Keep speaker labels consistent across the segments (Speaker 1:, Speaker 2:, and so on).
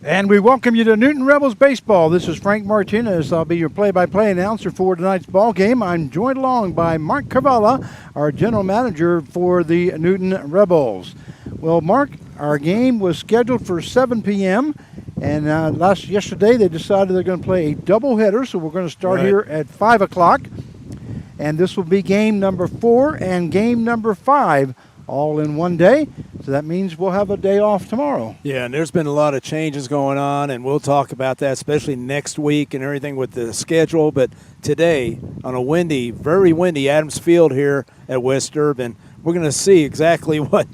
Speaker 1: And we welcome you to Newton Rebels Baseball. This is Frank Martinez. I'll be your play-by-play announcer for tonight's ball game. I'm joined along by Mark Carvella, our general manager for the Newton Rebels. Well, Mark, our game was scheduled for 7 p.m., and yesterday they decided they're going to play a doubleheader, so we're going to start here at 5 o'clock. And this will be game number 4 and game number 5 all in one day. So that means we'll have a day off tomorrow.
Speaker 2: Yeah, and there's been a lot of changes going on, and we'll talk about that, especially next week and everything with the schedule. But today, on a windy, very windy Adams Field here at West Durban, we're going to see exactly what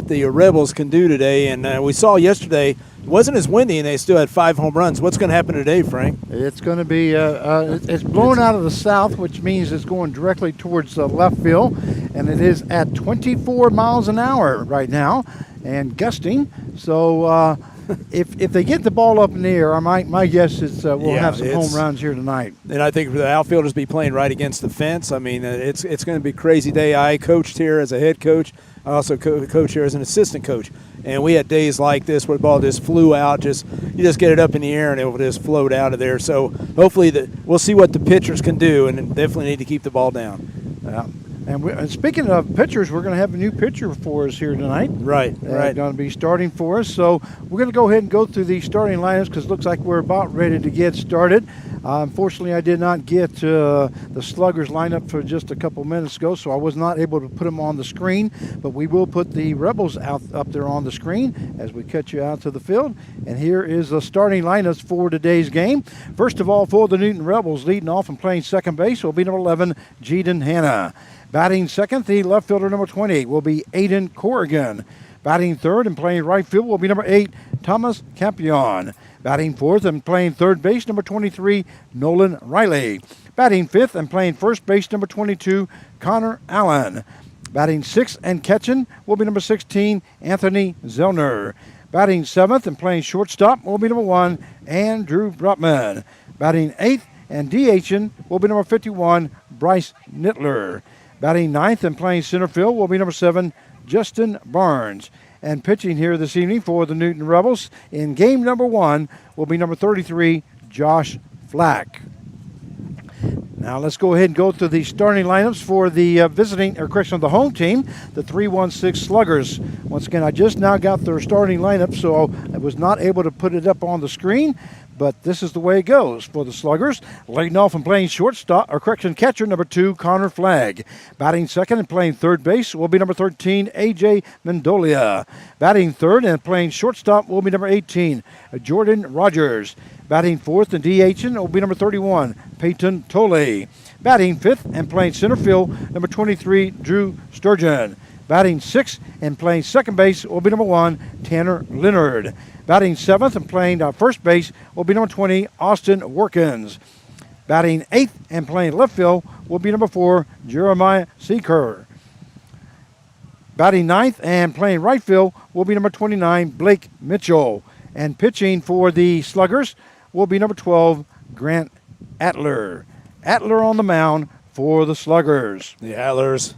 Speaker 2: the Rebels can do today. And we saw yesterday, it wasn't as windy, and they still had 5 home runs. What's going to happen today, Frank?
Speaker 1: It's going to be it's blowing out of the south, which means it's going directly towards the left field, and it is at 24 miles an hour right now and gusting. So if they get the ball up in the air, my guess is we'll have some home runs here tonight.
Speaker 2: And I think the outfielders be playing right against the fence. I mean, it's going to be a crazy day. I coached here as a head coach. I also coach here as an assistant coach. And we had days like this where the ball just flew out. You just get it up in the air and it will just float out of there. So hopefully we'll see what the pitchers can do, and definitely need to keep the ball down.
Speaker 1: Yeah. And speaking of pitchers, we're going to have a new pitcher for us here tonight.
Speaker 2: Right.
Speaker 1: Going to be starting for us. So we're going to go ahead and go through the starting lineups because it looks like we're about ready to get started. Unfortunately, I did not get the Sluggers lineup for just a couple minutes ago, so I was not able to put them on the screen. But we will put the Rebels up there on the screen as we cut you out to the field. And here is the starting lineups for today's game. First of all, for the Newton Rebels, leading off and playing second base will be number 11, Jaden Hanna. Batting second, the left fielder number 20 will be Aiden Corrigan. Batting third and playing right field will be number 8, Thomas Campion. Batting fourth and playing third base, number 23, Nolan Riley. Batting fifth and playing first base, number 22, Connor Allen. Batting sixth and catching will be number 16, Anthony Zellner. Batting seventh and playing shortstop will be number 1, Andrew Brutman. Batting eighth and DHing will be number 51, Bryce Nittler. Batting ninth and playing center field will be number 7, Justin Barnes. And pitching here this evening for the Newton Rebels in game number 1 will be number 33, Josh Flack. Now let's go ahead and go to the starting lineups for the the home team, the 316 Sluggers. Once again, I just now got their starting lineup, so I was not able to put it up on the screen. But this is the way it goes for the Sluggers. Leading off and playing catcher, number 2, Connor Flagg. Batting second and playing third base will be number 13, A.J. Mendolia. Batting third and playing shortstop will be number 18, Jordan Rogers. Batting fourth and DHing will be number 31, Peyton Tolley. Batting fifth and playing center field, number 23, Drew Sturgeon. Batting sixth and playing second base will be number 1, Tanner Leonard. Batting seventh and playing first base will be number 20, Austin Workins. Batting eighth and playing left field will be number 4, Jeremiah Seeker. Batting ninth and playing right field will be number 29, Blake Mitchell. And pitching for the Sluggers will be number 12, Grant Atler. Atler on the mound for the Sluggers.
Speaker 2: The Atlers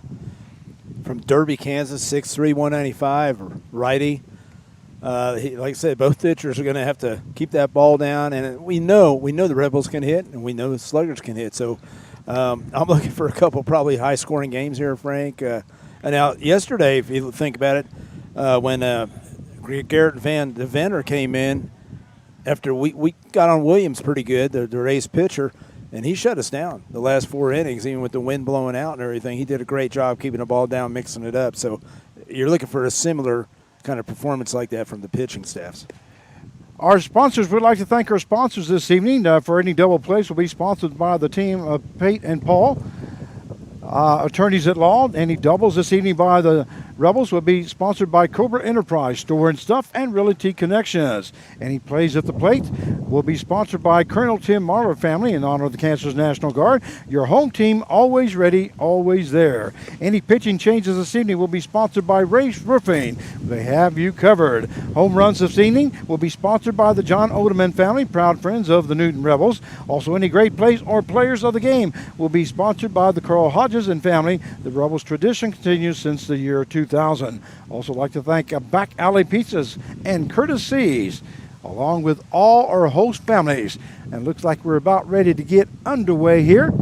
Speaker 2: from Derby, Kansas, 6'3", 195, righty. Like I said, both pitchers are going to have to keep that ball down, and we know the Rebels can hit, and we know the Sluggers can hit. So I'm looking for a couple probably high-scoring games here, Frank. And now yesterday, if you think about it, when Garrett Van Deventer came in after we got on Williams pretty good, the Rays pitcher, and he shut us down the last 4 innings, even with the wind blowing out and everything. He did a great job keeping the ball down, mixing it up. So you're looking for a similar kind of performance like that from the pitching staffs.
Speaker 1: Our sponsors, we'd like to thank our sponsors this evening. For any double plays will be sponsored by the team of Pate and Paul, attorneys at law. Any doubles this evening by the Rebels will be sponsored by Cobra Enterprise, Store and Stuff, and Realty Connections. Any plays at the plate will be sponsored by Colonel Tim Marler family in honor of the Kansas National Guard. Your home team, always ready, always there. Any pitching changes this evening will be sponsored by Race Roofing. They have you covered. Home runs this evening will be sponsored by the John Odeman family, proud friends of the Newton Rebels. Also, any great plays or players of the game will be sponsored by the Carl Hodges and family. The Rebels tradition continues since the year 2000. Also like to thank Back Alley Pizzas and Curtis C's, along with all our host families. And looks like we're about ready to get underway here.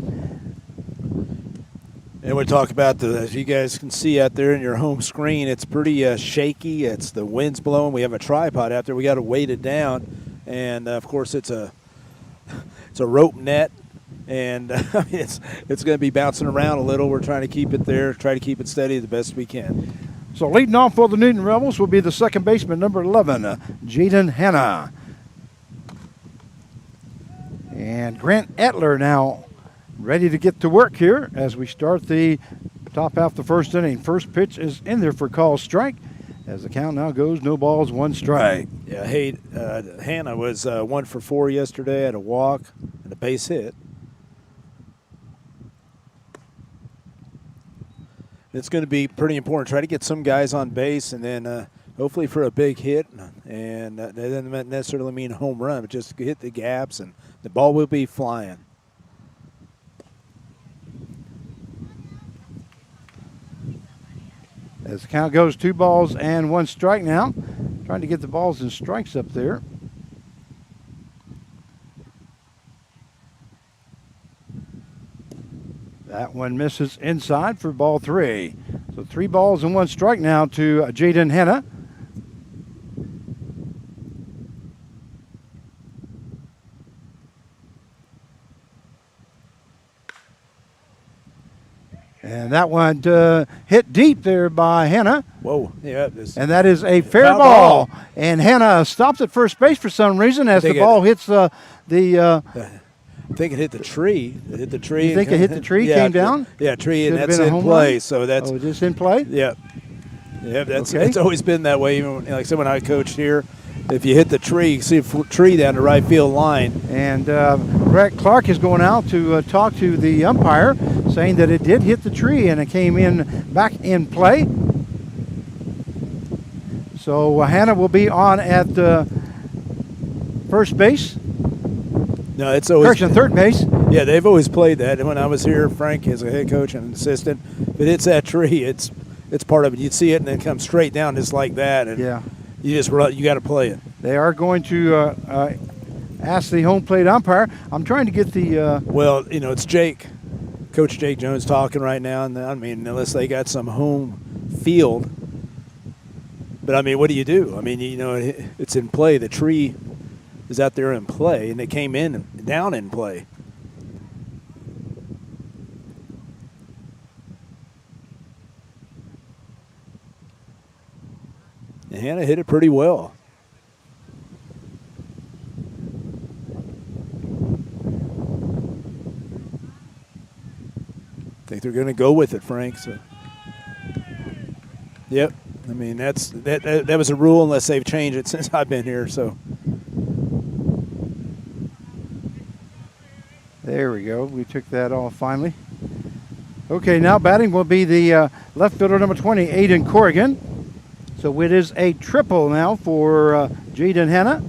Speaker 2: And we talk about as you guys can see out there in your home screen, it's pretty shaky. It's the wind's blowing. We have a tripod out there. We got to weight it down, and of course it's a rope net, and it's going to be bouncing around a little. We're trying to keep it there, try to keep it steady the best we can.
Speaker 1: So leading off for the Newton Rebels will be the second baseman, number 11, Jaden Hanna. And Grant Etler now ready to get to work here as we start the top half of the first inning. First pitch is in there for call strike as the count now goes no balls, one strike.
Speaker 2: Yeah, hey, Hannah was 1 for 4 yesterday, had a walk and a base hit. It's going to be pretty important. Try to get some guys on base, and then hopefully for a big hit. And that doesn't necessarily mean a home run, but just hit the gaps, and the ball will be flying.
Speaker 1: As the count goes 2 balls and 1 strike now. Trying to get the balls and strikes up there. That one misses inside for ball 3. So 3 balls and 1 strike now to Jaden Hanna. And that one hit deep there by Hanna.
Speaker 2: Whoa. Yeah.
Speaker 1: And that is a fair ball. And Hanna stops at first base for some reason as the ball hits the
Speaker 2: I think it hit the tree. It hit the tree.
Speaker 1: You think it hit the tree, came down?
Speaker 2: Yeah, tree,
Speaker 1: Should
Speaker 2: and
Speaker 1: have
Speaker 2: that's
Speaker 1: been a
Speaker 2: in
Speaker 1: home
Speaker 2: play.
Speaker 1: run?
Speaker 2: So that's
Speaker 1: just in play?
Speaker 2: Yeah. Yeah, that's
Speaker 1: Okay.
Speaker 2: it's always been that way. Even like I said, when I coached here, if you hit the tree, you see a tree down the right field line.
Speaker 1: And Brett Clark is going out to talk to the umpire, saying that it did hit the tree and it came in back in play. So Hanna will be on at first base.
Speaker 2: No, it's always
Speaker 1: Correction, third base.
Speaker 2: Yeah, they've always played that. And when I was here, Frank as a head coach and an assistant, if it hits that tree, it's part of it. You'd see it and then come straight down just like that. And
Speaker 1: yeah.
Speaker 2: You got to play it.
Speaker 1: They are going to ask the home plate umpire. I'm trying to get the.
Speaker 2: Well, it's Jake, Coach Jake Jones talking right now. And I mean, unless they got some home field. But I mean, what do you do? I mean, it's in play. The tree is out there in play, and it came in down in play. And Hanna hit it pretty well. I think they're going to go with it, Frank. So, yep. I mean, that was a rule unless they've changed it since I've been here. So.
Speaker 1: There we go. We took that off finally. Okay, now batting will be the left fielder number 20, Aiden Corrigan. So it is a triple now for Jaden Hanna.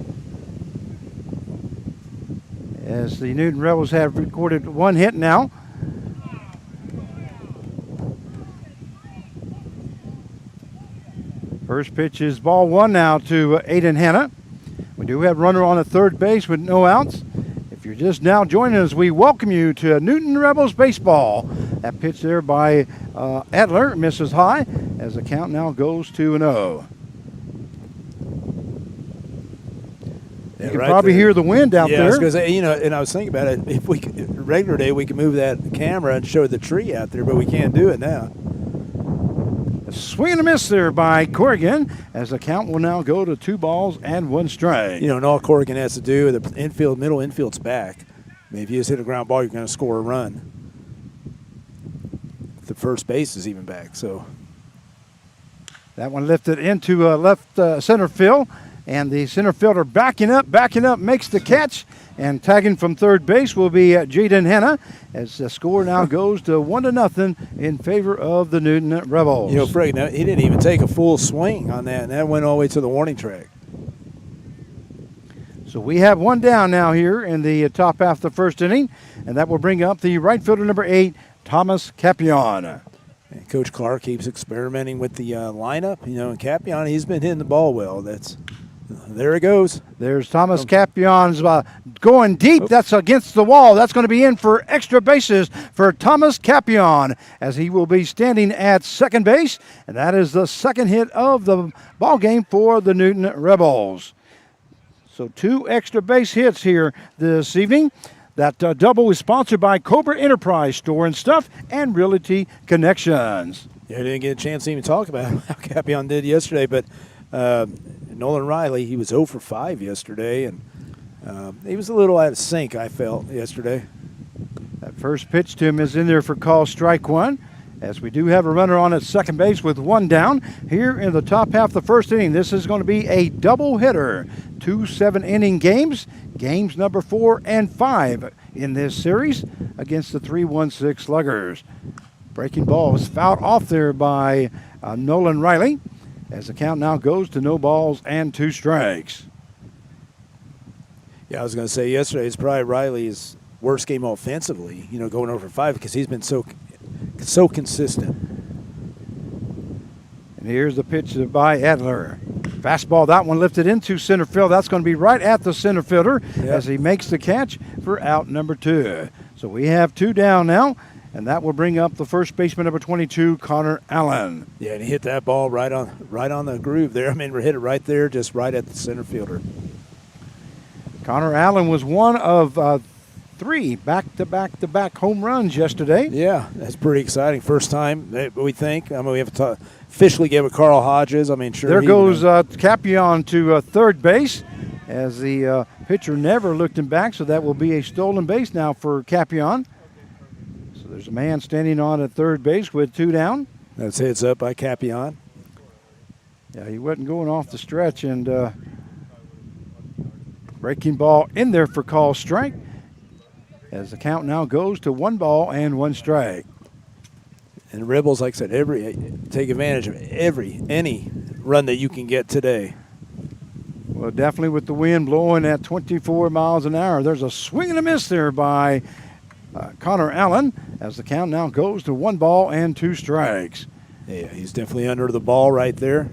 Speaker 1: As the Newton Rebels have recorded 1 hit now. First pitch is ball 1 now to Aiden Hanna. We do have runner on at third base with no outs. If you're just now joining us, we welcome you to Newton Rebels baseball. That pitch there by Adler misses high as the count now goes 2-0. You can probably hear the wind out there.
Speaker 2: Yeah, because and I was thinking about it. If we regular day, we could move that camera and show the tree out there, but we can't do it now.
Speaker 1: A swing and a miss there by Corrigan as the count will now go to 2 balls and 1 strike.
Speaker 2: And all Corrigan has to do, the middle infield's back. I mean, if you just hit a ground ball, you're going to score a run. The first base is even back, so.
Speaker 1: That one lifted into left center field, and the center fielder backing up, makes the catch, and tagging from third base will be Jaden Hanna, as the score now goes to 1-0 in favor of the Newton Rebels.
Speaker 2: You know, Frank, he didn't even take a full swing on that, and that went all the way to the warning track.
Speaker 1: So we have one down now here in the top half of the first inning, and that will bring up the right fielder number 8, Thomas Capion.
Speaker 2: And Coach Clark keeps experimenting with the lineup. You know, and Capion, he's been hitting the ball well. There it goes.
Speaker 1: There's Thomas Capion's going deep. That's against the wall. That's going to be in for extra bases for Thomas Capion, as he will be standing at second base, and that is the second hit of the ball game for the Newton Rebels. So 2 extra base hits here this evening. That double is sponsored by Cobra Enterprise Store and Stuff and Realty Connections.
Speaker 2: Yeah, I didn't get a chance to even talk about how Capion did yesterday, but Nolan Riley, he was 0 for 5 yesterday, and he was a little out of sync, I felt, yesterday.
Speaker 1: That first pitch to him is in there for call strike one, as we do have a runner on at second base with one down. Here in the top half of the first inning, this is going to be a doubleheader. 2 7-inning games, games number 4 and 5 in this series against the 3-1-6 Sluggers. Breaking ball was fouled off there by Nolan Riley, as the count now goes to no balls and 2 strikes.
Speaker 2: Yeah, I was going to say yesterday it's probably Riley's worst game offensively, you know, going over 5, because he's been so consistent.
Speaker 1: And here's the pitch by Adler. Fastball, that one lifted into center field. That's going to be right at the center fielder as he makes the catch for out number 2. So we have 2 down now, and that will bring up the first baseman number 22, Connor Allen.
Speaker 2: Yeah, and he hit that ball right on the groove there. I mean, we hit it right there, just right at the center fielder.
Speaker 1: Connor Allen was one of 3 back-to-back home runs yesterday.
Speaker 2: Yeah, that's pretty exciting. First time, we think. I mean, we have to officially give it Carl Hodges. I mean, sure.
Speaker 1: There goes Capion to third base, as the pitcher never looked him back, so that will be a stolen base now for Capion. So there's a man standing on at third base with 2 down.
Speaker 2: That's heads up by Capion.
Speaker 1: Yeah, he wasn't going off the stretch, and breaking ball in there for call strike, as the count now goes to 1 ball and 1 strike.
Speaker 2: And Rebels, like I said, take advantage of any run that you can get today.
Speaker 1: Well, definitely with the wind blowing at 24 miles an hour. There's a swing and a miss there by Connor Allen, as the count now goes to 1 ball and 2 strikes.
Speaker 2: Yeah, he's definitely under the ball right there.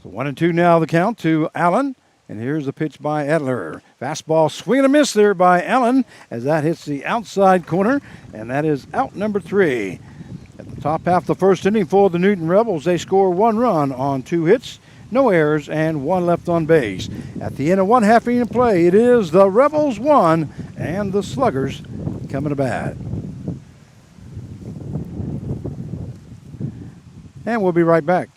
Speaker 1: So 1-2 now the count to Allen. And here's the pitch by Adler. Fastball, swing and a miss there by Allen, as that hits the outside corner, and that is out number 3. At the top half of the first inning for the Newton Rebels, they score 1 run on 2 hits, no errors, and 1 left on base. At the end of 1 half inning of play, it is the Rebels 1 and the Sluggers coming to bat. And we'll be right back.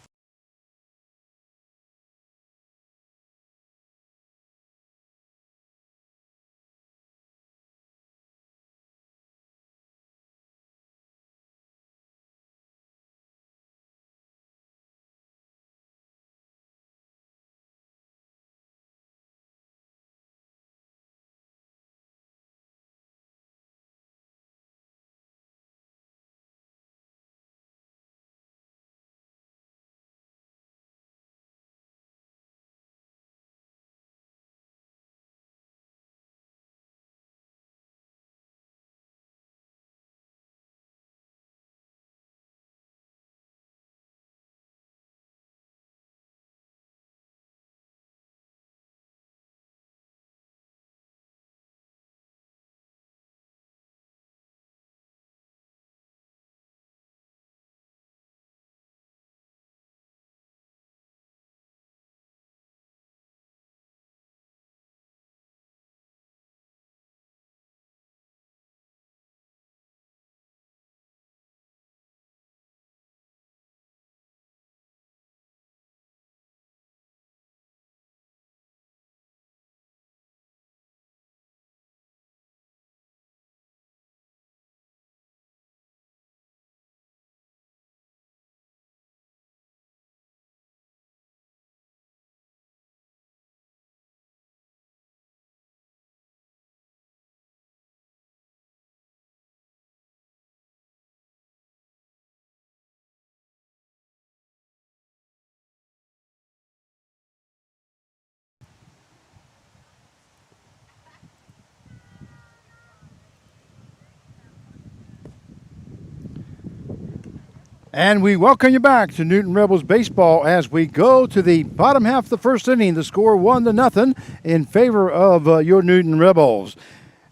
Speaker 1: And we welcome you back to Newton Rebels baseball as we go to the bottom half of the first inning. The score 1-0 in favor of your Newton Rebels.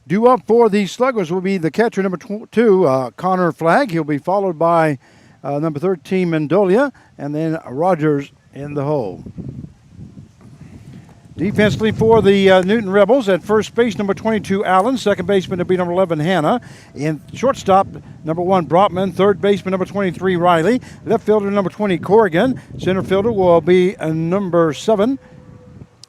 Speaker 1: Due up for the Sluggers will be the catcher number 2, Connor Flagg. He'll be followed by number 13, Mendolia, and then Rogers in the hole. Defensively for the Newton Rebels, at first base, number 22, Allen. Second baseman to be number 11, Hannah. In shortstop, number 1, Brotman. Third baseman, number 23, Riley. Left fielder, number 20, Corrigan. Center fielder will be number 7,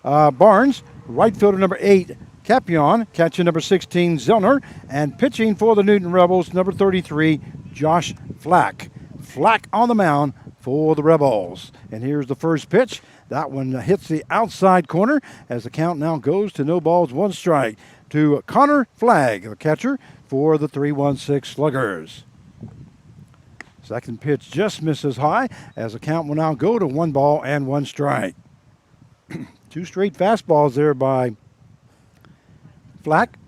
Speaker 1: Barnes. Right fielder, number 8, Capion. Catcher, number 16, Zellner. And pitching for the Newton Rebels, number 33, Josh Flack. Flack on the mound for the Rebels. And here's the first pitch. That one hits the outside corner as the count now goes to no balls, 1 strike to Connor Flagg, the catcher for the 3-1-6 Sluggers. Second pitch just misses high as the count will now go to 1 ball and 1 strike. 2 straight fastballs there by Flack.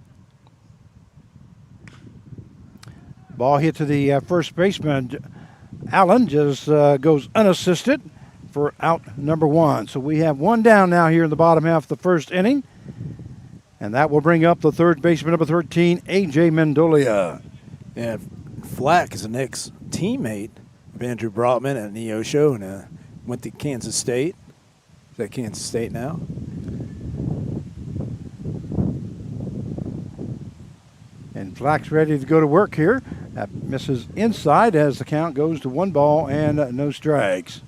Speaker 1: Ball hit to the first baseman. Allen just goes unassisted for out number 1. So we have 1 down now here in the bottom half of the first inning. And that will bring up the third baseman, number 13, A.J. Mendolia.
Speaker 2: Yeah, Flack is an ex-teammate of Andrew Brotman at Neosho and went to Kansas State. Is that Kansas State now?
Speaker 1: And Flack's ready to go to work here. That misses inside as the count goes to 1 ball and no strikes.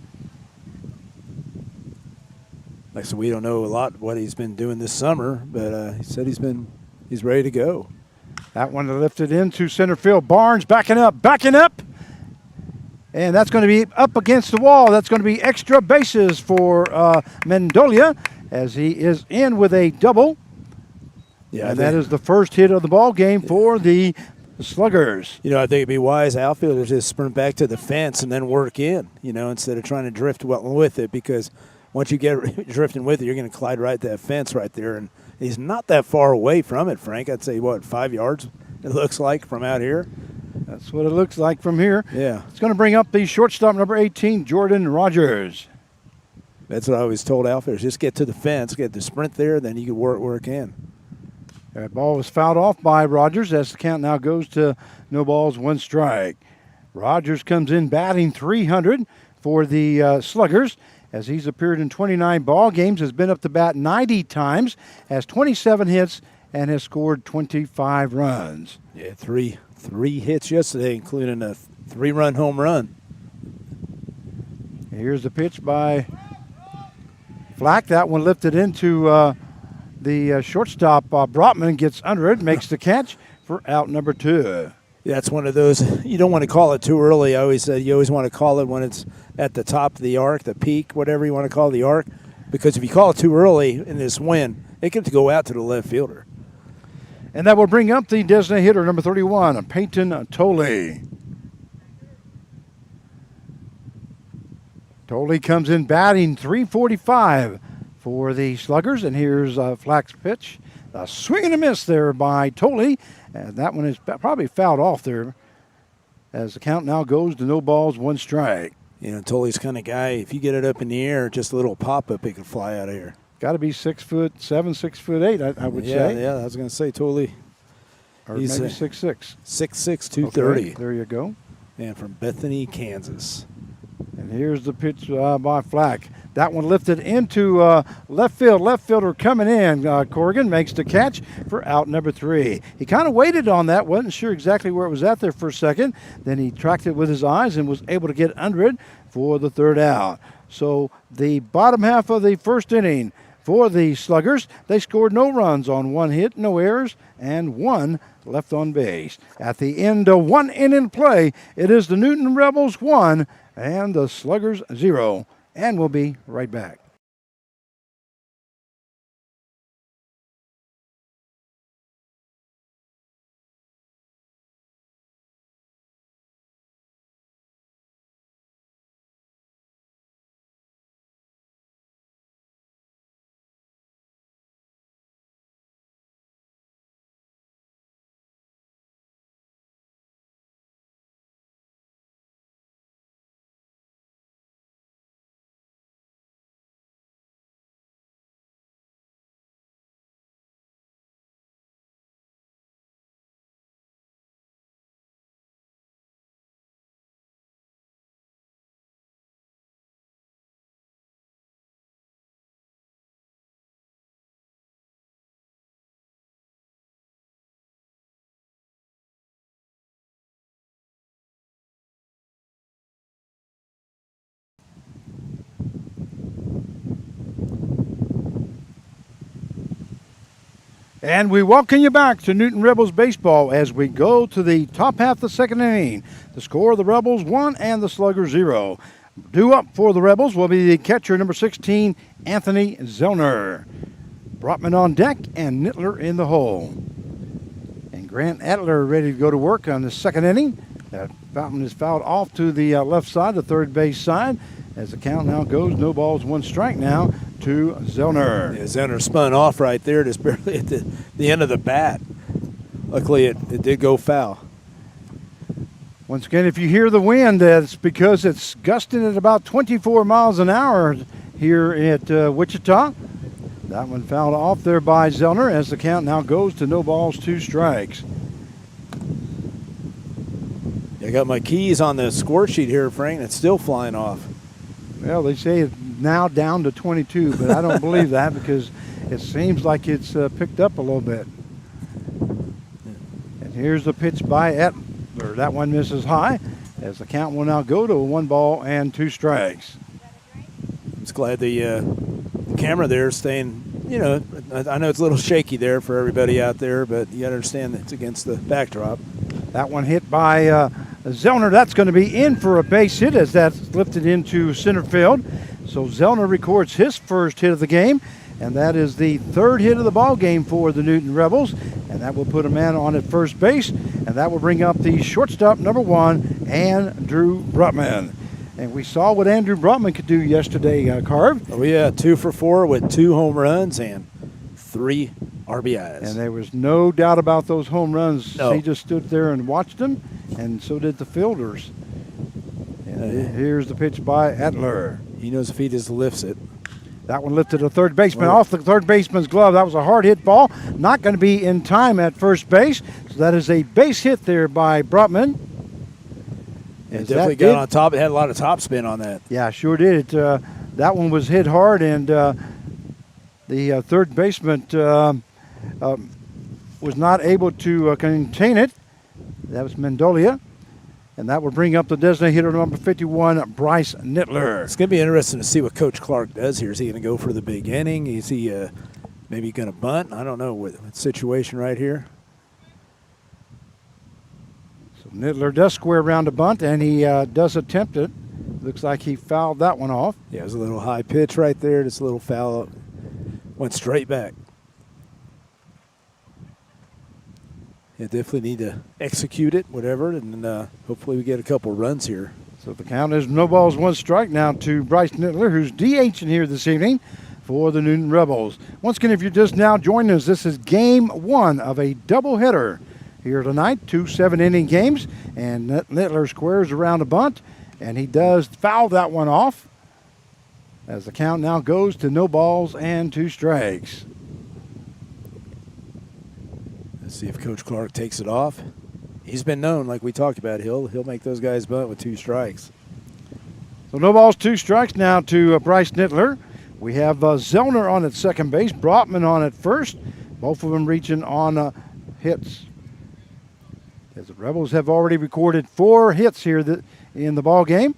Speaker 2: Like I said, we don't know a lot what he's been doing this summer, but he said he's ready to go.
Speaker 1: That one lifted into center field. Barnes backing up. And that's going to be up against the wall. That's going to be extra bases for Mendolia as he is in with a double. Yeah, and that is the first hit of the ball game for the Sluggers.
Speaker 2: You know, I think it'd be wise outfielders to sprint back to the fence and then work in, instead of trying to drift well with it, because once you get drifting with it, you're going to collide right to that fence right there. And he's not that far away from it, Frank. I'd say, 5 yards it looks like from out here.
Speaker 1: That's what it looks like from here.
Speaker 2: Yeah.
Speaker 1: It's going to bring up the shortstop, number 18, Jordan Rogers.
Speaker 2: That's what I always told outfielders. Just get to the fence, get the sprint there, then you can work in.
Speaker 1: That ball was fouled off by Rogers as the count now goes to no balls, 1 strike. Rogers comes in batting .300 for the Sluggers, as he's appeared in 29 ball games, has been up to bat 90 times, has 27 hits, and has scored 25 runs.
Speaker 2: Yeah, three hits yesterday, including a 3-run home run.
Speaker 1: Here's the pitch by Flack. That one lifted into the shortstop. Brotman gets under it, makes the catch for out number 2.
Speaker 2: Yeah, it's one of those, you don't want to call it too early. I always said you always want to call it when it's at the top of the arc, the peak, whatever you want to call the arc, because if you call it too early in this win, it gets to go out to the left fielder.
Speaker 1: And that will bring up the designated hitter, number 31, Peyton Tolley. Tolley comes in batting .345 for the Sluggers, and here's Flack's pitch. A swing and a miss there by Tolley, and that one is probably fouled off there as the count now goes to no balls, 1 strike.
Speaker 2: Tolley's kind of guy, if you get it up in the air, just a little pop-up, it could fly out of here.
Speaker 1: Got to be 6'7", 6'8", I would say.
Speaker 2: Yeah, I was going to say Tolley.
Speaker 1: Or he's maybe 6'6".
Speaker 2: 6'6", 230.
Speaker 1: Okay, there you go.
Speaker 2: And from Bethany, Kansas.
Speaker 1: And here's the pitch by Flack. That one lifted into left field. Left fielder coming in. Corrigan makes the catch for out number 3. He kind of waited on that. Wasn't sure exactly where it was at there for a second. Then he tracked it with his eyes and was able to get under it for the 3rd out. So the bottom half of the first inning for the Sluggers, they scored no runs on 1 hit, no errors, and 1 left on base. At the end of 1 inning play, it is the Newton Rebels 1 and the Sluggers 0. And we'll be right back. And we welcome you back to Newton Rebels baseball as we go to the top half of the second inning. The score of the Rebels 1 and the Sluggers 0. Due up for the Rebels will be the catcher number 16, Anthony Zellner. Brotman on deck and Nittler in the hole. And Grant Adler ready to go to work on the second inning. That Fountain is fouled off to the left side, the third base side. As the count now goes, no balls, 1 strike now to Zellner.
Speaker 2: Yeah, Zellner spun off right there, just barely at the end of the bat. Luckily, it did go foul.
Speaker 1: Once again, if you hear the wind, that's because it's gusting at about 24 miles an hour here at Wichita. That one fouled off there by Zellner as the count now goes to no balls, 2 strikes.
Speaker 2: I got my keys on the score sheet here, Frank, and it's still flying off.
Speaker 1: Well, they say it's now down to 22, but I don't believe that because it seems like it's picked up a little bit. And here's the pitch by Etler. That one misses high as the count will now go to a 1 ball and 2 strikes.
Speaker 2: I'm just glad the camera there is staying, you know, I know it's a little shaky there for everybody out there, but you got to understand that it's against the backdrop.
Speaker 1: That one hit by Zellner. That's going to be in for a base hit as that's lifted into center field. So Zellner records his first hit of the game, and that is the 3rd hit of the ball game for the Newton Rebels, and that will put a man on at first base, and that will bring up the shortstop number 1, Andrew Brutman. And we saw what Andrew Brutman could do yesterday, Carv.
Speaker 2: Oh yeah, 2 for 4 with 2 home runs and 3 RBIs.
Speaker 1: And there was no doubt about those home runs.
Speaker 2: No.
Speaker 1: He just stood there and watched them, and so did the fielders. And here's the pitch by Adler.
Speaker 2: He knows if he just lifts it.
Speaker 1: That one lifted a third baseman off the third baseman's glove. That was a hard hit ball. Not going to be in time at first base. So that is a base hit there by Brutman.
Speaker 2: It definitely got on top. It had a lot of top spin on that.
Speaker 1: Yeah, sure did. That one was hit hard, and the third baseman was not able to contain it. That was Mendolia. And that will bring up the designated hitter number 51, Bryce Nittler.
Speaker 2: It's going to be interesting to see what Coach Clark does here. Is he going to go for the big inning? Is he maybe going to bunt? I don't know what situation right here.
Speaker 1: So Nittler does square around a bunt, and he does attempt it. Looks like he fouled that one off.
Speaker 2: Yeah, it was a little high pitch right there. Just a little foul. Went straight back. Yeah, definitely need to execute it, whatever, and hopefully we get a couple runs here.
Speaker 1: So the count is no balls, 1 strike now to Bryce Nittler, who's DHing here this evening for the Newton Rebels. Once again, if you're just now joining us, this is game 1 of a doubleheader here tonight. 2 7-inning games, and Nittler squares around a bunt, and he does foul that one off as the count now goes to no balls and 2 strikes.
Speaker 2: Let's see if Coach Clark takes it off. He's been known, like we talked about, he'll make those guys bunt with 2 strikes.
Speaker 1: So no balls, 2 strikes now to Bryce Nittler. We have Zellner on at second base, Brotman on at first. Both of them reaching on hits. As the Rebels have already recorded 4 hits here in the ball game.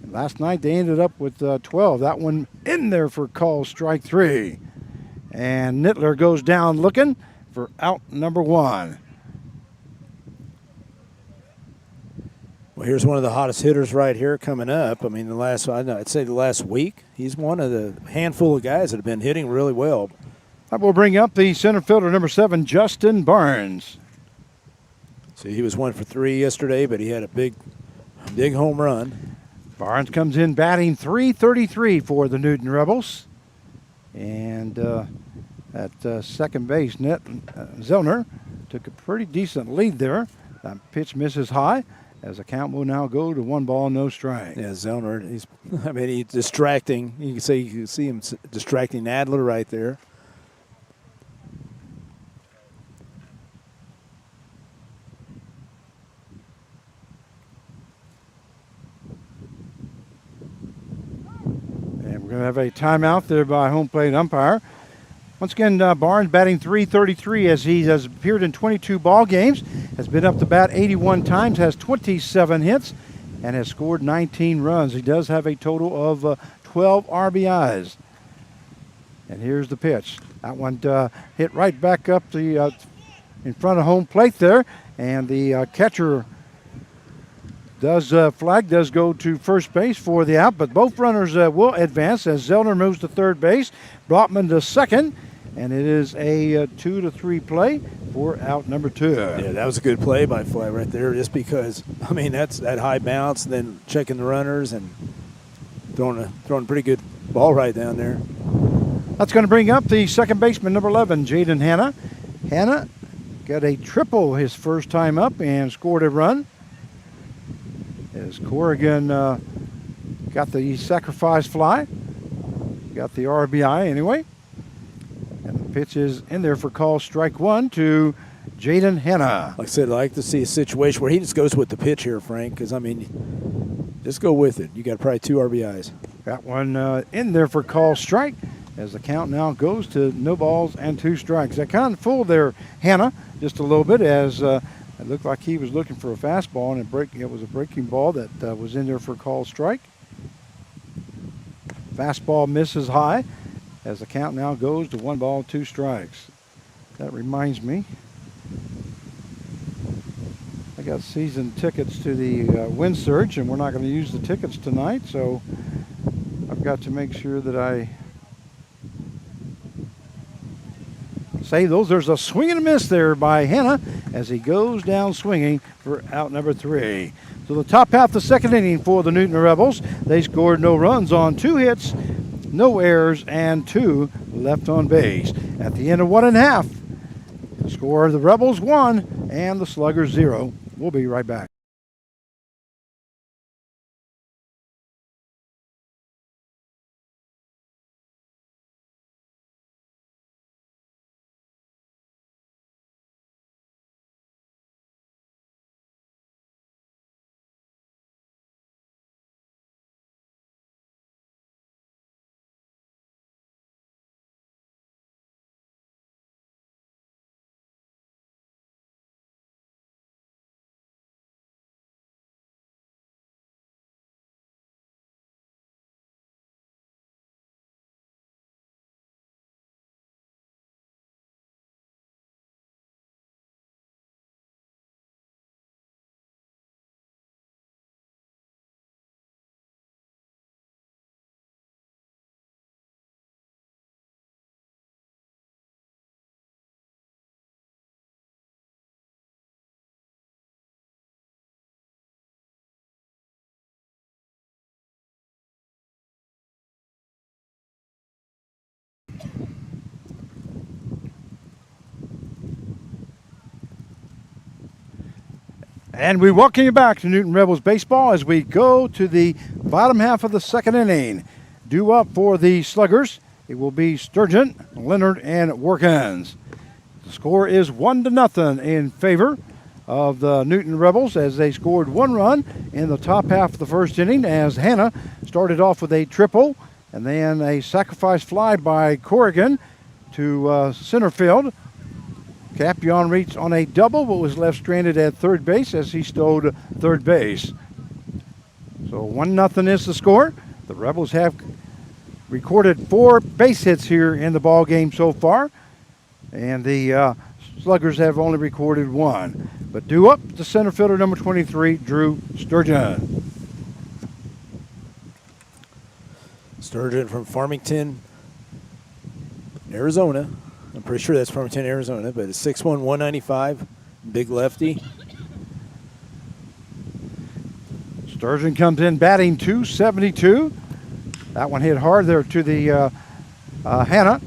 Speaker 1: And last night they ended up with 12. That one in there for call strike 3. And Nittler goes down looking for out number 1.
Speaker 2: Well, here's one of the hottest hitters right here coming up. I mean, I'd say the last week, he's one of the handful of guys that have been hitting really well.
Speaker 1: That will bring up the center fielder number 7, Justin Barnes.
Speaker 2: See, he was 1 for 3 yesterday, but he had a big home run.
Speaker 1: Barnes comes in batting .333 for the Newton Rebels. And at second base, Zellner took a pretty decent lead there. That pitch misses high as the count will now go to 1 ball, no strike.
Speaker 2: Yeah, Zellner, he's distracting. You can see him distracting Adler right there.
Speaker 1: And we're going to have a timeout there by home plate umpire. Once again, Barnes batting .333 as he has appeared in 22 ball games, has been up to bat 81 times, has 27 hits, and has scored 19 runs. He does have a total of 12 RBIs. And here's the pitch. That one hit right back up the in front of home plate there, and the catcher flag does go to first base for the out, but both runners will advance as Zellner moves to third base, Brotman to second, and it is a 2-3 play for out number 2.
Speaker 2: Yeah, that was a good play by Flag right there, just because, I mean, that's that high bounce, and then checking the runners and throwing a pretty good ball right down there.
Speaker 1: That's going to bring up the second baseman, number 11, Jaden Hanna. Hanna got a triple his first time up and scored a run. As Corrigan got the sacrifice fly, got the RBI anyway. And the pitch is in there for call strike 1 to Jaden Hanna.
Speaker 2: Like I said, I like to see a situation where he just goes with the pitch here, Frank, because, I mean, just go with it. You got probably 2 RBIs.
Speaker 1: Got one in there for call strike as the count now goes to no balls and 2 strikes. That kind of fooled there Hanna just a little bit as it looked like he was looking for a fastball, and it was a breaking ball that was in there for call strike. Fastball misses high as the count now goes to 1 ball, 2 strikes. That reminds me, I got season tickets to the Wind Surge, and we're not going to use the tickets tonight, so I've got to make sure that I say those. There's a swing and a miss there by Hanna as he goes down swinging for out number 3. So the top half of the second inning for the Newton Rebels. They scored no runs on 2 hits, no errors, and 2 left on base. At the end of 1 1/2, the score, the Rebels 1 and the Sluggers 0. We'll be right back. And we welcome you back to Newton Rebels Baseball as we go to the bottom half of the second inning. Due up for the Sluggers, it will be Sturgeon, Leonard, and Workins. The score is 1-0 in favor of the Newton Rebels as they scored 1 run in the top half of the first inning as Hanna started off with a triple and then a sacrifice fly by Corrigan to center field. Capion reached on a double but was left stranded at third base as he stowed third base. So 1-0 is the score. The Rebels have recorded 4 base hits here in the ball game so far, and the Sluggers have only recorded 1. But due up to center fielder number 23, Drew Sturgeon.
Speaker 2: Sturgeon from Farmington, Arizona. I'm pretty sure that's Farmington, Arizona, but it's 6'1", 195, big lefty.
Speaker 1: Sturgeon comes in batting .272. That one hit hard there to the Hanna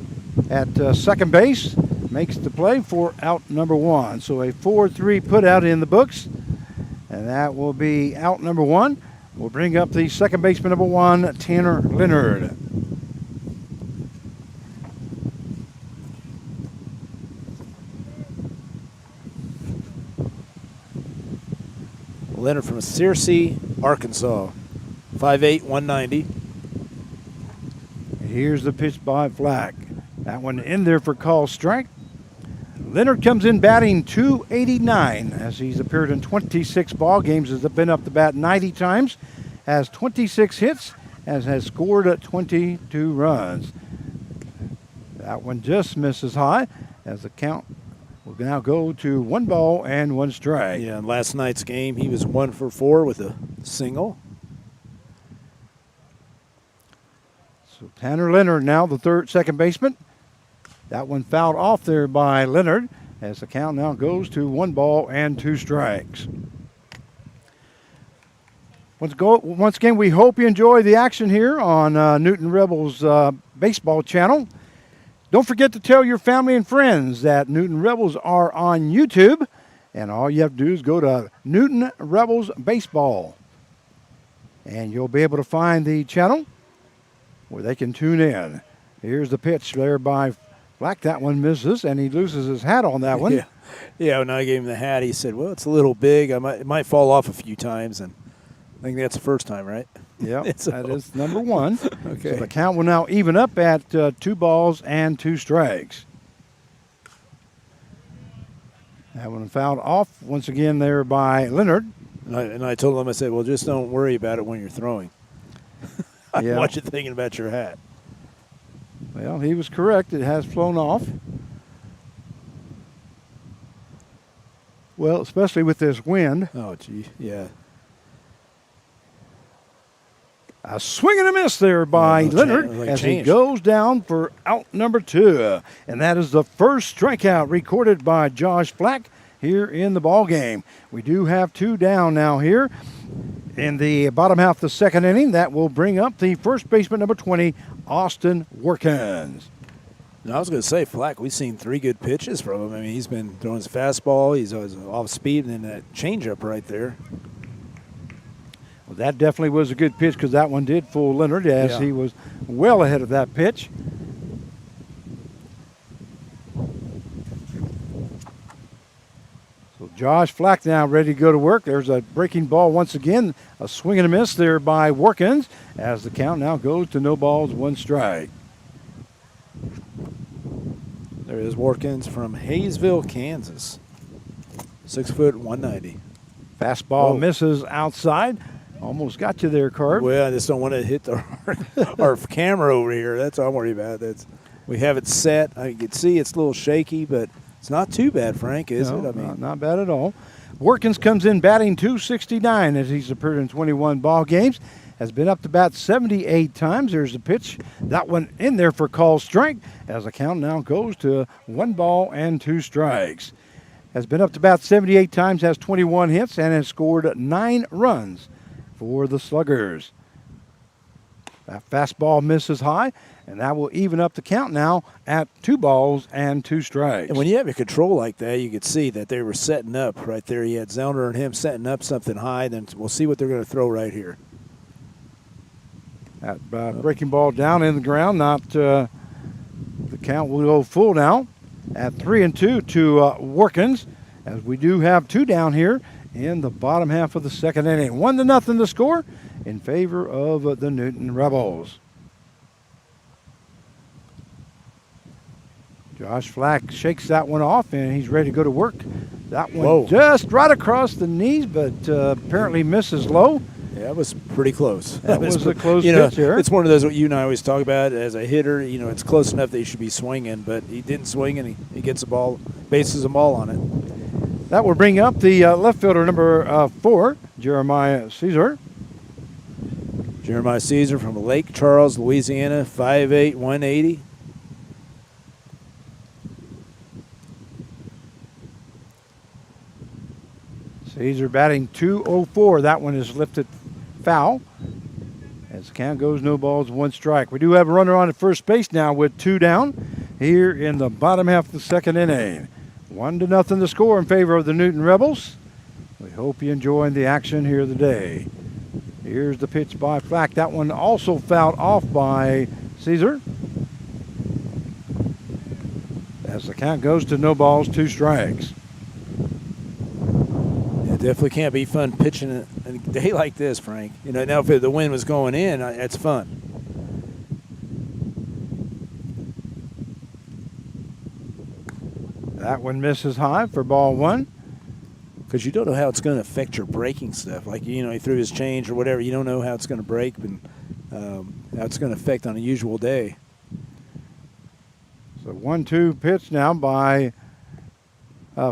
Speaker 1: at second base. Makes the play for out number 1. So a 4-3 put out in the books, and that will be out number 1. We'll bring up the second baseman number 1, Tanner Leonard.
Speaker 2: Leonard from Searcy, Arkansas, 5'8", 190.
Speaker 1: And here's the pitch by Flack. That one in there for call strike. Leonard comes in batting .289 as he's appeared in 26 ball games, has been up the bat 90 times, has 26 hits, and has scored 22 runs. That one just misses high as the count will now go to 1 ball and 1 strike.
Speaker 2: Yeah, in last night's game, he was 1 for 4 with a single.
Speaker 1: So Tanner Leonard now the second baseman. That one fouled off there by Leonard as the count now goes to 1 ball and 2 strikes. Once again, we hope you enjoy the action here on Newton Rebels baseball channel. Don't forget to tell your family and friends that Newton Rebels are on YouTube, and all you have to do is go to Newton Rebels Baseball, and you'll be able to find the channel where they can tune in. Here's the pitch there by Black. That one misses, and he loses his hat on that one.
Speaker 2: Yeah. When I gave him the hat, he said, "Well, it's a little big. It might fall off a few times," and I think that's the first time, right?
Speaker 1: Yep, that is number 1.
Speaker 2: Okay.
Speaker 1: So the count will now even up at 2 balls and 2 strikes. That one fouled off once again there by Leonard.
Speaker 2: And I told him, I said, "Well, just don't worry about it when you're throwing. I
Speaker 1: Yeah.
Speaker 2: want you thinking about your hat."
Speaker 1: Well, he was correct. It has flown off. Well, especially with this wind.
Speaker 2: Oh, gee, yeah.
Speaker 1: A swing and a miss there by Leonard as he goes down for out number 2. And that is the first strikeout recorded by Josh Black here in the ball game. We do have 2 down now here in the bottom half of the second inning. That will bring up the first baseman, number 20, Austin Workins.
Speaker 2: And I was going to say, Flack, we've seen 3 good pitches from him. I mean, he's been throwing his fastball, he's always off speed, and then that changeup right there.
Speaker 1: Well, that definitely was a good pitch because that one did fool Leonard as he was well ahead of that pitch. So Josh Flack now ready to go to work. There's a breaking ball once again. A swing and a miss there by Workins as the count now goes to no balls, 1 strike.
Speaker 2: There is Workins from Hayesville, Kansas. 6 foot, 190.
Speaker 1: Fastball misses outside. Almost got you there, Carp.
Speaker 2: Well, I just don't want to hit our camera over here. That's all I'm worried about. We have it set. I can see it's a little shaky, but it's not too bad, Frank, is it? I mean,
Speaker 1: not bad at all. Workins comes in batting .269 as he's appeared in 21 ball games. Has been up to bat 78 times. There's the pitch. That one in there for call strike as the count now goes to 1 ball and 2 strikes. Has been up to bat 78 times, has 21 hits, and has scored 9 runs for the Sluggers. That fastball misses high, and that will even up the count now at 2 balls and 2 strikes.
Speaker 2: And when you have a control like that, you could see that they were setting up right there. You had Zellner and him setting up something high. Then we'll see what they're going to throw right here.
Speaker 1: That breaking ball down in the ground. The count will go full now at 3-2 to Workins, as we do have 2 down here in the bottom half of the second inning. 1-0 the score in favor of the Newton Rebels. Josh Flack shakes that one off, and he's ready to go to work. That one just right across the knees, but apparently misses low.
Speaker 2: Yeah, it was pretty close.
Speaker 1: That was a close pitch here.
Speaker 2: It's one of those what you and I always talk about as a hitter. You know, it's close enough that you should be swinging, but he didn't swing, and he gets the ball, bases them all on it.
Speaker 1: That will bring up the left fielder, number 4, Jeremiah Caesar.
Speaker 2: Jeremiah Caesar from Lake Charles, Louisiana, 5'8", 180.
Speaker 1: Caesar batting .204. That one is lifted foul. As the count goes, no balls, 1 strike. We do have a runner on at first base now with 2 down here in the bottom half of the second inning. 1-0 the score in favor of the Newton Rebels. We hope you're enjoying the action here today. Here's the pitch by Flack. That one also fouled off by Caesar. As the count goes to no balls, 2 strikes.
Speaker 2: It definitely can't be fun pitching a day like this, Frank. You know, now if the wind was going in, it's fun.
Speaker 1: That one misses high for ball 1.
Speaker 2: Because you don't know how it's going to affect your breaking stuff. Like, you know, he threw his change or whatever. You don't know how it's going to break and how it's going to affect on a usual day.
Speaker 1: So 1-2 pitch now by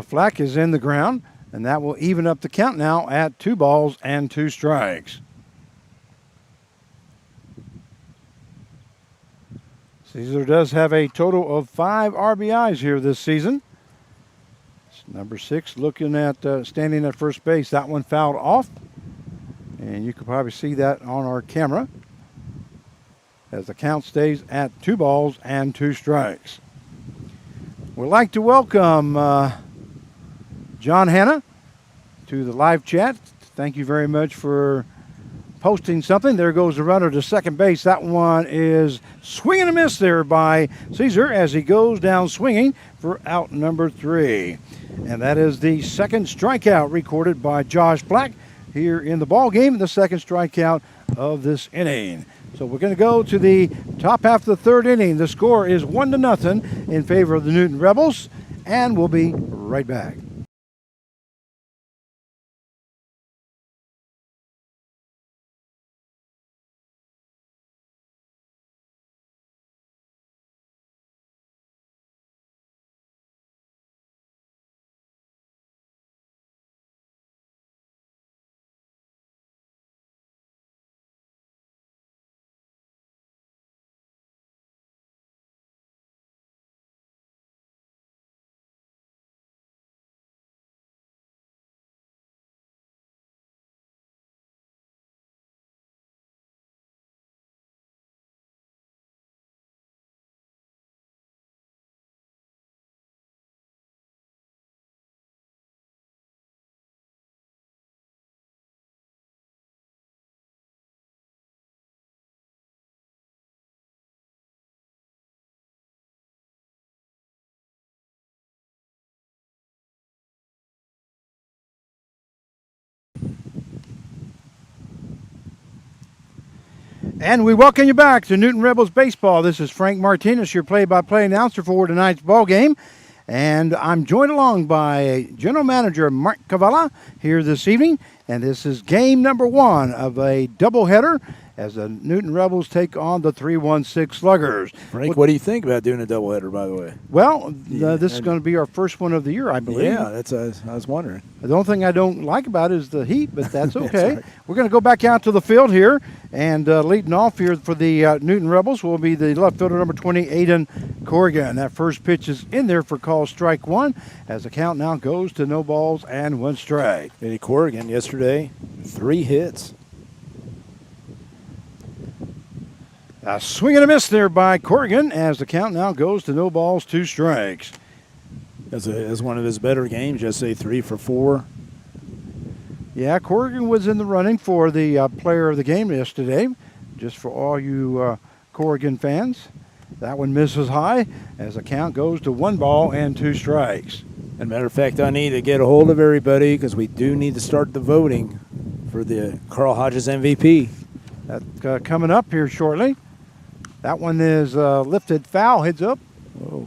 Speaker 1: Flack is in the ground, and that will even up the count now at 2 balls and 2 strikes. Caesar does have a total of 5 RBIs here this season. It's number 6 looking at standing at first base. That one fouled off, and you can probably see that on our camera as the count stays at 2 balls and 2 strikes. We'd like to welcome John Hanna to the live chat. Thank you very much for posting something. There goes the runner to second base. That one is swing and a miss there by Caesar as he goes down swinging for out number 3. And that is the second strikeout recorded by Josh Black here in the ball game, the second strikeout of this inning. So we're going to go to the top half of the third inning. The score is 1-0 in favor of the Newton Rebels, and we'll be right back. And we welcome you back to Newton Rebels Baseball. This is Frank Martinez, your play-by-play announcer for tonight's ball game. And I'm joined along by General Manager Mark Cavalla here this evening. And this is game number 1 of a doubleheader as the Newton Rebels take on the 316 Sluggers.
Speaker 2: Frank, what do you think about doing a doubleheader, by the way?
Speaker 1: Well, this is going to be our first one of the year, I believe.
Speaker 2: Yeah, that's I was wondering.
Speaker 1: The only thing I don't like about it is the heat, but that's okay.
Speaker 2: That's right.
Speaker 1: We're going to go back out to the field here, and leading off here for the Newton Rebels will be the left fielder number 20, Aiden Corrigan. That first pitch is in there for call strike 1 as the count now goes to no balls and 1 strike.
Speaker 2: Eddie Corrigan yesterday, 3 hits.
Speaker 1: A swing and a miss there by Corrigan as the count now goes to no balls, 2 strikes.
Speaker 2: That's one of his better games yesterday, 3 for 4.
Speaker 1: Yeah, Corrigan was in the running for the player of the game yesterday. Just for all you Corrigan fans, that one misses high as the count goes to 1 ball and 2 strikes.
Speaker 2: And matter of fact, I need to get a hold of everybody because we do need to start the voting for the Carl Hodges MVP.
Speaker 1: That's coming up here shortly. That one is lifted foul, heads up.
Speaker 2: Whoa.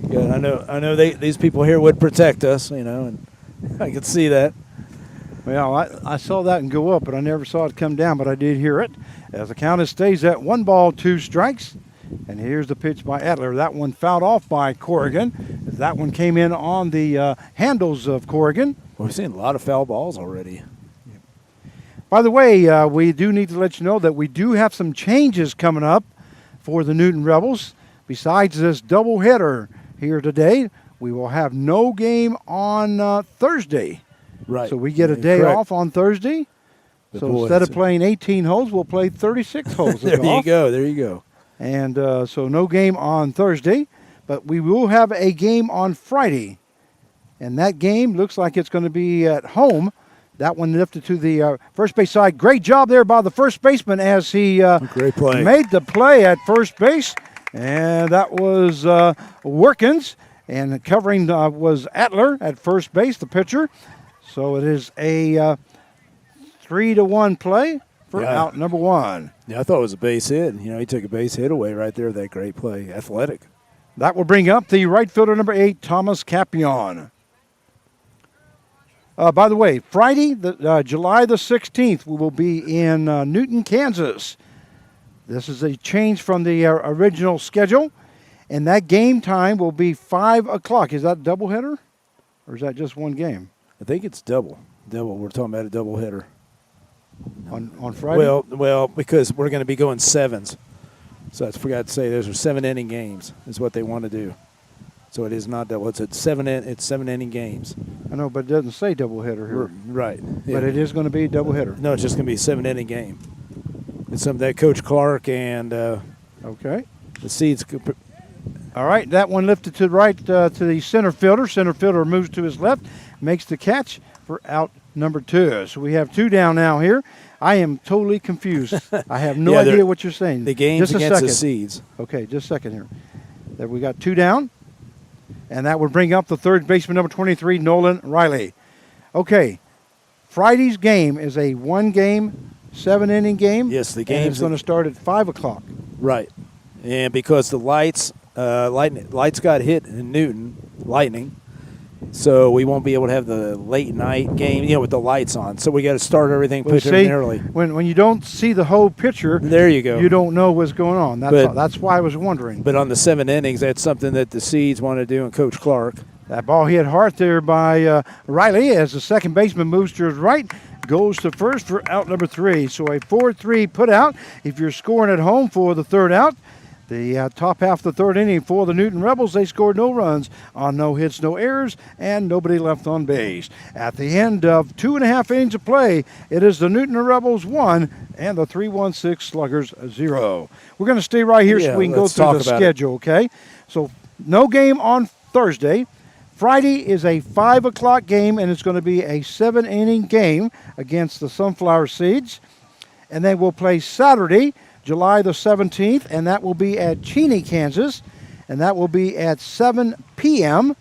Speaker 2: Good. I know these people here would protect us, and I could see that.
Speaker 1: Well, I saw that and go up, but I never saw it come down, but I did hear it. As the count stays at 1 ball, 2 strikes. And here's the pitch by Adler. That one fouled off by Corrigan. That one came in on the handles of Corrigan.
Speaker 2: Well, we've seen a lot of foul balls already.
Speaker 1: By the way, we do need to let you know that we do have some changes coming up for the Newton Rebels. Besides this doubleheader here today, we will have no game on Thursday.
Speaker 2: Right.
Speaker 1: So we get a day
Speaker 2: Correct.
Speaker 1: off on Thursday. So instead of playing 18 holes, we'll play 36 holes of
Speaker 2: there
Speaker 1: golf.
Speaker 2: There you go.
Speaker 1: And so no game on Thursday, but we will have a game on Friday. And that game looks like it's going to be at home. That one lifted to the first base side. Great job there by the first baseman as he
Speaker 2: Great play.
Speaker 1: made the play at first base. And that was Workins. And covering was Adler at first base, the pitcher. So it is a 3-1 play for out number 1.
Speaker 2: Yeah, I thought it was a base hit. He took a base hit away right there. That great play. Athletic.
Speaker 1: That will bring up the right fielder number 8, Thomas Capion. By the way, Friday, July the 16th, we will be in Newton, Kansas This is a change from the original schedule, and that game time will be 5 o'clock. Is that a doubleheader, or is that just one game?
Speaker 2: I think it's double. We're talking about a doubleheader.
Speaker 1: On Friday?
Speaker 2: Well, because we're going to be going sevens. So I forgot to say those are 7-inning games is what they want to do. So it is not double. It's 7-inning games.
Speaker 1: I know, but it doesn't say doubleheader here.
Speaker 2: Right. Yeah.
Speaker 1: But it is going to be a doubleheader.
Speaker 2: No, it's just going to be a 7-inning game. It's something that Coach Clark and
Speaker 1: Okay.
Speaker 2: the Seeds.
Speaker 1: All right, that one lifted to the right to the center fielder. Center fielder moves to his left, makes the catch for out number 2. So we have 2 down now here. I am totally confused. I have no idea what you're saying.
Speaker 2: The game's
Speaker 1: just
Speaker 2: against the Seeds.
Speaker 1: Okay, just a second here. There we got 2 down, and that would bring up the third baseman, number 23, Nolan Riley. Okay, Friday's game is a 1-game, 7-inning game.
Speaker 2: Yes, the
Speaker 1: game
Speaker 2: game's
Speaker 1: is going to start at 5 o'clock.
Speaker 2: Right, and because the lights got hit in Newton, lightning. So we won't be able to have the late night game, with the lights on. So we got to start everything, push everything early.
Speaker 1: When you don't see the whole picture,
Speaker 2: there you go.
Speaker 1: You don't know what's going on. That's why I was wondering.
Speaker 2: But on the 7 innings, that's something that the Seeds want to do, and Coach Clark.
Speaker 1: That ball hit hard there by Riley as the second baseman moves to his right, goes to first for out number 3. So a 4-3 put out. If you're scoring at home for the third out. The top half of the third inning for the Newton Rebels, they scored no runs on no hits, no errors, and nobody left on base. At the end of 2.5 innings of play, it is the Newton Rebels 1 and the 3-1-6 Sluggers 0. We're going to stay right here so we can go through the schedule, okay? So no game on Thursday. Friday is a 5 o'clock game, and it's going to be a 7-inning game against the Sunflower Seeds. And then we'll play Saturday, July the 17th, and that will be at Cheney, Kansas, and that will be at 7 p.m.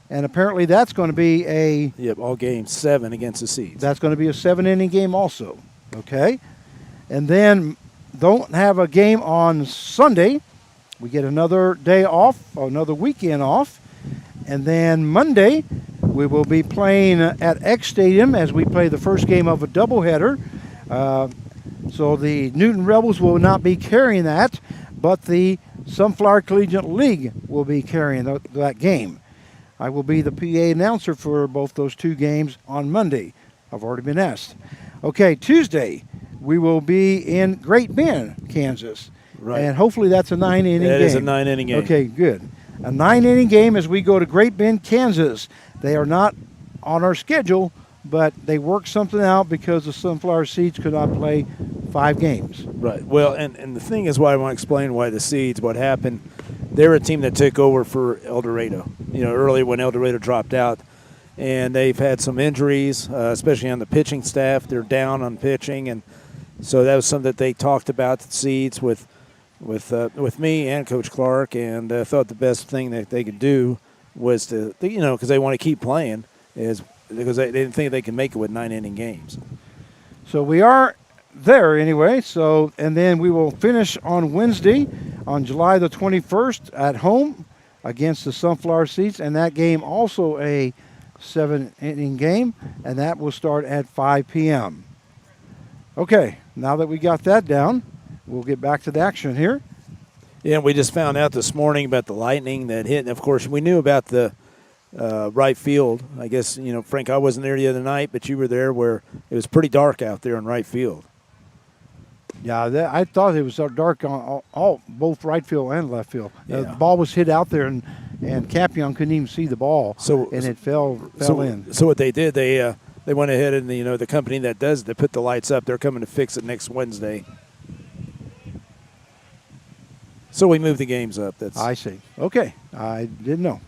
Speaker 1: And apparently that's going to be
Speaker 2: all games 7 against the Seeds.
Speaker 1: That's going to be a 7-inning game also, okay? And then don't have a game on Sunday. We get another day off, another weekend off. And then Monday we will be playing at X Stadium as we play the first game of a doubleheader. So the Newton Rebels will not be carrying that, but the Sunflower Collegiate League will be carrying that game. I will be the PA announcer for both those 2 games on Monday. I've already been asked. Okay, Tuesday, we will be in Great Bend, Kansas.
Speaker 2: Right.
Speaker 1: And hopefully that's a 9-inning game.
Speaker 2: That is a 9-inning game.
Speaker 1: Okay, good. A 9-inning game as we go to Great Bend, Kansas. They are not on our schedule, but they worked something out because the Sunflower Seeds could not play 5 games.
Speaker 2: Right. Well, and the thing is why I want to explain why the Seeds, what happened, they're a team that took over for El Dorado, early when El Dorado dropped out. And they've had some injuries, especially on the pitching staff. They're down on pitching. And so that was something that they talked about, the Seeds, with me and Coach Clark, and thought the best thing that they could do was to, because they want to keep playing, is because they didn't think they could make it with 9-inning games.
Speaker 1: So we are there anyway. So, and then we will finish on Wednesday, on July the 21st, at home against the Sunflower Seeds, and that game also a 7-inning game, and that will start at 5 p.m. Okay, now that we got that down, we'll get back to the action here.
Speaker 2: Yeah, we just found out this morning about the lightning that hit. And, of course, we knew about the right field. I guess, Frank, I wasn't there the other night, but you were there where it was pretty dark out there in right field.
Speaker 1: Yeah, I thought it was dark on both right field and left field.
Speaker 2: Yeah.
Speaker 1: The ball was hit out there, and Capion couldn't even see the ball, and it fell in.
Speaker 2: So what they did, they went ahead and, the company that put the lights up, they're coming to fix it next Wednesday. So we moved the games up.
Speaker 1: I see. Okay. I didn't know.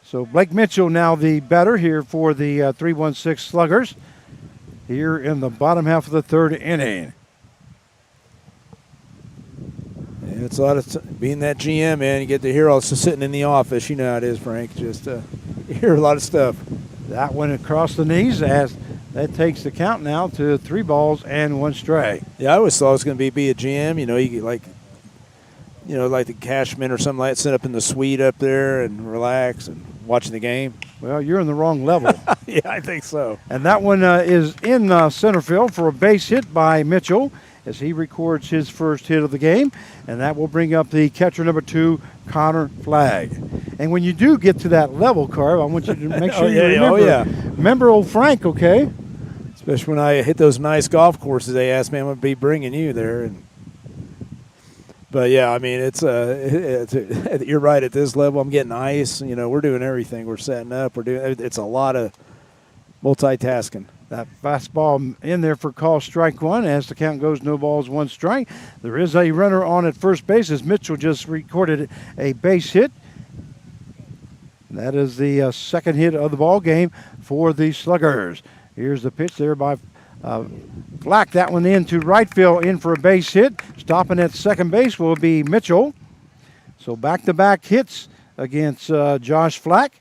Speaker 1: So Blake Mitchell now the batter here for the 3-1-6 Sluggers here in the bottom half of the third inning.
Speaker 2: Yeah, it's a lot of being that GM, man. You get to hear all this sitting in the office. You know how it is, Frank. Just you hear a lot of stuff.
Speaker 1: That one across the knees as that takes the count now to 3 balls and 1 strike.
Speaker 2: Yeah, I always thought it was going to be a GM. You get like the Cashman or something like that, sit up in the suite up there and relax and watching the game.
Speaker 1: Well, you're in the wrong level.
Speaker 2: Yeah, I think so.
Speaker 1: And that one is in center field for a base hit by Mitchell. as he records his first hit of the game, and that will bring up the catcher number 2, Connor Flagg. And when you do get to that level, Carv, I want you to make sure you remember old Frank, okay?
Speaker 2: Especially when I hit those nice golf courses, they asked me, I'm going to be bringing you there. But yeah, I mean, you're right. At this level, I'm getting ice. You know, we're doing everything. We're setting up. It's a lot of multitasking.
Speaker 1: That fastball in there for call strike 1 as the count goes no balls, 1 strike. There is a runner on at first base as Mitchell just recorded a base hit. That is the second hit of the ball game for the Sluggers. Here's the pitch there by Flack. That one into right field, in for a base hit. Stopping at second base will be Mitchell. So back-to-back hits against Josh Flack.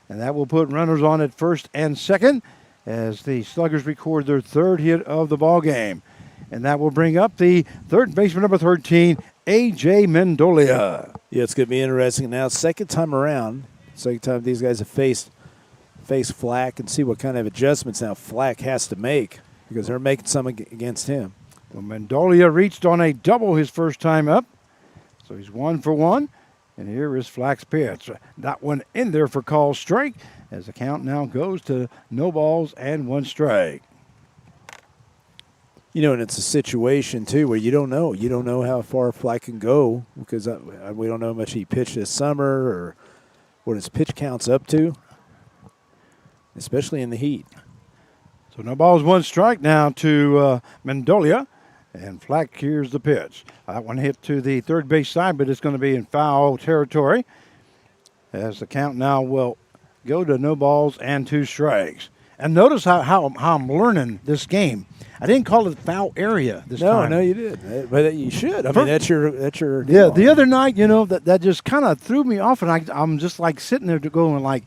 Speaker 1: And that will put runners on at first and second as the Sluggers record their third hit of the ball game. And that will bring up the third baseman, number 13, A.J. Mendolia.
Speaker 2: Yeah, it's going to be interesting. Now, second time these guys have faced Flack, and see what kind of adjustments now Flack has to make, because they're making some against him.
Speaker 1: Well, Mendolia reached on a double his first time up, so he's 1 for 1. And here is Flack's pitch. That one in there for call strike as the count now goes to no balls and 1 strike.
Speaker 2: You know, and it's a situation, too, where you don't know. You don't know how far Flack can go, because we don't know how much he pitched this summer or what his pitch count's up to, especially in the heat.
Speaker 1: So no balls, 1 strike now to Mendolia. And Flack hears the pitch. That one hit to the third base side, but it's going to be in foul territory as the count now will go to no balls and 2 strikes. And notice how I'm learning this game. I didn't call it foul area this time.
Speaker 2: No, you did. But you should. I mean, that's your deal.
Speaker 1: Yeah, the other night, you know, that just kind of threw me off, and I'm just like sitting there going like,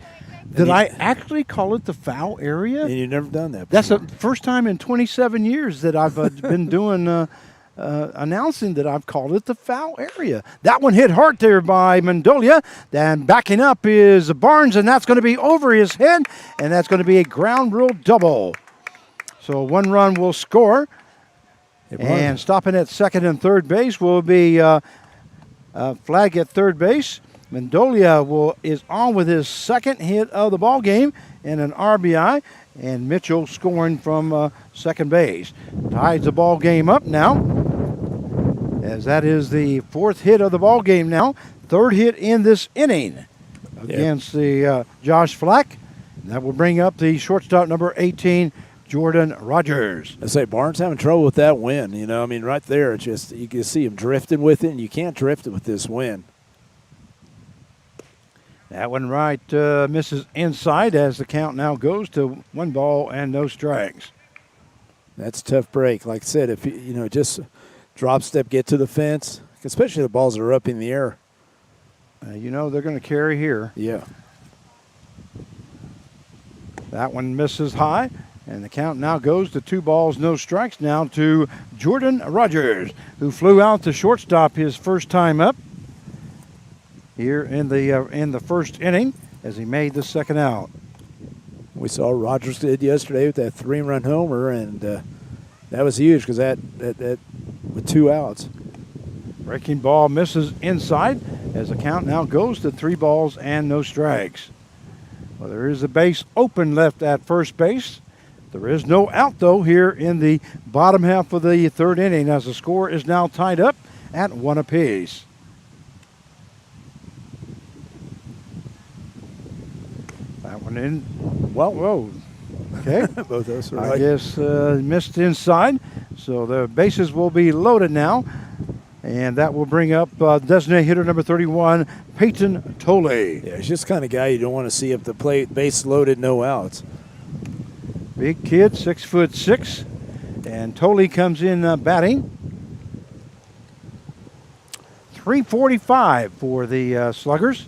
Speaker 1: did I actually call it the foul area?
Speaker 2: And you've never done that before.
Speaker 1: That's the first time in 27 years that I've been doing announcing that I've called it the foul area. That one hit hard there by Mendolia. Then backing up is Barnes, and that's going to be over his head, and that's going to be a ground rule double. So 1 run will score. And stopping at second and third base will be Flag at third base. Mendolia is on with his second hit of the ball game and an RBI, and Mitchell scoring from second base. Ties the ball game up now, as that is the 4th hit of the ball game now. 3rd hit in this inning against the Josh Flack. That will bring up the shortstop, number 18, Jordan Rogers.
Speaker 2: I say Barnes having trouble with that wind. You know, I mean, right there, it's just you can see him drifting with it, and you can't drift it with this wind.
Speaker 1: That one right misses inside as the count now goes to 1 ball and no strikes.
Speaker 2: That's a tough break. Like I said, if just drop step, get to the fence, especially the balls that are up in the air.
Speaker 1: They're going to carry here.
Speaker 2: Yeah.
Speaker 1: That one misses high, and the count now goes to 2 balls, no strikes now to Jordan Rogers, who flew out to shortstop his first time up here in the first inning as he made the second out.
Speaker 2: We saw Rogers did yesterday with that 3-run homer, and that was huge because that with 2 outs.
Speaker 1: Breaking ball misses inside as the count now goes to 3 balls and no strikes. Well, there is a base open left at first base. There is no out, though, here in the bottom half of the 3rd inning as the score is now tied up at 1 apiece. That one in. Well, whoa. Okay.
Speaker 2: Both those are
Speaker 1: I
Speaker 2: right.
Speaker 1: guess missed inside. So the bases will be loaded now. And that will bring up designated hitter number 31, Peyton Tolle.
Speaker 2: Yeah, he's just the kind of guy you don't want to see up the plate, base loaded, no outs.
Speaker 1: Big kid, 6'6", and Tolle comes in batting. .345 for the Sluggers,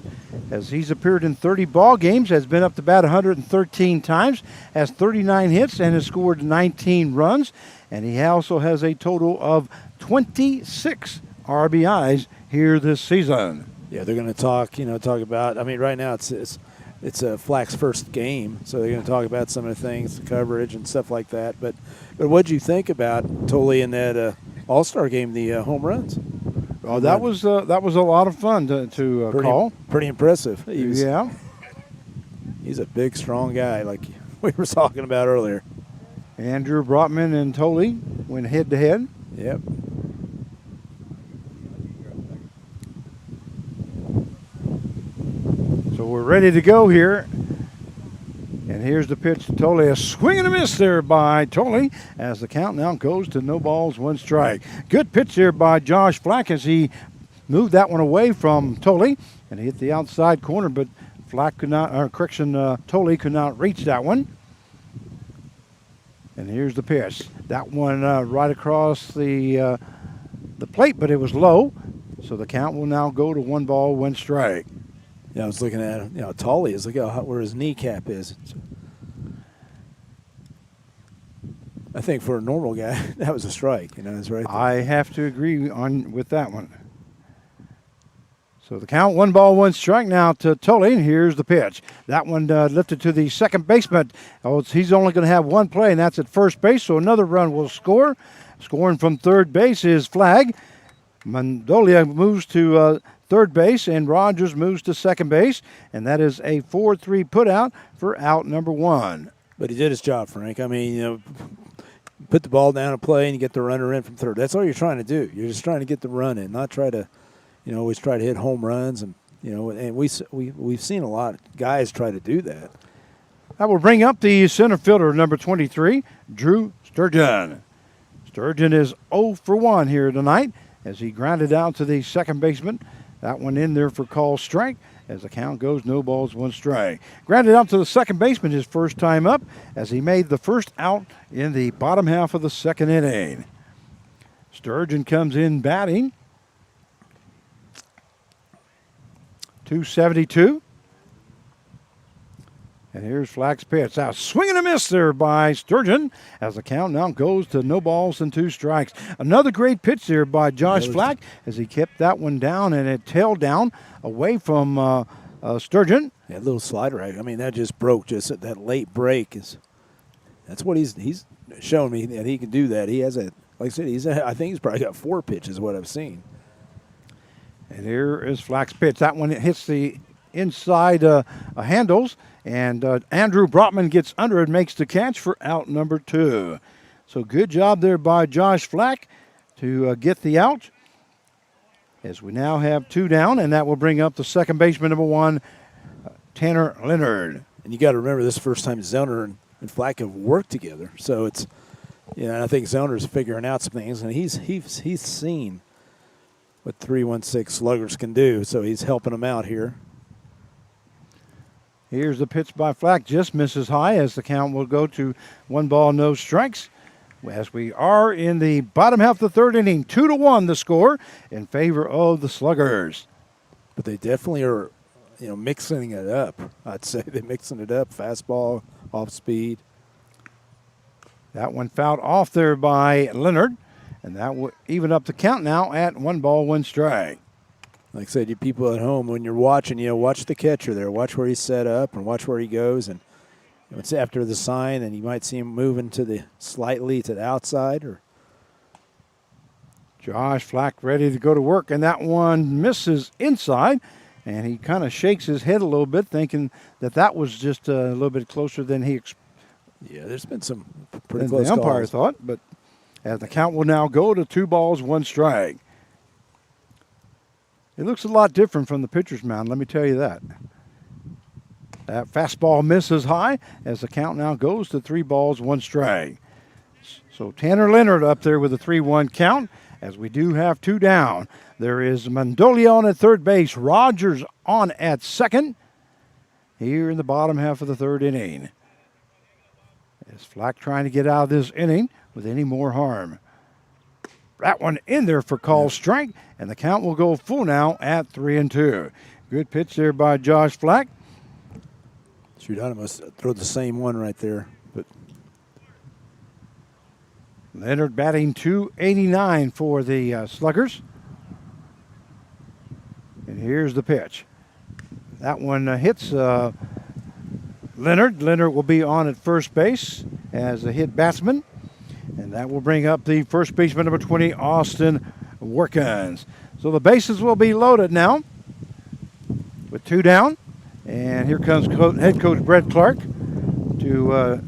Speaker 1: as he's appeared in 30 ball games, has been up to bat 113 times, has 39 hits, and has scored 19 runs. And he also has a total of 26 RBIs here this season.
Speaker 2: Yeah, they're going to talk about. I mean, right now it's it's Flack's first game, so they're going to talk about some of the things, the coverage and stuff like that. But what'd you think about Tolle in that All-Star game, the home runs?
Speaker 1: Oh, that was a lot of fun to call.
Speaker 2: Pretty impressive. He's
Speaker 1: a
Speaker 2: big, strong guy, like we were talking about earlier.
Speaker 1: Andrew Brotman and Tolle went head-to-head.
Speaker 2: Yep.
Speaker 1: So we're ready to go here. And here's the pitch to Tolle. A swing and a miss there by Tolle as the count now goes to no balls, one strike. Good pitch there by Josh Flack as he moved that one away from Tolle and hit the outside corner, but Flack could not, Tolle could not reach that one. And here's the pitch. That one right across the plate, but it was low. So the count will now go to 1 ball, 1 strike.
Speaker 2: Yeah, I was looking at him. How tall he is. Look where his kneecap is. I think for a normal guy, that was a strike. It's right there.
Speaker 1: I have to agree with that one. So the count, 1 ball, 1 strike now to Tolle, and here's the pitch. That one lifted to the second baseman. He's only going to have 1 play, and that's at first base, so another run will score. Scoring from third base is Flagg. Mandolia moves to third base, and Rogers moves to second base, and that is a 4-3 putout for out number 1.
Speaker 2: But he did his job, Frank. I mean, put the ball down and play, and you get the runner in from third. That's all you're trying to do. You're just trying to get the run in, not try to, always try to hit home runs, and and we've seen a lot of guys try to do that.
Speaker 1: That will bring up the center fielder, number 23, Drew Sturgeon. Sturgeon is 0 for 1 here tonight as he grounded out to the second baseman. That one in there for call strike as the count goes no balls, 1 strike. Grounded out to the second baseman his first time up as he made the first out in the bottom half of the second inning. Sturgeon comes in batting. 272. And here's Flack's pitch. Out swing and a miss there by Sturgeon as the count now goes to no balls and 2 strikes. Another great pitch there by Josh Flack as he kept that one down and it tailed down away from Sturgeon.
Speaker 2: Yeah, a little slider. I mean, that just broke. Just that late break that's what he's shown me that he can do that. He has a, like I said, I think he's probably got 4 pitches, what I've seen.
Speaker 1: And here is Flack's pitch. That one hits the inside handles, and Andrew Brotman gets under it, makes the catch for out number 2. So good job there by Josh Flack to get the out. As we now have 2 down, and that will bring up the second baseman, number 1, Tanner Leonard.
Speaker 2: And you got to remember this first time Zellner and Flack have worked together. So it's, I think Zellner's figuring out some things, and he's seen what 3-1-6 Sluggers can do, so he's helping them out here.
Speaker 1: Here's the pitch by Flack, just misses high as the count will go to 1 ball, no strikes. As we are in the bottom half of the third inning, 2-1 the score in favor of the Sluggers.
Speaker 2: But they definitely are, mixing it up. I'd say they're mixing it up, fastball, off speed.
Speaker 1: That one fouled off there by Leonard. And that will even up the count now at 1 ball, 1 strike.
Speaker 2: Like I said, you people at home, when you're watching, watch the catcher there. Watch where he's set up and watch where he goes. And it's after the sign, and you might see him moving slightly to the outside. Or
Speaker 1: Josh Flack ready to go to work, and that one misses inside. And he kind of shakes his head a little bit, thinking that was just a little bit closer than
Speaker 2: there's been some pretty close
Speaker 1: the umpire
Speaker 2: calls.
Speaker 1: thought, but as the count will now go to 2 balls, 1 strike. It looks a lot different from the pitcher's mound, let me tell you that. That fastball misses high as the count now goes to 3 balls, 1 strike. So Tanner Leonard up there with a 3-1 count as we do have 2 down. There is Mandolia on at third base, Rogers on at second here in the bottom half of the third inning. As Flack trying to get out of this inning with any more harm. That one in there for call strike, and the count will go full now at 3-2. Good pitch there by Josh Flack.
Speaker 2: Shoot, I must throw the same one right there. But
Speaker 1: Leonard batting .289 for the Sluggers. And here's the pitch. That one hits Leonard. Leonard will be on at first base as a hit batsman. And that will bring up the first baseman, number 20, Austin Workins. So the bases will be loaded now with 2 down. And here comes head coach Brett Clark to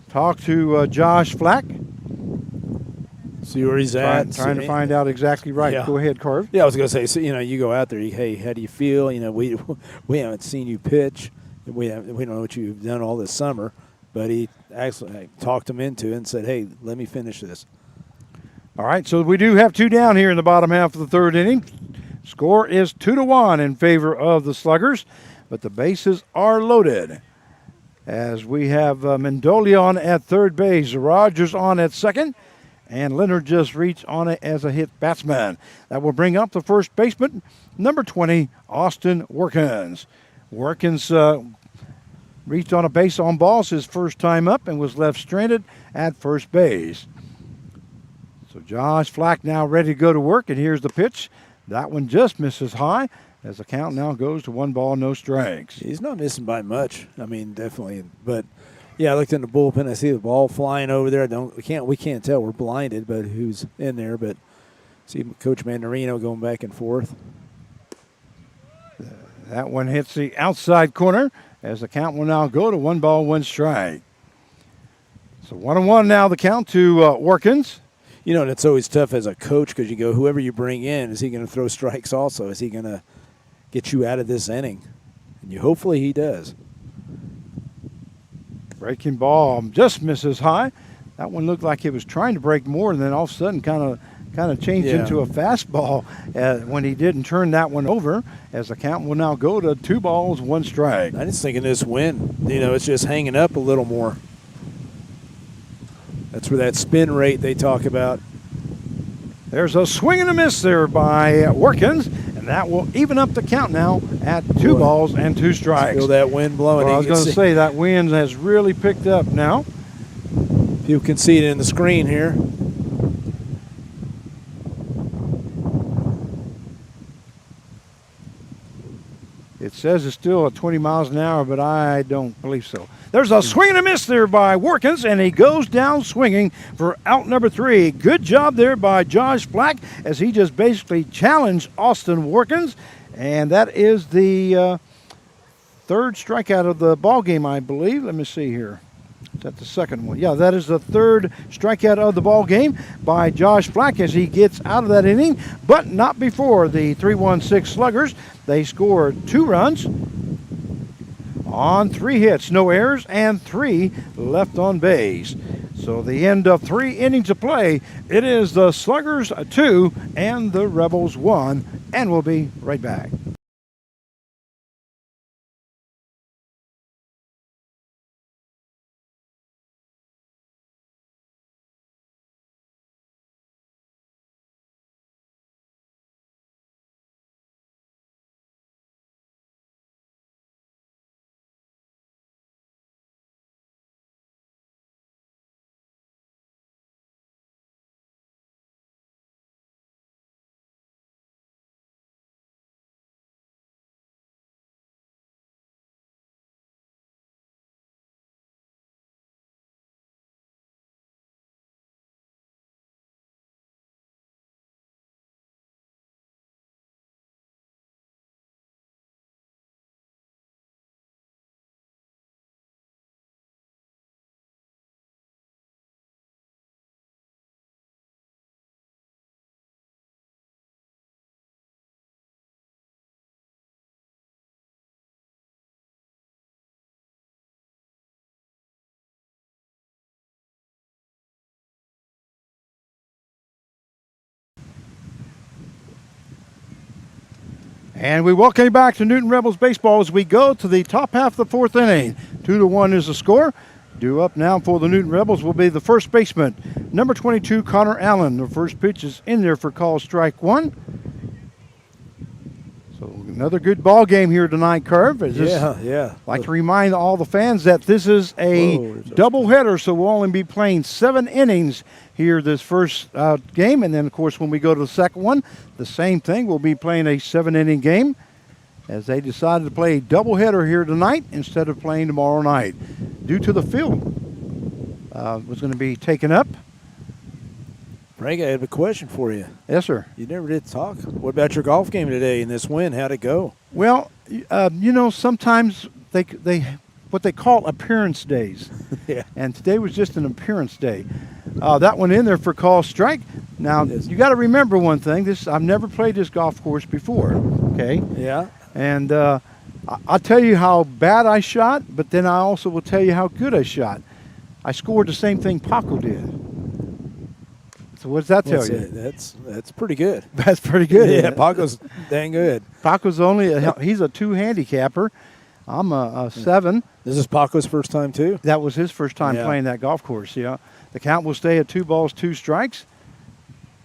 Speaker 1: talk to Josh Flack.
Speaker 2: See where he's at.
Speaker 1: Trying to find out exactly right.
Speaker 2: Yeah.
Speaker 1: Go ahead, Carv.
Speaker 2: Yeah, I was going to say, so, you go out there, hey, how do you feel? We haven't seen you pitch. We don't know what you've done all this summer. But he actually talked him into it and said, hey, let me finish this.
Speaker 1: All right, so we do have 2 down here in the bottom half of the 3rd inning. Score is 2-1 in favor of the Sluggers, but the bases are loaded. As we have Mendolia on at third base, Rogers on at second, and Leonard just reached on it as a hit batsman. That will bring up the first baseman, number 20, Austin Workins. Workins reached on a base on balls his first time up and was left stranded at first base. So Josh Flack now ready to go to work, and here's the pitch. That one just misses high as the count now goes to 1 ball, no strikes.
Speaker 2: He's not missing by much. I mean, definitely. But, yeah, I looked in the bullpen. I see the ball flying over there. We can't tell. We're blinded, but who's in there. But see Coach Mandarino going back and forth.
Speaker 1: That one hits the outside corner as the count will now go to 1 ball, 1 strike. So 1-1 now the count to Workins.
Speaker 2: And it's always tough as a coach because you go, whoever you bring in, is he going to throw strikes also? Is he going to get you out of this inning? And hopefully he does.
Speaker 1: Breaking ball just misses high. That one looked like it was trying to break more, and then all of a sudden kind of changed into a fastball when he didn't turn that one over, as the count will now go to 2 balls, 1 strike.
Speaker 2: I just thinking this win, it's just hanging up a little more. That's where that spin rate they talk about.
Speaker 1: There's a swing and a miss there by Workins, and that will even up the count now at 2 balls and 2 strikes.
Speaker 2: Feel that wind blowing.
Speaker 1: Well, I was going to say that wind has really picked up now.
Speaker 2: You can see it in the screen here.
Speaker 1: It says it's still at 20 miles an hour, but I don't believe so. There's a swing and a miss there by Workins, and he goes down swinging for out number 3. Good job there by Josh Flack as he just basically challenged Austin Workins, and that is the 3rd strikeout of the ball game, I believe. Let me see here. Is that the 2nd one? Yeah, that is the 3rd strikeout of the ball game by Josh Flack as he gets out of that inning, but not before the 3-1-6 Sluggers. They scored 2 runs on 3 hits, no errors, and 3 left on base. So the end of 3 innings of play, it is the Sluggers 2 and the Rebels 1, and we'll be right back. And we welcome you back to Newton Rebels Baseball as we go to the top half of the 4th inning. 2-1 is the score. Due up now for the Newton Rebels will be the first baseman, number 22, Connor Allen. The first pitch is in there for call strike 1. So another good ball game here tonight, Curve.
Speaker 2: Yeah.
Speaker 1: Like to remind all the fans that this is a doubleheader, so we'll only be playing 7 innings here this first game. And then, of course, when we go to the second one, the same thing. We'll be playing a 7-inning game. as they decided to play a doubleheader here tonight instead of playing tomorrow night due to the field was going to be taken up.
Speaker 2: Frank, I have a question for you.
Speaker 1: Yes, sir.
Speaker 2: You never did talk. What about your golf game today and this win? How'd it go?
Speaker 1: Well, sometimes they what they call appearance days.
Speaker 2: Yeah.
Speaker 1: And today was just an appearance day. That one in there for call strike. Now, you got to remember one thing. I've never played this golf course before, okay?
Speaker 2: Yeah.
Speaker 1: And I'll tell you how bad I shot, but then I also will tell you how good I shot. I scored the same thing Paco did. So what does that tell you?
Speaker 2: That's pretty good.
Speaker 1: That's pretty good.
Speaker 2: Yeah, Paco's dang good.
Speaker 1: Paco's he's a 2 handicapper. I'm a 7.
Speaker 2: This is Paco's first time too?
Speaker 1: That was his first time playing that golf course, yeah. The count will stay at 2 balls, 2 strikes.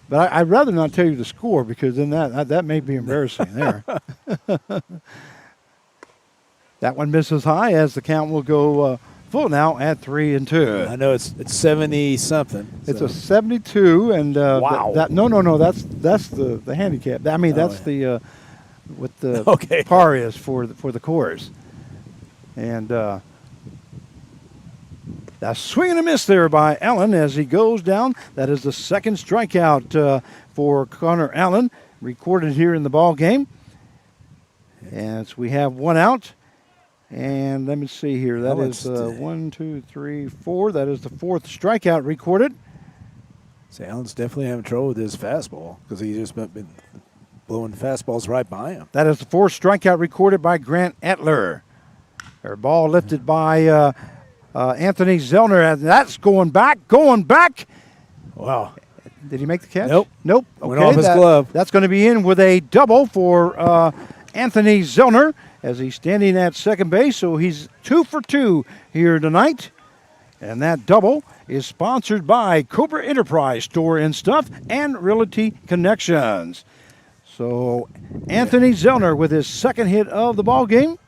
Speaker 1: But I'd rather not tell you the score because then that may be embarrassing there. That one misses high as the count will go full now at 3-2.
Speaker 2: I know it's 70 something.
Speaker 1: It's a 72, and
Speaker 2: wow.
Speaker 1: No, that's the handicap. I mean that's the what the par is for the course. And that swing and a miss there by Allen as he goes down. That is the second strikeout for Connor Allen, recorded here in the ball game. As we have 1 out. And let me see here. That is 1, 2, 3, 4. That is the 4th strikeout recorded.
Speaker 2: So Allen's definitely having trouble with his fastball because he's just been blowing fastballs right by him.
Speaker 1: That is the 4th strikeout recorded by Grant Etler. Her ball lifted by Anthony Zellner. That's going back.
Speaker 2: Wow.
Speaker 1: Did he make the catch?
Speaker 2: Nope.
Speaker 1: Okay,
Speaker 2: went off his glove.
Speaker 1: That's going to be in with a double for Anthony Zellner as he's standing at second base. So he's 2 for 2 here tonight. And that double is sponsored by Cobra Enterprise Store and Stuff and Realty Connections. So Anthony Zellner with his second hit of the ball game.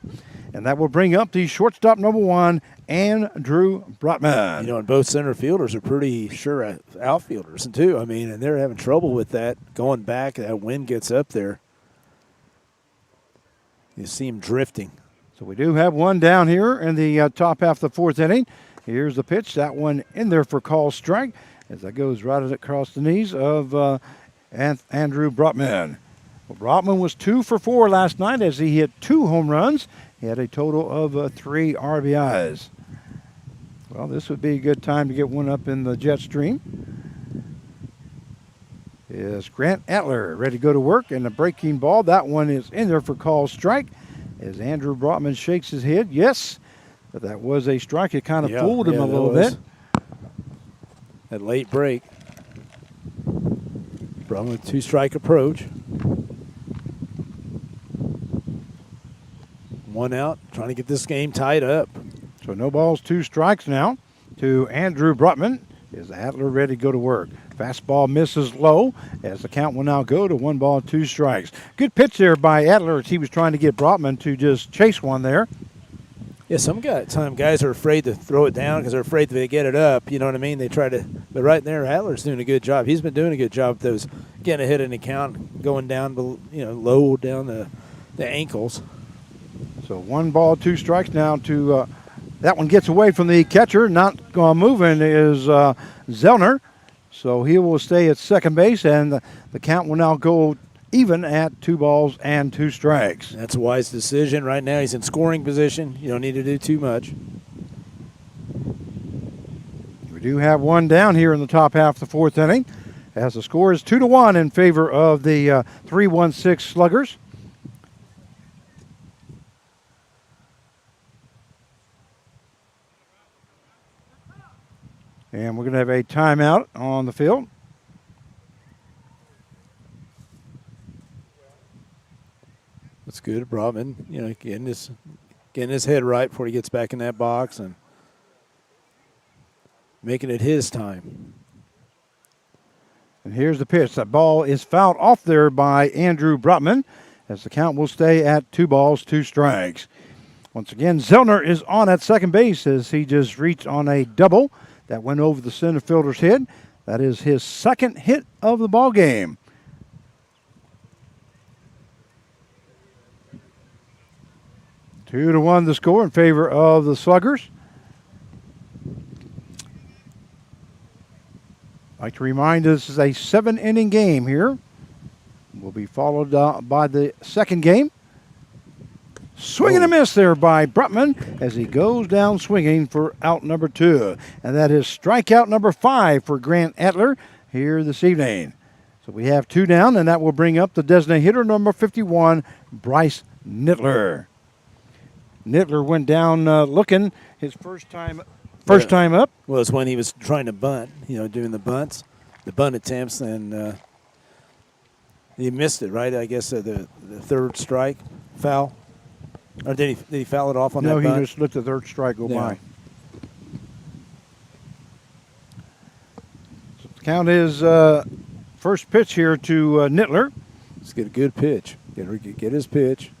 Speaker 1: And that will bring up the shortstop number 1, Andrew Brotman.
Speaker 2: You know, and both center fielders are pretty sure outfielders, too. I mean, and they're having trouble with that going back. That wind gets up there. You see him drifting.
Speaker 1: So we do have 1 down here in the top half of the 4th inning. Here's the pitch. That one in there for call strike as that goes right across the knees of Andrew Brotman. Well, Brotman was 2 for 4 last night as he hit 2 home runs. He had a total of 3 RBIs. Well, this would be a good time to get one up in the jet stream. Is Grant Etler ready to go to work, and the breaking ball. That one is in there for call strike as Andrew Brotman shakes his head. Yes, but that was a strike. It kind of fooled him a little bit.
Speaker 2: That late break. Brotman 2-strike approach. 1 out, trying to get this game tied up.
Speaker 1: So no balls, 2 strikes now to Andrew Brotman. Is Adler ready to go to work? Fastball misses low as the count will now go to 1 ball, 2 strikes. Good pitch there by Adler as he was trying to get Brotman to just chase one there.
Speaker 2: Yeah, some guys are afraid to throw it down because they're afraid that they get it up. You know what I mean? They try to, but right there, Adler's doing a good job. He's been doing a good job with those getting a hit in the count, going down, low down the ankles.
Speaker 1: So 1 ball, 2 strikes now to that one gets away from the catcher. Not moving is Zellner. So he will stay at second base, and the count will now go even at 2 balls and 2 strikes.
Speaker 2: That's a wise decision. Right now he's in scoring position. You don't need to do too much.
Speaker 1: We do have 1 down here in the top half of the 4th inning as the score is 2-1 in favor of the 3-1-6 Sluggers. And we're going to have a timeout on the field.
Speaker 2: That's good, Brotman. Getting his head right before he gets back in that box and making it his time.
Speaker 1: And here's the pitch. That ball is fouled off there by Andrew Brotman as the count will stay at 2 balls, 2 strikes. Once again, Zellner is on at second base as he just reached on a double that went over the center fielder's head. That is his second hit of the ball game. 2-1 the score in favor of the Sluggers. I'd like to remind this is a 7-inning game here. Will be followed by the second game. Swing and a miss there by Brutman as he goes down swinging for out number 2. And that is strikeout number 5 for Grant Etler here this evening. So we have 2 down, and that will bring up the designated hitter number 51, Bryce Nittler. Nittler went down looking his first time up.
Speaker 2: Well, it's when he was trying to bunt, doing the bunt attempts, and he missed it, right? I guess the third strike foul. Or did he foul it off on that bunt?
Speaker 1: No, he just let the third strike go by. So the count is first pitch here to Nittler.
Speaker 2: Let's get a good pitch. Get his pitch.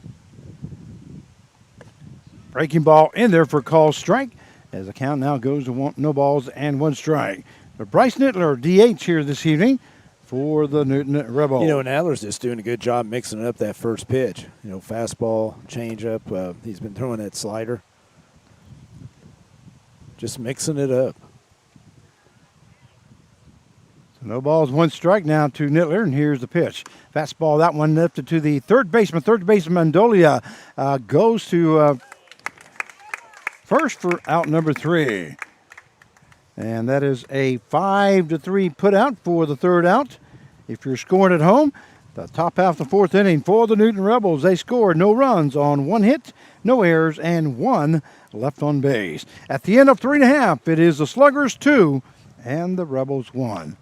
Speaker 1: Breaking ball in there for call strike as the count now goes to no balls and 1 strike. But Bryce Nittler, DH here this evening for the Newton Rebels.
Speaker 2: And Adler's just doing a good job mixing up that first pitch. Fastball, changeup. He's been throwing that slider. Just mixing it up.
Speaker 1: So no balls, 1 strike now to Nittler, and here's the pitch. Fastball, that one lifted to the third baseman. Third baseman Mandolia goes to first for out number 3. And that is a 5-3 put out for the third out. If you're scoring at home, the top half of the 4th inning for the Newton Rebels, they scored no runs on 1 hit, no errors, and 1 left on base. At the end of 3.5, it is the Sluggers 2 and the Rebels 1.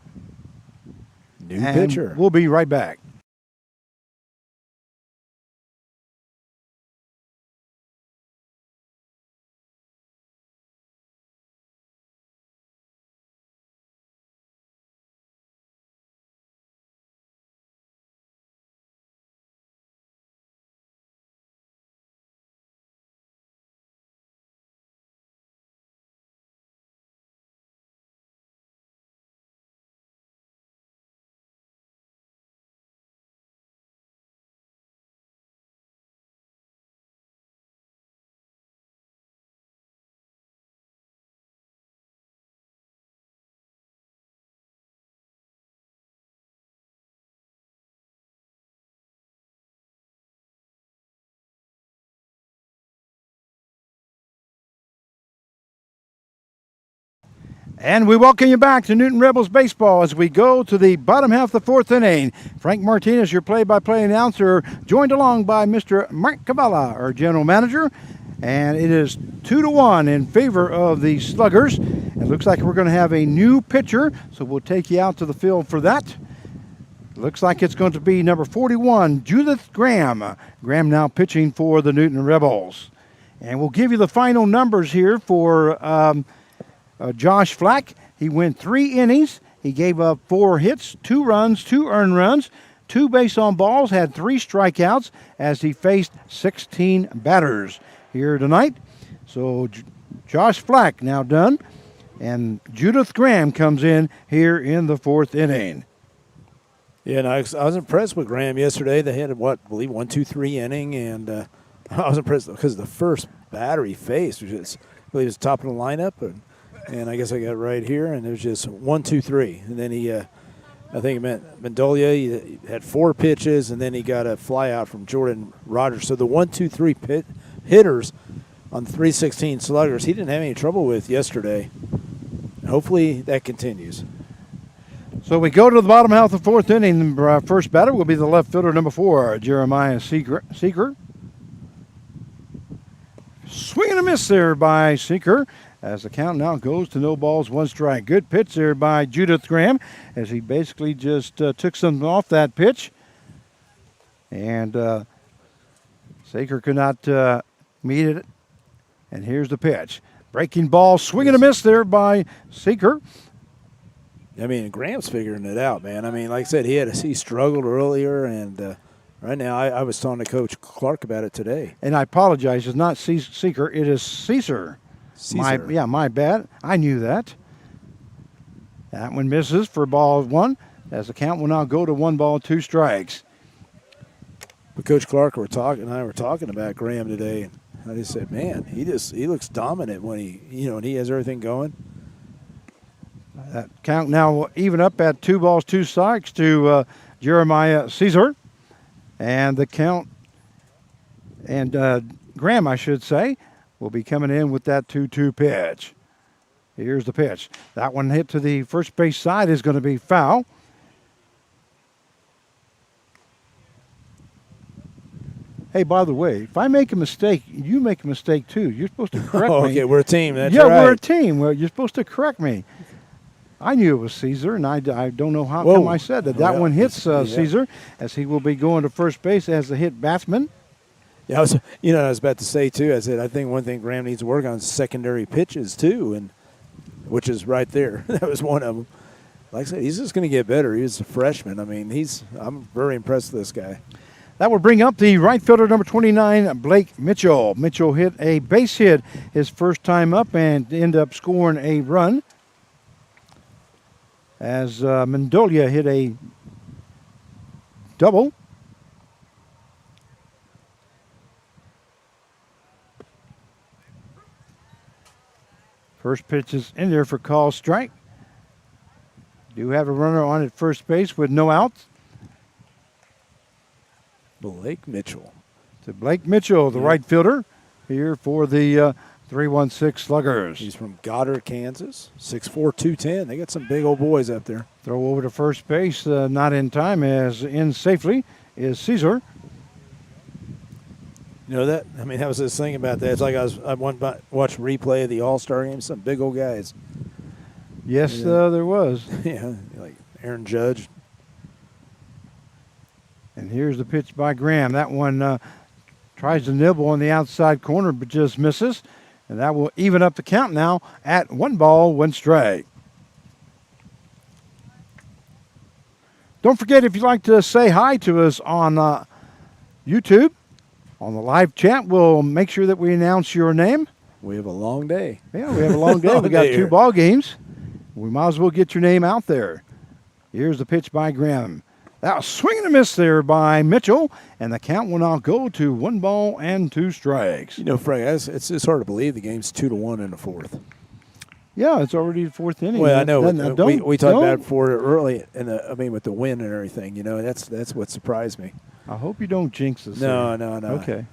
Speaker 2: New pitcher.
Speaker 1: We'll be right back. And we welcome you back to Newton Rebels Baseball as we go to the bottom half of the 4th inning. Frank Martinez, your play-by-play announcer, joined along by Mr. Mark Cavalla, our general manager. And it is 2-1 in favor of the Sluggers. It looks like we're going to have a new pitcher, so we'll take you out to the field for that. Looks like it's going to be number 41, Judith Graham. Graham now pitching for the Newton Rebels. And we'll give you the final numbers here for Josh Flack. He went 3 innings. He gave up 4 hits, 2 runs, 2 earned runs, 2 base on balls, had 3 strikeouts as he faced 16 batters here tonight. So Josh Flack now done, and Judith Graham comes in here in the 4th inning.
Speaker 2: Yeah, and I was impressed with Graham yesterday. They had, I believe 1, 2, 3 inning, and I was impressed because the first batter he faced, which is, I believe, was top of the lineup, and I guess I got it right here, and it was just 1, 2, 3. And then he, I think it meant Mendolia, he had 4 pitches, and then he got a fly out from Jordan Rogers. So the 1, 2, 3 hitters on 316 Sluggers, he didn't have any trouble with yesterday. Hopefully that continues.
Speaker 1: So we go to the bottom half of the 4th inning. Our first batter will be the left fielder, number 4, Jeremiah Seeker. Swing and a miss there by Seeker as the count now goes to no balls, 1 strike. Good pitch there by Judith Graham as he basically just took something off that pitch. And Seeker could not meet it. And here's the pitch. Breaking ball, swing and a miss there by Seeker.
Speaker 2: I mean, Graham's figuring it out, man. I mean, like I said, he struggled earlier, and right now I was talking to Coach Clark about it today.
Speaker 1: And I apologize. It's not Seeker. It is Caesar. My bad. I knew that. That one misses for ball 1 as the count will now go to 1 ball, 2 strikes.
Speaker 2: But Coach Clark and I were talking about Graham today. I just said, man, he looks dominant when when he has everything going.
Speaker 1: That count now even up at 2 balls, 2 strikes to Jeremiah Caesar. And the count, and Graham, I should say, will be coming in with that 2-2 pitch. Here's the pitch. That one hit to the first base side is going to be foul. Hey, by the way, if I make a mistake, you make a mistake too. You're supposed to correct me.
Speaker 2: Okay, we're a team. That's
Speaker 1: yeah,
Speaker 2: right.
Speaker 1: we're a team. Well, you're supposed to correct me. I knew it was Caesar, and I don't know how come I said that. That one hits Caesar, as he will be going to first base as the hit batsman.
Speaker 2: Yeah, I was about to say too. I said I think one thing Graham needs to work on is secondary pitches too, and which is right there. That was one of them. Like I said, he's just going to get better. He's a freshman. I mean, I'm very impressed with this guy.
Speaker 1: That will bring up the right fielder, number 29, Blake Mitchell. Mitchell hit a base hit his first time up and ended up scoring a run. As Mendolia hit a double. First pitch is in there for call strike. Do have a runner on at first base with no outs.
Speaker 2: Blake Mitchell.
Speaker 1: To Blake Mitchell, the right fielder, here for the 316 Sluggers.
Speaker 2: He's from Goddard, Kansas. 6'4", 210. They got some big old boys up there.
Speaker 1: Throw over to first base, not in time, as in safely is Caesar.
Speaker 2: You know that? I mean, I was just thinking about that. It's like I watched replay of the All-Star game. Some big old guys.
Speaker 1: Yes, there was.
Speaker 2: Yeah, like Aaron Judge.
Speaker 1: And here's the pitch by Graham. That one tries to nibble on the outside corner, but just misses. And that will even up the count now at 1 ball, 1 strike. Don't forget, if you'd like to say hi to us on YouTube, on the live chat, we'll make sure that we announce your name.
Speaker 2: We have a long day.
Speaker 1: Yeah, we have a long day. We got 2 ball games. We might as well get your name out there. Here's the pitch by Graham. That was swing and a miss there by Mitchell, and the count will now go to 1 ball and 2 strikes.
Speaker 2: You know, Frank, it's just hard to believe the game's 2-1 in the 4th.
Speaker 1: Yeah, it's already the 4th inning.
Speaker 2: Well, I know. We talked about it before early, with the win and everything. You know, that's what surprised me.
Speaker 1: I hope you don't jinx us.
Speaker 2: No.
Speaker 1: Okay.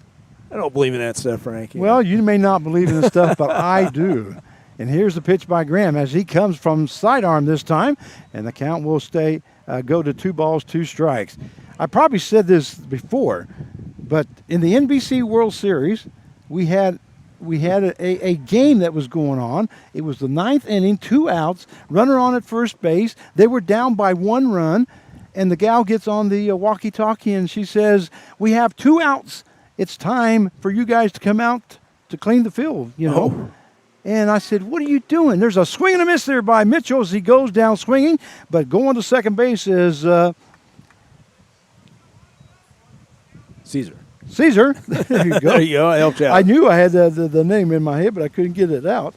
Speaker 2: I don't believe in that stuff, Frank.
Speaker 1: Well, you may not believe in this stuff, but I do. And here's the pitch by Graham as he comes from sidearm this time, and the count will go to 2 balls, 2 strikes. I probably said this before, but in the NBC World Series, we had a game that was going on. It was the 9th inning, 2 outs, runner on at first base. They were down by 1 run, and the gal gets on the walkie-talkie and she says, "We have 2 outs. It's time for you guys to come out to clean the field, you know."
Speaker 2: Oh.
Speaker 1: And I said, "What are you doing?" There's a swing and a miss there by Mitchell as he goes down swinging, but going to second base is
Speaker 2: Caesar.
Speaker 1: Caesar. There you go.
Speaker 2: There you go. I helped you out.
Speaker 1: I knew I had the name in my head, but I couldn't get it out.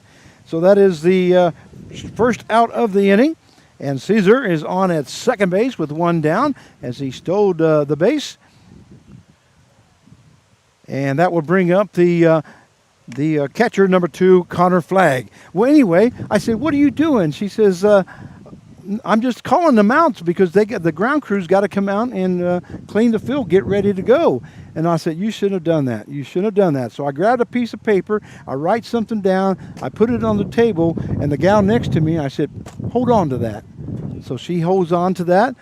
Speaker 1: So that is the first out of the inning. And Caesar is on at second base with 1 down as he stowed the base. And that will bring up the catcher, number 2, Connor Flagg. Well, anyway, I said, "What are you doing?" She says, "I'm just calling them out because the ground crew's got to come out and clean the field, get ready to go." And I said, "You shouldn't have done that. You shouldn't have done that." So I grabbed a piece of paper, I write something down, I put it on the table, and the gal next to me, I said, "Hold on to that." So she holds on to that.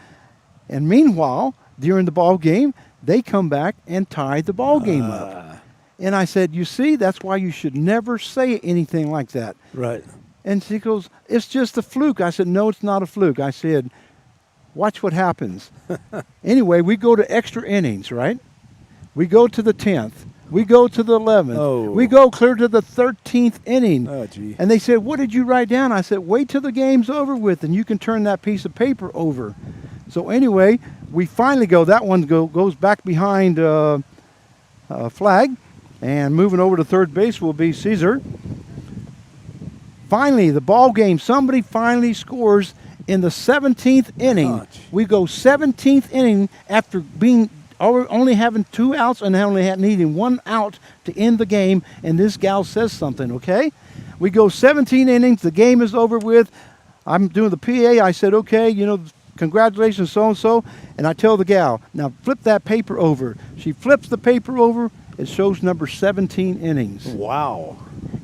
Speaker 1: And meanwhile, during the ball game, they come back and tie the ball game up. And I said, "You see, that's why you should never say anything like that."
Speaker 2: Right.
Speaker 1: And she goes, "It's just a fluke." I said, "No, it's not a fluke." I said, "Watch what happens." Anyway, we go to extra innings, right? We go to the 10th. We go to the 11th.
Speaker 2: Oh.
Speaker 1: We go clear to the 13th inning.
Speaker 2: Oh, gee.
Speaker 1: And they said, "What did you write down?" I said, "Wait till the game's over with, and you can turn that piece of paper over." So anyway, we finally go. That one goes back behind Flagg. And moving over to third base will be Caesar. Finally, the ball game, somebody finally scores in the 17th inning.
Speaker 2: Oh,
Speaker 1: we go 17th inning after being only having 2 outs and only needing 1 out to end the game, and this gal says something, okay? We go 17 innings. The game is over with. I'm doing the PA. I said, okay, you know, congratulations, so-and-so. And I tell the gal, now flip that paper over. She flips the paper over. It shows number 17 innings.
Speaker 2: Wow.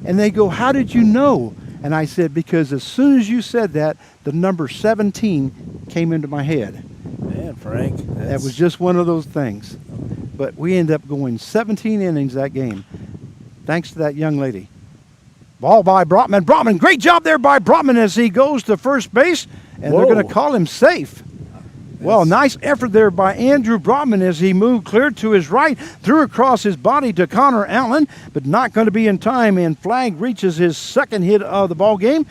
Speaker 1: And they go, how did you know? And I said, because as soon as you said that, the number 17 came into my head.
Speaker 2: Man, Frank.
Speaker 1: That was just one of those things. But we ended up going 17 innings that game, thanks to that young lady. Ball by Brotman. Brotman, great job there by Brotman as he goes to first base, and they're going to call him safe. Well, nice effort there by Andrew Brotman as he moved clear to his right, threw across his body to Connor Allen, but not going to be in time, and Flagg reaches his second hit of the ball game.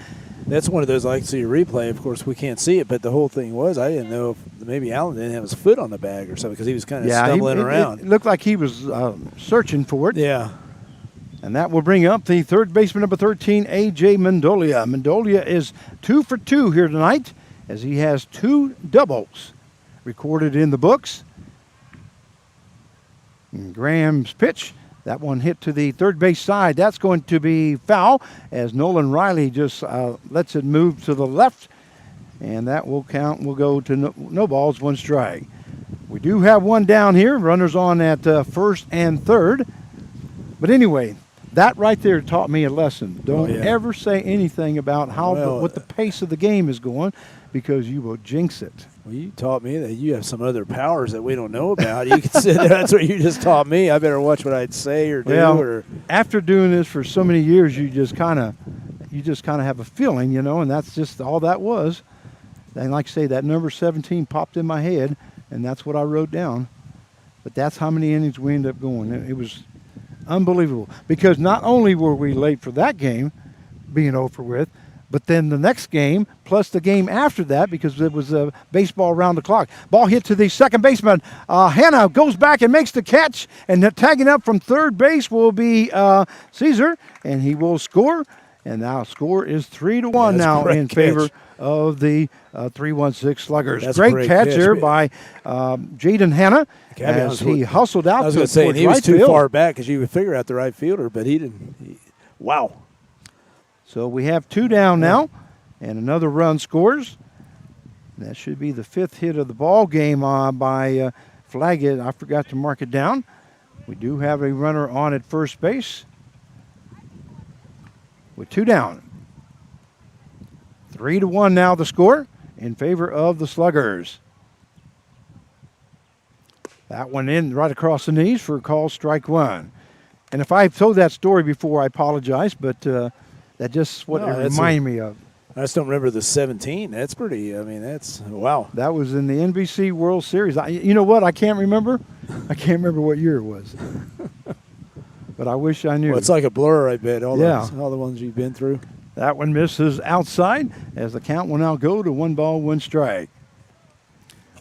Speaker 2: That's one of those I like to see a replay. Of course, we can't see it, but the whole thing was I didn't know if maybe Allen didn't have his foot on the bag or something because he was kind of stumbling around.
Speaker 1: It looked like he was searching for it.
Speaker 2: Yeah.
Speaker 1: And that will bring up the third baseman, number 13, A.J. Mendolia. Mendolia is 2 for 2 here tonight as he has 2 doubles recorded in the books. And Graham's pitch, that one hit to the third base side. That's going to be foul as Nolan Riley just lets it move to the left. And that will count. We'll go to no balls, 1 strike. We do have 1 down here. Runners on at first and third. But anyway, that right there taught me a lesson. Don't ever say anything about what the pace of the game is going, because you will jinx it.
Speaker 2: Well, you taught me that you have some other powers that we don't know about. You can sit there. That's what you just taught me. I better watch what I'd say or do.
Speaker 1: Well, after doing this for so many years, you just kind of have a feeling, you know, and that's just all that was. And like I say, that number 17 popped in my head, and that's what I wrote down. But that's how many innings we ended up going. It was unbelievable, because not only were we late for that game being over with, but then the next game plus the game after that, because it was a baseball around the clock. Ball hit to the second baseman. Hannah goes back and makes the catch, and tagging up from third base will be Caesar, and he will score. And now score is 3-1 now in favor of the 316 Sluggers.
Speaker 2: That's
Speaker 1: great catch there by Jaden Hanna as he hustled out.
Speaker 2: I was going to say, he was too far back because you would figure out the right fielder, but he didn't. Wow.
Speaker 1: So we have 2 down now, and another run scores. That should be the 5th hit of the ball game by Flagg. I forgot to mark it down. We do have a runner on at first base with 2 down. 3-1 now the score in favor of the Sluggers. That one in right across the knees for a call, strike 1. And if I've told that story before, I apologize, but that's just what it reminded me of.
Speaker 2: I just don't remember the 17. That's pretty, I mean, that's, wow.
Speaker 1: That was in the NBC World Series. You know what? I can't remember. I can't remember what year it was. But I wish I knew.
Speaker 2: Well, it's like a blur, I bet, all the ones you've been through.
Speaker 1: That one misses outside as the count will now go to 1 ball, 1 strike.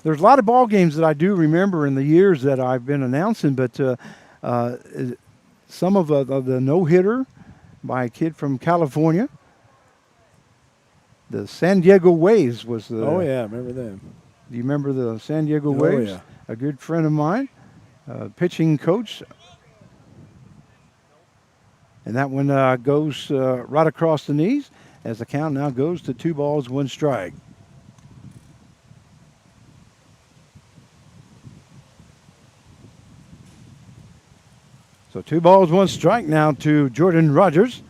Speaker 1: There's a lot of ball games that I do remember in the years that I've been announcing, but some of the no-hitter by a kid from California. The San Diego Waves was the...
Speaker 2: Oh, yeah, I remember them.
Speaker 1: Do you remember the San Diego Waves?
Speaker 2: Yeah.
Speaker 1: A good friend of mine, pitching coach. And that one goes right across the knees as the count now goes to 2 balls, 1 strike. So 2 balls, 1 strike now to Jordan Rogers.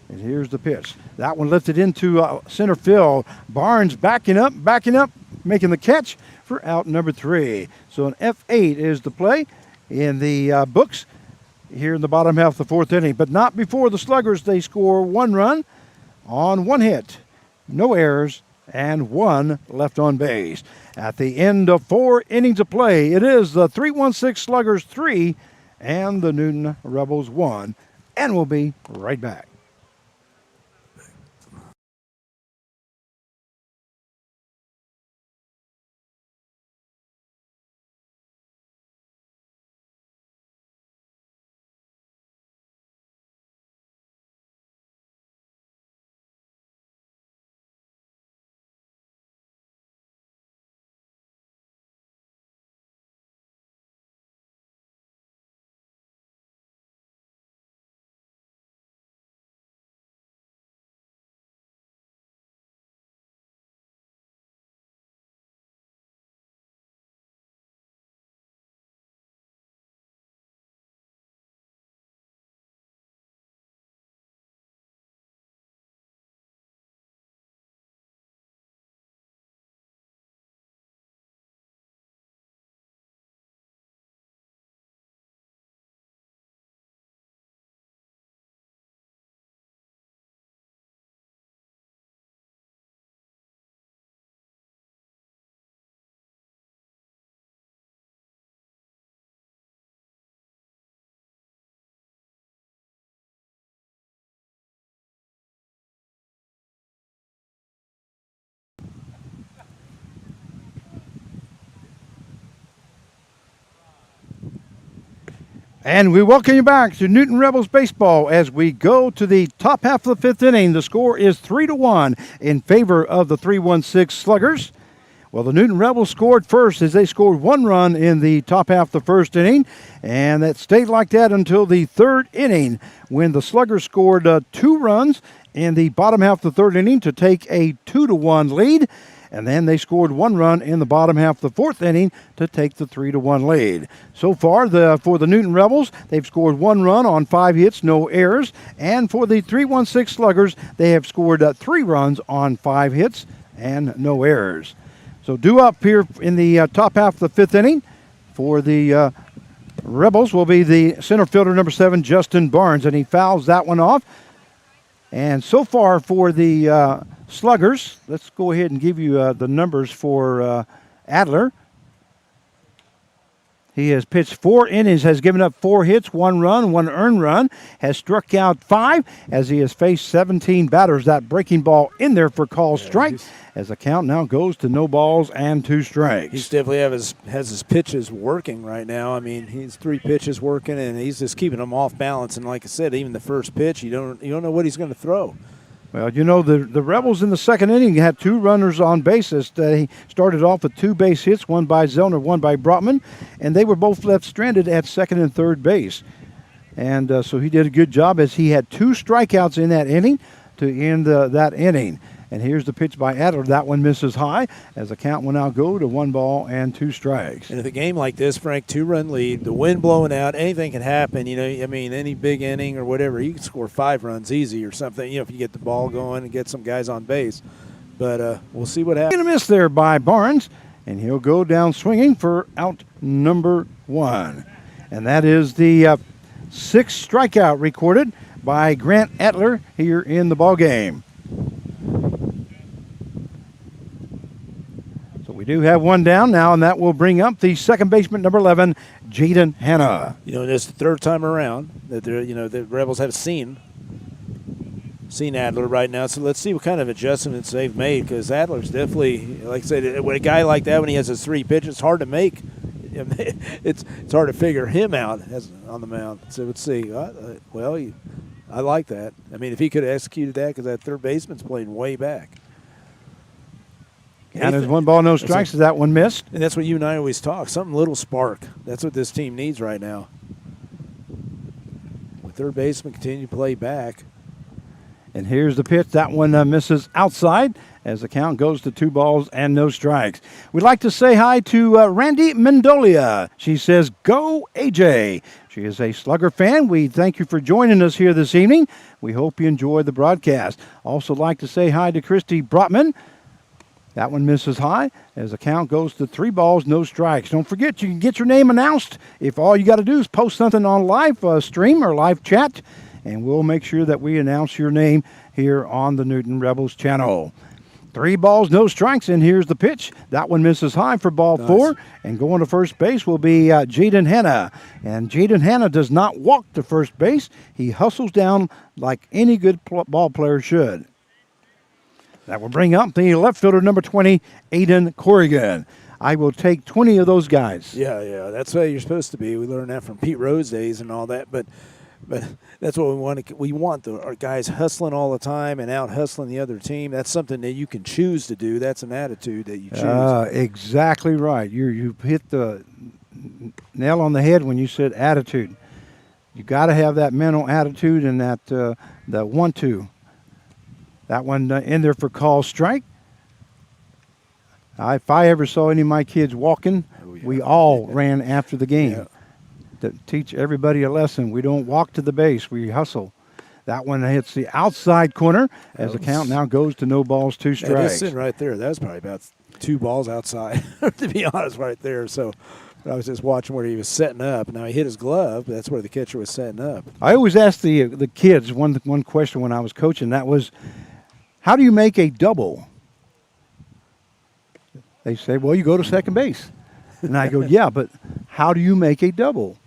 Speaker 1: And here's the pitch. That one lifted into center field. Barnes backing up, making the catch for out number 3. So an F8 is the play in the books here in the bottom half of the 4th inning. But not before the Sluggers. They score 1 run on 1 hit. No errors and 1 left on base. At the end of 4 innings of play, it is the 316 Sluggers 3 and the Newton Rebels 1. And we'll be right back. And we welcome you back to Newton Rebels baseball as we go to the top half of the fifth inning. The score is 3-1 in favor of the 3-1-6 Sluggers. Well, the Newton Rebels scored first as they scored 1 run in the top half of the first inning, and that stayed like that until the third inning when the Sluggers scored 2 runs in the bottom half of the third inning to take a 2-1 lead. And then they scored 1 run in the bottom half of the fourth inning to take the 3-1 lead. So far, for the Newton Rebels, they've scored 1 run on 5 hits, no errors. And for the 3-1-6 Sluggers, they have scored 3 runs on 5 hits and no errors. So due up here in the top half of the fifth inning for the Rebels will be the center fielder number 7, Justin Barnes, and he fouls that one off. And so far for the Sluggers, let's go ahead and give you the numbers for Adler. He has pitched 4 innings, has given up 4 hits, 1 run, 1 earned run, has struck out 5 as he has faced 17 batters. That breaking ball in there for call strike as the count now goes to no balls and 2 strikes.
Speaker 2: He's definitely has his pitches working right now. I mean, he's 3 pitches working, and he's just keeping them off balance. And like I said, even the first pitch, you don't know what he's going to throw.
Speaker 1: Well, you know, the Rebels in the second inning had 2 runners on bases. They started off with 2 base hits, one by Zellner, one by Brotman, and they were both left stranded at second and third base. And so he did a good job as he had 2 strikeouts in that inning to end that inning. And here's the pitch by Adler. That one misses high as the count will now go to 1 ball and 2 strikes.
Speaker 2: And if a game like this, Frank, 2-run lead, the wind blowing out, anything can happen. You know, I mean, any big inning or whatever, you can score 5 runs easy or something, you know, if you get the ball going and get some guys on base. But we'll see what happens.
Speaker 1: A miss there by Barnes, and he'll go down swinging for out number 1. And that is the 6th strikeout recorded by Grant Adler here in the ballgame. We do have one down now, and that will bring up the second baseman, number 11, Jaden Hanna.
Speaker 2: You know, this is the 3rd time around that the Rebels have seen Adler right now. So let's see what kind of adjustments they've made, because Adler's definitely, like I said, when a guy like that, when he has his 3 pitches, it's hard to make. It's hard to figure him out on the mound. So let's see. I like that. I mean, if he could have executed that, because that third baseman's playing way back.
Speaker 1: And there's 1 ball, no strikes. As that one missed.
Speaker 2: And that's what you and I always talk. Something little spark. That's what this team needs right now. The third baseman continue to play back.
Speaker 1: And here's the pitch. That one misses outside as the count goes to 2 balls and no strikes. We'd like to say hi to Randy Mendolia. She says, "Go AJ." She is a Slugger fan. We thank you for joining us here this evening. We hope you enjoyed the broadcast. Also like to say hi to Christy Brotman. That one misses high as the count goes to 3 balls, no strikes. Don't forget, you can get your name announced if all you got to do is post something on live stream or live chat, and we'll make sure that we announce your name here on the Newton Rebels channel. 3 balls, no strikes, and here's the pitch. That one misses high for ball 4, and going to first base will be Jaden Hanna. And Jaden Hanna does not walk to first base. He hustles down like any good ball player should. That will bring up the left fielder, number 20, Aiden Corrigan. I will take 20 of those guys.
Speaker 2: Yeah, that's the way you're supposed to be. We learned that from Pete Rose days and all that, but that's what we want. We want our guys hustling all the time and out hustling the other team. That's something that you can choose to do. That's an attitude that you choose.
Speaker 1: Exactly right. You hit the nail on the head when you said attitude. You got to have that mental attitude and that want-to. That one in there for call strike. If I ever saw any of my kids walking, we all ran after the game to teach everybody a lesson. We don't walk to the base. We hustle. That one hits the outside corner as the count now goes to no balls, 2 strikes.
Speaker 2: That's sitting right there. That was probably about 2 balls outside, to be honest, right there. So I was just watching where he was setting up. Now he hit his glove, but that's where the catcher was setting up.
Speaker 1: I always asked the kids one question when I was coaching. That was, how do you make a double? They say, well, you go to second base. And I go, yeah, but how do you make a double?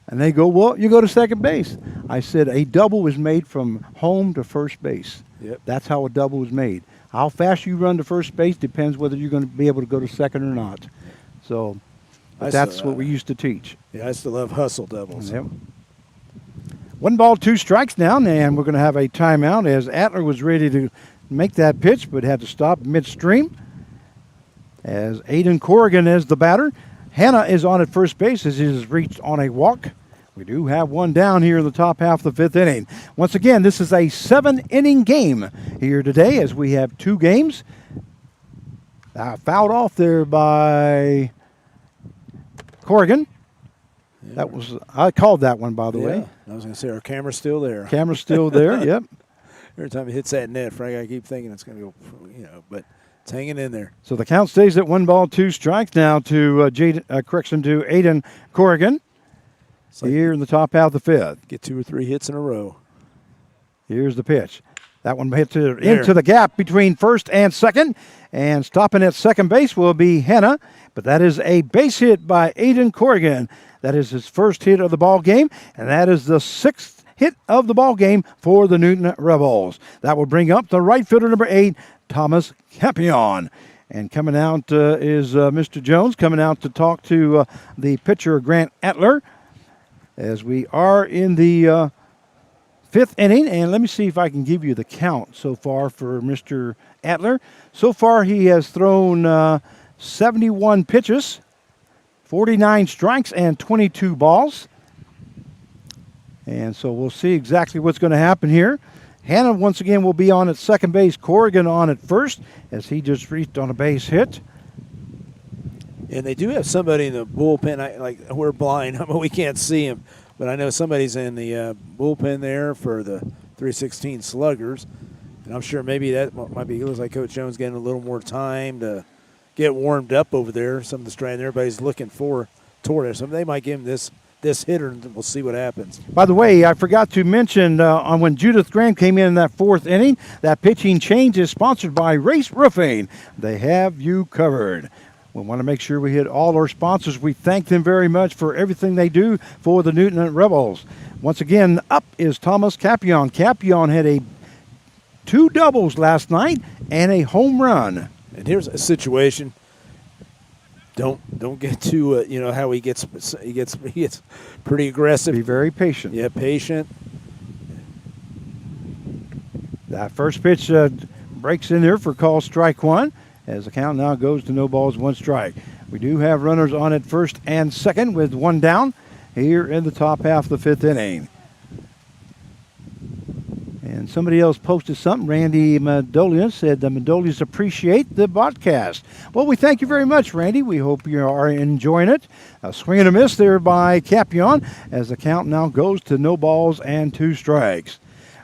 Speaker 1: And they go, well, you go to second base. I said, a double was made from home to first base.
Speaker 2: Yep.
Speaker 1: That's how a double was made. How fast you run to first base depends whether you're going to be able to go to second or not. So That's what we used to teach.
Speaker 2: Yeah, I used to love hustle doubles.
Speaker 1: Yep. 1 ball, 2 strikes now, and we're going to have a timeout as Atler was ready to make that pitch, but had to stop midstream. As Aiden Corrigan is the batter. Hannah is on at first base as he has reached on a walk. We do have one down here in the top half of the 5th inning. Once again, this is a 7-inning game here today as we have 2 games. Fouled off there by Corrigan. Yeah. I called that one, by the way.
Speaker 2: I was going to say, our camera's still there.
Speaker 1: Camera's still there, yep.
Speaker 2: Every time it hits that net, Frank, I keep thinking it's going to go, but it's hanging in there.
Speaker 1: So the count stays at 1 ball, 2 strikes now to to Aiden Corrigan. Here in the top half of the 5th.
Speaker 2: Get 2 or 3 hits in a row.
Speaker 1: Here's the pitch. That one hit into the gap between first and second. And stopping at second base will be Hannah. But that is a base hit by Aiden Corrigan. That is his first hit of the ball game. And that is the 6th hit of the ball game for the Newton Rebels. That will bring up the right fielder, number 8, Thomas Campion. And coming out is Mr. Jones, coming out to talk to the pitcher, Grant Atler, as we are in the 5th inning. And let me see if I can give you the count so far for Mr. Atler. So far, he has thrown 71 pitches, 49 strikes, and 22 balls. And so we'll see exactly what's going to happen here. Hannah, once again, will be on at second base. Corrigan on at first, as he just reached on a base hit.
Speaker 2: And they do have somebody in the bullpen. We're blind, we can't see him. But I know somebody's in the bullpen there for the 316 Sluggers. And I'm sure maybe that might be, it looks like Coach Jones getting a little more time to get warmed up over there. Some of the strain everybody's looking for toward it. So they might give him this hitter, and we'll see what happens.
Speaker 1: By the way, I forgot to mention on when Judith Graham came in that 4th inning, that pitching change is sponsored by Race Roofing. They have you covered. We want to make sure we hit all our sponsors. We thank them very much for everything they do for the Newton Rebels. Once again, up is Thomas Campion. Campion had 2 doubles last night and a home run.
Speaker 2: And here's a situation. Don't get too how he gets pretty aggressive.
Speaker 1: Be very patient.
Speaker 2: Yeah, patient.
Speaker 1: That first pitch breaks in there for call strike 1. As the count now goes to no balls, 1 strike. We do have runners on at first and second with 1 down here in the top half of the 5th inning. And somebody else posted something. Randy Madolian said the Madolians appreciate the podcast. Well, we thank you very much, Randy. We hope you are enjoying it. A swing and a miss there by Campion as the count now goes to no balls and 2 strikes.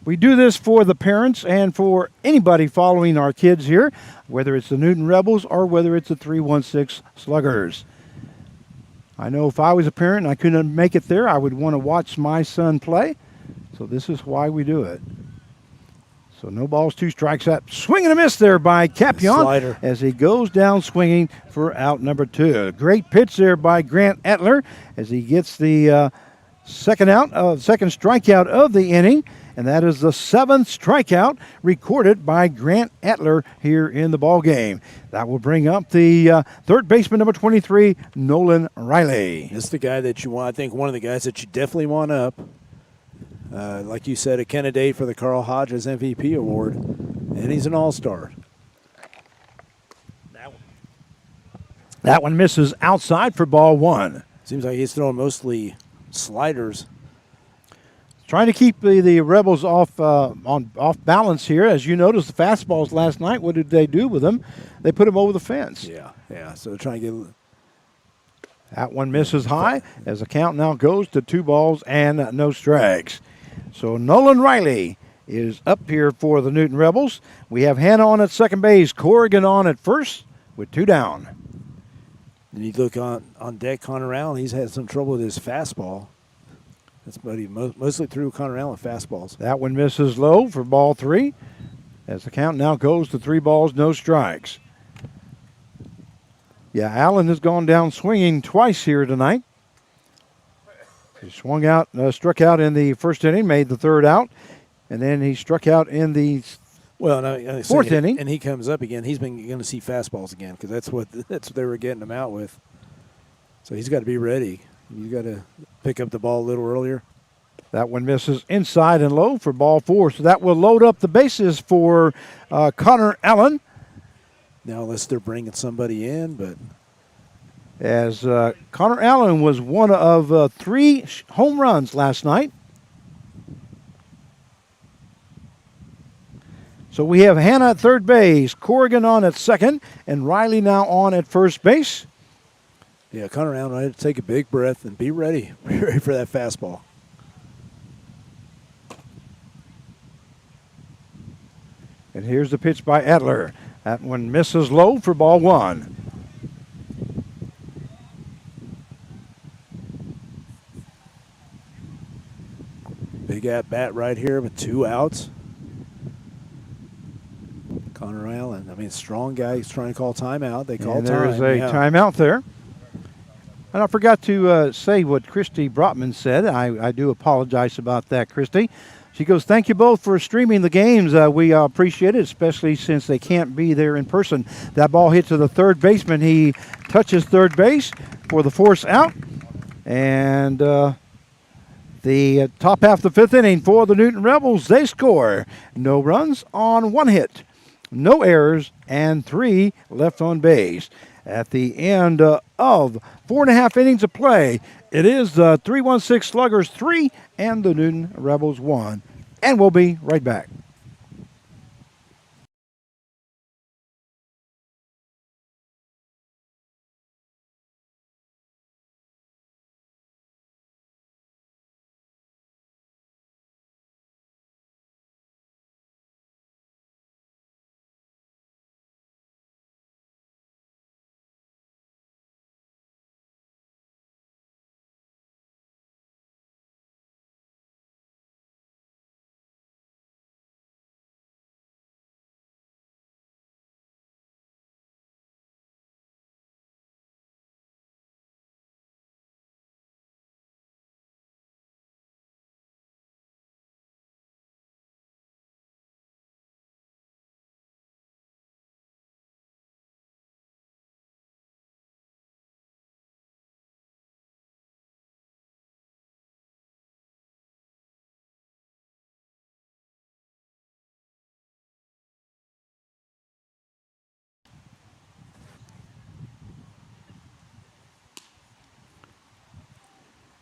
Speaker 1: We do this for the parents and for anybody following our kids here, whether it's the Newton Rebels or whether it's the 316 Sluggers. I know if I was a parent and I couldn't make it there, I would want to watch my son play. So this is why we do it. So no balls, 2 strikes. That swing and a miss there by Campion
Speaker 2: Slider.
Speaker 1: As he goes down swinging for out number 2. Great pitch there by Grant Atler as he gets the second strikeout of the inning. And that is the 7th strikeout recorded by Grant Atler here in the ball game. That will bring up the third baseman, number 23, Nolan Riley.
Speaker 2: This is the guy that you want. I think one of the guys that you definitely want up. Like you said, a candidate for the Carl Hodges MVP award, and he's an all-star.
Speaker 1: That one misses outside for ball 1.
Speaker 2: Seems like he's throwing mostly sliders.
Speaker 1: Trying to keep the Rebels off balance here. As you noticed, the fastballs last night, what did they do with them? They put them over the fence.
Speaker 2: Yeah. So they're trying to get.
Speaker 1: That one misses high as the count now goes to 2 balls and no strikes. So Nolan Riley is up here for the Newton Rebels. We have Hannah on at second base, Corrigan on at first with 2 down.
Speaker 2: And you look on deck, Connor Allen, he's had some trouble with his fastball. That's what he mostly threw Connor Allen fastballs.
Speaker 1: That one misses low for ball 3 as the count now goes to 3 balls, no strikes. Yeah, Allen has gone down swinging twice here tonight. He struck out in the first inning, made the 3rd out, and then he struck out in the 4th inning.
Speaker 2: And he comes up again. He's been going to see fastballs again because that's what they were getting him out with. So he's got to be ready. You got to pick up the ball a little earlier.
Speaker 1: That one misses inside and low for ball 4. So that will load up the bases for Connor Allen.
Speaker 2: Now, unless they're bringing somebody in, but
Speaker 1: As Connor Allen was one of 3 home runs last night. So we have Hannah at third base, Corrigan on at second, and Riley now on at first base.
Speaker 2: yeah, Connor Allen had to take a big breath and be ready, be ready for that fastball.
Speaker 1: And here's the pitch by Adler. That one misses low for ball 1.
Speaker 2: Big at bat right here with 2 outs. Connor Allen, I mean, strong guy. He's trying to call timeout. They call
Speaker 1: And
Speaker 2: time.
Speaker 1: there's a timeout there. And I forgot to say what Christy Brotman said. I do apologize about that, Christy. She goes, thank you both for streaming the games. We appreciate it, especially since they can't be there in person. That ball hit to the third baseman. He touches third base for the force out. And the top half of the 5th inning for the Newton Rebels, they score. No runs on 1 hit, no errors, and 3 left on base. At the end of 4.5 innings of play, it is the 316 Sluggers 3 and the Newton Rebels 1. And we'll be right back.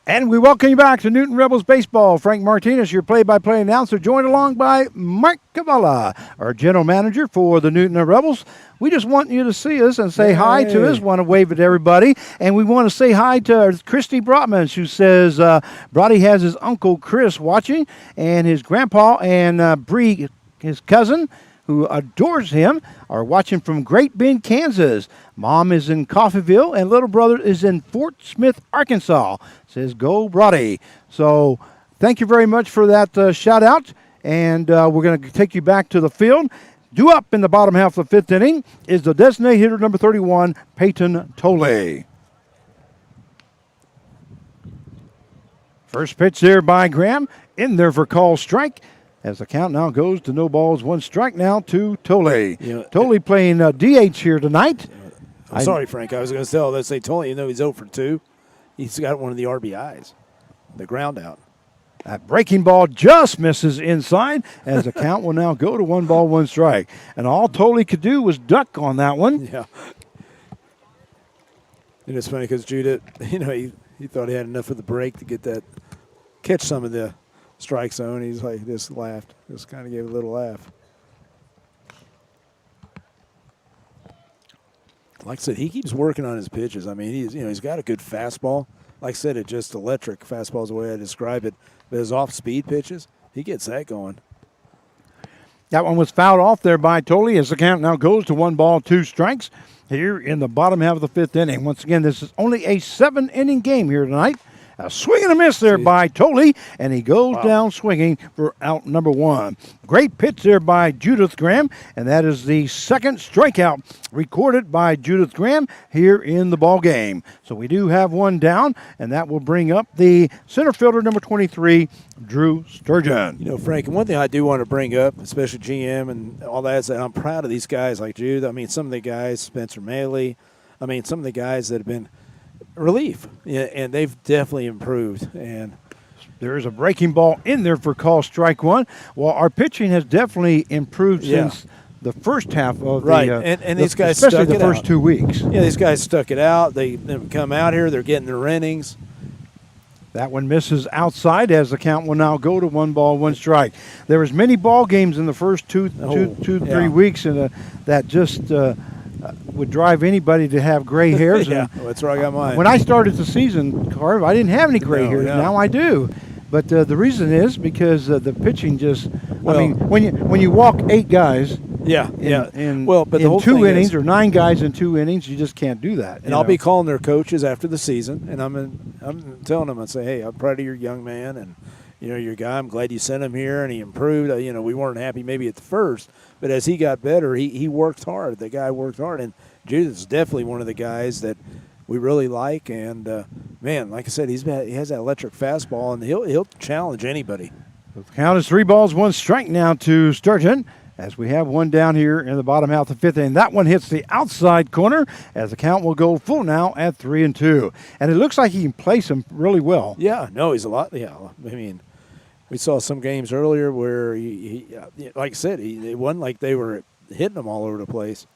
Speaker 1: And we welcome you back to Newton Rebels Baseball. Frank Martinez, your play-by-play announcer, joined along by Mark Cavalla, our general manager for the Newton Rebels. We just want you to see us and say hi to us, want to wave at everybody. And we want to say hi to Christy Brotman, who says Brody has his uncle Chris watching, and his grandpa and Bree, his cousin, who adores him, are watching from Great Bend, Kansas. Mom is in Coffeyville, and little brother is in Fort Smith, Arkansas. Says, go Brody. So thank you very much for that shout out, and we're going to take you back to the field. Due up in the bottom half of the 5th inning is the designated hitter, number 31, Peyton Tolley. First pitch there by Graham, in there for call strike. As the count now goes to no balls, 1 strike now to Tolley. Tolley playing DH here tonight.
Speaker 2: I'm sorry, Frank. I was going to tell. Let's say Tolley, even though he's 0 for 2, he's got one of the RBIs, the ground out.
Speaker 1: That breaking ball just misses inside, as the count will now go to 1 ball, 1 strike. And all Tolley could do was duck on that one.
Speaker 2: Yeah. And it's funny because Judith, he thought he had enough of the break to get that, catch some of the strike zone. He's like, just laughed. Just kind of gave a little laugh. Like I said, he keeps working on his pitches. I mean, he's got a good fastball. Like I said, it's just electric. Fastball is the way I describe it. But his off-speed pitches, he gets that going.
Speaker 1: That one was fouled off there by Tolley, as the count now goes to 1 ball, 2 strikes here in the bottom half of the 5th inning. Once again, this is only a 7-inning game here tonight. A swing and a miss there by Tolley, and he goes down swinging for out number 1. Great pitch there by Judith Graham, and that is the 2nd strikeout recorded by Judith Graham here in the ball game. So we do have 1 down, and that will bring up the center fielder, number 23, Drew Sturgeon.
Speaker 2: Frank, one thing I do want to bring up, especially GM and all that, is that I'm proud of these guys like Judith. I mean, some of the guys, Spencer Maley, some of the guys that have been relief. Yeah, and they've definitely improved. And
Speaker 1: There's a breaking ball in there for call strike one. Well, our pitching has definitely improved
Speaker 2: Yeah.
Speaker 1: since the first half of
Speaker 2: right,
Speaker 1: the,
Speaker 2: and these guys
Speaker 1: especially
Speaker 2: stuck
Speaker 1: the
Speaker 2: it
Speaker 1: first
Speaker 2: out.
Speaker 1: 2 weeks.
Speaker 2: Yeah, these guys stuck it out. They come out here. They're getting their innings.
Speaker 1: That one misses outside as the count will now go to 1 ball, 1 strike. There was many ball games in the first two,
Speaker 2: Oh,
Speaker 1: 3
Speaker 2: yeah.
Speaker 1: weeks, and that just would drive anybody to have gray hairs.
Speaker 2: Yeah,
Speaker 1: And
Speaker 2: that's where I got mine.
Speaker 1: when I started the season, Carv, I didn't have any gray
Speaker 2: No,
Speaker 1: hairs.
Speaker 2: yeah.
Speaker 1: Now I do. But the reason is because the pitching just.
Speaker 2: Well-
Speaker 1: I mean, when you walk 8 guys
Speaker 2: Yeah,
Speaker 1: in,
Speaker 2: yeah.
Speaker 1: in,
Speaker 2: Well, but the
Speaker 1: in
Speaker 2: whole
Speaker 1: 2
Speaker 2: thing
Speaker 1: innings
Speaker 2: is-
Speaker 1: or 9 guys in 2 innings, you just can't do that.
Speaker 2: And I'll be calling their coaches after the season, and I'm telling them, I say, hey, I'm proud of your young man, and your guy. I'm glad you sent him here, and he improved. We weren't happy maybe at the first, but as he got better, he worked hard. The guy worked hard, and Judith's definitely one of the guys that we really like. And man, like I said, he has that electric fastball, and he'll challenge anybody.
Speaker 1: The count is 3 balls, 1 strike now to Sturgeon. As we have one down here in the bottom half of the 5th inning. That one hits the outside corner as the count will go full now at 3-2. And it looks like he can place him really well.
Speaker 2: Yeah, no, he's a lot. Yeah, I mean, we saw some games earlier where he like I said, it wasn't like they were hitting him all over the place.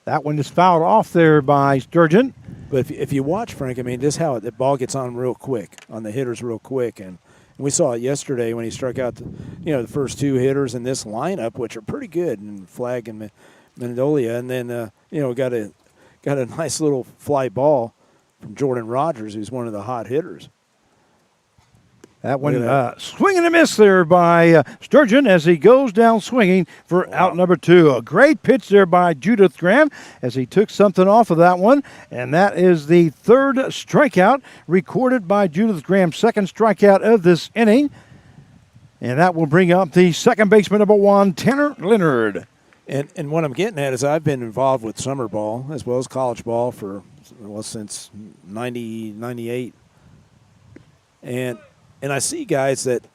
Speaker 1: That one is fouled off there by Sturgeon.
Speaker 2: But if you watch, Frank, I mean, this is how the ball gets on real quick, on the hitters real quick. And we saw it yesterday when he struck out the first 2 hitters in this lineup, which are pretty good, and Flagg and Mendolia. And then, got a nice little fly ball from Jordan Rogers, who's one of the hot hitters.
Speaker 1: That one
Speaker 2: Look at
Speaker 1: swing and a miss there by Sturgeon as he goes down swinging for out number 2. A great pitch there by Judith Graham as he took something off of that one. And that is the 3rd strikeout recorded by Judith Graham, 2nd strikeout of this inning. And that will bring up the second baseman, number 1, Tanner Leonard.
Speaker 2: And what I'm getting at is I've been involved with summer ball as well as college ball since 98. And I see guys that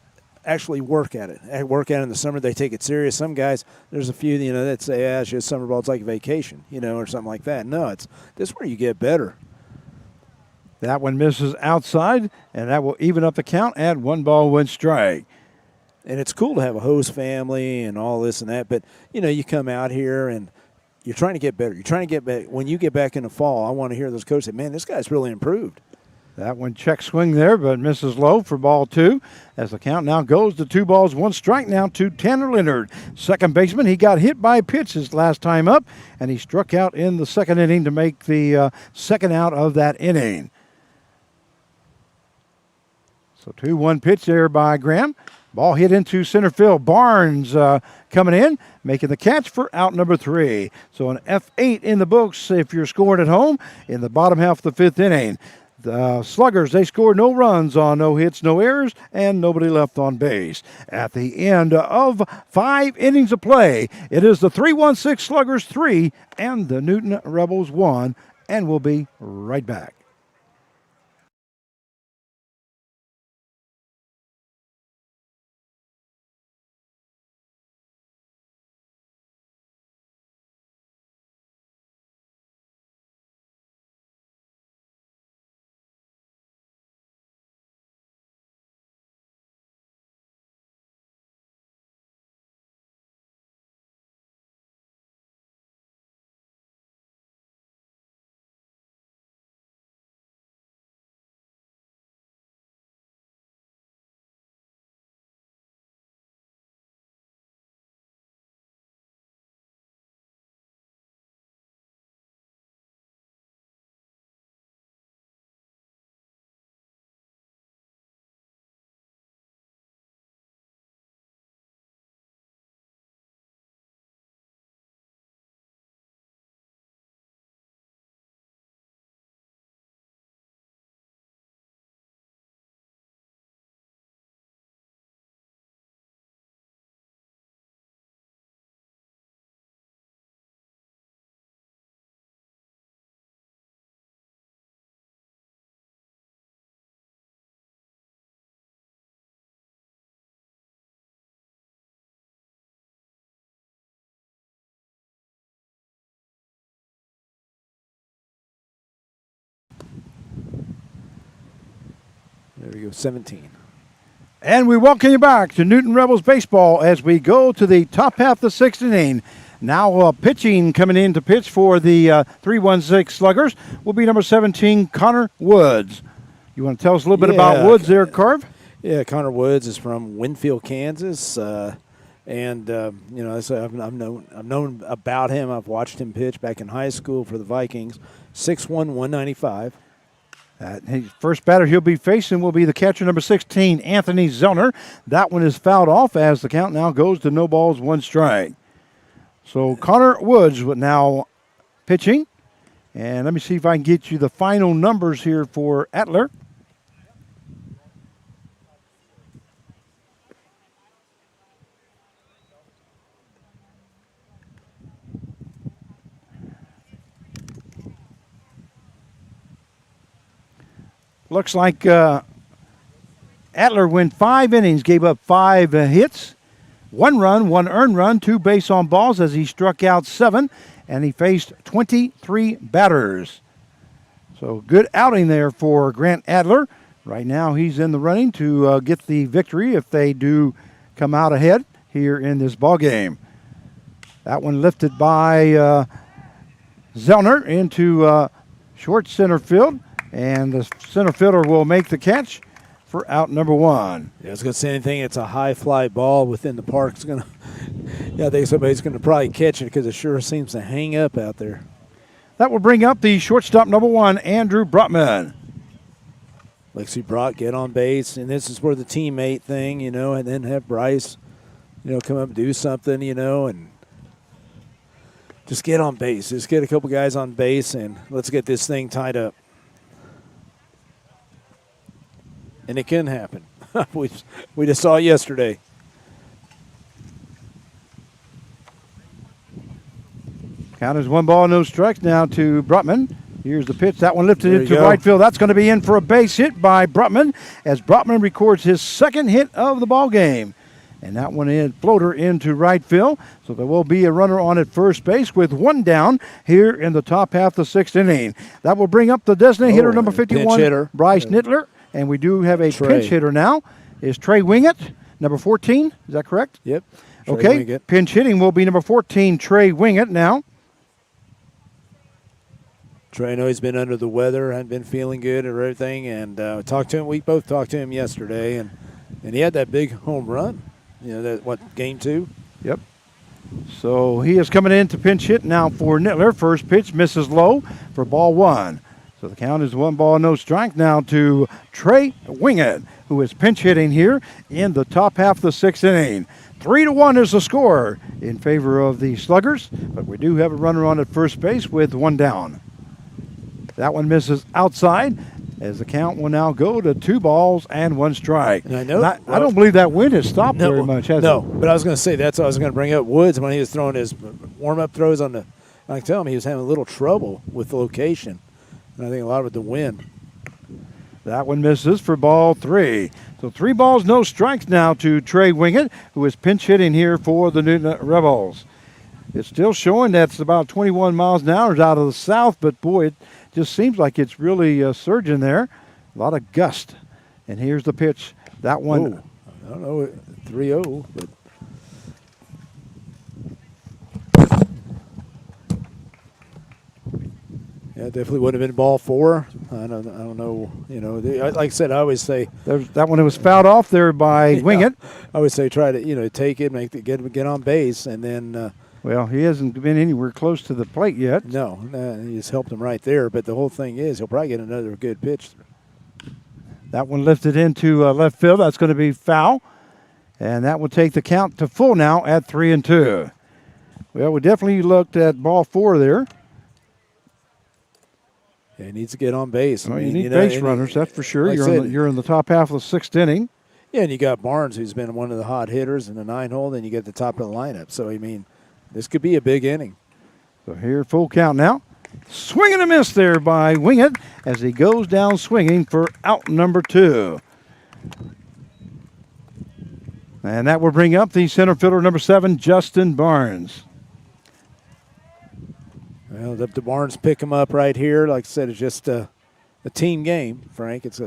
Speaker 2: actually work at it in the summer. They take it serious. Some guys, there's a few, that say, it's just summer ball. It's like a vacation, or something like that. No, this is where you get better.
Speaker 1: That one misses outside, and that will even up the count at 1 ball, 1 strike.
Speaker 2: And it's cool to have a host family and all this and that. But, you come out here and you're trying to get better. You're trying to get back. When you get back in the fall, I want to hear those coaches say, man, this guy's really improved.
Speaker 1: That one check swing there, but misses low for ball 2. As the count now goes to 2 balls, 1 strike now to Tanner Leonard. Second baseman, he got hit by a pitch his last time up, and he struck out in the 2nd inning to make the 2nd out of that inning. So 2-1 pitch there by Graham. Ball hit into center field. Barnes coming in, making the catch for out number 3. So an F8 in the books if you're scoring at home in the bottom half of the 5th inning. The Sluggers, they scored no runs on no hits, no errors, and nobody left on base. At the end of 5 innings of play, it is the 3-1-6 Sluggers 3 and the Newton Rebels 1, and we'll be right back.
Speaker 2: There we go, 17.
Speaker 1: And we welcome you back to Newton Rebels baseball as we go to the top half of the sixth inning. Now pitching coming in to pitch for the 316 Sluggers will be number 17, Connor Woods. You want to tell us a little bit about Woods there, Carv?
Speaker 2: Yeah, Connor Woods is from Winfield, Kansas, and you know, I've known about him. I've watched him pitch back in high school for the Vikings. 6'1", 195.
Speaker 1: His first batter he'll be facing will be the catcher, number 16, Anthony Zellner. That one is fouled off as the count now goes to no balls, 1 strike. So Connor Woods now pitching. And let me see if I can get you the final numbers here for Adler. Looks like Adler went 5 innings, gave up 5 hits, 1 run, 1 earned run, 2 base on balls as he struck out 7, and he faced 23 batters. So good outing there for Grant Adler. Right now he's in the running to get the victory if they do come out ahead here in this ball game. That one lifted by Zellner into short center field. And the center fielder will make the catch for out number 1.
Speaker 2: Yeah, I was going to say anything. It's a high fly ball within the park. It's going to, yeah, I think somebody's going to probably catch it because it sure seems to hang up out there.
Speaker 1: That will bring up the shortstop number 1, Andrew Brotman.
Speaker 2: Lexi Brock get on base, and this is where the teammate thing, you know, and then have Bryce, you know, come up and do something, you know, and just get on base. Just get a couple guys on base, and let's get this thing tied up. And it can happen. we just saw it yesterday.
Speaker 1: Count is 1 ball, no strikes now to Brotman. Here's the pitch. That one lifted into
Speaker 2: go.
Speaker 1: right field. That's going to be in for a base hit by Brotman as Brotman records his 2nd hit of the ball game. And that one in floater into right field. So there will be a runner on at first base with 1 down here in the top half of the 6th inning. That will bring up the designated hitter number 51, Bryce Nittler. And we do have a pinch hitter now. Is Trey Wingett, number 14. Is that correct?
Speaker 2: Yep.
Speaker 1: Okay.
Speaker 2: Wingett.
Speaker 1: Pinch hitting will be number 14, Trey Wingett now.
Speaker 2: Trey, I know he's been under the weather, hadn't been feeling good or everything, and talked to him. We both talked to him yesterday, and he had that big home run. You know, game 2?
Speaker 1: Yep. So he is coming in to pinch hit now for Nittler. First pitch misses low for ball 1. So the count is 1 ball, no strike now to Trey Wingett, who is pinch hitting here in the top half of the 6th inning. 3-1 is the score in favor of the Sluggers, but we do have a runner on at first base with 1 down. That one misses outside as the count will now go to 2 balls and 1 strike.
Speaker 2: And I know.
Speaker 1: I don't believe that wind has stopped very much, has it?
Speaker 2: No, but I was going to say that's what I was going to bring up. Woods, when he was throwing his warm-up throws I can tell him he was having a little trouble with the location. And I think a lot of it the wind.
Speaker 1: That one misses for ball 3. So 3 balls, no strikes now to Trey Wingett, who is pinch hitting here for the Newton Rebels. It's still showing that's about 21 miles an hour out of the south, but boy, it just seems like it's really surging there. A lot of gust. And here's the pitch. That one.
Speaker 2: Ooh, I don't know, 3-0, but. Yeah, definitely would have been ball 4. I don't know. You know, like I said, I always say
Speaker 1: that one was fouled off there by Wingett.
Speaker 2: I always say try to take it, get on base, and then.
Speaker 1: Well, he hasn't been anywhere close to the plate yet.
Speaker 2: No, he just helped him right there. But the whole thing is he'll probably get another good pitch.
Speaker 1: That one lifted into left field. That's going to be foul, and that will take the count to full now at 3-2. Well, we definitely looked at ball 4 there.
Speaker 2: Yeah, he needs to get on base.
Speaker 1: Well, you need base runners, that's for sure. Like you're in the top half of the 6th inning.
Speaker 2: Yeah, and you got Barnes, who's been one of the hot hitters in the 9-hole. Then you get the top of the lineup. So, I mean, this could be a big inning.
Speaker 1: So here, full count now. Swing and a miss there by Wingett as he goes down swinging for out number 2. And that will bring up the center fielder number 7, Justin Barnes.
Speaker 2: Well, it's up to Barnes to pick him up right here. Like I said, it's just a team game, Frank. It's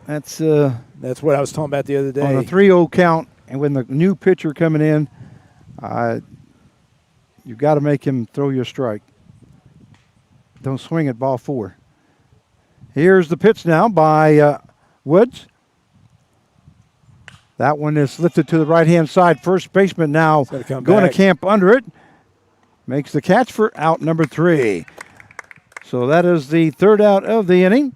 Speaker 1: That's
Speaker 2: what I was talking about the other day.
Speaker 1: on a 3-0 count, and when the new pitcher coming in, you've got to make him throw you a strike. Don't swing at ball 4. Here's the pitch now by Woods. That one is lifted to the right-hand side. First baseman now going to camp under it. Makes the catch for out number 3. So that is the third out of the inning.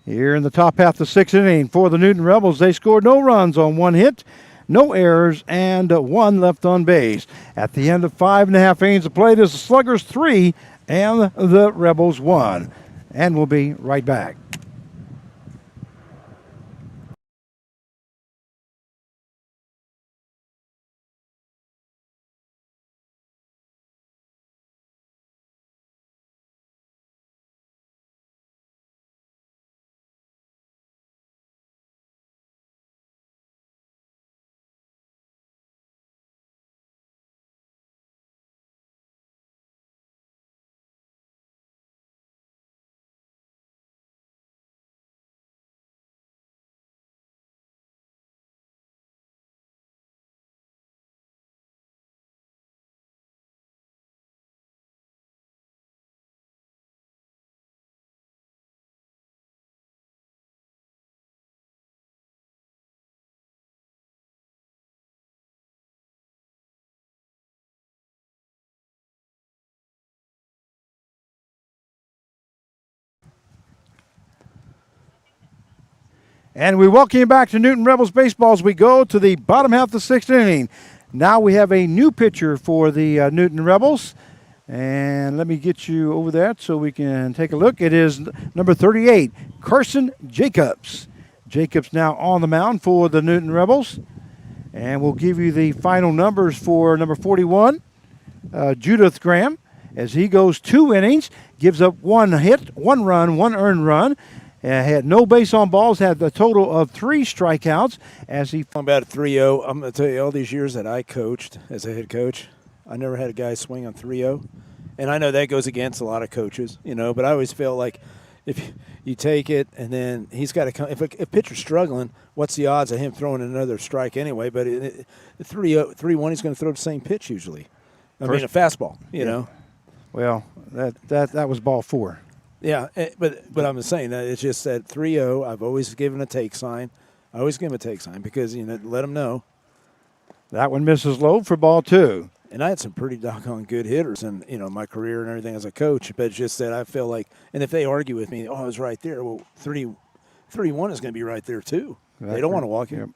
Speaker 1: Here in the top half of the 6th inning for the Newton Rebels, they scored no runs on 1 hit, no errors, and 1 left on base. At the end of 5.5 innings of play, it is the Sluggers 3 and the Rebels 1. And we'll be right back. And we welcome you back to Newton Rebels Baseball as we go to the bottom half of the 6th inning. Now we have a new pitcher for the Newton Rebels. And let me get you over that so we can take a look. It is number 38, Carson Jacobs. Jacobs now on the mound for the Newton Rebels. And we'll give you the final numbers for number 41, Judith Graham, as he goes 2 innings, gives up 1 hit, 1 run, 1 earned run. Had no base on balls, had a total of 3 strikeouts as he...
Speaker 2: About a 3-0. I'm going to tell you, all these years that I coached as a head coach, I never had a guy swing on 3-0. And I know that goes against a lot of coaches, but I always feel like if you take it and then he's got to come... If a pitcher's struggling, what's the odds of him throwing another strike anyway? But 3-1, he's going to throw the same pitch usually. I mean, a fastball, you know.
Speaker 1: Well, that was ball 4.
Speaker 2: Yeah, but I'm saying that it's just that 3-0, I've always given a take sign. I always give him a take sign because, let them know.
Speaker 1: That one misses low for ball 2.
Speaker 2: And I had some pretty doggone good hitters in, my career and everything as a coach. But it's just that I feel like, and if they argue with me, I was right there. Well, 3-1 is going to be right there too. They don't want to walk in.
Speaker 1: Yep.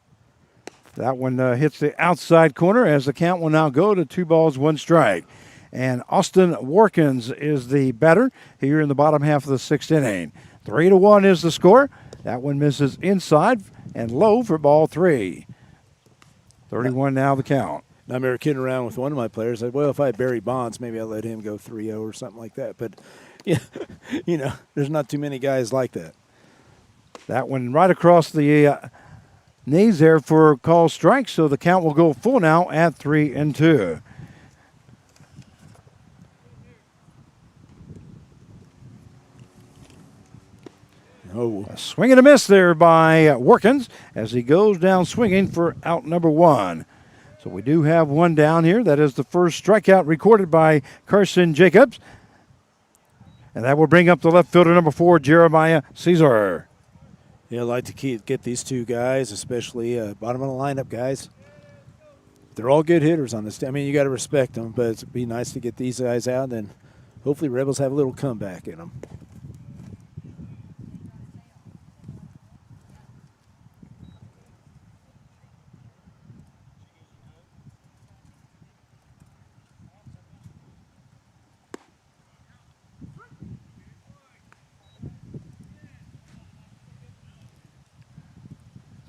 Speaker 1: That one hits the outside corner as the count will now go to 2 balls, 1 strike. And Austin Warkins is the batter here in the bottom half of the 6th inning. 3-1 is the score. That one misses inside and low for ball 3. 31 now the count.
Speaker 2: I remember kidding around with one of my players. Like, well, if I had Barry Bonds, maybe I'd let him go 3-0 or something like that. But, there's not too many guys like that.
Speaker 1: That one right across the knees there for call strike. So the count will go full now at 3-2. A swing and a miss there by Workins as he goes down swinging for out number 1. So we do have 1 down here. That is the first strikeout recorded by Carson Jacobs. And that will bring up the left fielder, number 4, Jeremiah Caesar.
Speaker 2: Yeah, I'd like to get these 2 guys, especially bottom of the lineup guys. They're all good hitters on this. I mean, you got to respect them, but it'd be nice to get these guys out, and then hopefully Rebels have a little comeback in them.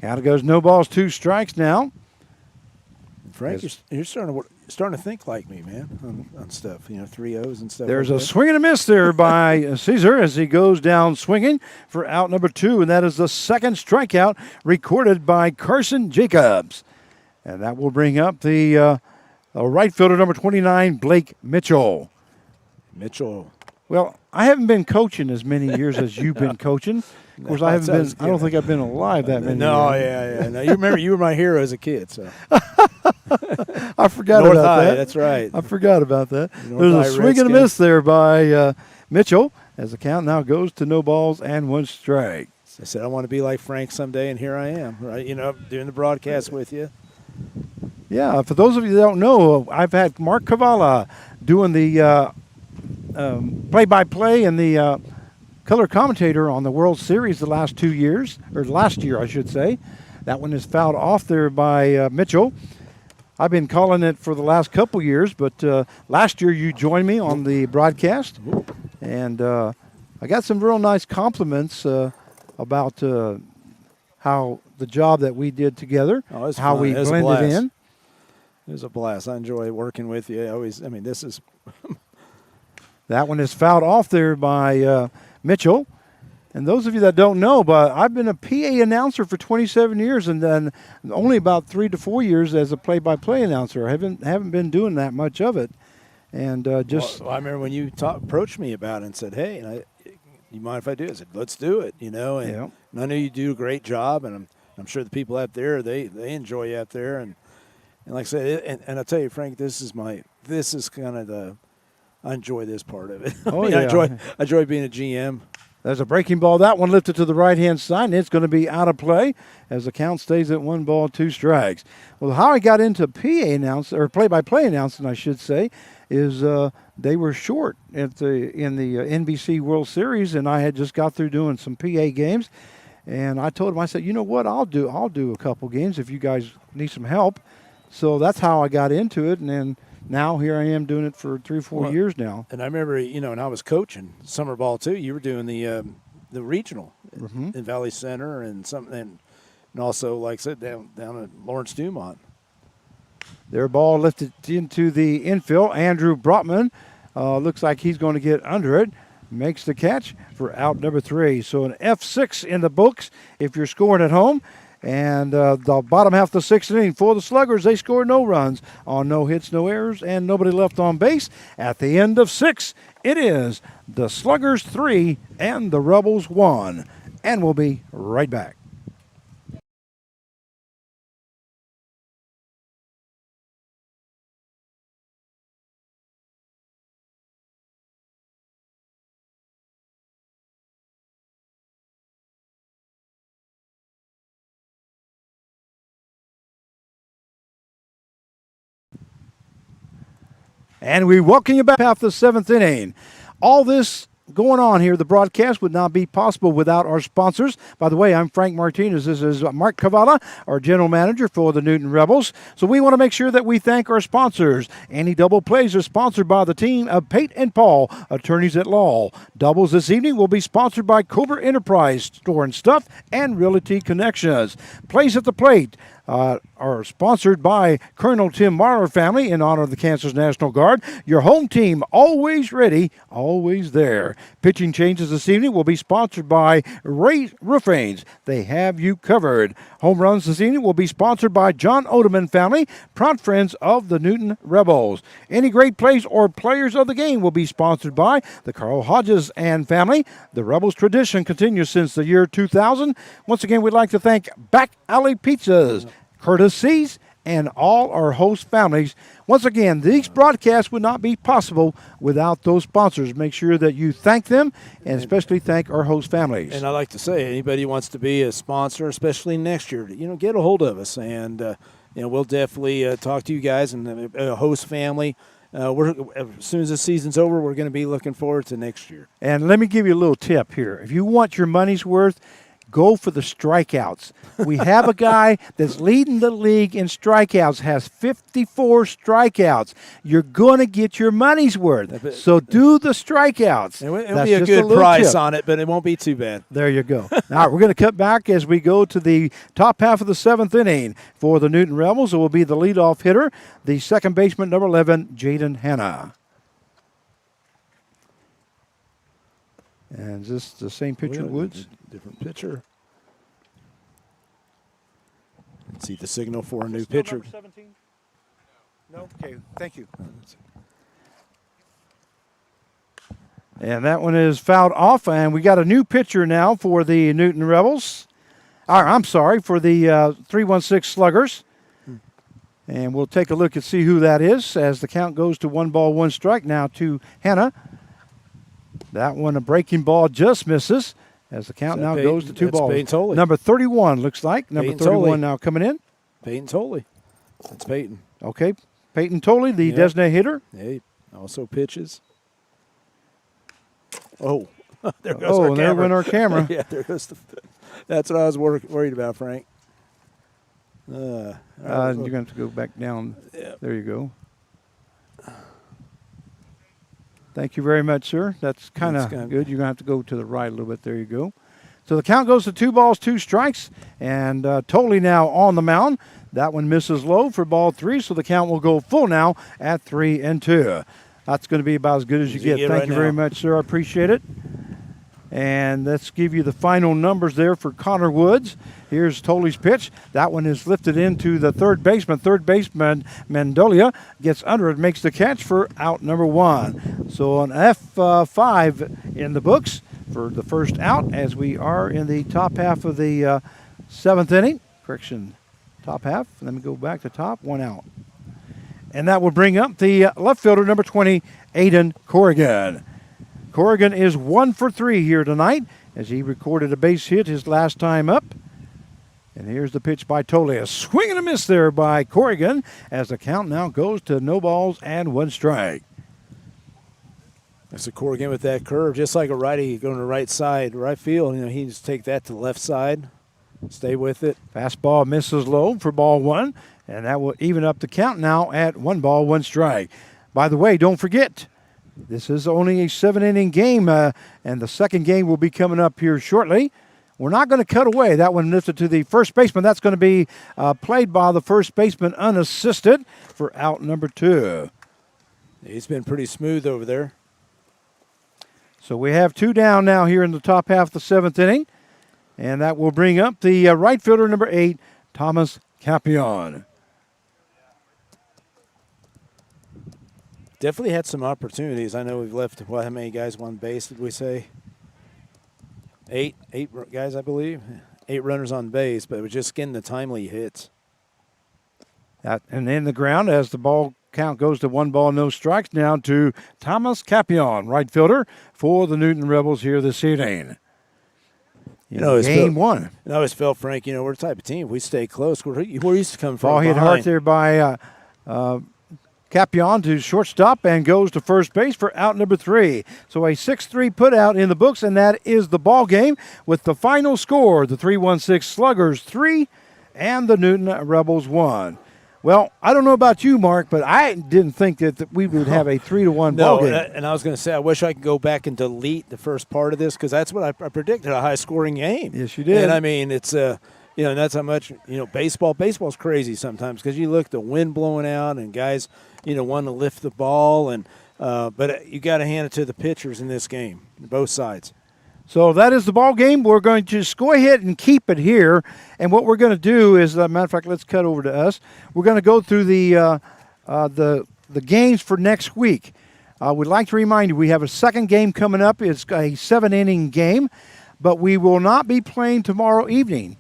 Speaker 1: Out it goes, no balls, 2 strikes now.
Speaker 2: Frank, you're starting to think like me, man, on stuff. 3-0s and stuff.
Speaker 1: There's
Speaker 2: like
Speaker 1: a swing and a miss there by Caesar as he goes down swinging for out number 2, and that is the 2nd strikeout recorded by Carson Jacobs. And that will bring up the right fielder, number 29, Blake Mitchell.
Speaker 2: Mitchell.
Speaker 1: Well, I haven't been coaching as many years as you've been coaching. Of course, I haven't been. I don't think I've been alive that many.
Speaker 2: No,
Speaker 1: years.
Speaker 2: yeah. No, you remember you were my hero as a kid. So
Speaker 1: I forgot
Speaker 2: North
Speaker 1: about
Speaker 2: High,
Speaker 1: that.
Speaker 2: that's right.
Speaker 1: I forgot about that.
Speaker 2: North
Speaker 1: There's a
Speaker 2: High
Speaker 1: swing and a
Speaker 2: Redskins.
Speaker 1: miss there by Mitchell, as the count now goes to no balls and 1 strike.
Speaker 2: I said I want to be like Frank someday, and here I am. Right, doing the broadcast with you.
Speaker 1: Yeah, for those of you that don't know, I've had Mark Cavala doing the play-by-play and the color commentator on the World Series the last 2 years, or last year, I should say. That one is fouled off there by Mitchell. I've been calling it for the last couple years, but last year you joined me on the broadcast, and I got some real nice compliments about how the job that we did together, how
Speaker 2: fun.
Speaker 1: we blended in.
Speaker 2: It was a blast. I enjoy working with you. This is.
Speaker 1: That one is fouled off there by Mitchell. And those of you that don't know, but I've been a PA announcer for 27 years, and then only about 3 to 4 years as a play-by-play announcer. I haven't been doing that much of it, and just.
Speaker 2: Well, I remember when you approached me about it and said, "Hey, you mind if I do it?" I said, "Let's do it." And I know you do a great job, and I'm sure the people out there they enjoy you out there, and like I said, and I tell you, Frank, this is kind of I enjoy this part of it. I enjoy being a GM.
Speaker 1: There's a breaking ball. That one lifted to the right-hand side, and it's going to be out of play as the count stays at 1 ball, 2 strikes. Well, how I got into PA announcing, or play-by-play announcing, I should say, is they were short in the NBC World Series, and I had just got through doing some PA games, and I told them, I said, you know what, I'll do a couple games if you guys need some help. So that's how I got into it, and then now here I am doing it for 3 or 4 years now.
Speaker 2: And I remember, and I was coaching summer ball too. You were doing the regional in Valley Center and also, like I said, down at Lawrence Dumont.
Speaker 1: Their ball lifted into the infield. Andrew Brotman looks like he's going to get under it. Makes the catch for out number 3. So an F6 in the books if you're scoring at home. And the bottom half of the 6th inning for the Sluggers, they scored no runs on no hits, no errors, and nobody left on base. At the end of 6, it is the Sluggers 3 and the Rebels 1. And we'll be right back. And we welcome you back half the 7th inning. All this going on here, the broadcast would not be possible without our sponsors. By the way, I'm Frank Martinez. This is Mark Cavala, our general manager for the Newton Rebels. So we want to make sure that we thank our sponsors. Any double plays are sponsored by the team of Pate and Paul, attorneys at law. Doubles this evening will be sponsored by Cobra Enterprise, Store and Stuff, and Realty Connections. Plays at the plate are sponsored by Colonel Tim Marler family in honor of the Kansas National Guard. Your home team, always ready, always there. Pitching changes this evening will be sponsored by Ray Roofings. They have you covered. Home runs this evening will be sponsored by John Odeman family, proud friends of the Newton Rebels. Any great plays or players of the game will be sponsored by the Carl Hodges and family. The Rebels tradition continues since the year 2000. Once again, we'd like to thank Back Alley Pizzas, Curtis C's, and all our host families. Once again, these broadcasts would not be possible without those sponsors. Make sure that you thank them, and especially thank our host families.
Speaker 2: And I like to say, anybody who wants to be a sponsor, especially next year, get a hold of us, and we'll definitely talk to you guys and a host family. As soon as the season's over, we're going to be looking forward to next year.
Speaker 1: And let me give you a little tip here. If you want your money's worth, go for the strikeouts. We have a guy that's leading the league in strikeouts, has 54 strikeouts. You're going to get your money's worth. So do the strikeouts.
Speaker 2: It'll be a good price on it, but it won't be too bad.
Speaker 1: There you go. All right, we're going to cut back as we go to the top half of the 7th inning. For the Newton Rebels, it will be the leadoff hitter, the second baseman, number 11, Jaden Hanna. And is this the same pitcher, Woods?
Speaker 2: Different pitcher. Let's see the signal for a new pitcher.
Speaker 1: Number 17? No? Okay, thank you. And that one is fouled off, and we got a new pitcher now for the Newton Rebels. I'm sorry, for the 316 Sluggers. And we'll take a look and see who that is as the count goes to 1 ball, 1 strike now to Hannah. That one, a breaking ball, just misses as the count now goes to 2 balls. Number 31 looks like. Number 31 now coming in.
Speaker 2: Peyton Tolley. That's Peyton.
Speaker 1: Okay. Peyton Tolley, the designated hitter.
Speaker 2: He also pitches. Oh, there goes
Speaker 1: oh,
Speaker 2: our
Speaker 1: and there went our camera.
Speaker 2: Yeah, there goes that's what I was worried about, Frank.
Speaker 1: You're going to have to go back down.
Speaker 2: Yeah.
Speaker 1: There you go. Thank you very much, sir. That's kind of good. You're going to have to go to the right a little bit. There you go. So the count goes to 2 balls, 2 strikes, and Tolley now on the mound. That one misses low for ball 3, so the count will go full now at 3-2. That's going to be about as good as you get. Thank you very much, sir. I appreciate it. And let's give you the final numbers there for Connor Woods. Here's Tolley's pitch. That one is lifted into the third baseman. Third baseman Mendolia gets under it, makes the catch for out number 1. So an F5 in the books for the first out as we are in the top half of the 7th inning. Correction, top half. Let me go back to top. 1 out. And that will bring up the left fielder, number 20, Aiden Corrigan. Corrigan is 1 for 3 here tonight as he recorded a base hit his last time up. And here's the pitch by Tolley. A swing and a miss there by Corrigan as the count now goes to no balls and 1 strike.
Speaker 2: That's a Corrigan with that curve, just like a righty going to the right side, right field. He just take that to the left side, stay with it.
Speaker 1: Fastball misses low for ball 1, and that will even up the count now at 1 ball, 1 strike. By the way, don't forget, this is only a 7-inning game, and the second game will be coming up here shortly. We're not going to cut away. That one lifted to the first baseman. That's going to be played by the first baseman unassisted for out number 2.
Speaker 2: He's been pretty smooth over there.
Speaker 1: So we have 2 down now here in the top half of the 7th inning, and that will bring up the right fielder, number 8, Thomas Capion.
Speaker 2: Definitely had some opportunities. I know we've left, how many guys on base did we say? 8 guys, I believe. 8 runners on base, but it was just getting the timely hits.
Speaker 1: And in the ground as the ball count goes to 1 ball, no strikes now to Thomas Capion, right fielder for the Newton Rebels here this evening. Game 1.
Speaker 2: I always felt, Frank, we're the type of team. If we stay close, we're used to come from
Speaker 1: ball hit hard there by Capion to shortstop and goes to first base for out number 3. So a 6-3 put out in the books, and that is the ball game with the final score, the 316 Sluggers 3 and the Newton Rebels 1. Well, I don't know about you, Mark, but I didn't think that we would have a 3-1 ball game.
Speaker 2: And I was going to say, I wish I could go back and delete the first part of this because that's what I predicted, a high-scoring game.
Speaker 1: Yes, you did.
Speaker 2: And, I mean, it's and that's how much, baseball's crazy sometimes because you look, the wind blowing out and guys, want to lift the ball. But you got to hand it to the pitchers in this game, both sides.
Speaker 1: So that is the ball game. We're going to just go ahead and keep it here. And what we're going to do is, matter of fact, let's cut over to us. We're going to go through the games for next week. We'd like to remind you we have a second game coming up. It's a 7-inning game, but we will not be playing tomorrow evening.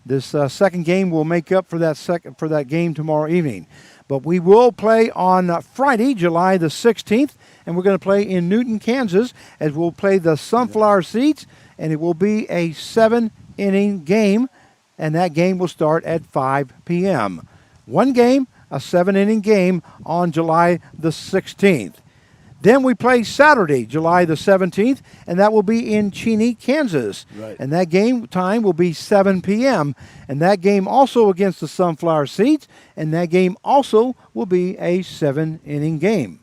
Speaker 1: This second game will make up for that game tomorrow evening. But we will play on Friday, July the 16th, and we're going to play in Newton, Kansas, as we'll play the Sunflower Seeds, and it will be a 7-inning game, and that game will start at 5 p.m. One game, a 7-inning game on July the 16th. Then we play Saturday, July the 17th, and that will be in Cheney, Kansas.
Speaker 2: Right.
Speaker 1: And that game time will be 7 p.m. And that game also against the Sunflower Seeds, and that game also will be a 7-inning game.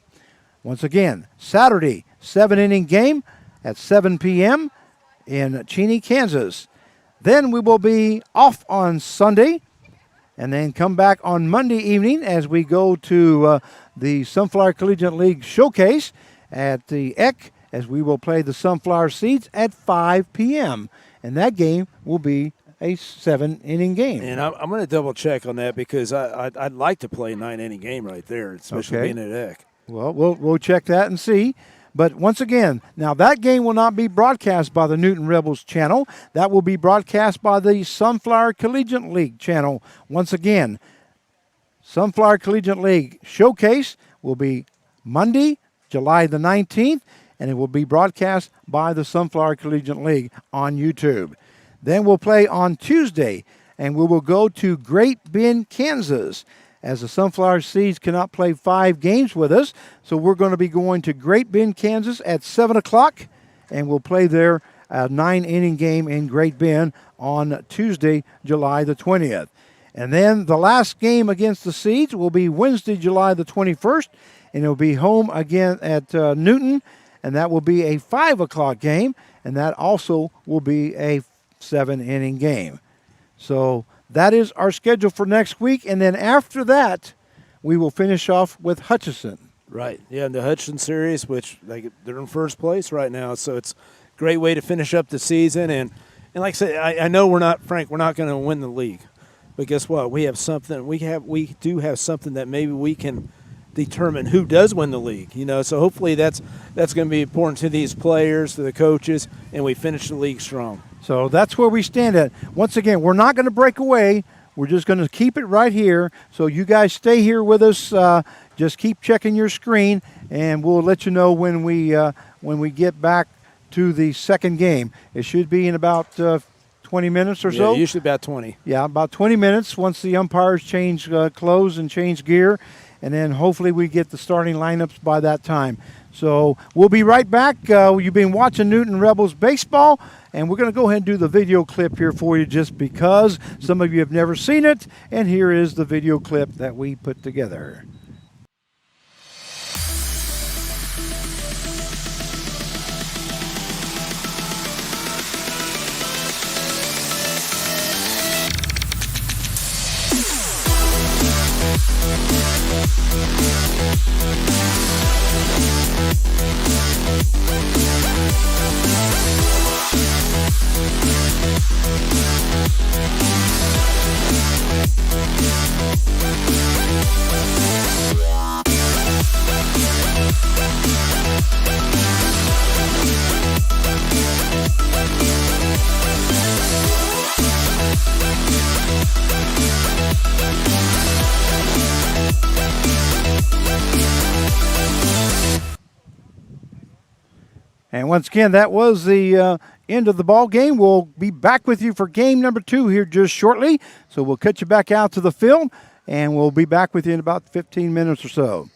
Speaker 1: Once again, Saturday, 7-inning game at 7 p.m. in Cheney, Kansas. Then we will be off on Sunday and then come back on Monday evening as we go to the Sunflower Collegiate League Showcase at the ECK as we will play the Sunflower Seeds at 5 p.m. And that game will be a 7-inning game.
Speaker 2: And I'm going to double check on that because I'd like to play a 9-inning game right there, especially being at ECK.
Speaker 1: Well, we'll check that and see. But once again, now that game will not be broadcast by the Newton Rebels channel. That will be broadcast by the Sunflower Collegiate League channel. Once again, Sunflower Collegiate League Showcase will be Monday, July the 19th, and it will be broadcast by the Sunflower Collegiate League on YouTube. Then we'll play on Tuesday, and we will go to Great Bend, Kansas, as the Sunflower Seeds cannot play 5 games with us. So we're going to be going to Great Bend, Kansas at 7 o'clock, and we'll play there a 9-inning game in Great Bend on Tuesday, July the 20th. And then the last game against the Seeds will be Wednesday, July the 21st, and it'll be home again at Newton, and that will be a 5 o'clock game, and that also will be a 7-inning game. So that is our schedule for next week, and then after that, we will finish off with Hutchinson.
Speaker 2: Right. Yeah, and the Hutchinson series, which they're in first place right now, so it's a great way to finish up the season. And like I said, I know we're not going to win the league, but guess what? We have something. We do have something that maybe we can determine who does win the league. So hopefully that's going to be important to these players, to the coaches, and we finish the league strong.
Speaker 1: So that's where we stand at. Once again, we're not going to break away. We're just going to keep it right here. So you guys stay here with us. Just keep checking your screen, and we'll let you know when we get back to the second game. It should be in about 20 minutes or so.
Speaker 2: Usually about 20.
Speaker 1: Yeah, about 20 minutes once the umpires change clothes and change gear, and then hopefully we get the starting lineups by that time. So we'll be right back. You've been watching Newton Rebels baseball, and we're going to go ahead and do the video clip here for you just because some of you have never seen it, and here is the video clip that we put together. And once again, that was the end of the ball game. We'll be back with you for game number 2 here just shortly. So we'll cut you back out to the field, and we'll be back with you in about 15 minutes or so.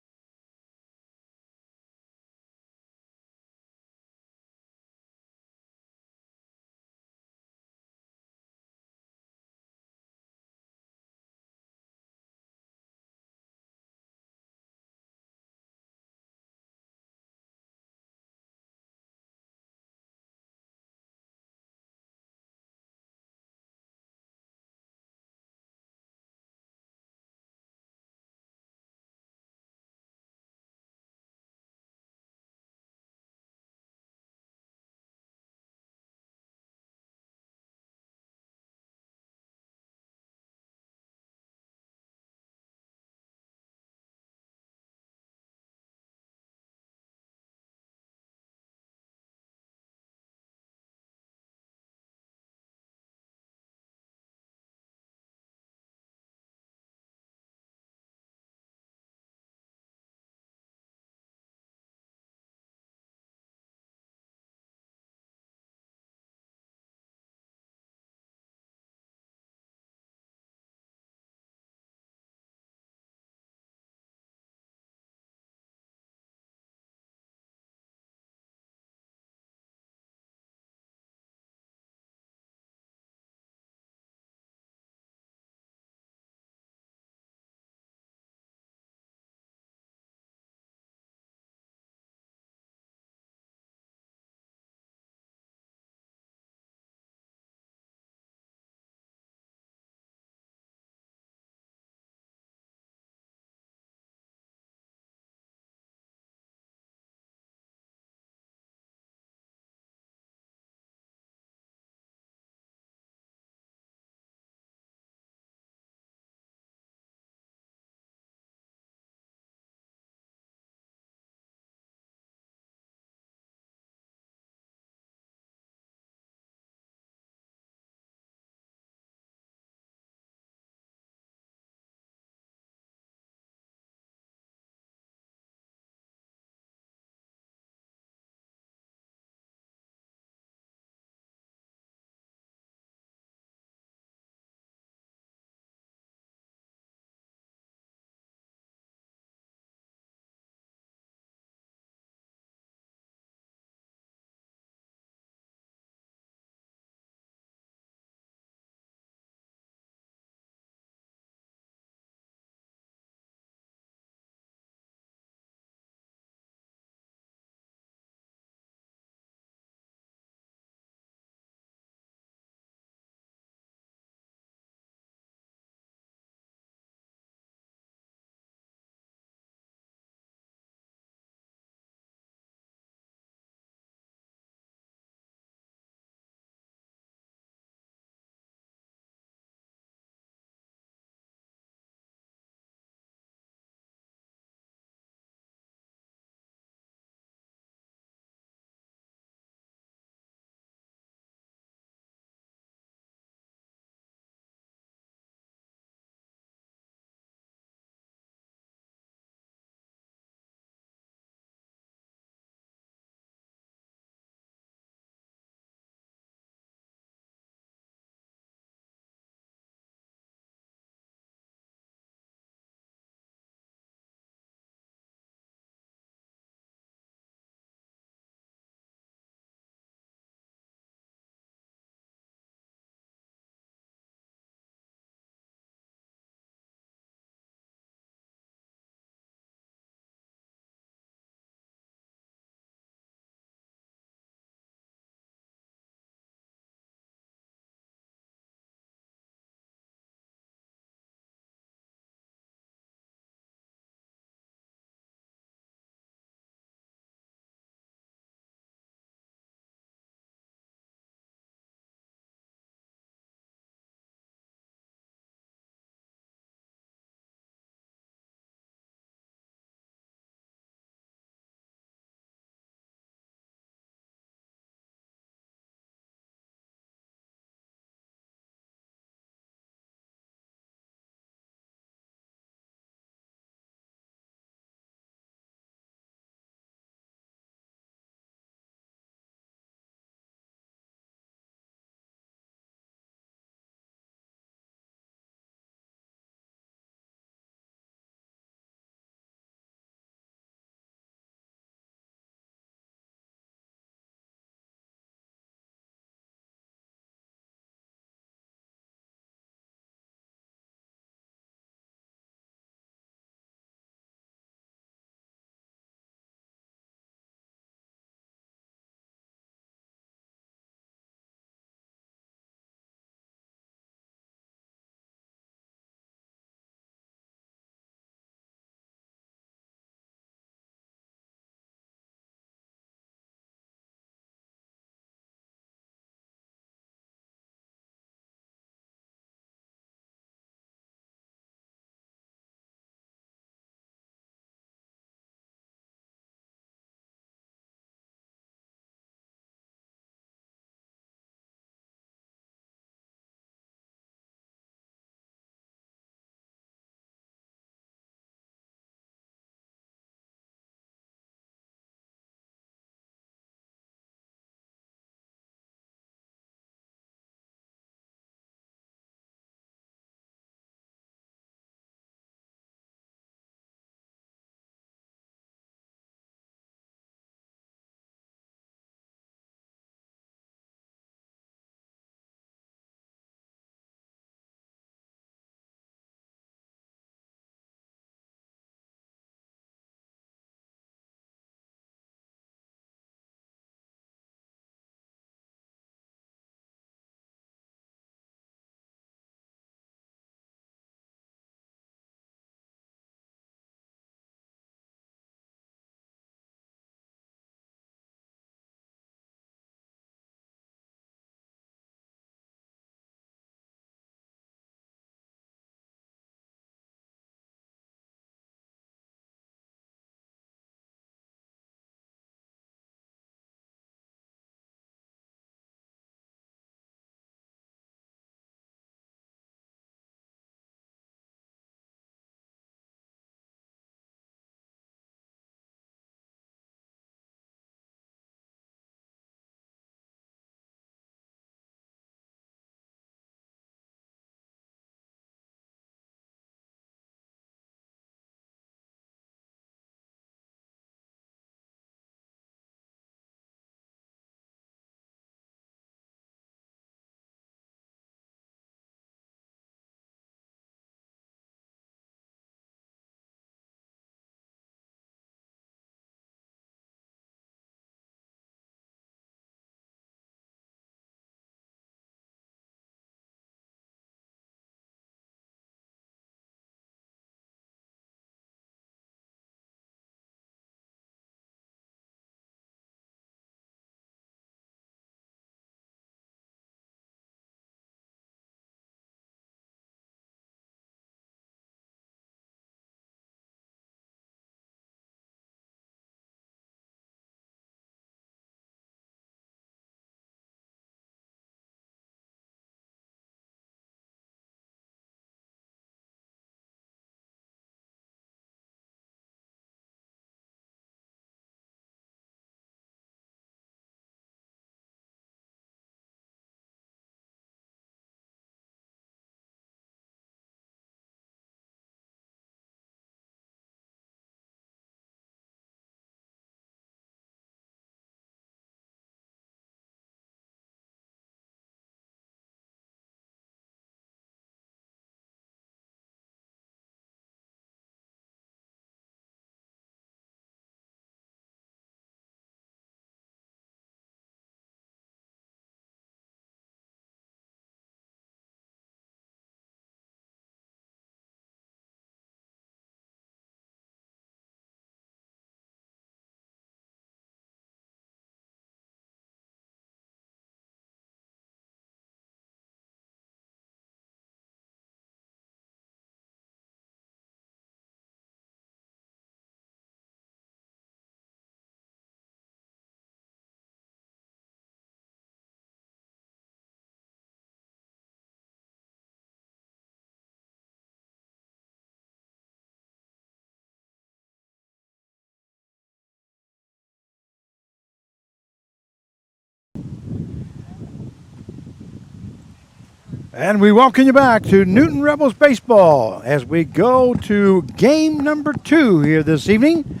Speaker 1: And we welcome you back to Newton Rebels Baseball as we go to game number 2 here this evening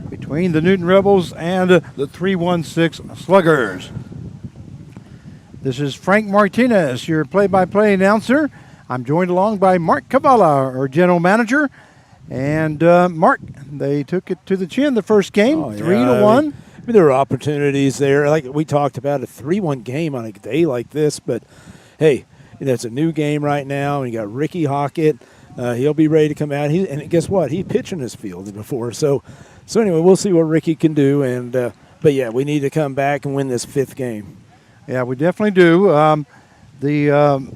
Speaker 1: between the Newton Rebels and the 316 Sluggers. This is Frank Martinez, your play-by-play announcer. I'm joined along by Mark Cavala, our general manager. And Mark, they took it to the chin the first game, 3-1.
Speaker 2: There were opportunities there. Like we talked about, a 3-1 game on a day like this. But, hey, it's a new game right now. And you got Ricky Hockett. He'll be ready to come out. And guess what? He pitched in his field before. So anyway, we'll see what Ricky can do. And but, yeah, we need to come back and win this 5th game.
Speaker 1: Yeah, we definitely do. The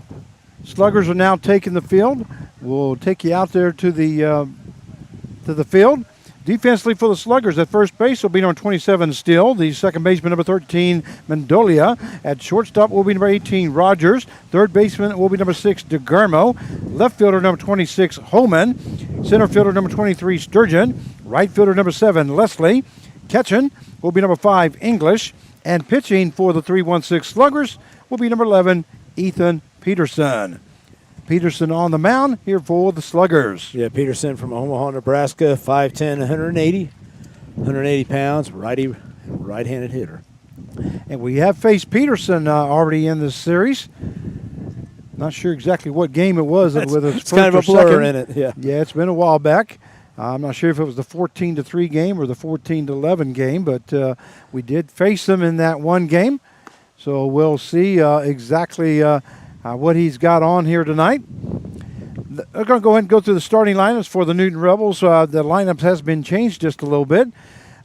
Speaker 1: Sluggers are now taking the field. We'll take you out there to the field. Defensively for the Sluggers, at first base will be number 27, Steele. The second baseman, number 13, Mendolia. At shortstop will be number 18, Rogers. Third baseman will be number 6, DeGarmo. Left fielder, number 26, Holman. Center fielder, number 23, Sturgeon. Right fielder, number 7, Leslie. Catching will be number 5, English. And pitching for the 316 Sluggers will be number 11, Ethan Peterson. Peterson on the mound here for the Sluggers.
Speaker 2: Yeah, Peterson from Omaha, Nebraska, 5'10", 180 pounds, right-handed hitter.
Speaker 1: And we have faced Peterson already in this series. Not sure exactly what game it was.
Speaker 2: It's kind of a blur in it, yeah.
Speaker 1: Yeah, it's been a while back. I'm not sure if it was the 14-3 game or the 14-11 game, but we did face them in that one game. So we'll see exactly what he's got on here tonight. We're going to go ahead and go through the starting lineups for the Newton Rebels. The lineup has been changed just a little bit.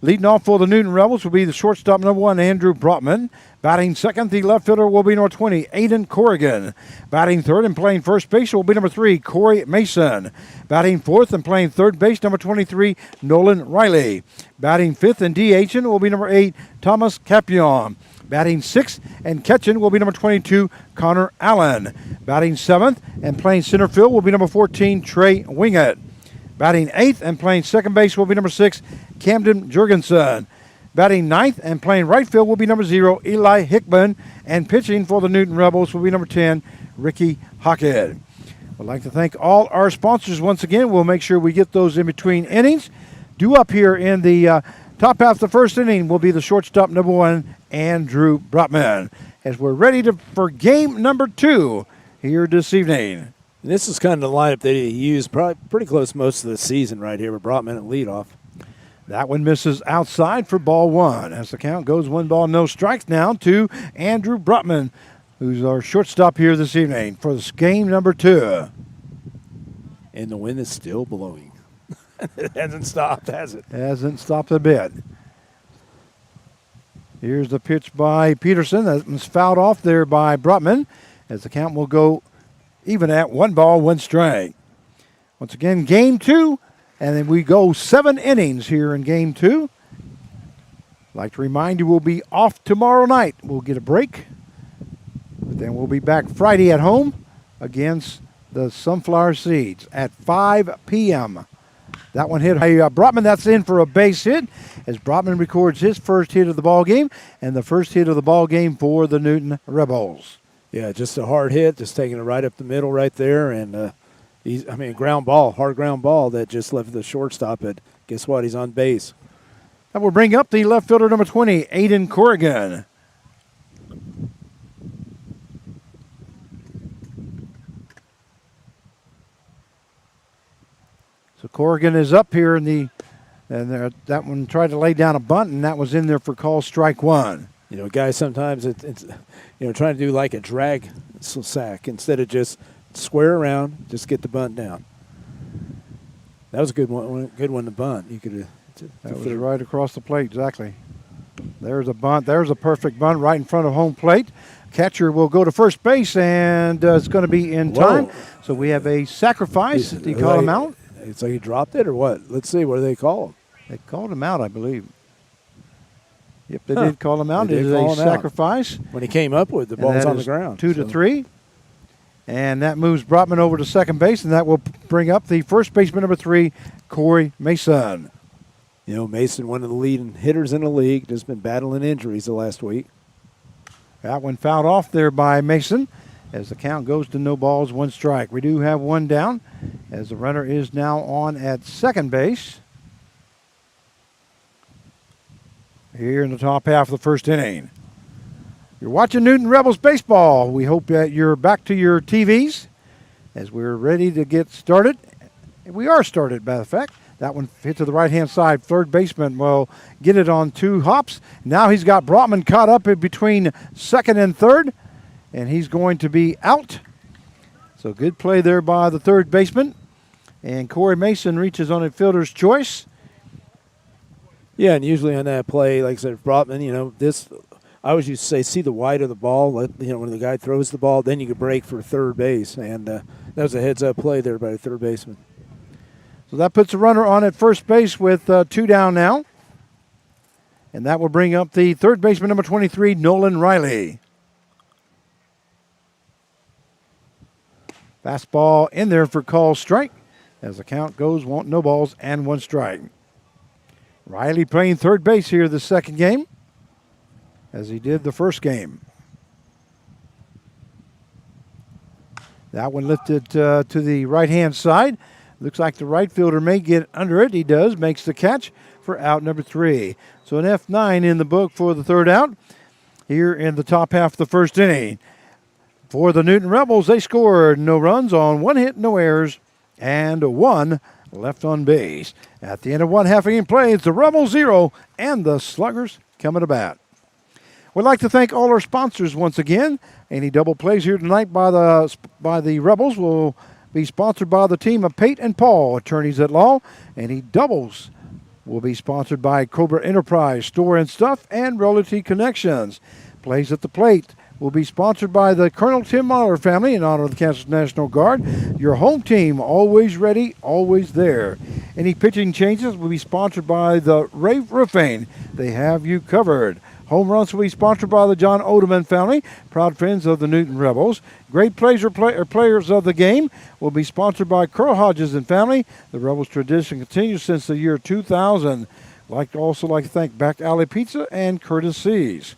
Speaker 1: Leading off for the Newton Rebels will be the shortstop, number 1, Andrew Brotman. Batting second, the left fielder will be number 20, Aiden Corrigan. Batting third and playing first base will be number 3, Corey Mason. Batting fourth and playing third base, number 23, Nolan Riley. Batting fifth and DHing will be number 8, Thomas Capion. Batting sixth and catching will be number 22, Connor Allen. Batting seventh and playing center field will be number 14, Trey Wingett. Batting eighth and playing second base will be number 6, Camden Jurgensen. Batting ninth and playing right field will be number 0, Eli Hickman. And pitching for the Newton Rebels will be number 10, Ricky Hockett. I'd like to thank all our sponsors once again. We'll make sure we get those in between innings. Due up here in the top half of the first inning will be the shortstop, number 1, Andrew Brotman. As we're ready for game number 2 here this evening.
Speaker 2: And this is kind of the lineup that he used probably pretty close most of the season right here with Brotman at leadoff.
Speaker 1: That one misses outside for ball 1. As the count goes 1 ball, no strikes now to Andrew Brotman, who's our shortstop here this evening for this game number 2.
Speaker 2: And the wind is still blowing. It hasn't stopped, has it?
Speaker 1: Hasn't stopped a bit. Here's the pitch by Peterson. That was fouled off there by Brotman, as the count will go even at 1 ball, 1 strike. Once again, game 2, and then we go 7 innings here in game 2. I'd like to remind you we'll be off tomorrow night. We'll get a break, but then we'll be back Friday at home against the Sunflower Seeds at 5 p.m. That one hit Brotman. That's in for a base hit as Brotman records his first hit of the ball game and the first hit of the ball game for the Newton Rebels.
Speaker 2: Yeah, just a hard hit, just taking it right up the middle right there. And, ground ball, hard ground ball that just left the shortstop. But guess what? He's on base.
Speaker 1: That will bring up the left fielder, number 20, Aiden Corrigan. So Corrigan is up here in that one tried to lay down a bunt, and that was in there for call strike 1.
Speaker 2: You know, guys, sometimes it's trying to do like a drag sack instead of just square around, just get the bunt down. That was a good one to bunt. You could.
Speaker 1: That was right across the plate, exactly. There's a bunt. There's a perfect bunt right in front of home plate. Catcher will go to first base, and it's going to be in time.
Speaker 2: Whoa.
Speaker 1: So we have a sacrifice. Did he call him out?
Speaker 2: It's like he dropped it or what? Let's see. What do they call him?
Speaker 1: They called him out, I believe. Yep, they did call him out. It is a sacrifice.
Speaker 2: When he came up with the ball's on the ground.
Speaker 1: 2-3. And that moves Brotman over to second base, and that will bring up the first baseman, number 3, Corey Mason.
Speaker 2: You know, Mason, one of the leading hitters in the league, just been battling injuries the last week.
Speaker 1: That one fouled off there by Mason. as the count goes to no balls, 1 strike. We do have 1 down as the runner is now on at second base here in the top half of the first inning. You're watching Newton Rebels baseball. We hope that you're back to your TVs as we're ready to get started. We are started, by the fact. That one hit to the right-hand side. Third baseman will get it on 2 hops. Now he's got Brotman caught up in between second and third, and he's going to be out. So good play there by the third baseman. And Corey Mason reaches on a fielder's choice.
Speaker 2: Yeah, and usually on that play, like I said, Brotman, this I always used to say, see the wide of the ball. When the guy throws the ball, then you can break for third base. And that was a heads-up play there by the third baseman.
Speaker 1: So that puts a runner on at first base with 2 down now. And that will bring up the third baseman, number 23, Nolan Riley. Fastball in there for call strike as the count goes, no balls and 1 strike. Riley playing third base here the second game, as he did the first game. That one lifted to the right-hand side. Looks like the right fielder may get under it. He does, makes the catch for out number 3. So an F9 in the book for the third out here in the top half of the first inning. For the Newton Rebels, they scored no runs on 1 hit, no errors, and 1 left on base. At the end of 1 half inning play, it's the Rebels 0 and the Sluggers coming to bat. We'd like to thank all our sponsors once again. Any double plays here tonight by the Rebels will be sponsored by the team of Pate and Paul, attorneys at law. Any doubles will be sponsored by Cobra Enterprise, Store and Stuff, and Realty Connections. Plays at the plate will be sponsored by the Colonel Tim Mahler family in honor of the Kansas National Guard. Your home team, always ready, always there. Any pitching changes will be sponsored by the Rave Roofing. They have you covered. Home runs will be sponsored by the John Odeman family, proud friends of the Newton Rebels. Great players of the game will be sponsored by Carl Hodges and family. The Rebels tradition continues since the year 2000. Also like to thank Back Alley Pizza and Curtis C's.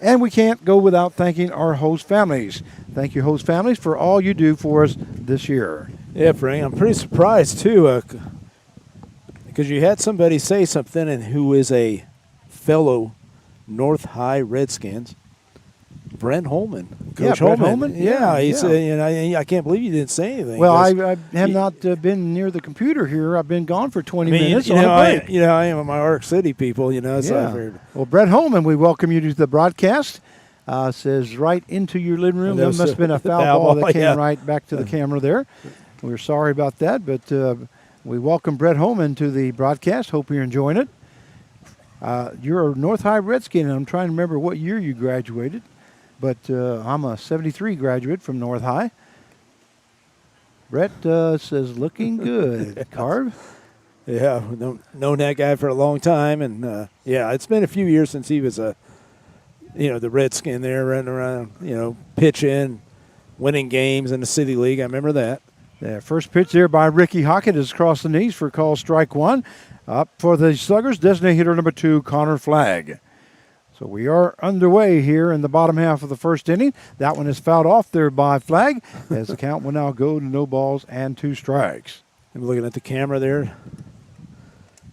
Speaker 1: And we can't go without thanking our host families. Thank you, host families, for all you do for us this year.
Speaker 2: Yeah, Frank, I'm pretty surprised, too, because you had somebody say something and who is a fellow North High Redskins, Brent Holman. Coach
Speaker 1: Holman?
Speaker 2: Yeah, he said, I can't believe you didn't say anything.
Speaker 1: Well, I have not been near the computer here. I've been gone for 20 minutes on a break.
Speaker 2: I am with my Arc City people, so I've heard.
Speaker 1: Well, Brett Holman, we welcome you to the broadcast. Says right into your living room. There must have been a foul ball that came right back to the camera there. We're sorry about that, but we welcome Brett Holman to the broadcast. Hope you're enjoying it. You're a North High Redskin, and I'm trying to remember what year you graduated, but I'm a 73 graduate from North High. Brett says, looking good. Carve?
Speaker 2: Yeah, known that guy for a long time, and it's been a few years since he was the Redskin there running around, pitching, winning games in the City League. I remember that.
Speaker 1: The first pitch there by Ricky Hockett is across the knees for call strike 1. Up for the Sluggers, designated hitter number 2, Connor Flagg. So we are underway here in the bottom half of the first inning. That one is fouled off there by Flagg, as the count will now go to no balls and 2 strikes.
Speaker 2: I'm looking at the camera there.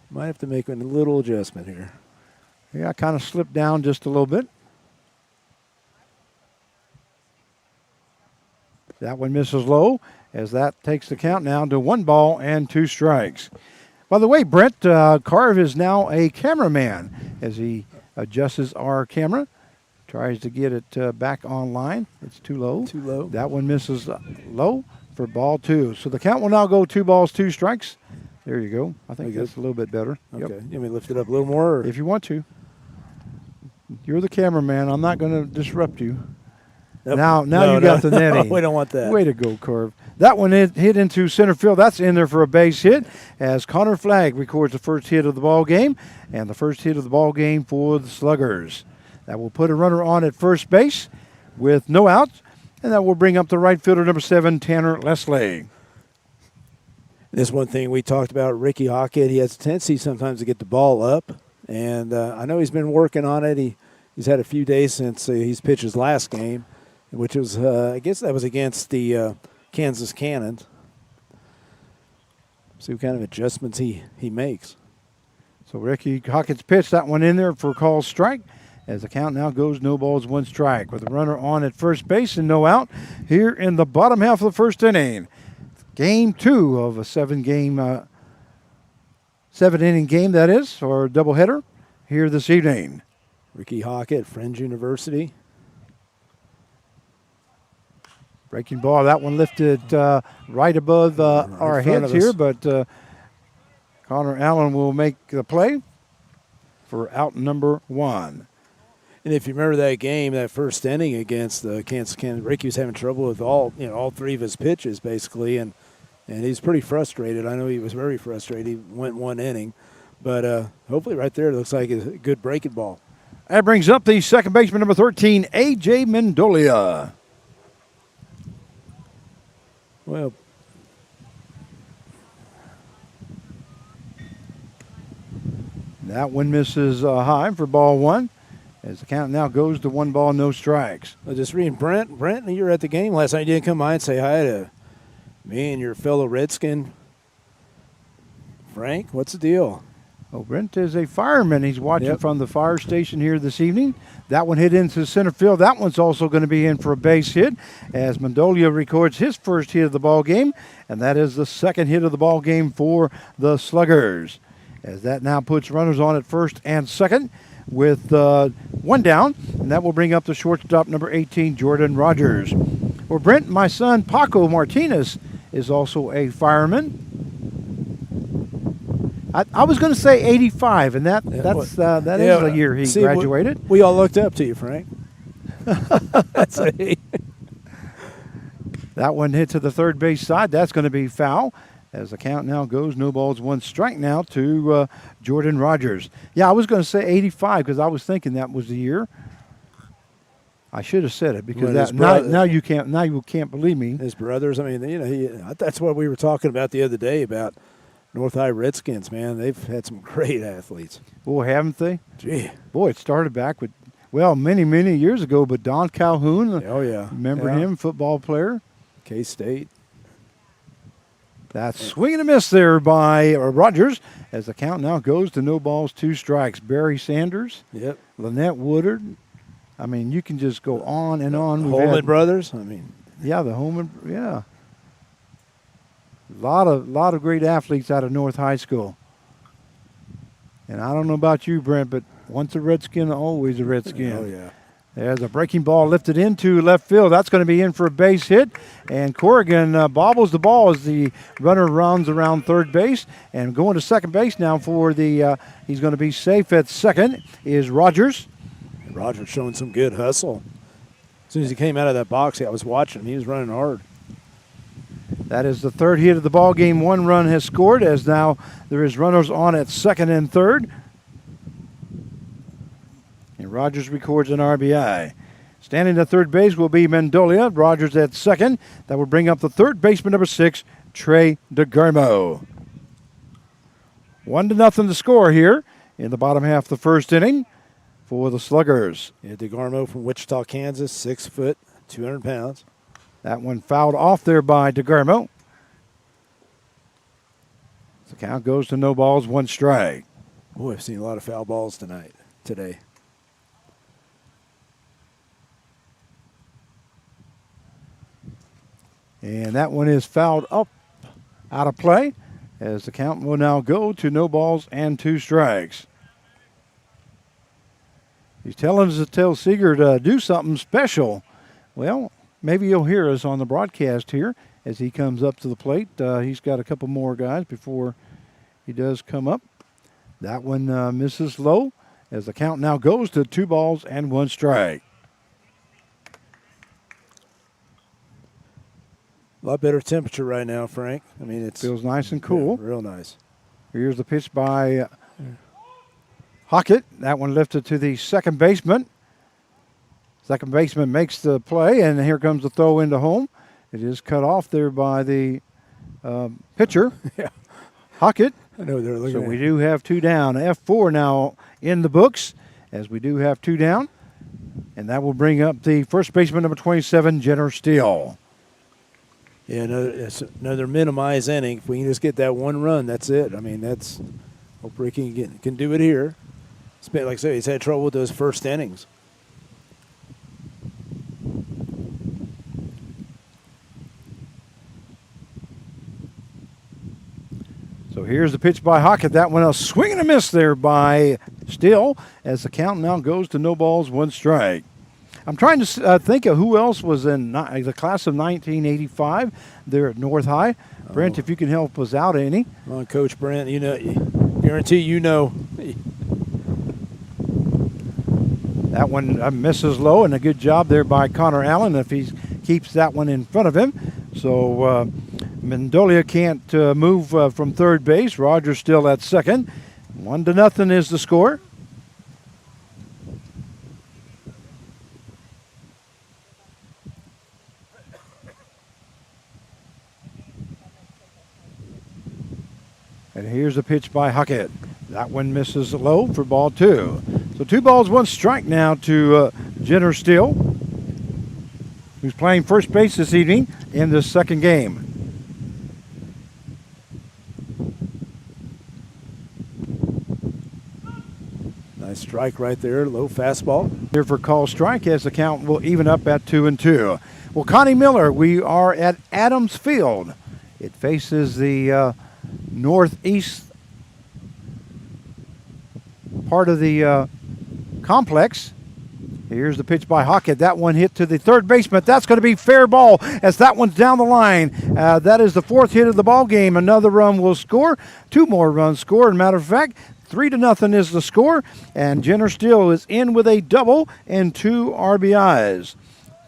Speaker 2: Might have to make a little adjustment here.
Speaker 1: Yeah, I kind of slipped down just a little bit. That one misses low, as that takes the count now to 1 ball and 2 strikes. By the way, Brent Carve is now a cameraman as he adjusts our camera, tries to get it back online. It's too low.
Speaker 2: Too low.
Speaker 1: That one misses low for ball 2. So the count will now go 2 balls, 2 strikes. There you go. I think that's a little bit better.
Speaker 2: Okay.
Speaker 1: Yep.
Speaker 2: You want me to lift it up a little more? Or?
Speaker 1: If you want to. You're the cameraman. I'm not going to disrupt you.
Speaker 2: Nope.
Speaker 1: Now you got the netting.
Speaker 2: We don't want that.
Speaker 1: Way to go, Carve. That one hit into center field. That's in there for a base hit as Connor Flagg records the first hit of the ball game and the first hit of the ball game for the Sluggers. That will put a runner on at first base with no outs, and that will bring up the right fielder number 7, Tanner Leslie.
Speaker 2: This one thing we talked about, Ricky Hockett, he has a tendency sometimes to get the ball up, and I know he's been working on it. He's had a few days since he's pitched his last game. which was, I guess that was against the Kansas Cannons. See what kind of adjustments he makes.
Speaker 1: So Ricky Hawkins pitched that one in there for a call strike. As the count now goes, no balls, one strike. With a runner on at first base and no out here in the bottom half of the first inning. Game 2 of a 7-inning game, that is, or a doubleheader here this evening.
Speaker 2: Ricky Hockett, Friends University.
Speaker 1: Breaking ball, that one lifted right above our heads here, but Connor Allen will make the play for out number 1.
Speaker 2: And if you remember that game, that first inning against the Kansas Cannons, Ricky was having trouble with all 3 of his pitches basically, and he's pretty frustrated. I know he was very frustrated. He went 1 inning, but hopefully right there it looks like a good breaking ball.
Speaker 1: That brings up the second baseman, number 13, A.J. Mendolia.
Speaker 2: Well,
Speaker 1: that one misses high for ball 1. As the count now goes to 1 ball, no strikes.
Speaker 2: I was just reading Brent, you were at the game last night. You didn't come by and say hi to me and your fellow Redskin. Frank, what's the deal?
Speaker 1: Oh, Brent is a fireman. He's watching from the fire station here this evening. That one hit into center field. That one's also going to be in for a base hit as Mendolia records his first hit of the ball game, and that is the second hit of the ball game for the Sluggers. As that now puts runners on at first and second with 1 down, and that will bring up the shortstop, number 18, Jordan Rogers. Well, Brent, my son Paco Martinez is also a fireman. I was going to say 85, and that is the year he graduated.
Speaker 2: We all looked up to you, Frank. That's a
Speaker 1: That one hit to the third base side. That's going to be foul. As the count now goes, no balls, 1 strike now to Jordan Rogers. Yeah, I was going to say 85 because I was thinking that was the year. I should have said it because now you can't believe me.
Speaker 2: His brothers. I mean, that's what we were talking about the other day about North High Redskins. Man, they've had some great athletes.
Speaker 1: Boy, haven't they?
Speaker 2: Gee,
Speaker 1: boy, it started back with many years ago. But Don Calhoun.
Speaker 2: Oh yeah,
Speaker 1: remember him, football player,
Speaker 2: K-State.
Speaker 1: That's swing and a miss there by Rogers as the count now goes to no balls, 2 strikes. Barry Sanders, Lynette Woodard. I mean, you can just go on and on.
Speaker 2: Holman brothers. I mean,
Speaker 1: yeah, the Holman. Yeah, a lot of great athletes out of North High School. And I don't know about you, Brent, but once a Redskin, always a Redskin.
Speaker 2: Oh yeah.
Speaker 1: There's a breaking ball lifted into left field. That's going to be in for a base hit. And Corrigan bobbles the ball as the runner runs around third base. And going to second base now for the he's going to be safe at second is Rogers.
Speaker 2: Rogers showing some good hustle. As soon as he came out of that box, I was watching him. He was running hard.
Speaker 1: That is the third hit of the ball game. 1 run has scored as now there is runners on at second and third. And Rogers records an RBI. Standing at third base will be Mendolia. Rogers at second. That will bring up the third baseman, number 6, Trey DeGarmo. 1-0 to score here in the bottom half of the first inning for the Sluggers.
Speaker 2: Yeah, DeGarmo from Wichita, Kansas, 6 foot, 200 pounds.
Speaker 1: That one fouled off there by DeGarmo. The count goes to no balls, 1 strike.
Speaker 2: Boy, I've seen a lot of foul balls today.
Speaker 1: And that one is fouled up out of play as the count will now go to no balls and 2 strikes. He's telling us to tell Seeger to do something special. Well, maybe you'll hear us on the broadcast here as he comes up to the plate. He's got a couple more guys before he does come up. That one misses low as the count now goes to 2 balls and 1 strike.
Speaker 2: A lot better temperature right now, Frank. I mean, it
Speaker 1: feels nice and cool.
Speaker 2: Yeah, real nice.
Speaker 1: Here's the pitch by Hockett. That one lifted to the second baseman. Second baseman makes the play, and here comes the throw into home. It is cut off there by the pitcher, Hockett.
Speaker 2: I know they're looking.
Speaker 1: So we do have 2 down. F4 now in the books, as we do have 2 down. And that will bring up the first baseman, number 27, Jenner Steele.
Speaker 2: Yeah, another minimized inning. If we can just get that one run, that's it. I mean, hope Ricky can do it here. Like I said, he's had trouble with those first innings.
Speaker 1: So here's the pitch by Hockett. That one a swing and a miss there by Steele as the count now goes to no balls, 1 strike. I'm trying to think of who else was in the class of 1985 there at North High. Brent, if you can help us out any.
Speaker 2: Come on, Coach Brent. Guarantee you know.
Speaker 1: That one misses low, and a good job there by Connor Allen if he keeps that one in front of him. So Mendolia can't move from third base. Rogers still at second. 1-0 is the score. And here's a pitch by Hockett. That one misses low for ball 2. So 2 balls, 1 strike now to Jenner Steele, who's playing first base this evening in this second game.
Speaker 2: Nice strike right there, low fastball.
Speaker 1: Here for call strike as the count will even up at 2-2. Well, Connie Miller, we are at Adams Field. It faces the northeast part of the complex. Here's the pitch by Hockett. That one hit to the third baseman. That's going to be fair ball as that one's down the line. That is the 4th hit of the ball game. Another run will score. 2 more runs score. As a matter of fact, 3-0 is the score. And Jenner Steele is in with a double and 2 RBIs.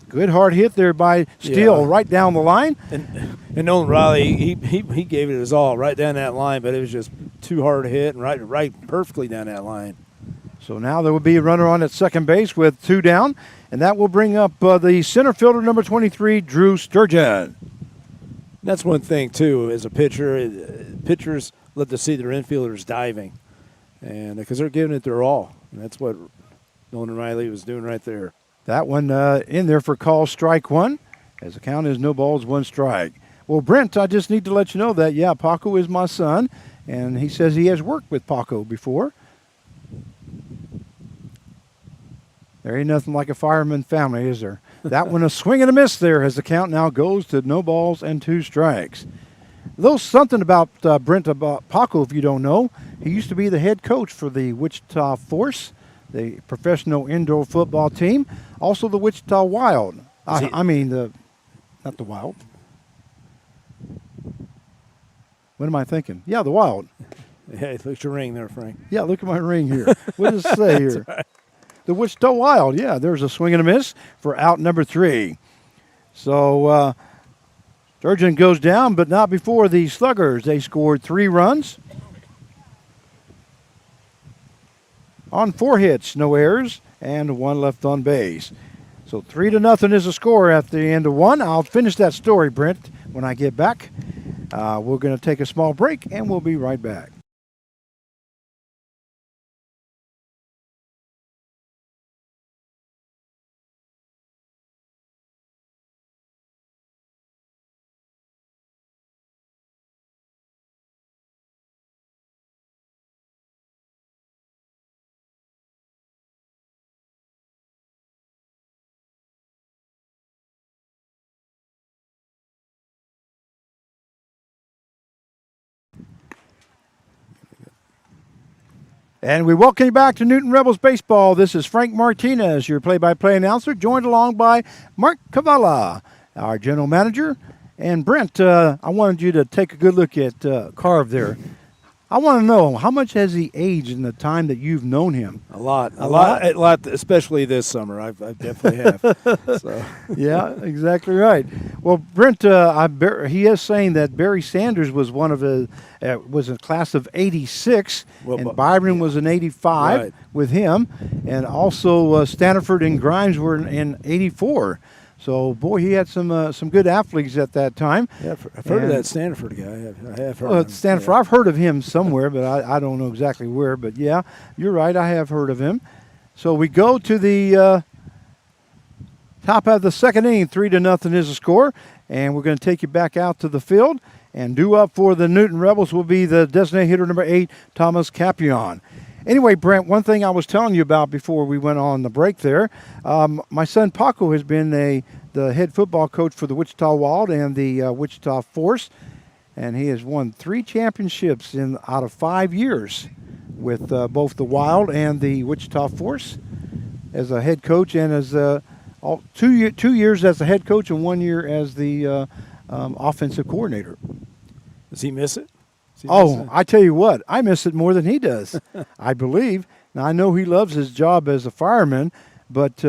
Speaker 1: Good hard hit there by Steele right down the line.
Speaker 2: And Nolan Riley, he gave it his all right down that line, but it was just too hard to hit and right perfectly down that line.
Speaker 1: So now there will be a runner on at second base with 2 down, and that will bring up the center fielder, number 23, Drew Sturgeon.
Speaker 2: That's one thing, too, as a pitcher. Pitchers love to see their infielders diving, and because they're giving it their all. And that's what Nolan Riley was doing right there.
Speaker 1: That one in there for call strike 1, as the count is no balls, 1 strike. Well, Brent, I just need to let you know that, Paco is my son, and he says he has worked with Paco before. There ain't nothing like a fireman family, is there? That one a swing and a miss there as the count now goes to no balls and 2 strikes. A little something about Brent, about Paco, if you don't know. He used to be the head coach for the Wichita Force, the professional indoor football team. Also the Wichita Wild. Not the Wild. What am I thinking? Yeah, the Wild.
Speaker 2: Hey, look at your ring there, Frank.
Speaker 1: Yeah, look at my ring here. What does it say here? Right. The Wichita Wild. Yeah, there's a swing and a miss for out number 3. So Sturgeon goes down, but not before the Sluggers. They scored 3 runs on 4 hits, no errors, and 1 left on base. So 3-0 is the score at the end of 1. I'll finish that story, Brent, when I get back. We're going to take a small break, and we'll be right back. And we welcome you back to Newton Rebels Baseball. This is Frank Martinez, your play-by-play announcer, joined along by Mark Cavalla, our general manager. And Brent, I wanted you to take a good look at Carv there. I want to know, how much has he aged in the time that you've known him?
Speaker 2: A lot, especially this summer. I definitely have. So.
Speaker 1: Yeah, exactly right. Well, Brent, he is saying that Barry Sanders was one of was a class of '86, and Byron was in '85 with him, and also Stanford and Grimes were in '84. So, boy, he had some good athletes at that time.
Speaker 2: Yeah, I've heard of that Stanford guy. I have heard of him.
Speaker 1: Stanford, yeah. I've heard of him somewhere, but I don't know exactly where. But, yeah, you're right, I have heard of him. So we go to the Top of the second inning, 3-0 is the score. And we're going to take you back out to the field. And due up for the Newton Rebels will be the designated hitter number 8, Thomas Capion. Anyway, Brent, one thing I was telling you about before we went on the break there, my son Paco has been the head football coach for the Wichita Wild and the Wichita Force, and he has won 3 championships out of 5 years with both the Wild and the Wichita Force as a head coach, and as 2 years as the head coach and 1 year as the offensive coordinator.
Speaker 2: Does he miss it?
Speaker 1: I tell you what, I miss it more than he does, I believe. Now, I know he loves his job as a fireman, but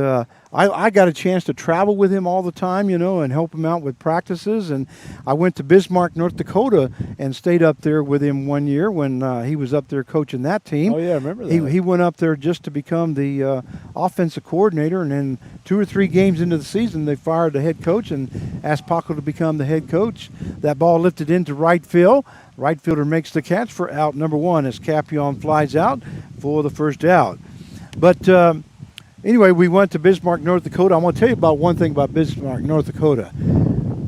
Speaker 1: I got a chance to travel with him all the time, and help him out with practices. And I went to Bismarck, North Dakota, and stayed up there with him 1 year when he was up there coaching that team.
Speaker 2: Oh, yeah, I remember that.
Speaker 1: He went up there just to become the offensive coordinator, and then 2 or 3 games into the season, they fired the head coach and asked Paco to become the head coach. That ball lifted into right field. Right fielder makes the catch for out number 1 as Capion flies out for the first out. But anyway, we went to Bismarck, North Dakota. I want to tell you about one thing about Bismarck, North Dakota.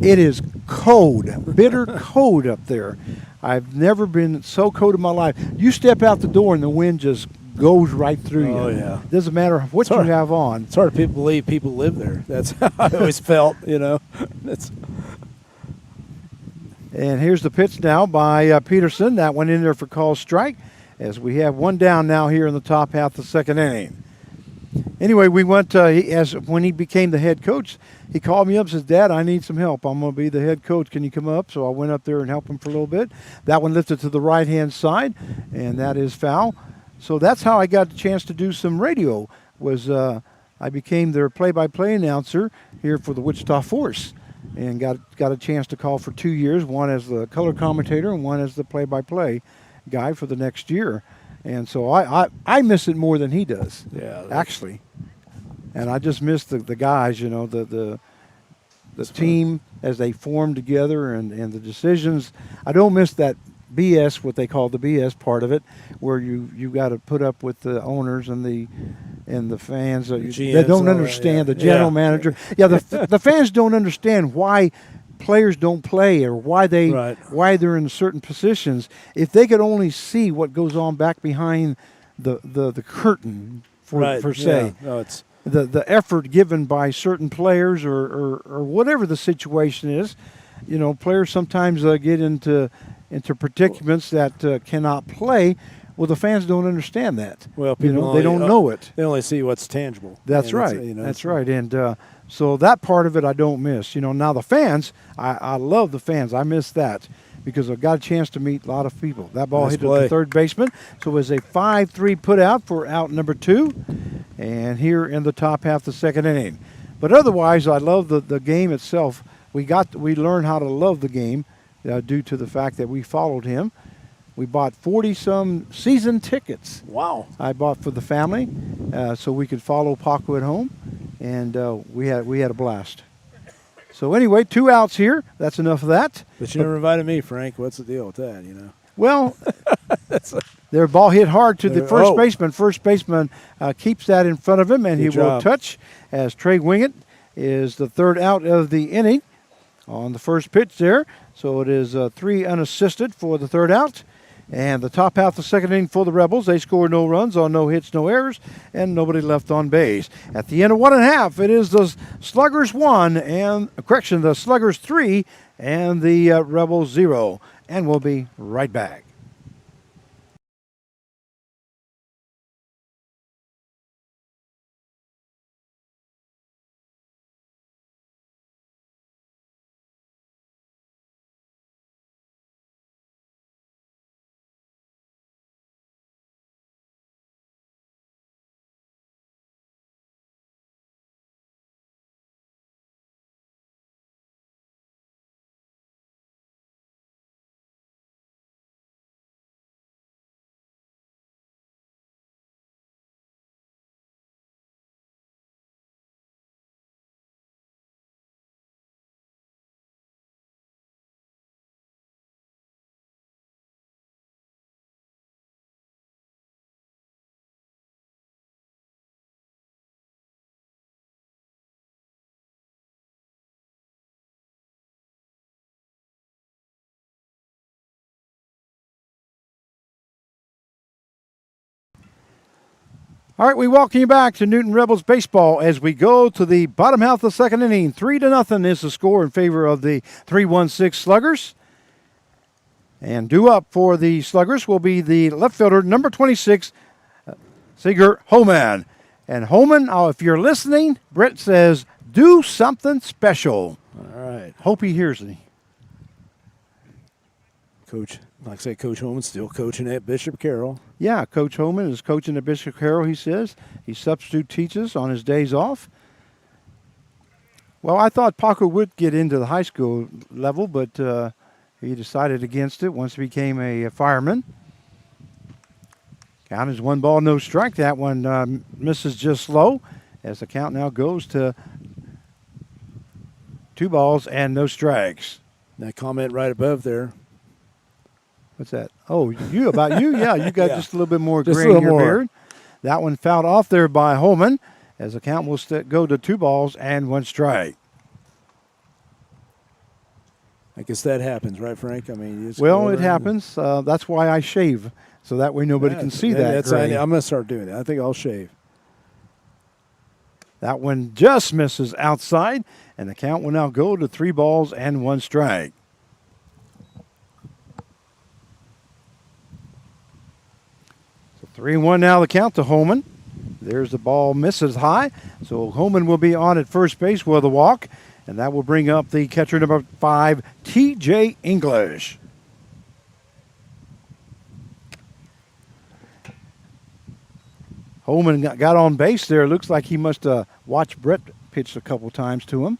Speaker 1: It is cold, bitter cold up there. I've never been so cold in my life. You step out the door and the wind just goes right through you.
Speaker 2: Oh, yeah.
Speaker 1: Doesn't matter what you have on.
Speaker 2: It's hard to believe people live there. That's how I always felt, That's.
Speaker 1: And here's the pitch now by Peterson. That went in there for call strike, as we have 1 down now here in the top half of the second inning. Anyway, we went when he became the head coach, he called me up and says, "Dad, I need some help. I'm going to be the head coach. Can you come up?" So I went up there and helped him for a little bit. That one lifted to the right-hand side, and that is foul. So that's how I got the chance to do some radio, was I became their play-by-play announcer here for the Wichita Force, and got a chance to call for 2 years, one as the color commentator and one as the play-by-play guy for the next year. And so I miss it more than he does, actually. And I just miss the guys, the team as they form together and the decisions. I don't miss that BS, what they call the BS part of it, where you got to put up with the owners and the fans. They don't understand the general manager. Yeah, the fans don't understand why players don't play or why they're in certain positions. If they could only see what goes on back behind the curtain, per se.
Speaker 2: Yeah. No, it's
Speaker 1: the effort given by certain players or whatever the situation is. Players sometimes get into predicaments that cannot play. Well, the fans don't understand that.
Speaker 2: Well, people
Speaker 1: they don't know it.
Speaker 2: They only see what's tangible.
Speaker 1: That's right. That's right. And so that part of it I don't miss. Now the fans, I love the fans. I miss that because I got a chance to meet a lot of people. That ball hit the third baseman. So it was a 5-3 put out for out number 2. And here in the top half of the second inning. But otherwise, I love the game itself. We learned how to love the game due to the fact that we followed him. We bought 40-some season tickets.
Speaker 2: Wow!
Speaker 1: I bought for the family, so we could follow Paco at home, and we had a blast. So anyway, 2 outs here. That's enough of that.
Speaker 2: But you never invited me, Frank. What's the deal with that?
Speaker 1: Well, their ball hit hard to the first baseman. First baseman keeps that in front of him, and he will touch as Trey Wingett is the 3rd out of the inning on the first pitch there. So it is 3 unassisted for the 3rd out. And the top half of the second inning for the Rebels, they score no runs on no hits, no errors, and nobody left on base. At the end of 1 1/2, it is the Sluggers the Sluggers 3 and the Rebels 0. And we'll be right back. All right, we welcome you back to Newton Rebels baseball as we go to the bottom half of the second inning. 3-0 is the score in favor of the 3-1-6 Sluggers. And due up for the Sluggers will be the left fielder, number 26, Sigurd Homan. And Homan, if you're listening, Brett says, do something special.
Speaker 2: All right.
Speaker 1: Hope he hears me.
Speaker 2: Coach, like I said, Coach Holman's still coaching at Bishop Carroll.
Speaker 1: Yeah, Coach Homan is coaching at Bishop Carroll, he says. He substitute teaches on his days off. Well, I thought Paco would get into the high school level, but he decided against it once he became a fireman. Count is 1 ball, no strike. That one misses just low as the count now goes to 2 balls and no strikes.
Speaker 2: That comment right above there.
Speaker 1: What's that? Oh, you about you? Yeah, you got
Speaker 2: Yeah.
Speaker 1: just a little bit more
Speaker 2: Just a
Speaker 1: gray in
Speaker 2: little
Speaker 1: your
Speaker 2: more.
Speaker 1: beard. That one fouled off there by Holman as the count will go to 2 balls and 1 strike.
Speaker 2: I guess that happens, right, Frank? I mean, you just
Speaker 1: Well,
Speaker 2: go
Speaker 1: it
Speaker 2: over
Speaker 1: happens. That's why I shave, so that way nobody can see that gray.
Speaker 2: I'm going to start doing that. I think I'll shave.
Speaker 1: That one just misses outside, and the count will now go to 3 balls and 1 strike. So 3-1 now the count to Holman. There's the ball, misses high. So Holman will be on at first base with a walk, and that will bring up the catcher number 5, T.J. English. Holman got on base there. Looks like he must have watched Brett pitch a couple times to him.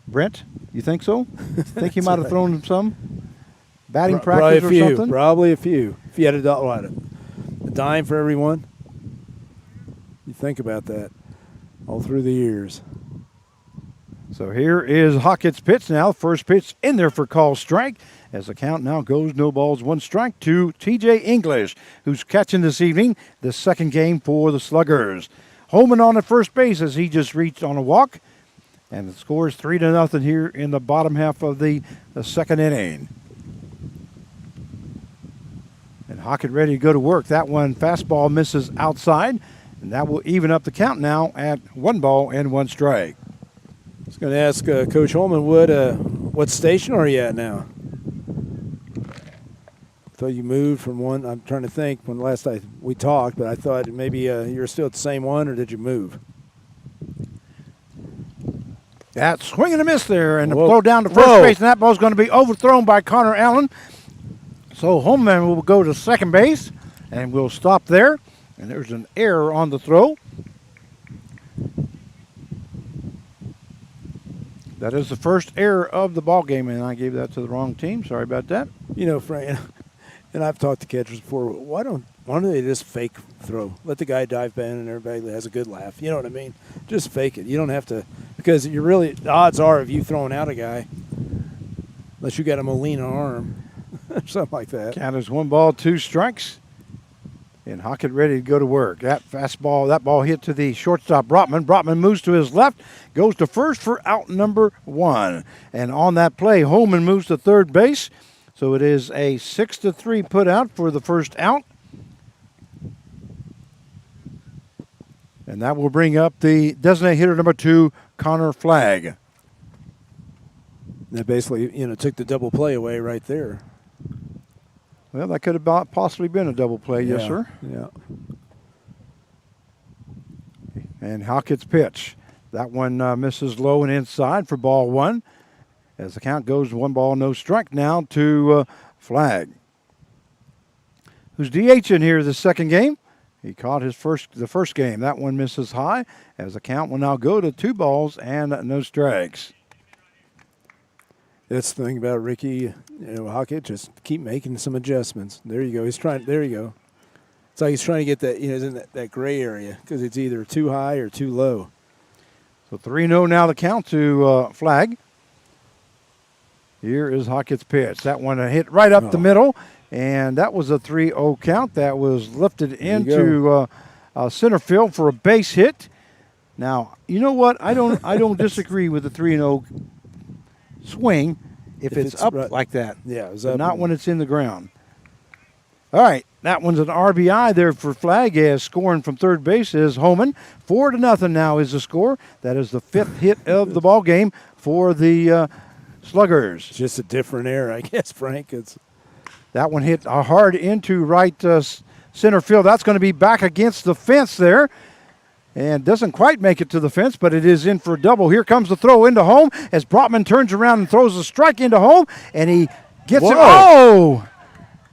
Speaker 1: Brent, you think so? Think he might have thrown him some batting practice or something?
Speaker 2: Probably a few. If you had a dime for everyone, you think about that all through the years.
Speaker 1: So here is Hockett's pitch now. First pitch in there for call strike as the count now goes no balls, 1 strike to T.J. English, who's catching this evening, the second game for the Sluggers. Holman on at first base as he just reached on a walk. And the score is 3-0 here in the bottom half of the second inning. And Hockett ready to go to work. That one fastball misses outside. And that will even up the count now at 1 ball and 1 strike.
Speaker 2: I was going to ask Coach Holman, what station are you at now? I thought you moved from one. I'm trying to think when last we talked, but I thought maybe you were still at the same one, or did you move?
Speaker 1: That swing and a miss there, and the
Speaker 2: Whoa.
Speaker 1: throw down to first base, and that ball's going to be overthrown by Connor Allen. So Holman will go to second base, and we'll stop there. And there's an error on the throw. That is the first error of the ball game, and I gave that to the wrong team. Sorry about that.
Speaker 2: You know, Frank, and I've talked to catchers before. Why don't they just fake throw? Let the guy dive in, and everybody has a good laugh. You know what I mean? Just fake it. You don't have to, because the odds are of you throwing out a guy, unless you got a Molina arm, or something like that.
Speaker 1: Count is 1 ball, 2 strikes. And Hockett ready to go to work. That fastball, that ball hit to the shortstop, Brotman. Brotman moves to his left, goes to first for out number 1. And on that play, Holman moves to third base. So it is a 6-3 put out for the first out. And that will bring up the designated hitter number 2, Connor Flagg.
Speaker 2: That basically, took the double play away right there.
Speaker 1: Well, that could have possibly been a double play, yes, sir.
Speaker 2: Yeah.
Speaker 1: And Hockett's pitch. That one misses low and inside for ball 1. As the count goes 1 ball, no strike now to Flagg, who's DH in here the second game. He caught the first game. That one misses high as the count will now go to 2 balls and no strikes.
Speaker 2: That's the thing about Ricky, Hockett, just keep making some adjustments. There you go. There you go. It's like he's trying to get that, in that gray area because it's either too high or too low.
Speaker 1: So 3-0 now the count to Flagg. Here is Hockett's pitch. That one hit right up the middle, and that was a 3-0 count. That was lifted into center field for a base hit. Now, you know what? I don't disagree with the 3-0 swing if it's up
Speaker 2: right,
Speaker 1: like that.
Speaker 2: Yeah, it was
Speaker 1: but
Speaker 2: up,
Speaker 1: not when it's in the ground. All right, that one's an RBI there for Flag, as scoring from third base is Homan. 4-0 now is the score. That is the 5th hit of the ball game for the Sluggers.
Speaker 2: Just a different era, I guess, Frank.
Speaker 1: That one hit hard into right center field. That's going to be back against the fence there. And doesn't quite make it to the fence, but it is in for a double. Here comes the throw into home as Brotman turns around and throws a strike into home, and he gets it.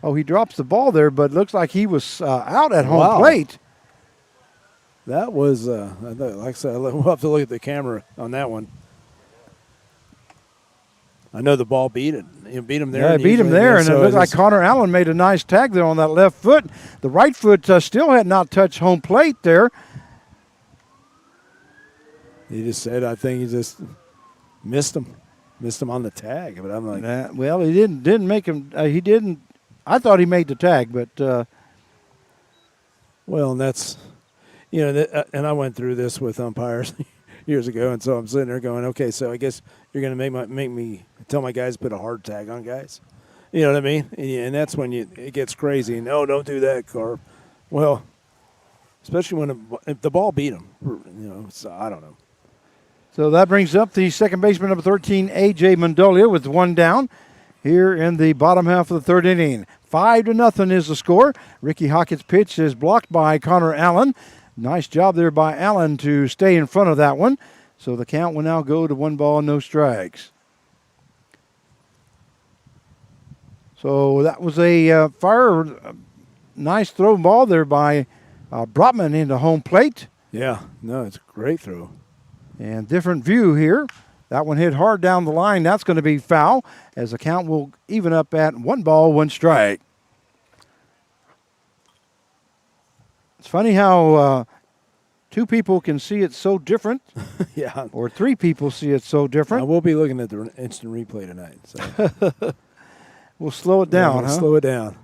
Speaker 1: Oh, he drops the ball there, but looks like he was out at home plate.
Speaker 2: That was, like I said, we'll have to look at the camera on that one. I know the ball beat it. You beat him there.
Speaker 1: Yeah, beat him there, and it looked like Connor Allen made a nice tag there on that left foot. The right foot still had not touched home plate there.
Speaker 2: He just said, I think he just missed him on the tag. But I'm like,
Speaker 1: well, he didn't make him. He didn't. I thought he made the tag, but
Speaker 2: well, and that's, and I went through this with umpires years ago, and so I'm sitting there going, okay, so I guess you're going to make me tell my guys to put a hard tag on guys. You know what I mean? And that's when it gets crazy. No, don't do that, Carp. Well, especially when the ball beat him. So I don't know.
Speaker 1: So that brings up the second baseman, number 13, A.J. Mendolia, with one down here in the bottom half of the third inning. 5-0 is the score. Ricky Hockett's pitch is blocked by Connor Allen. Nice job there by Allen to stay in front of that one. So the count will now go to 1 ball, no strikes. So that was a nice throw ball there by Brotman into home plate.
Speaker 2: Yeah, no, it's a great throw.
Speaker 1: And different view here. That one hit hard down the line. That's going to be foul, as the count will even up at 1 ball, 1 strike. It's funny how 2 people can see it so different.
Speaker 2: Yeah.
Speaker 1: Or 3 people see it so different.
Speaker 2: I will be looking at the instant replay tonight. So.
Speaker 1: We'll slow it down, huh?
Speaker 2: Slow it down.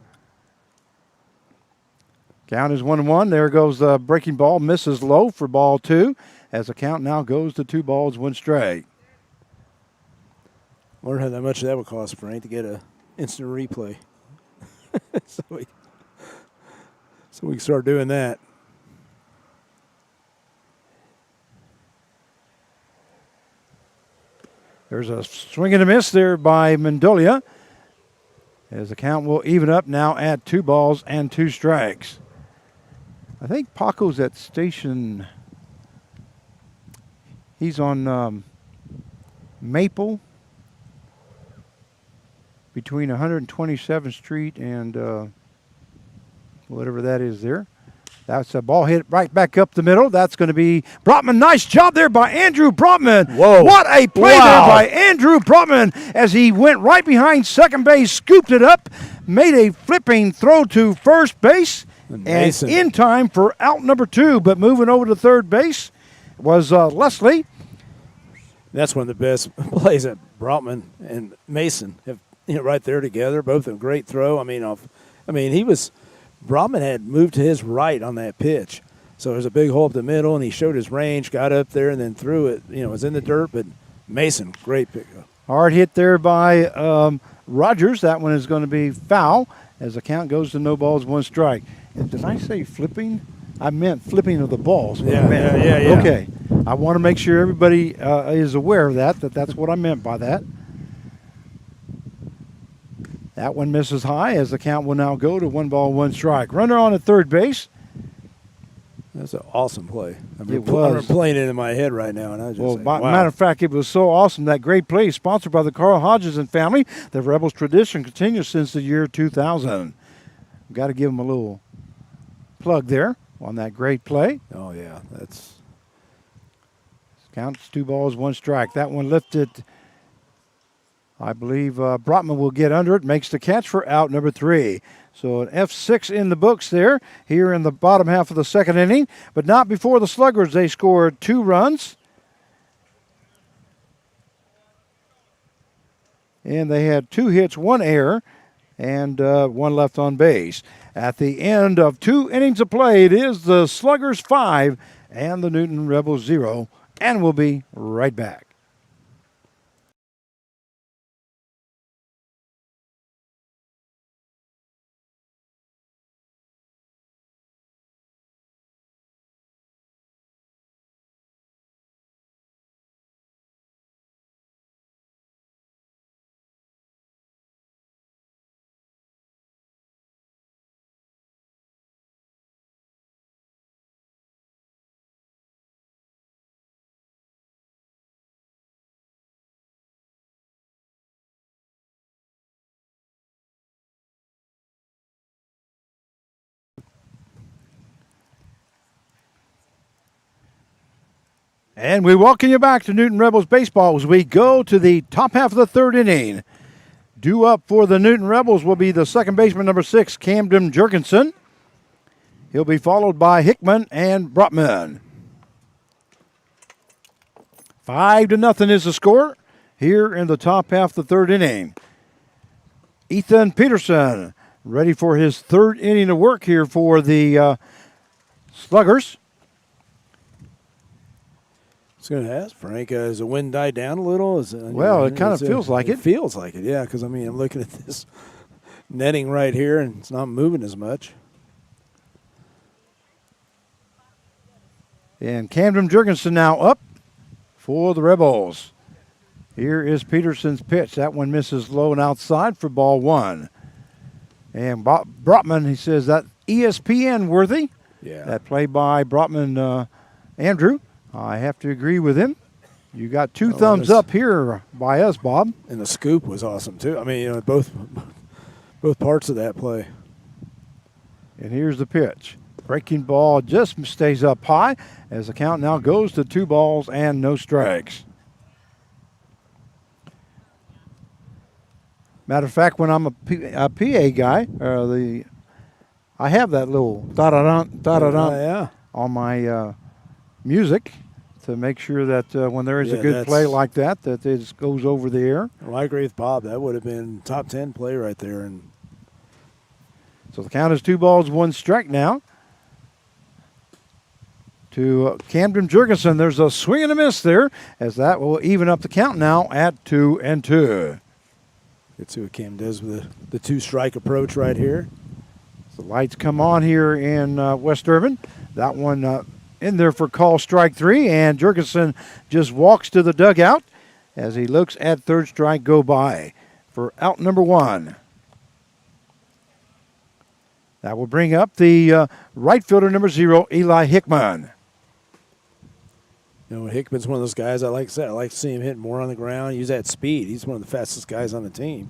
Speaker 1: Count is 1-1. There goes the breaking ball. Misses low for ball 2, as the count now goes to 2 balls, 1 strike.
Speaker 2: Wonder how much that would cost, Frank, to get an instant replay. so we can start doing that.
Speaker 1: There's a swing and a miss there by Mendolia, as the count will even up now at 2 balls and 2 strikes. I think Paco's at station. He's on Maple, between 127th Street and whatever that is there. That's a ball hit right back up the middle. That's going to be Brotman. Nice job there by Andrew Brotman.
Speaker 2: Whoa.
Speaker 1: What a play there by Andrew Brotman, as he went right behind second base, scooped it up, made a flipping throw to first base, and in time for out number 2. But moving over to third base was Leslie.
Speaker 2: That's one of the best plays that Brotman and Mason have, right there together. Both a great throw. Brotman had moved to his right on that pitch. So there's a big hole up the middle, and he showed his range, got up there, and then threw it. It was in the dirt, but Mason, great pickup.
Speaker 1: Hard hit there by Rogers. That one is going to be foul, as the count goes to 0 balls, 1 strike. And did I say flipping? I meant flipping of the balls.
Speaker 2: Yeah.
Speaker 1: Okay. I want to make sure everybody is aware of that's what I meant by that. That one misses high, as the count will now go to 1 ball, 1 strike. Runner on at third base.
Speaker 2: That's an awesome play.
Speaker 1: It was.
Speaker 2: I'm playing it in my head right now, and I just
Speaker 1: wow. Matter of fact, it was so awesome. That great play, sponsored by the Carl Hodges and family. The Rebels tradition continues since the year 2000. Got to give them a little plug there on that great play.
Speaker 2: Oh yeah, that's.
Speaker 1: Counts 2 balls, 1 strike. That one lifted. I believe Brotman will get under it, makes the catch for out number 3. So an F6 in the books there, here in the bottom half of the second inning, but not before the Sluggers. They scored 2 runs. And they had 2 hits, 1 error, and 1 left on base. At the end of 2 innings of play, it is the Sluggers 5 and the Newton Rebels 0, and we'll be right back. And we welcome you back to Newton Rebels Baseball as we go to the top half of the third inning. Due up for the Newton Rebels will be the second baseman, number 6, Camden Jurgensen. He'll be followed by Hickman and Brotman. 5-0 is the score here in the top half of the third inning. Ethan Peterson ready for his third inning of work here for the Sluggers.
Speaker 2: I was going to ask Frank, has the wind died down a little?
Speaker 1: Well, it kind of feels like it.
Speaker 2: It feels like it, yeah, because, I mean, I'm looking at this netting right here, and it's not moving as much.
Speaker 1: And Camden Jurgensen now up for the Rebels. Here is Peterson's pitch. That one misses low and outside for ball 1. And Brotman, he says that ESPN worthy.
Speaker 2: Yeah.
Speaker 1: That play by Brotman Andrew. I have to agree with him. You got two thumbs up here by us, Bob.
Speaker 2: And the scoop was awesome, too. I mean, you know, both parts of that play.
Speaker 1: And here's the pitch. Breaking ball just stays up high as the count now goes to 2 balls and no strikes. Matter of fact, when I'm a PA guy, I have that little da-da-dun
Speaker 2: Yeah.
Speaker 1: on my music to make sure that when there is a good play like that it just goes over the air.
Speaker 2: Well, I agree with Bob. That would have been top 10 play right there. And
Speaker 1: so the count is 2 balls, 1 strike now to Camden Jurgensen. There's a swing and a miss there as that will even up the count now at 2-2.
Speaker 2: Let's see what Cam does with the 2-strike approach right here.
Speaker 1: The lights come on here in West Urban. That one in there for call strike 3, and Jurgensen just walks to the dugout as he looks at third strike go by for out number 1. That will bring up the right fielder number 0, Eli Hickman.
Speaker 2: You know, Hickman's one of those guys I like to see him hit more on the ground, use that speed. He's one of the fastest guys on the team.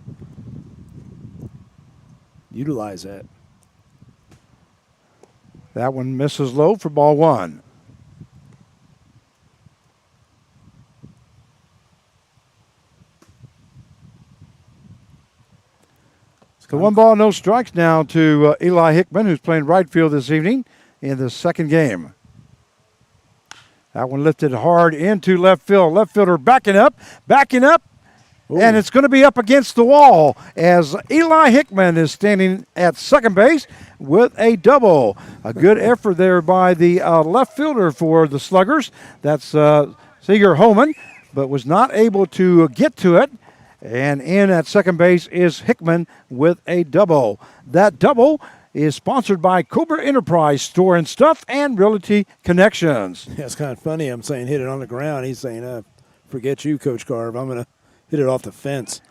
Speaker 2: Utilize that.
Speaker 1: That one misses low for ball 1. So 1 ball, no strikes now to Eli Hickman, who's playing right field this evening in the second game. That one lifted hard into left field. Left fielder backing up. Ooh. And it's going to be up against the wall as Eli Hickman is standing at second base with a double. A good effort there by the left fielder for the Sluggers. That's Seeger Homan, but was not able to get to it. And in at second base is Hickman with a double. That double is sponsored by Cobra Enterprise Store and Stuff and Realty Connections.
Speaker 2: Yeah, it's kind of funny. I'm saying hit it on the ground. He's saying, forget you, Coach Carve. I'm going to hit it off the fence.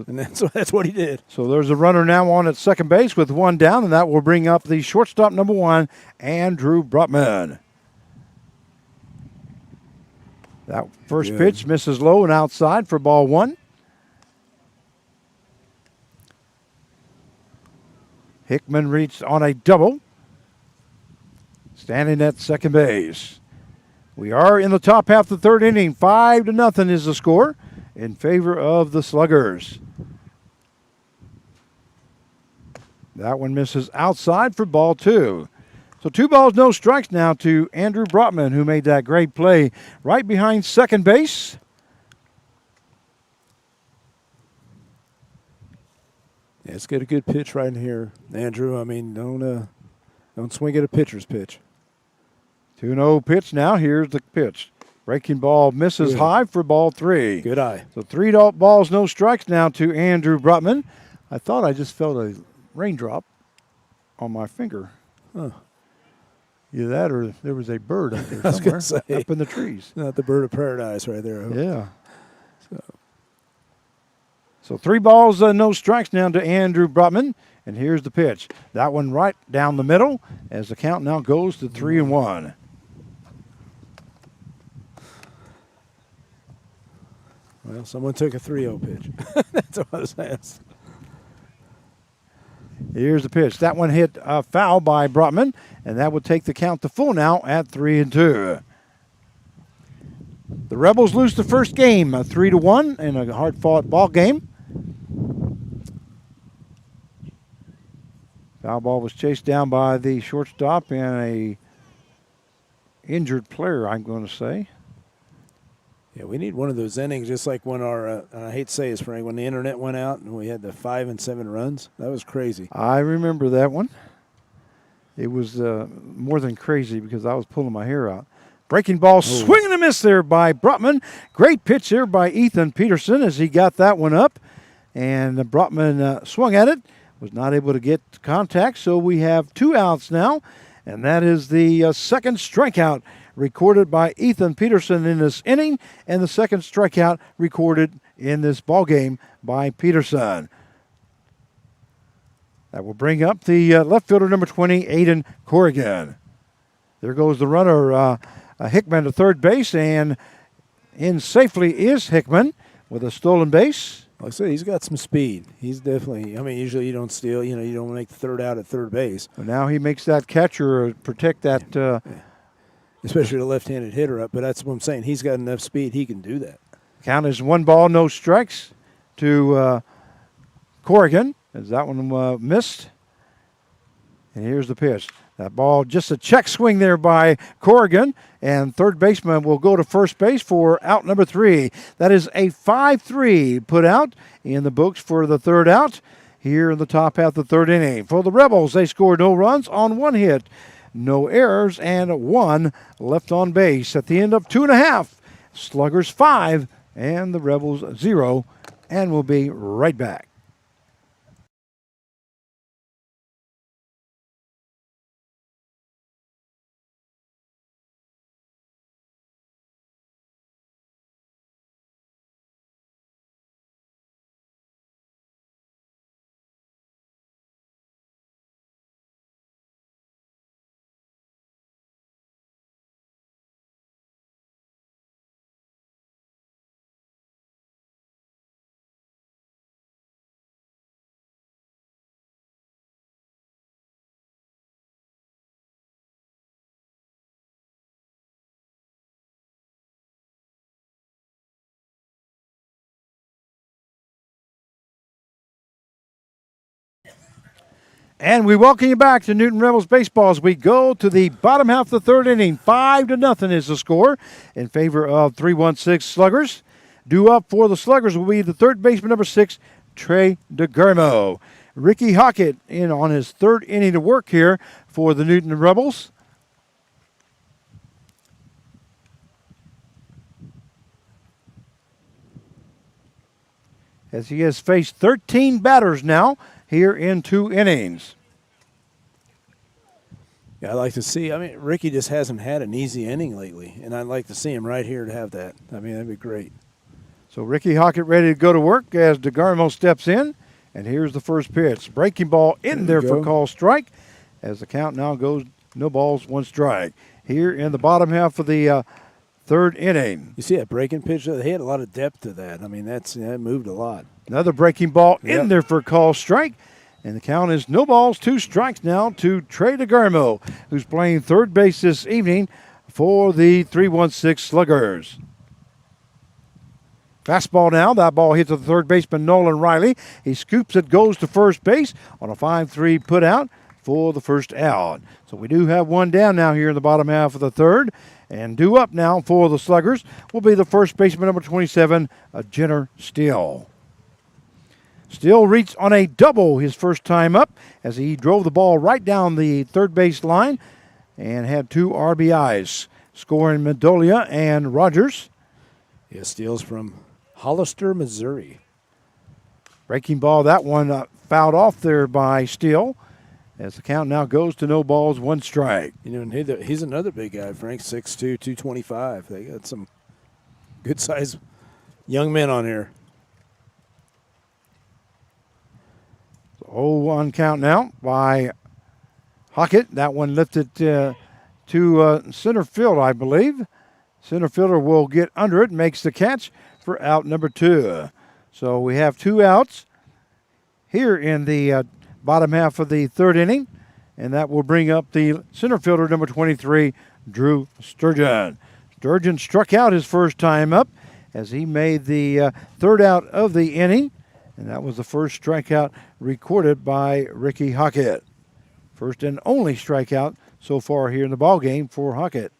Speaker 2: And that's what he did.
Speaker 1: So there's a runner now on at second base with 1 down, and that will bring up the shortstop number 1, Andrew Brotman. That first pitch misses low and outside for ball 1. Hickman reached on a double, standing at second base. We are in the top half of the third inning. 5-0 is the score in favor of the Sluggers. That one misses outside for ball 2. So 2 balls, no strikes now to Andrew Brotman, who made that great play right behind second base.
Speaker 2: Yeah, let's get a good pitch right in here, Andrew. I mean, don't swing at a pitcher's pitch.
Speaker 1: 2-0 pitch now. Here's the pitch. Breaking ball misses high for ball 3.
Speaker 2: Good eye.
Speaker 1: So 3 balls, no strikes now to Andrew Brotman. I thought I just felt a raindrop on my finger.
Speaker 2: Huh.
Speaker 1: Either that or there was a bird up there somewhere up in the trees.
Speaker 2: Not the bird of paradise right there.
Speaker 1: Yeah. So 3 balls, no strikes now to Andrew Brotman. And here's the pitch. That one right down the middle as the count now goes to 3-1.
Speaker 2: Well, someone took a 3-0 pitch. That's what I was asked.
Speaker 1: Here's the pitch. That one hit foul by Brotman, and that would take the count to full now at 3-2. The Rebels lose the first game, 3-1 in a hard-fought ball game. Foul ball was chased down by the shortstop and a injured player, I'm going to say.
Speaker 2: Yeah, we need one of those innings, just like when our, I hate to say this, Frank, when the internet went out and we had the 5 and 7 runs. That was crazy.
Speaker 1: I remember that one. It was more than crazy because I was pulling my hair out. Breaking ball, swing and a miss there by Brotman. Great pitch there by Ethan Peterson as he got that one up. And Brotman swung at it, was not able to get contact, so we have 2 outs now. And that is the second strikeout recorded by Ethan Peterson in this inning, and the second strikeout recorded in this ball game by Peterson. That will bring up the left fielder, number 20, Aiden Corrigan. There goes the runner, Hickman to third base, and in safely is Hickman with a stolen base.
Speaker 2: Like I said, he's got some speed. He's definitely, I mean, usually you don't steal, you don't make the third out at third base.
Speaker 1: But now he makes that catcher protect that.
Speaker 2: Especially the left-handed hitter up, but that's what I'm saying. He's got enough speed, he can do that.
Speaker 1: Count is 1 ball, no strikes to Corrigan as that one missed. And here's the pitch. That ball, just a check swing there by Corrigan, and third baseman will go to first base for out number 3. That is a 5-3 put out in the books for the third out here in the top half of the third inning. For the Rebels, they scored no runs on 1 hit, no errors, and 1 left on base. At the end of 2.5, Sluggers 5 and the Rebels 0, and we'll be right back. And we welcome you back to Newton Rebels Baseball as we go to the bottom half of the third inning. 5-0 is the score in favor of 316 Sluggers. Due up for the Sluggers will be the third baseman, number 6, Trey DeGarmo. Ricky Hockett in on his third inning to work here for the Newton Rebels. As he has faced 13 batters now here in 2 innings.
Speaker 2: Yeah, I'd like to see, I mean, Ricky just hasn't had an easy inning lately, and I'd like to see him right here to have that. I mean, that'd be great.
Speaker 1: So Ricky Hockett ready to go to work as DeGarmo steps in, and here's the first pitch. Breaking ball in there for call strike as the count now goes no balls, 1 strike. Here in the bottom half of the third inning.
Speaker 2: You see that breaking pitch? They had a lot of depth to that. I mean, that moved a lot.
Speaker 1: Another breaking ball in there for a call strike. And the count is no balls, 2 strikes now to Trey DeGarmo, who's playing third base this evening for the 316 Sluggers. Fastball now. That ball hits the third baseman, Nolan Riley. He scoops it, goes to first base on a 5-3 put out for the first out. So we do have 1 down now here in the bottom half of the third. And due up now for the Sluggers will be the first baseman, number 27, Jenner Steele. Steele reached on a double his first time up as he drove the ball right down the third base line and had 2 RBIs, scoring Medolia and Rogers.
Speaker 2: Yeah, Steele's from Hollister, Missouri.
Speaker 1: Breaking ball, that one fouled off there by Steele as the count now goes to no balls, 1 strike.
Speaker 2: And he's another big guy, Frank, 6'2", 225. They got some good-sized young men on here.
Speaker 1: 0-1 count now by Hockett. That one lifted to center field, I believe. Center fielder will get under it, makes the catch for out number 2. So we have 2 outs here in the bottom half of the third inning, and that will bring up the center fielder, number 23, Drew Sturgeon. Sturgeon struck out his first time up as he made the third out of the inning, and that was the first strikeout recorded by Ricky Hockett. First and only strikeout so far here in the ballgame for Hockett.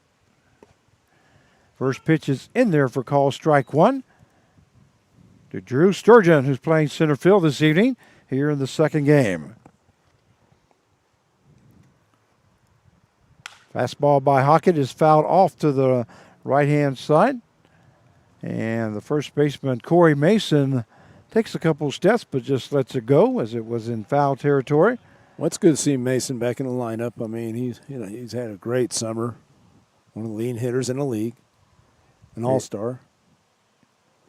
Speaker 1: First pitch is in there for call strike one to Drew Sturgeon, who's playing center field this evening here in the second game. Fastball by Hockett is fouled off to the right-hand side. And the first baseman, Corey Mason, takes a couple steps but just lets it go as it was in foul territory.
Speaker 2: Well, it's good to see Mason back in the lineup. I mean, he's had a great summer. One of the leading hitters in the league. An all-star.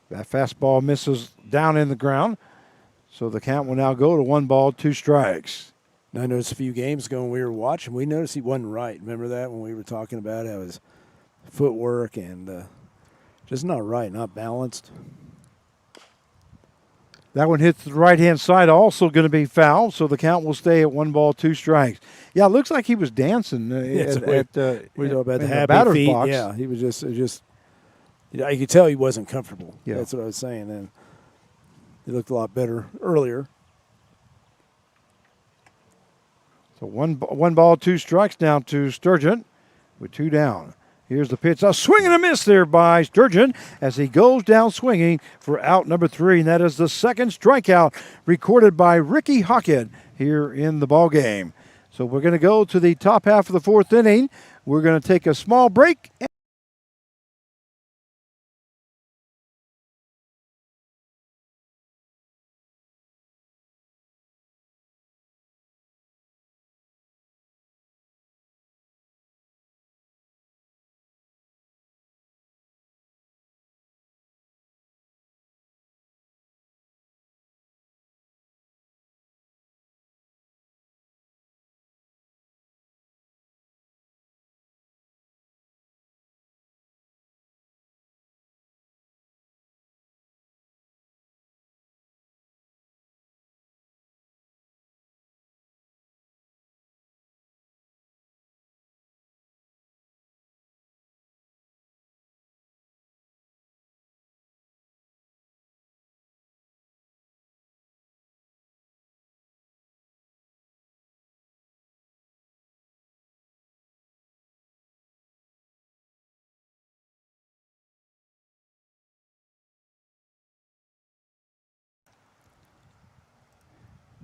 Speaker 1: That fastball misses down in the ground. So the count will now go to 1 ball, 2 strikes.
Speaker 2: And I noticed a few games ago when we were watching, we noticed he wasn't right. Remember that when we were talking about how his footwork and just not right, not balanced.
Speaker 1: That one hits the right-hand side, also going to be foul, so the count will stay at 1 ball, 2 strikes. Yeah, it looks like he was dancing
Speaker 2: About the happy
Speaker 1: batter's
Speaker 2: feet.
Speaker 1: box.
Speaker 2: Yeah, he was just you could tell he wasn't comfortable.
Speaker 1: Yeah.
Speaker 2: That's what I was saying. And he looked a lot better earlier.
Speaker 1: So 1 ball, 2 strikes now to Sturgeon with 2 down. Here's the pitch. A swing and a miss there by Sturgeon as he goes down swinging for out number 3. And that is the second strikeout recorded by Ricky Hockett here in the ballgame. So we're going to go to the top half of the 4th inning. We're going to take a small break.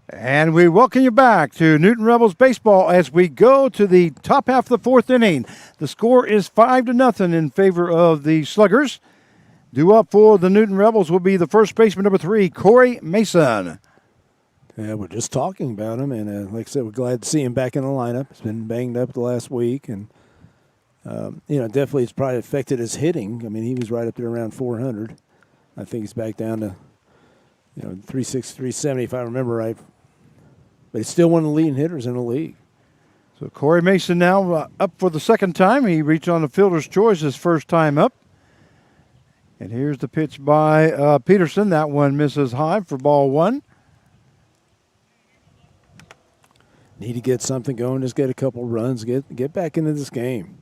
Speaker 1: And we welcome you back to Newton Rebels baseball as we go to the top half of the 4th inning. The score is 5-0 in favor of the Sluggers. Due up for the Newton Rebels will be the first baseman, number 3, Corey Mason.
Speaker 2: Yeah, we're just talking about him, and like I said, we're glad to see him back in the lineup. He's been banged up the last week, and definitely it's probably affected his hitting. I mean, he was right up there around 400. I think he's back down to 360, 370 if I remember right. But he's still one of the leading hitters in the league.
Speaker 1: So Corey Mason now up for the second time. He reached on the fielder's choice his first time up. And here's the pitch by Peterson. That one misses high for ball 1.
Speaker 2: Need to get something going, just get a couple runs, get back into this game.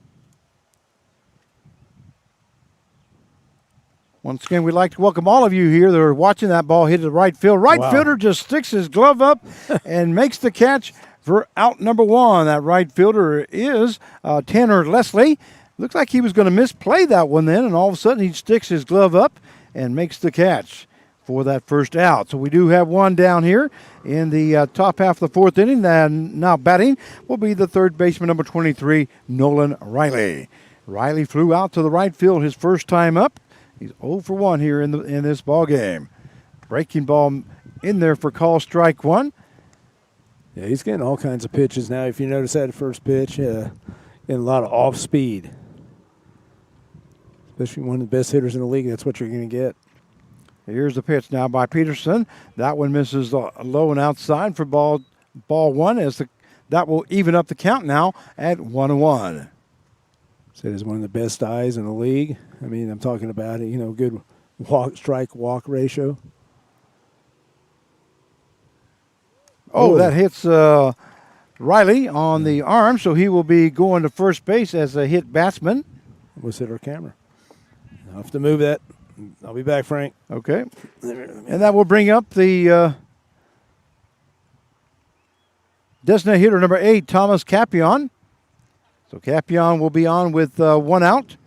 Speaker 1: Once again, we'd like to welcome all of you here that are watching that ball hit to the right field. Right fielder just sticks his glove up and makes the catch for out number 1. That right fielder is Tanner Leslie. Looks like he was going to misplay that one then, and all of a sudden he sticks his glove up and makes the catch for that first out. So we do have one down here in the top half of the 4th inning. And now batting will be the third baseman, number 23, Nolan Riley. Riley flew out to the right field his first time up. He's 0 for 1 here in this ball game. Breaking ball in there for call strike 1.
Speaker 2: Yeah, he's getting all kinds of pitches now. If you notice that first pitch, getting a lot of off speed. Especially one of the best hitters in the league, that's what you're going to get.
Speaker 1: Here's the pitch now by Peterson. That one misses low and outside for ball 1 that will even up the count now at 1-1.
Speaker 2: Said is one of the best eyes in the league. I mean, I'm talking about it, good strike-walk ratio.
Speaker 1: That hits Riley on the arm, so he will be going to first base as a hit batsman.
Speaker 2: We'll set our camera. I'll have to move that. I'll be back, Frank.
Speaker 1: Okay. And that will bring up the designated hitter number 8, Thomas Capion. So Capion will be on with 1 out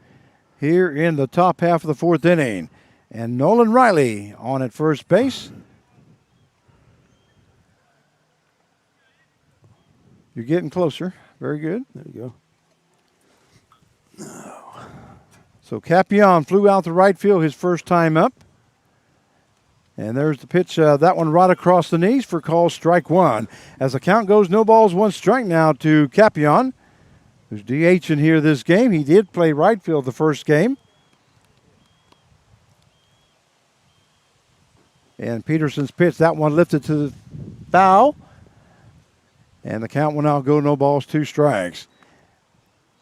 Speaker 1: here in the top half of the 4th inning. And Nolan Riley on at first base. You're getting closer. Very good.
Speaker 2: There you go.
Speaker 1: So Capion flew out to right field his first time up. And there's the pitch. That one right across the knees for call strike 1. As the count goes, no balls, 1 strike now to Capion, who's DH in here this game. He did play right field the first game. And Peterson's pitch, that one lifted to the foul. And the count will now go no balls, 2 strikes.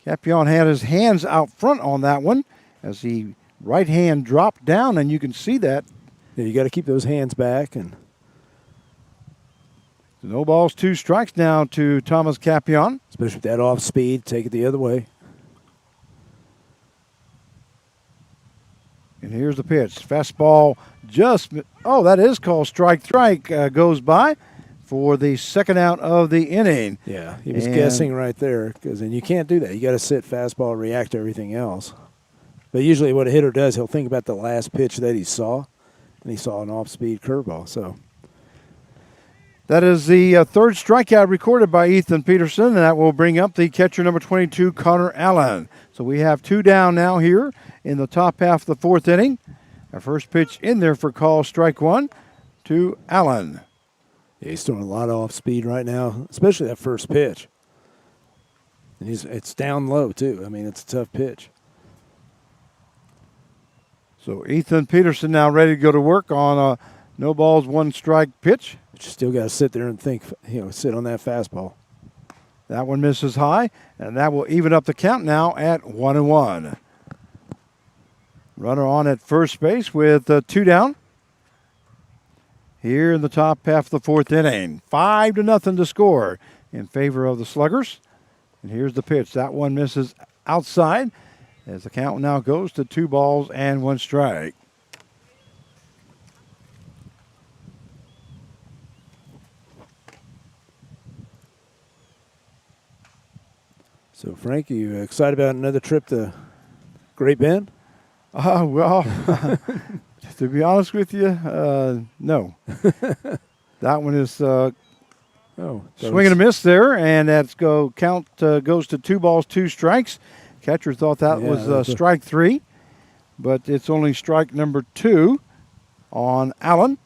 Speaker 1: Capion had his hands out front on that one as the right hand dropped down, and you can see that.
Speaker 2: Yeah, you got to keep those hands back. And
Speaker 1: no balls, 2 strikes now to Thomas Capion.
Speaker 2: especially with that off speed, take it the other way.
Speaker 1: And here's the pitch. Fastball that is called strike. Goes by for the 2nd out of the inning.
Speaker 2: Yeah, he was guessing right there, because then you can't do that. You got to sit fastball, react to everything else. But usually what a hitter does, he'll think about the last pitch that he saw, and he saw an off-speed curveball. So
Speaker 1: that is the 3rd strikeout recorded by Ethan Peterson, and that will bring up the catcher number 22, Connor Allen. So we have 2 down now here in the top half of the 4th inning. Our first pitch in there for call strike 1 to Allen.
Speaker 2: yeah, he's throwing a lot of off-speed right now, especially that first pitch. And it's down low, too. I mean, it's a tough pitch.
Speaker 1: So Ethan Peterson now ready to go to work on a no balls, 1 strike pitch.
Speaker 2: But you still got to sit there and think, sit on that fastball.
Speaker 1: That one misses high, and that will even up the count now at 1-1. Runner on at first base with 2 down. Here in the top half of the 4th inning. 5-0 to score in favor of the Sluggers. And here's the pitch. That one misses outside as the count now goes to 2 balls and 1 strike.
Speaker 2: So, Frank, are you excited about another trip to Great Bend?
Speaker 1: Well, to be honest with you, no. That one is swing and a miss there, and count goes to 2 balls, 2 strikes. Catcher thought that was strike 3, but it's only strike number 2 on Allen.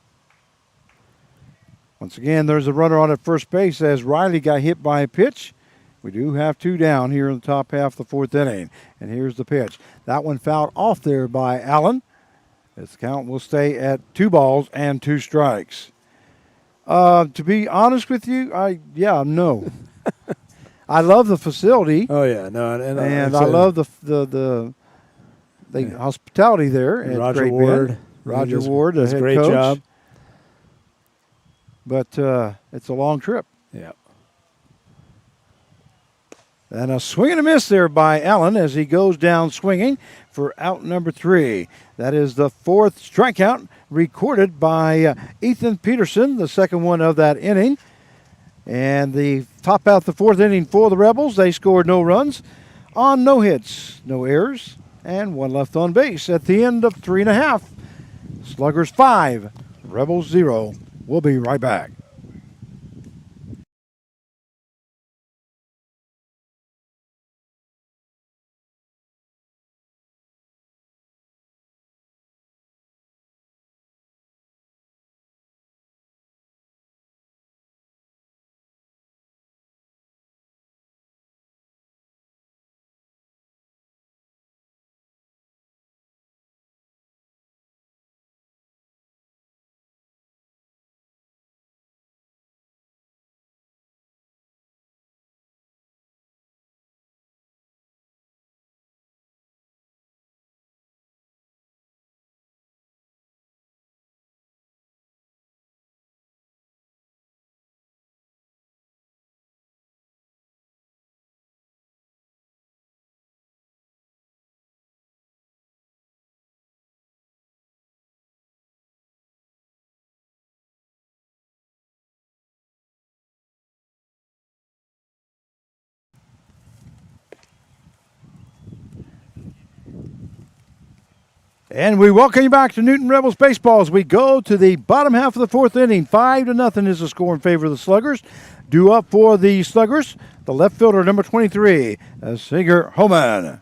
Speaker 1: Once again, there's a runner on at first base as Riley got hit by a pitch. We do have 2 down here in the top half of the 4th inning. And here's the pitch. That one fouled off there by Allen. This count will stay at 2 balls and 2 strikes. To be honest with you, no. I love the facility.
Speaker 2: Oh, yeah. No,
Speaker 1: and I love the hospitality there at
Speaker 2: Roger
Speaker 1: Great
Speaker 2: Ward.
Speaker 1: Bend. Roger Ward, the
Speaker 2: does
Speaker 1: head
Speaker 2: great
Speaker 1: coach.
Speaker 2: job.
Speaker 1: But it's a long trip.
Speaker 2: Yeah.
Speaker 1: And a swing and a miss there by Allen as he goes down swinging for out number 3. That is the 4th strikeout recorded by Ethan Peterson, the 2nd one of that inning. And the top out the 4th inning for the Rebels. They scored no runs on no hits, no errors, and 1 left on base at the end of 3.5. Sluggers 5, Rebels 0. We'll be right back. And we welcome you back to Newton Rebels Baseball as we go to the bottom half of the fourth inning. 5-0 is the score in favor of the Sluggers. Due up for the Sluggers, the left fielder, number 23, Singer Homan.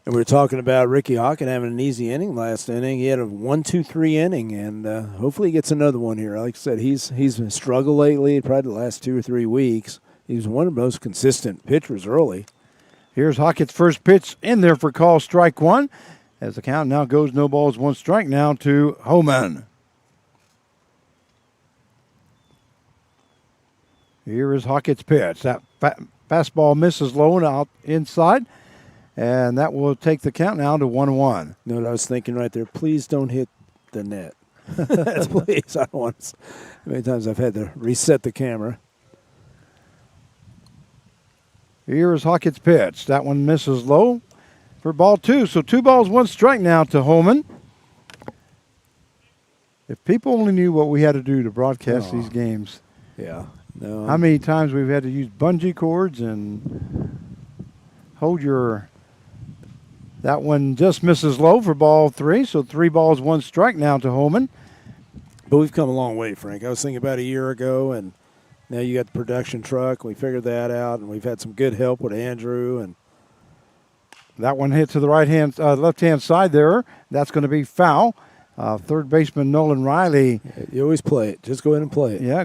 Speaker 2: And we were talking about Ricky Hawken having an easy inning last inning. He had a 1-2-3 inning, and hopefully he gets another one here. Like I said, he's been struggled lately, probably the last 2 or 3 weeks. He was one of the most consistent pitchers early.
Speaker 1: Here's Hockett's first pitch in there for call, strike one. As the count now goes, no balls, 1 strike now to Homan. Here is Hockett's pitch. That fastball misses low and out inside, and that will take the count now to 1-1.
Speaker 2: You know what I was thinking right there? Please don't hit the net. That's please. I don't want to. How many times I've had to reset the camera.
Speaker 1: Here is Hockett's pitch. That one misses low for ball 2. So 2 balls, 1 strike now to Homan. If people only knew what we had to do to broadcast these games.
Speaker 2: Yeah. No.
Speaker 1: How many times we've had to use bungee cords and hold your... That one just misses low for ball 3. So 3 balls, 1 strike now to Homan.
Speaker 2: But we've come a long way, Frank. I was thinking about a year ago, and now you got the production truck. We figured that out, and we've had some good help with Andrew. And
Speaker 1: that one hit to the left-hand side there. That's going to be foul. Third baseman Nolan Riley.
Speaker 2: You always play it. Just go ahead and play it.
Speaker 1: Yeah,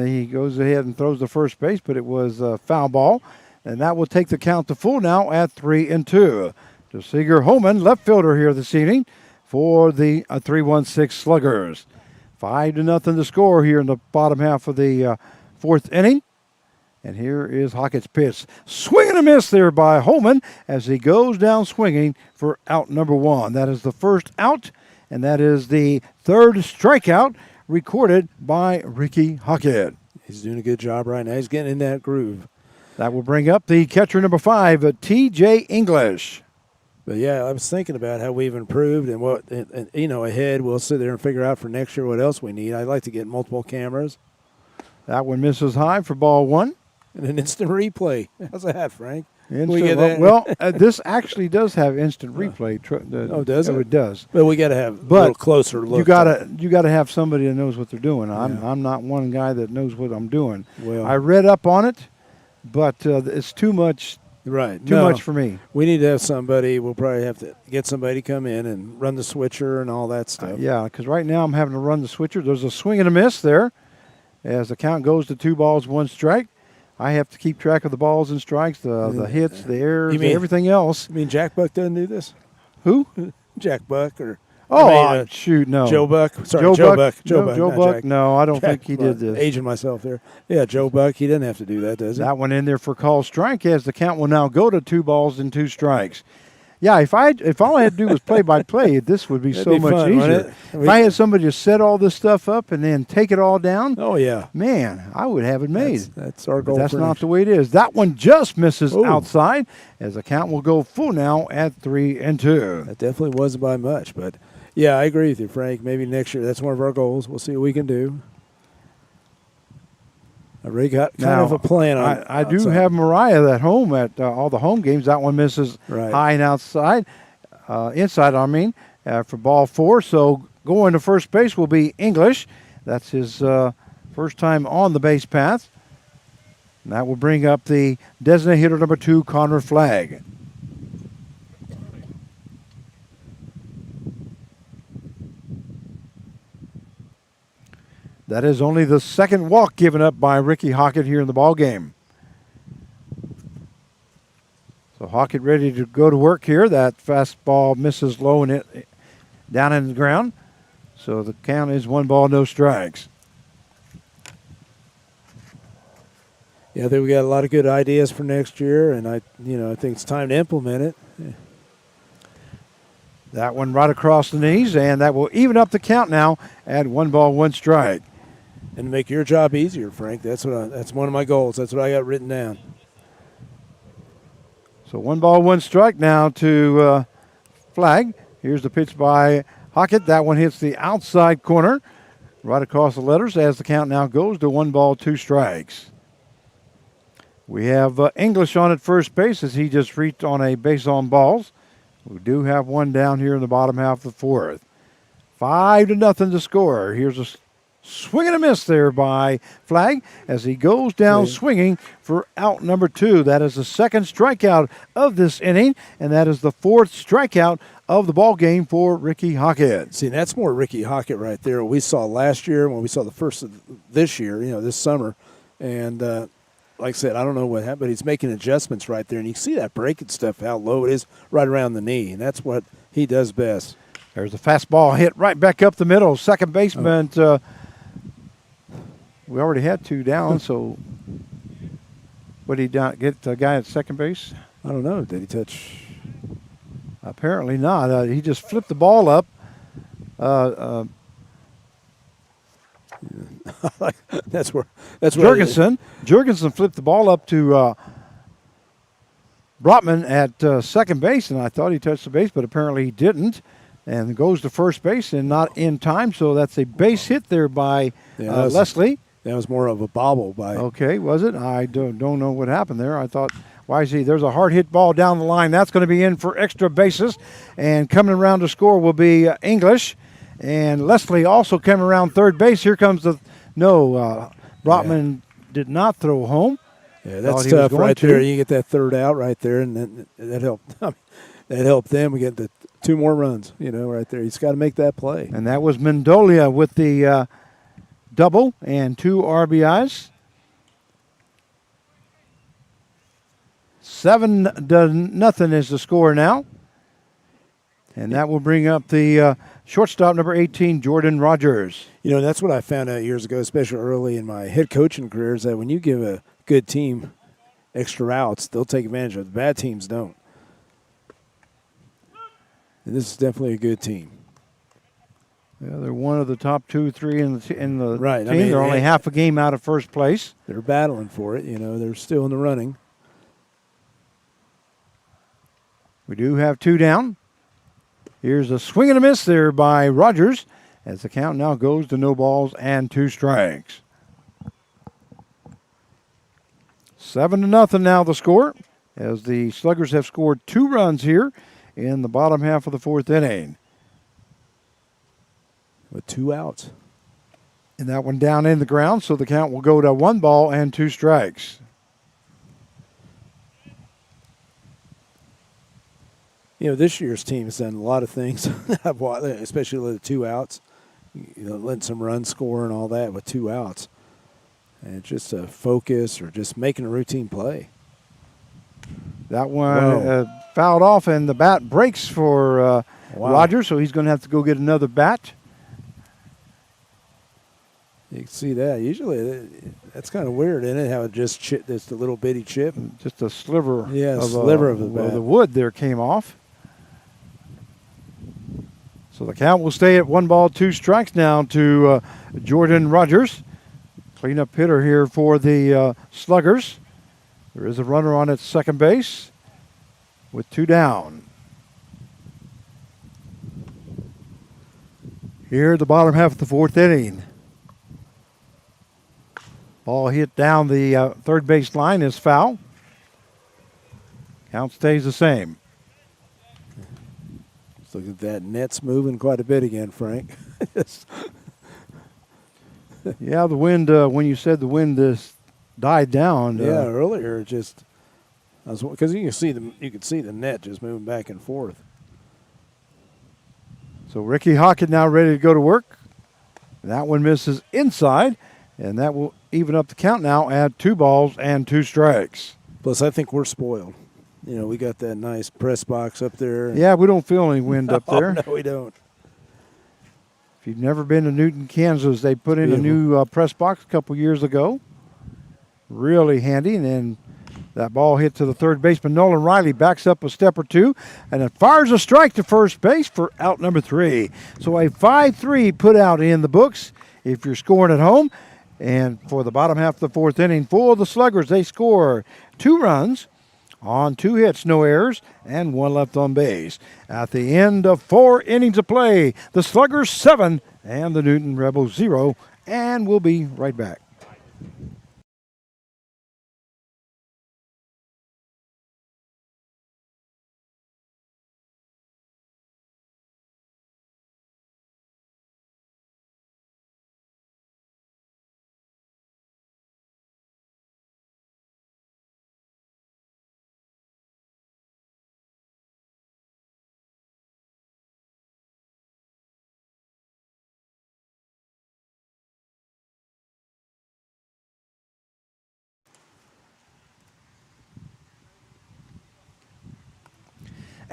Speaker 1: he goes ahead and throws the first base, but it was a foul ball. And that will take the count to full now at 3-2. To Seager Homan, left fielder here this evening for the 3-1-6 Sluggers. 5-0 the score here in the bottom half of the fourth inning. And here is Hockett's pitch. Swing and a miss there by Homan as he goes down swinging for out number 1. That is the first out, and that is the third strikeout recorded by Ricky Hockett.
Speaker 2: He's doing a good job right now. He's getting in that groove.
Speaker 1: That will bring up the catcher number 5, T.J. English.
Speaker 2: But, yeah, I was thinking about how we've improved and what, and, ahead we'll sit there and figure out for next year what else we need. I'd like to get multiple cameras.
Speaker 1: That one misses high for ball 1.
Speaker 2: And an instant replay. How's that, Frank?
Speaker 1: This actually does have instant replay.
Speaker 2: Does it?
Speaker 1: Oh, it does.
Speaker 2: But we got to have a little closer look.
Speaker 1: You got to have somebody that knows what they're doing. I'm not one guy that knows what I'm doing.
Speaker 2: Well,
Speaker 1: I read up on it, but it's too much.
Speaker 2: Right.
Speaker 1: Too much for me.
Speaker 2: We need to have somebody. We'll probably have to get somebody to come in and run the switcher and all that stuff.
Speaker 1: Yeah, because right now I'm having to run the switcher. There's a swing and a miss there as the count goes to 2 balls, 1 strike. I have to keep track of the balls and strikes, the hits, the errors, everything else.
Speaker 2: You mean Jack Buck doesn't do this?
Speaker 1: Who?
Speaker 2: Jack Buck or...
Speaker 1: shoot, no.
Speaker 2: Joe Buck. Sorry, Joe Buck.
Speaker 1: Joe Buck. No, I don't think he did this.
Speaker 2: Aging myself there. Yeah, Joe Buck. He doesn't have to do that, does he?
Speaker 1: That one in there for call strike as the count will now go to 2 balls and 2 strikes. Yeah, if all I had to do was play-by-play, this would be so much
Speaker 2: fun,
Speaker 1: easier. If I had somebody to set all this stuff up and then take it all down, man, I would have it made.
Speaker 2: That's our goal.
Speaker 1: But that's not the way it is. That one just misses outside as the count will go full now at 3-2.
Speaker 2: That definitely wasn't by much, but yeah, I agree with you, Frank. Maybe next year that's one of our goals. We'll see what we can do. I really got kind of a plan on
Speaker 1: I do have Mariah at home at all the home games. That one misses high and outside, inside, for ball 4. So going to first base will be English. That's his first time on the base path. And that will bring up the designated hitter number 2, Connor Flagg. That is only the second walk given up by Ricky Hockett here in the ball game. So Hockett ready to go to work here. That fastball misses low and down in the ground. So the count is 1 ball, no strikes.
Speaker 2: Yeah, I think we got a lot of good ideas for next year, and I think it's time to implement it. Yeah.
Speaker 1: That one right across the knees, and that will even up the count now at 1 ball, 1 strike.
Speaker 2: And make your job easier, Frank. That's one of my goals. That's what I got written down.
Speaker 1: So 1 ball, 1 strike now to Flagg. Here's the pitch by Hockett. That one hits the outside corner right across the letters as the count now goes to 1 ball, 2 strikes. We have English on at first base as he just reached on a base on balls We do have one down here in the bottom half of the fourth. 5-0 to score. Here's a swing and a miss there by Flagg as he goes down swinging for out number 2. That is the second strikeout of this inning, and that is the fourth strikeout of the ball game for Ricky Hockett.
Speaker 2: See, that's more Ricky Hockett right there. We saw last year when we saw the first of this year, this summer. And like I said, I don't know what happened, but he's making adjustments right there. And you see that breaking stuff, how low it is right around the knee. And that's what he does best.
Speaker 1: There's a fastball hit right back up the middle. Second baseman, we already had 2 down, so what did he get the guy at second base?
Speaker 2: I don't know. Did he touch?
Speaker 1: Apparently not. He just flipped the ball up.
Speaker 2: That's where
Speaker 1: Jurgensen flipped the ball up to Brotman at second base, and I thought he touched the base, but apparently he didn't. And goes to first base and not in time, so that's a base hit there by Leslie.
Speaker 2: That was more of a bobble by.
Speaker 1: Okay, was it? I don't know what happened there. I thought, there's a hard hit ball down the line. That's going to be in for extra bases. And coming around to score will be English. And Leslie also coming around third base. Here comes Brotman did not throw home.
Speaker 2: Yeah, that's tough right there. You get that third out right there, and then that helped. That helped them. We get the 2 more runs, right there. He's got to make that play.
Speaker 1: And that was Mendolia with the double and 2 RBIs. 7-0 is the score now. And that will bring up the shortstop, number 18, Jordan Rogers.
Speaker 2: That's what I found out years ago, especially early in my head coaching career, is that when you give a good team extra outs, they'll take advantage of it. The bad teams don't. And this is definitely a good team.
Speaker 1: Yeah, they're one of the top 2, 3 in the team.
Speaker 2: I mean,
Speaker 1: they're only half a game out of first place.
Speaker 2: They're battling for it. They're still in the running.
Speaker 1: We do have 2 down. Here's a swing and a miss there by Rogers as the count now goes to no balls and 2 strikes. 7-0 now the score as the Sluggers have scored 2 runs here in the bottom half of the fourth inning.
Speaker 2: With 2 outs.
Speaker 1: And that one down in the ground, so the count will go to 1 ball and 2 strikes.
Speaker 2: This year's team has done a lot of things, especially the 2 outs, letting some runs score and all that with 2 outs. And just a focus or just making a routine play.
Speaker 1: That one fouled off, and the bat breaks for Rogers, so he's going to have to go get another bat.
Speaker 2: You can see that. Usually that's kind of weird, isn't it, how it just chipped, just a little bitty chip.
Speaker 1: Just a sliver,
Speaker 2: of the bat.
Speaker 1: The wood there came off. So the count will stay at 1 ball, 2 strikes now to Jordan Rogers. Cleanup hitter here for the Sluggers. There is a runner on at second base with 2 down. Here at the bottom half of the fourth inning. Ball hit down the third base line is foul. Count stays the same.
Speaker 2: Let's look at that. Net's moving quite a bit again, Frank.
Speaker 1: Yeah, the wind, when you said the wind died down.
Speaker 2: Earlier because you can see the net just moving back and forth.
Speaker 1: So Ricky Hockett now ready to go to work. That one misses inside, and that will even up the count now at 2 balls and 2 strikes.
Speaker 2: Plus, I think we're spoiled. We got that nice press box up there.
Speaker 1: Yeah, we don't feel any wind up there.
Speaker 2: No, we don't.
Speaker 1: If you've never been to Newton, Kansas, they put in a new press box a couple years ago. Really handy, and then that ball hit to the third baseman. Nolan Riley backs up a step or 2, and it fires a strike to first base for out number 3. So a 5-3 put out in the books if you're scoring at home. And for the bottom half of the fourth inning, for the Sluggers, they score 2 runs on 2 hits, no errors, and 1 left on base. At the end of 4 innings of play, the Sluggers 7 and the Newton Rebels 0, and we'll be right back.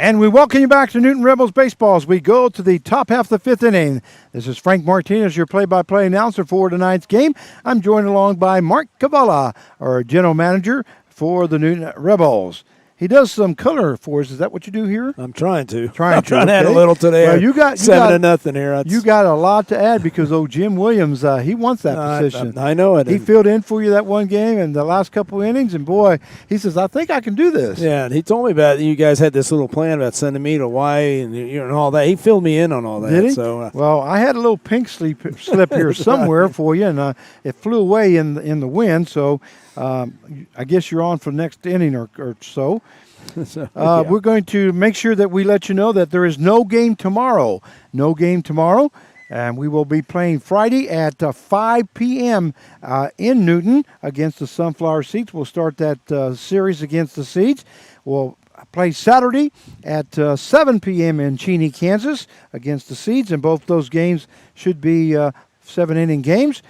Speaker 1: And we welcome you back to Newton Rebels Baseball as we go to the top half of the fifth inning. This is Frank Martinez, your play-by-play announcer for tonight's game. I'm joined along by Mark Cavala, our general manager for the Newton Rebels. He does some color for us. Is that what you do here?
Speaker 2: I'm trying to.
Speaker 1: Trying to
Speaker 2: add a little today.
Speaker 1: Well, you got
Speaker 2: 7-0 here.
Speaker 1: You got a lot to add because Jim Williams, he wants that position.
Speaker 2: I know it.
Speaker 1: He filled in for you that one game and the last couple innings, and boy, he says, I think I can do this.
Speaker 2: Yeah, and he told me about you guys had this little plan about sending me to Hawaii and all that. He filled me in on all that.
Speaker 1: Did he?
Speaker 2: So,
Speaker 1: well, I had a little pink slip here somewhere for you, and it flew away in the wind. So I guess you're on for the next inning or so. We're going to make sure that we let you know that there is no game tomorrow. No game tomorrow. And we will be playing Friday at 5 p.m. In Newton against the Sunflower Seeds. We'll start that series against the Seeds. We'll play Saturday at 7 p.m. in Cheney, Kansas against the Seeds. And both those games should be 7-inning games.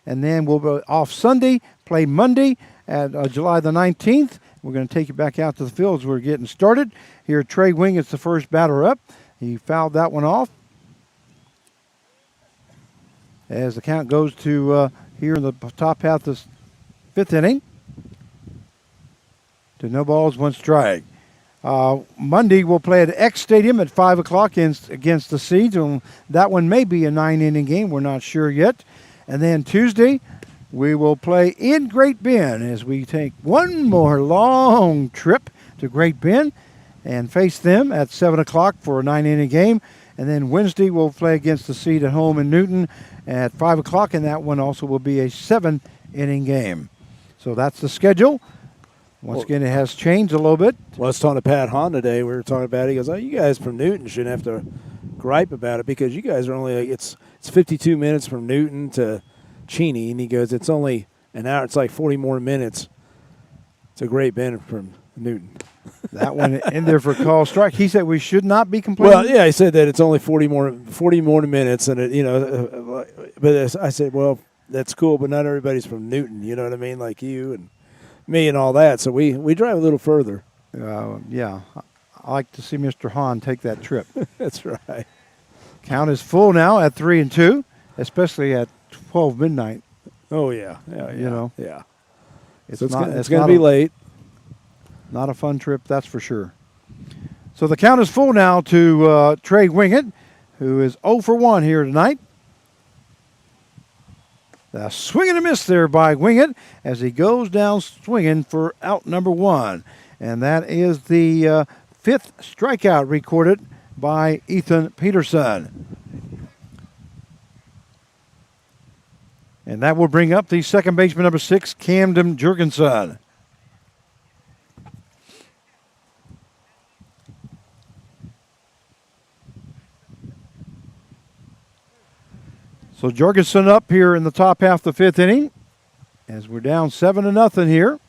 Speaker 1: And then we'll go off Sunday, play Monday at July the 19th. We're going to take you back out to the fields. We're getting started. Here, Trey Wing is the first batter up. He fouled that one off. As the count goes to here in the top half of the fifth inning. To no balls, one strike. Monday, we'll play at X Stadium at 5 o'clock against the Seeds. And that one may be a 9-inning game. We're not sure yet. And then Tuesday, we will play in Great Bend as we take one more long trip to Great Bend and face them at 7 o'clock for a 9-inning game. And then Wednesday, we'll play against the Seed at home in Newton at 5 o'clock, and that one also will be a 7-inning game. So that's the schedule. Once again, it has changed a little bit.
Speaker 2: Well, I was talking to Pat Hahn today. We were talking about it. He goes, you guys from Newton shouldn't have to gripe about it because you guys are only, it's 52 minutes from Newton to Cheney, and he goes, it's only an hour. It's like 40 more minutes to Great Bend from Newton.
Speaker 1: That one in there for call strike. He said we should not be complaining.
Speaker 2: Well, yeah, he said that it's only 40 more minutes, and but I said, well, that's cool, but not everybody's from Newton. You know what I mean, like you and me and all that. So we drive a little further.
Speaker 1: Yeah, I like to see Mr. Hahn take that trip.
Speaker 2: That's right.
Speaker 1: Count is full now at 3-2, especially at 12 midnight.
Speaker 2: Oh yeah.
Speaker 1: You know.
Speaker 2: Yeah.
Speaker 1: It's
Speaker 2: going to be late.
Speaker 1: Not a fun trip, that's for sure. So the count is full now to Trey Wingett, who is 0 for 1 here tonight. The swing and a miss there by Wingett as he goes down swinging for out number 1. And that is the 5th strikeout recorded by Ethan Peterson. And that will bring up the second baseman, number 6, Camden Jurgensen. So Jorgensen up here in the top half of the fifth inning as we're down 7-0 here.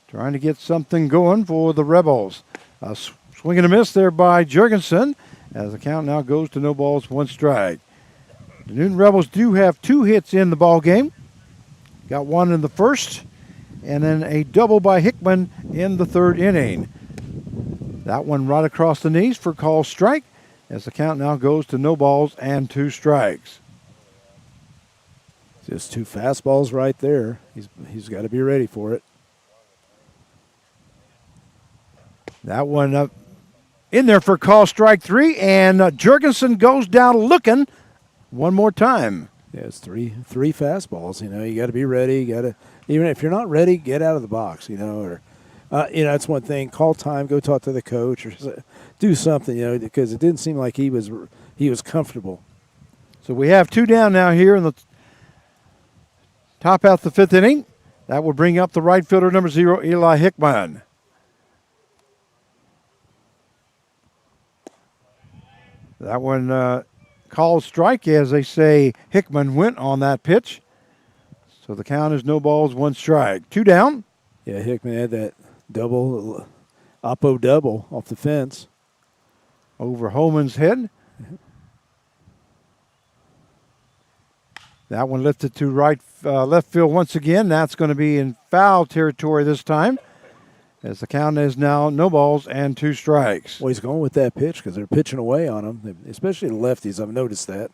Speaker 1: Trying to get something going for the Rebels. Swing and a miss there by Jorgensen as the count now goes to no balls, one strike. The Newton Rebels do have 2 hits in the ball game. Got one in the first and then a double by Hickman in the third inning. That one right across the knees for call strike as the count now goes to no balls and 2 strikes.
Speaker 2: Just 2 fastballs right there. He's got to be ready for it.
Speaker 1: That one up in there for call strike 3, and Jurgensen goes down looking one more time.
Speaker 2: Yeah, it's three fastballs. You got to be ready. You got to, even if you're not ready, get out of the box. Or that's one thing. Call time. Go talk to the coach or do something. Because it didn't seem like he was comfortable.
Speaker 1: So we have 2 down now here in the top half the fifth inning. That will bring up the right fielder, number 0, Eli Hickman. That one called strike, as they say. Hickman went on that pitch. So the count is no balls, 1 strike. 2 down.
Speaker 2: Yeah, Hickman had that oppo double off the fence.
Speaker 1: Over Holman's head. That one lifted to left field once again. That's going to be in foul territory this time. as the count is now no balls and 2 strikes.
Speaker 2: Well, he's going with that pitch because they're pitching away on him, especially the lefties. I've noticed that.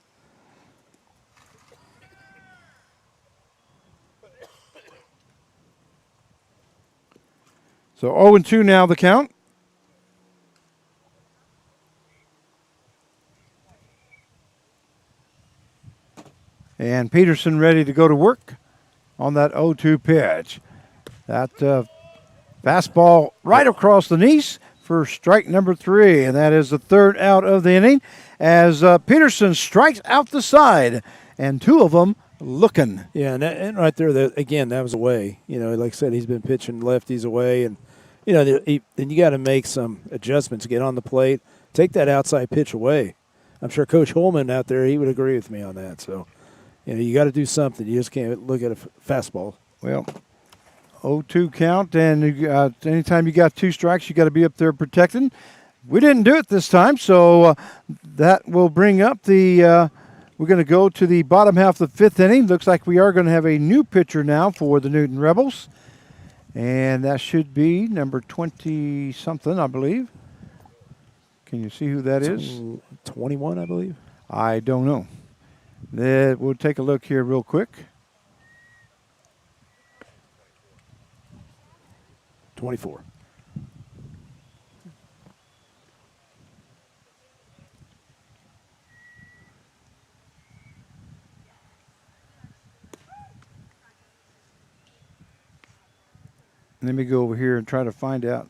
Speaker 1: So 0-2 now the count. And Peterson ready to go to work on that 0-2 pitch. That fastball right across the knees for strike number 3, and that is the 3rd out of the inning as Peterson strikes out the side, and 2 of them looking.
Speaker 2: Yeah, and right there, again, that was away. Like I said, he's been pitching lefties away, and then you got to make some adjustments, get on the plate, take that outside pitch away. I'm sure Coach Holman out there, he would agree with me on that. So, you got to do something. You just can't look at a fastball.
Speaker 1: Well, 0-2 count, and anytime you got 2 strikes, you got to be up there protecting. We didn't do it this time, so that will bring up the we're going to go to the bottom half of the 5th inning. Looks like we are going to have a new pitcher now for the Newton Rebels, and that should be number 20-something, I believe. Can you see who that is?
Speaker 2: 21, I believe.
Speaker 1: I don't know. We'll take a look here real quick.
Speaker 2: 24.
Speaker 1: Let me go over here and try to find out.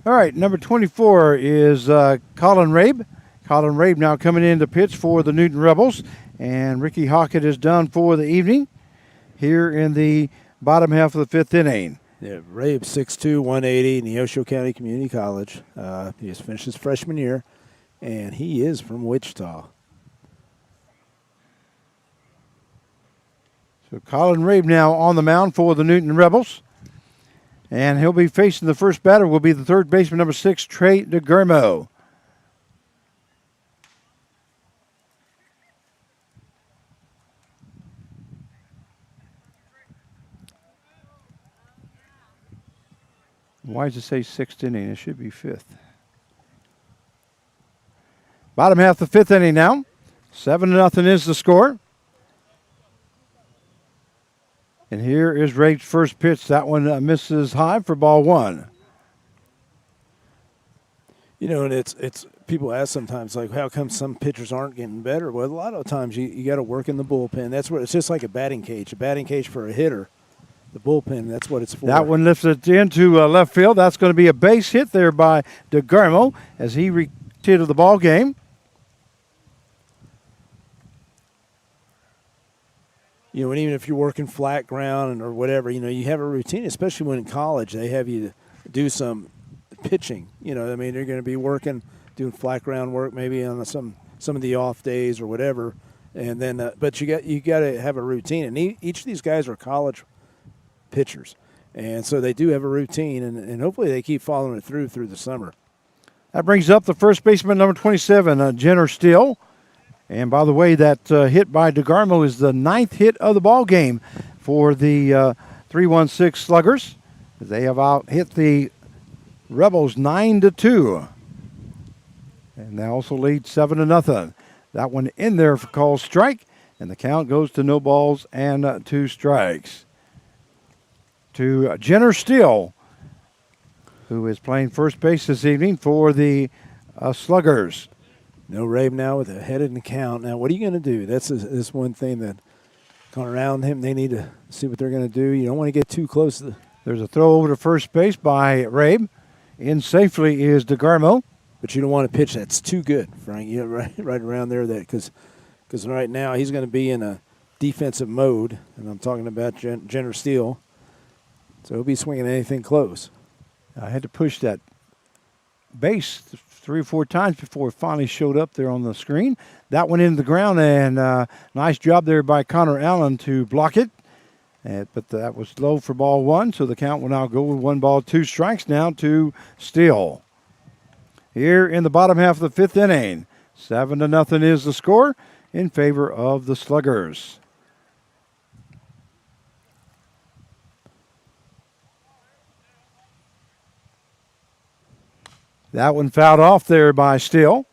Speaker 1: All right, number 24 is Colin Rabe. Colin Rabe now coming in to pitch for the Newton Rebels. And Ricky Hockett is done for the evening here in the bottom half of the 5th inning.
Speaker 2: Yeah, Rabe, 6'2", 180, Neosho County Community College. He just finished his freshman year, and he is from Wichita.
Speaker 1: So Colin Rabe now on the mound for the Newton Rebels. And he'll be facing the first batter will be the 3rd baseman, number 6, Trey DeGurmo. Why does it say 6th inning? It should be 5th. Bottom half of the 5th inning now. 7-0 is the score. And here is Rabe's first pitch. That one misses high for ball 1.
Speaker 2: And it's people ask sometimes, like, how come some pitchers aren't getting better? Well, a lot of times you got to work in the bullpen. That's what it's just like a batting cage for a hitter. The bullpen, that's what it's for.
Speaker 1: That one lifts it into left field. That's going to be a base hit there by DeGurmo as he returned to the ball game.
Speaker 2: And even if you're working flat ground or whatever, you have a routine, especially when in college they have you do some pitching. They're going to be doing flat ground work maybe on some of the off days or whatever. And then, but you got to have a routine. And each of these guys are college pitchers, and so they do have a routine, and hopefully they keep following it through the summer.
Speaker 1: That brings up the first baseman, number 27, Jenner Still. And by the way, that hit by DeGurmo is the 9th hit of the ball game for the 316 Sluggers. They have out hit the Rebels 9-2, and they also lead 7-0. That one in there for called strike, and the count goes to no balls and 2 strikes. To Jenner Still, who is playing first base this evening for the Sluggers.
Speaker 2: No Rabe now with a head in the count. Now, what are you going to do? That's one thing that going around him. They need to see what they're going to do. You don't want to get too close.
Speaker 1: There's a throw over to first base by Rabe. In safely is DeGurmo.
Speaker 2: But you don't want to pitch that's too good, Frank. Right around there, because right now he's going to be in a defensive mode, and I'm talking about Jenner Steele. So he'll be swinging anything close.
Speaker 1: I had to push that base 3 or 4 times before it finally showed up there on the screen. That went into the ground, and nice job there by Connor Allen to block it. But that was low for ball 1, so the count will now go with 1 ball, 2 strikes now to Steele. Here in the bottom half of the 5th inning, 7-0 is the score in favor of the Sluggers. That one fouled off there by Steele.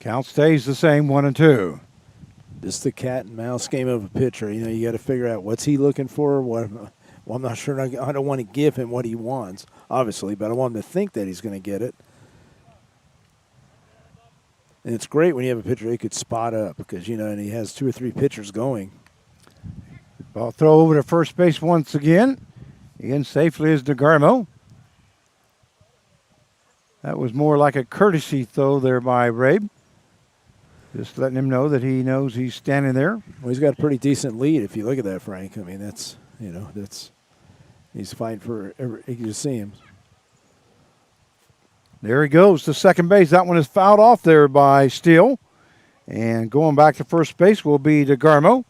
Speaker 1: Count stays the same, 1-2.
Speaker 2: This is the cat and mouse game of a pitcher. You know, you got to figure out what's he looking for. Well, I'm not sure. I don't want to give him what he wants, obviously, but I want him to think that he's going to get it. And it's great when you have a pitcher he could spot up because, you know, and he has 2 or 3 pitchers going.
Speaker 1: Ball throw over to first base once again. In safely is DeGarmo. That was more like a courtesy throw there by Rabe. Just letting him know that he knows he's standing there.
Speaker 2: Well, he's got a pretty decent lead if you look at that, Frank. I mean, that's, you know, he's fighting for every, you can just see him.
Speaker 1: There he goes to second base. That one is fouled off there by Steele. And going back to first base will be DeGarmo,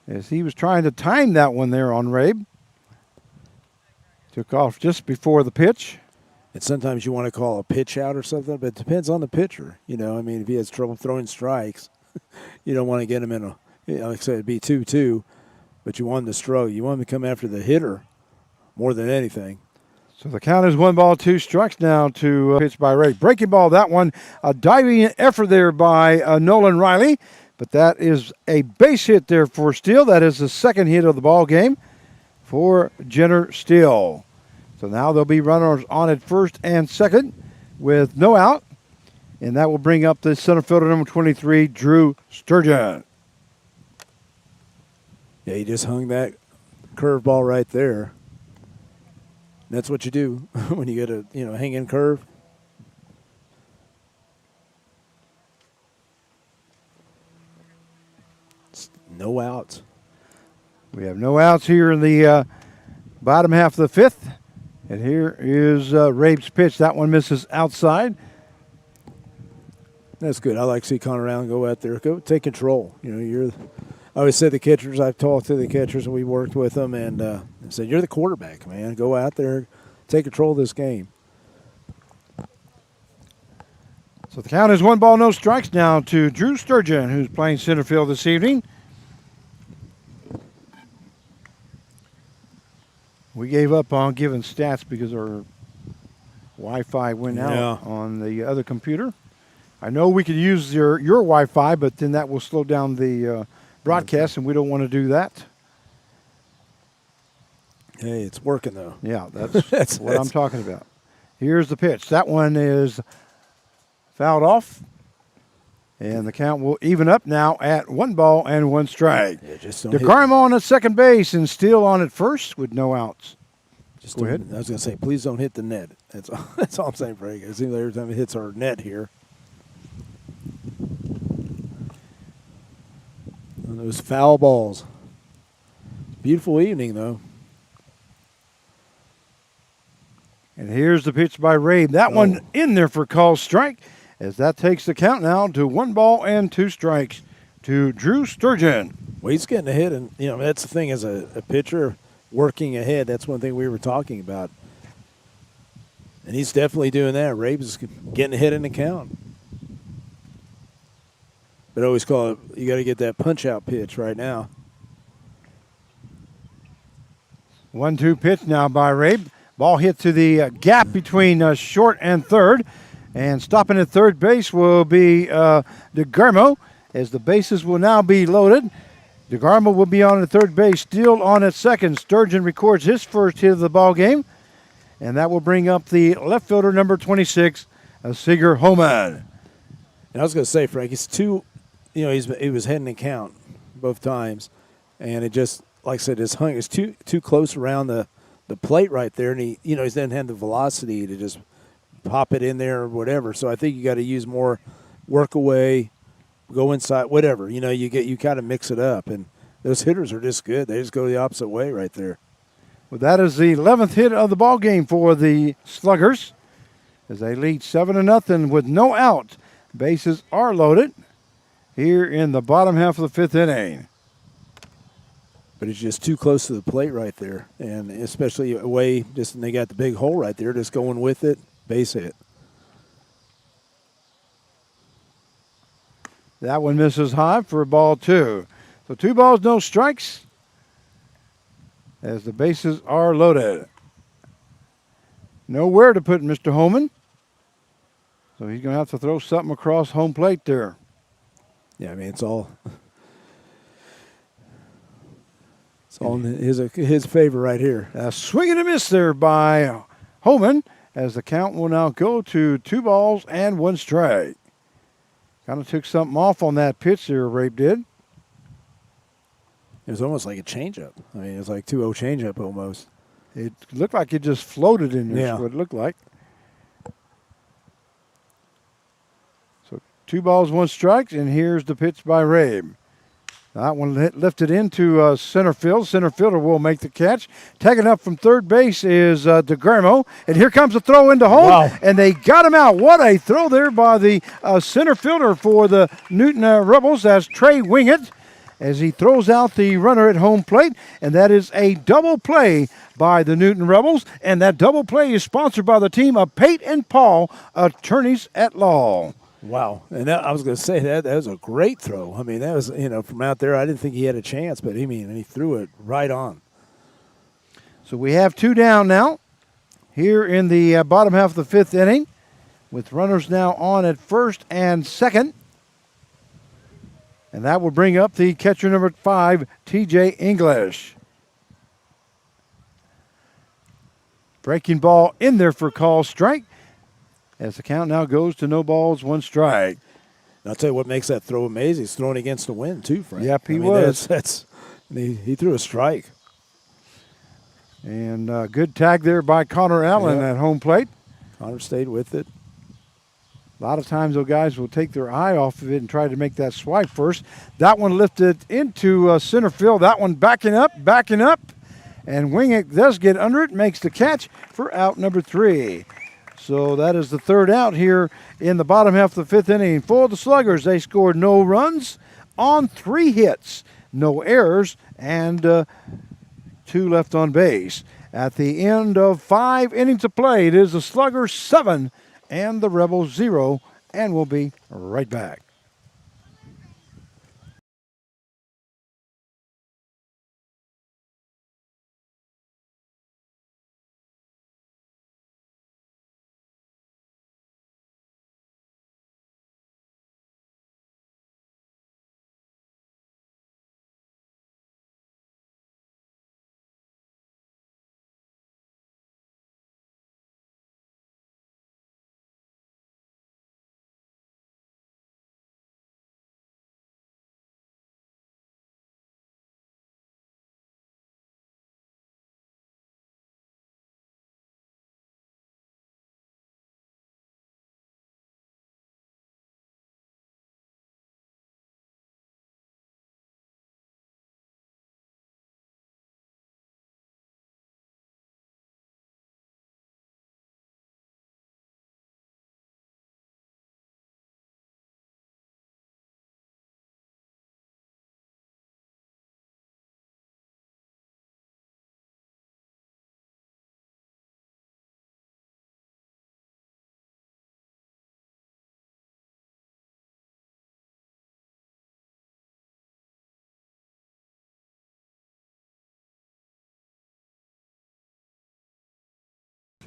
Speaker 1: as he was trying to time that one there on Rabe. Took off just before the pitch.
Speaker 2: And sometimes you want to call a pitch out or something, but it depends on the pitcher. You know, I mean, if he has trouble throwing strikes, you don't want to get him in a, you know, like I said, it'd be 2-2, but you want him to struggle. You want him to come after the hitter more than anything.
Speaker 1: So the count is 1 ball, 2 strikes now to pitch by Ray. Breaking ball, that one, a diving effort there by Nolan Riley, but that is a base hit there for Steele. That is the second hit of the ball game for Jenner Steele. So now there'll be runners on at first and second with no out. And that will bring up the center fielder, number 23, Drew Sturgeon.
Speaker 2: Yeah, he just hung that curveball right there. That's what you do when you get a, you know, hang-in curve. No outs.
Speaker 1: We have no outs here in the bottom half of the 5th. And here is Rabe's pitch. That one misses outside.
Speaker 2: That's good. I like to see Connor Allen go out there. Go take control. You know, I always say the catchers, I've talked to the catchers and we worked with them and said, you're the quarterback, man. Go out there, take control of this game.
Speaker 1: So the count is 1 ball, no strikes now to Drew Sturgeon, who's playing center field this evening. We gave up on giving stats because our Wi-Fi went out on the other computer. I know we could use your Wi-Fi, but then that will slow down the broadcast, and we don't want to do that.
Speaker 2: Hey, it's working, though.
Speaker 1: Yeah, that's what I'm talking about. Here's the pitch. That one is fouled off, and the count will even up now at 1 ball and 1 strike.
Speaker 2: Yeah,
Speaker 1: DeGarmo on at second base and Steele on at first with no outs.
Speaker 2: Just go ahead. I was going to say, please don't hit the net. That's all I'm saying, Frank. It seems like every time it hits our net here. And those foul balls. Beautiful evening, though.
Speaker 1: And here's the pitch by Rabe. That one in there for call strike, as that takes the count now to 1 ball and 2 strikes to Drew Sturgeon.
Speaker 2: Well, he's getting ahead, and you know that's the thing as a pitcher working ahead. That's one thing we were talking about, and he's definitely doing that. Rabe's getting ahead in the count. But I always call it, you got to get that punch-out pitch right now.
Speaker 1: 1-2 pitch now by Rabe. Ball hit to the gap between short and third. And stopping at third base will be DeGarmo, as the bases will now be loaded. DeGarmo will be on at third base, Steele on at second. Sturgeon records his first hit of the ball game. And that will bring up the left fielder, number 26, Seager Homan.
Speaker 2: And I was going to say, Frank, he's too, you know, he was heading the count both times. And it just, like I said, it's hung. It's too close around the plate right there. And he doesn't have the velocity to just pop it in there or whatever. So I think you got to use more work away, go inside, whatever. You know, you kind of mix it up. And those hitters are just good. They just go the opposite way right there.
Speaker 1: Well, that is the 11th hit of the ball game for the Sluggers. as they lead 7-0 with no out. Bases are loaded here in the bottom half of the fifth inning.
Speaker 2: But he's just too close to the plate right there, and especially away, and they got the big hole right there, just going with it, base hit.
Speaker 1: That one misses high for a ball 2. So 2 balls, no strikes as the bases are loaded. Nowhere to put Mr. Holman. So he's going to have to throw something across home plate there.
Speaker 2: Yeah, I mean, it's all in his favor right here.
Speaker 1: A swing and a miss there by Holman as the count will now go to 2 balls and 1 strike. Kind of took something off on that pitch there, Rape did.
Speaker 2: It was almost like a changeup. I mean, it was like 2-0 changeup almost.
Speaker 1: It looked like it just floated in there.
Speaker 2: Yeah.
Speaker 1: That's what it looked like. So 2 balls, 1 strike, and here's the pitch by Rabe. That one lifted into center field. Center fielder will make the catch. Taken up from third base is DeGarmo. And here comes a throw into home.
Speaker 2: Wow.
Speaker 1: And they got him out. What a throw there by the center fielder for the Newton Rebels. That's Trey Wingett as he throws out the runner at home plate. And that is a double play by the Newton Rebels. And that double play is sponsored by the team of Pate and Paul, attorneys at law.
Speaker 2: Wow. And I was going to say that was a great throw. I mean, that was, from out there, I didn't think he had a chance, but he threw it right on.
Speaker 1: So we have 2 down now here in the bottom half of the fifth inning with runners now on at first and second. And that will bring up the catcher number 5, TJ English. Breaking ball in there for call strike. As the count now goes to no balls, 1 strike.
Speaker 2: I'll tell you what makes that throw amazing. He's throwing against the wind, too, Frank.
Speaker 1: Yep, he was.
Speaker 2: He threw a strike.
Speaker 1: And good tag there by Connor Allen at home plate.
Speaker 2: Connor stayed with it.
Speaker 1: A lot of times those guys will take their eye off of it and try to make that swipe first. That one lifted into center field. That one backing up. And Wingett does get under it, makes the catch for out number 3. So that is the 3rd out here in the bottom half of the 5th inning. For the Sluggers, they scored no runs on 3 hits, no errors, and 2 left on base. At the end of 5 innings of play, it is the Sluggers 7 and the Rebels 0, and we'll be right back.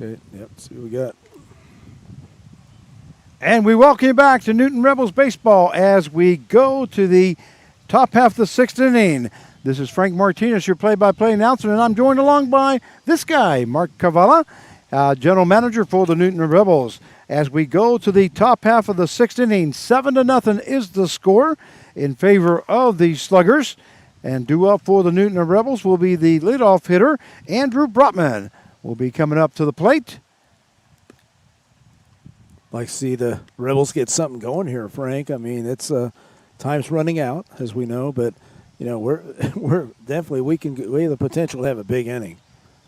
Speaker 2: Okay, yep, see what we got.
Speaker 1: And we welcome you back to Newton Rebels Baseball as we go to the top half of the 6th inning. This is Frank Martinez, your play-by-play announcer, and I'm joined along by this guy, Mark Cavala, general manager for the Newton Rebels. As we go to the top half of the 6th inning, 7-0 is the score in favor of the Sluggers. And due up for the Newton Rebels will be the leadoff hitter, Andrew Brotman, will be coming up to the plate.
Speaker 2: Like to see the Rebels get something going here, Frank. I mean, it's time's running out, as we know, but we're definitely we have the potential to have a big inning.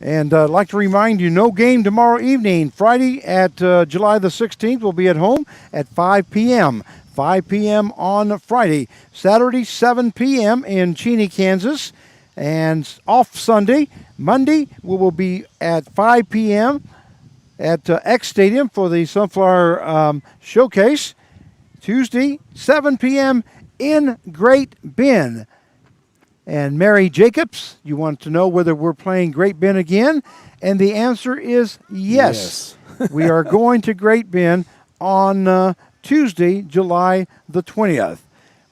Speaker 1: And I'd like to remind you, no game tomorrow evening. Friday at July the 16th, we'll be at home at 5 p.m. 5 p.m. on Friday. Saturday, 7 p.m. in Cheney, Kansas. And off Sunday. Monday, we will be at 5 p.m. at X Stadium for the Sunflower Showcase. Tuesday, 7 p.m. in Great Bend. And Mary Jacobs, you want to know whether we're playing Great Bend again? And the answer is yes. We are going to Great Bend on Tuesday, July the 20th.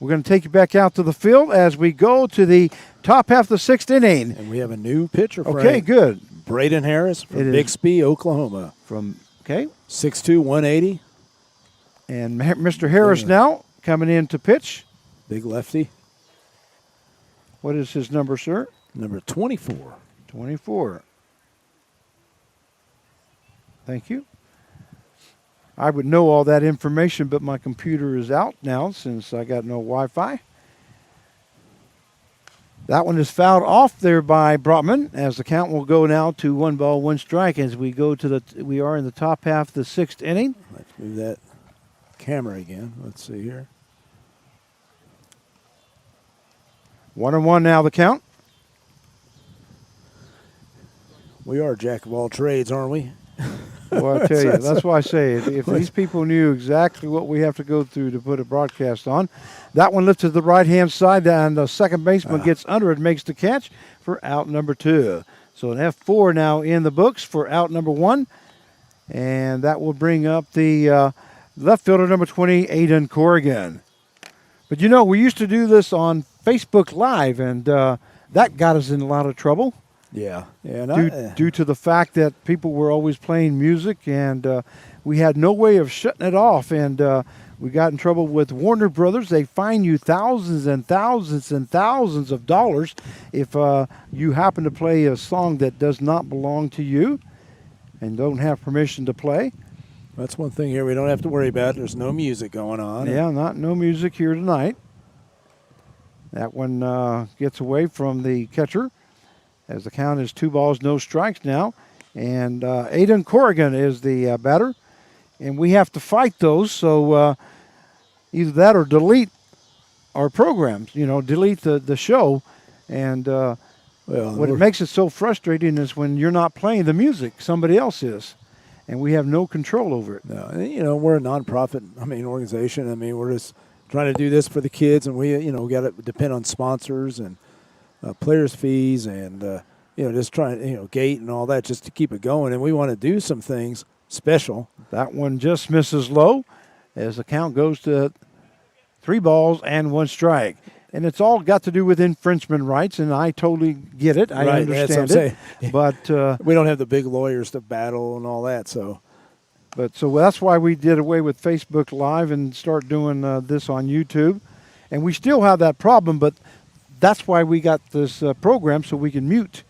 Speaker 1: We're going to take you back out to the field as we go to the top half of the sixth inning.
Speaker 2: And we have a new pitcher, Frank.
Speaker 1: Okay, good.
Speaker 2: Braden Harris from Bixby, Oklahoma.
Speaker 1: Okay.
Speaker 2: 6'2", 180.
Speaker 1: And Mr. Harris now coming in to pitch.
Speaker 2: Big lefty.
Speaker 1: What is his number, sir?
Speaker 2: Number 24.
Speaker 1: 24. Thank you. I would know all that information, but my computer is out now since I got no Wi-Fi. That one is fouled off there by Brotman, as the count will go now to 1 ball, 1 strike as we go to we are in the top half of the sixth inning.
Speaker 2: Let's move that camera again. Let's see here.
Speaker 1: 1-1 now the count.
Speaker 2: We are jack of all trades, aren't we?
Speaker 1: Well, I tell you, that's why I say if these people knew exactly what we have to go through to put a broadcast on. That one lifted to the right-hand side, and the second baseman gets under it, makes the catch for out number 2. So an F4 now in the books for out number 1, and that will bring up the left fielder number 20, Aiden Corrigan. But, you know, we used to do this on Facebook Live, and that got us in a lot of trouble.
Speaker 2: Yeah.
Speaker 1: Due to the fact that people were always playing music, and we had no way of shutting it off. And we got in trouble with Warner Brothers. They fine you thousands and thousands and thousands of dollars if you happen to play a song that does not belong to you and don't have permission to play.
Speaker 2: That's one thing here we don't have to worry about. There's no music going on.
Speaker 1: Yeah, no music here tonight. That one gets away from the catcher as the count is 2 balls, no strikes now. And Aiden Corrigan is the batter. And we have to fight those, so either that or delete our programs, delete the show. And what it makes it so frustrating is when you're not playing the music, somebody else is. And we have no control over it.
Speaker 2: No, we're a nonprofit, organization. We're just trying to do this for the kids, and we got to depend on sponsors and players' fees and, just trying, gate and all that just to keep it going. And we want to do some things special.
Speaker 1: That one just misses low as the count goes to 3 balls and 1 strike. And it's all got to do with infringement rights, and I totally get it. I understand it. But
Speaker 2: we don't have the big lawyers to battle and all that, so.
Speaker 1: So that's why we did away with Facebook Live and start doing this on YouTube. And we still have that problem, but that's why we got this program, so we can mute.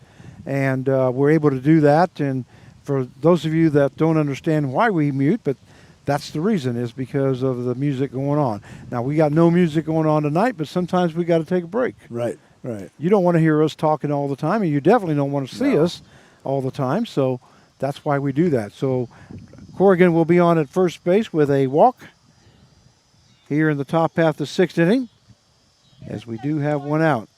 Speaker 1: And we're able to do that. And for those of you that don't understand why we mute, but that's the reason, is because of the music going on. Now, we got no music going on tonight, but sometimes we got to take a break.
Speaker 2: Right.
Speaker 1: You don't want to hear us talking all the time, and you definitely don't want to see us all the time. So that's why we do that. So Corrigan will be on at first base with a walk here in the top half of the sixth inning, as we do have 1 out.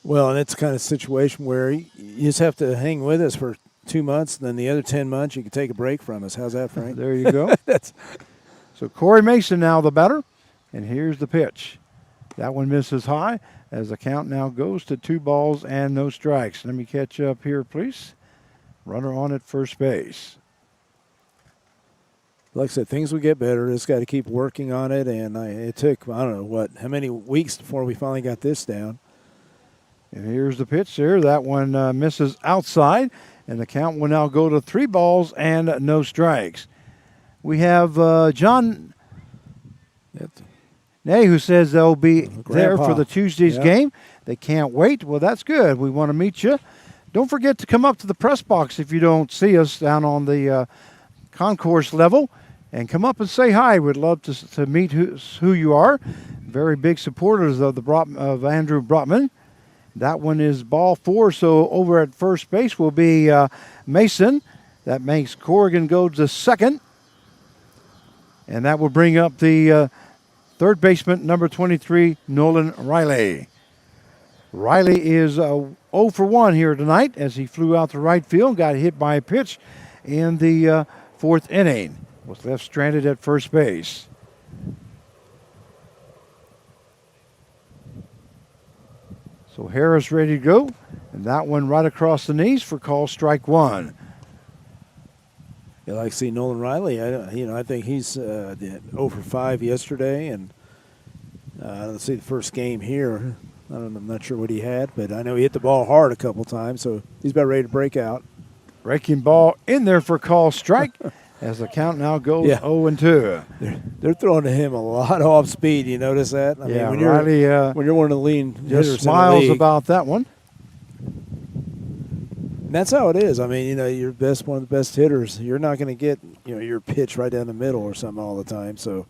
Speaker 2: Well, and it's the kind of situation where you just have to hang with us for 2 months, and then the other 10 months you can take a break from us. How's that, Frank?
Speaker 1: There you go. So Corey Mason now the batter, and here's the pitch. That one misses high as the count now goes to 2 balls and no strikes. Let me catch up here, please. Runner on at first base.
Speaker 2: Like I said, things will get better. Just got to keep working on it, and it took, I don't know, how many weeks before we finally got this down.
Speaker 1: And here's the pitch there. That one misses outside, and the count will now go to 3 balls and no strikes. We have John Nay, who says they'll be there for the Tuesday's game. They can't wait. Well, that's good. We want to meet you. Don't forget to come up to the press box if you don't see us down on the concourse level, and come up and say hi. We'd love to meet who you are. Very big supporters of Andrew Brotman. That one is ball 4. So over at first base will be Mason. That makes Corrigan go to second. And that will bring up the third baseman, number 23, Nolan Riley. Riley is 0 for 1 here tonight as he flew out to right field, got hit by a pitch in the fourth inning. Was left stranded at first base. So Harris ready to go, and that one right across the knees for call strike 1.
Speaker 2: Yeah, like see Nolan Riley. I think he's 0 for 5 yesterday, and let's see the first game here. I'm not sure what he had, but I know he hit the ball hard a couple times, so he's about ready to break out.
Speaker 1: Breaking ball in there for call strike as the count now goes 0-2.
Speaker 2: They're throwing to him a lot of off speed. You notice that? I mean, when
Speaker 1: Riley
Speaker 2: you're one of the lean hitters
Speaker 1: just smiles
Speaker 2: in the league,
Speaker 1: about that one.
Speaker 2: and that's how it is. I mean, you're one of the best hitters. You're not going to get your pitch right down the middle or something all the time. So.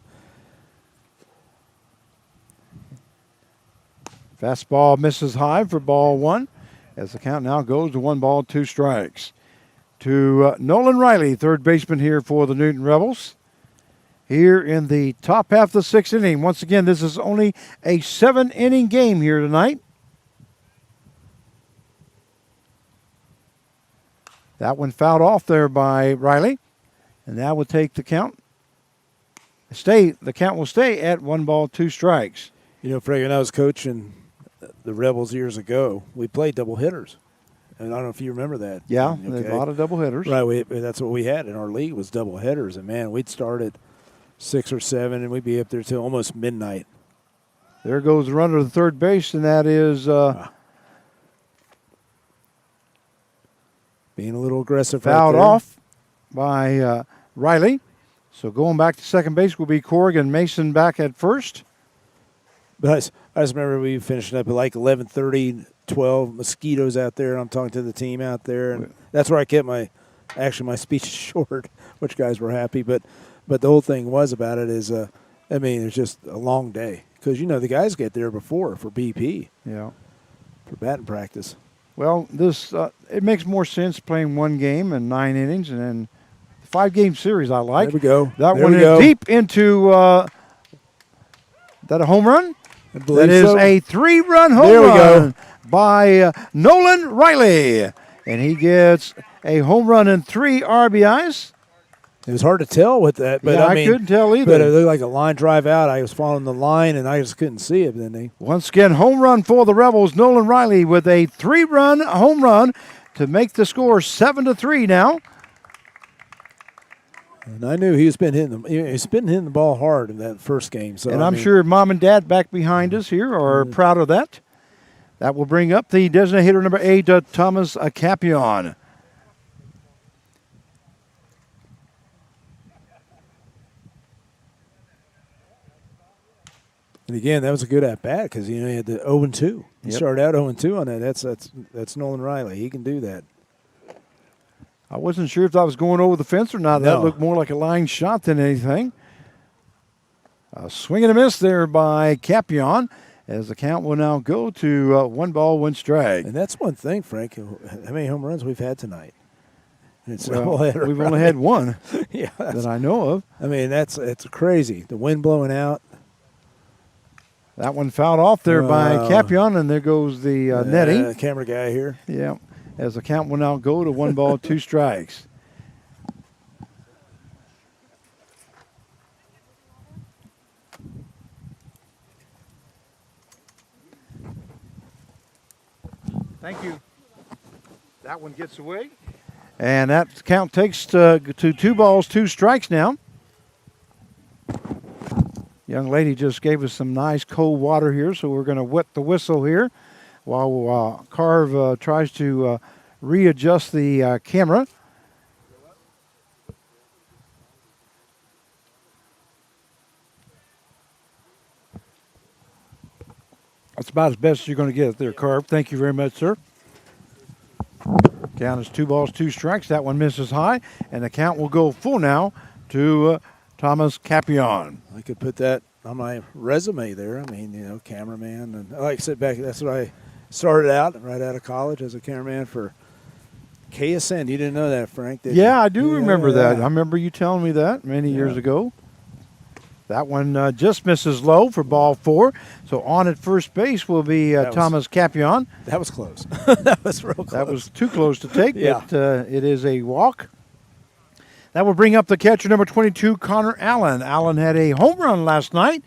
Speaker 1: Fastball misses high for ball 1 as the count now goes to 1 ball, 2 strikes. To Nolan Riley, third baseman here for the Newton Rebels. Here in the top half of the 6th inning. Once again, this is only a 7-inning game here tonight. That one fouled off there by Riley. And that will take the count. The count will stay at 1 ball, 2 strikes.
Speaker 2: Frank, when I was coaching the Rebels years ago, we played double hitters. And I don't know if you remember that.
Speaker 1: Yeah,
Speaker 2: okay.
Speaker 1: there's a lot of double hitters.
Speaker 2: Right, that's what we had in our league was double hitters. And, man, we'd start at 6 or 7, and we'd be up there till almost midnight.
Speaker 1: There goes the runner to the third base, and that is
Speaker 2: being a little aggressive
Speaker 1: fouled
Speaker 2: right there.
Speaker 1: off by Riley. So going back to second base will be Corrigan Mason back at first.
Speaker 2: But I just remember we finished up at like 11:30, 12, mosquitoes out there. I'm talking to the team out there, and that's where I kept my speech short, which guys were happy. But the whole thing was about it is, it's just a long day because the guys get there before for BP, for batting practice.
Speaker 1: Well, this it makes more sense playing one game and 9 innings, and then the 5-game series I like.
Speaker 2: There we go.
Speaker 1: That
Speaker 2: there
Speaker 1: one is
Speaker 2: go.
Speaker 1: deep into that a home run? That is a 3-run home
Speaker 2: there we
Speaker 1: run
Speaker 2: go.
Speaker 1: by Nolan Riley. And he gets a home run and 3 RBIs.
Speaker 2: It was hard to tell with that, but
Speaker 1: I couldn't tell either.
Speaker 2: But it looked like a line drive out. I was following the line, and I just couldn't see it.
Speaker 1: Once again, home run for the Rebels. Nolan Riley with a 3-run home run to make the score 7-3 now.
Speaker 2: And I knew he's been hitting the ball hard in that first game. So
Speaker 1: I'm sure Mom and Dad back behind us here are proud of that. That will bring up the designated hitter number 8, Thomas Capion.
Speaker 2: And again, that was a good at bat because he had the 0-2. He started out 0-2 on that. That's Nolan Riley. He can do that.
Speaker 1: I wasn't sure if that was going over the fence or not.
Speaker 2: No.
Speaker 1: That looked more like a line shot than anything. A swing and a miss there by Capion as the count will now go to 1 ball, 1 strike.
Speaker 2: And that's one thing, Frank. How many home runs we've had tonight? It's
Speaker 1: we've only had 1 that I know of.
Speaker 2: I mean, it's crazy. The wind blowing out.
Speaker 1: That one fouled off there by Capion, and there goes the netting.
Speaker 2: Camera guy here.
Speaker 1: Yeah, as the count will now go to 1 ball, 2 strikes. Thank you. That one gets away. And that count takes to 2 balls, 2 strikes now. Young lady just gave us some nice cold water here, so we're going to wet the whistle here while Carv tries to readjust the camera. That's about as best as you're going to get it there, Carv. Thank you very much, sir. Count is 2 balls, 2 strikes. That one misses high, and the count will go full now to Thomas Capion.
Speaker 2: I could put that on my resume there. I mean, cameraman. And like I said back, that's what started out right out of college as a cameraman for KSN. You didn't know that, Frank? Did you?
Speaker 1: Yeah, I do remember that.
Speaker 2: Yeah.
Speaker 1: I remember you telling me that many years ago. That one just misses low for ball 4. So on at first base will be Thomas Capion.
Speaker 2: That was close. That was real close.
Speaker 1: That was too close to take,
Speaker 2: Yeah.
Speaker 1: but it is a walk. That will bring up the catcher, number 22, Connor Allen. Allen had a home run last night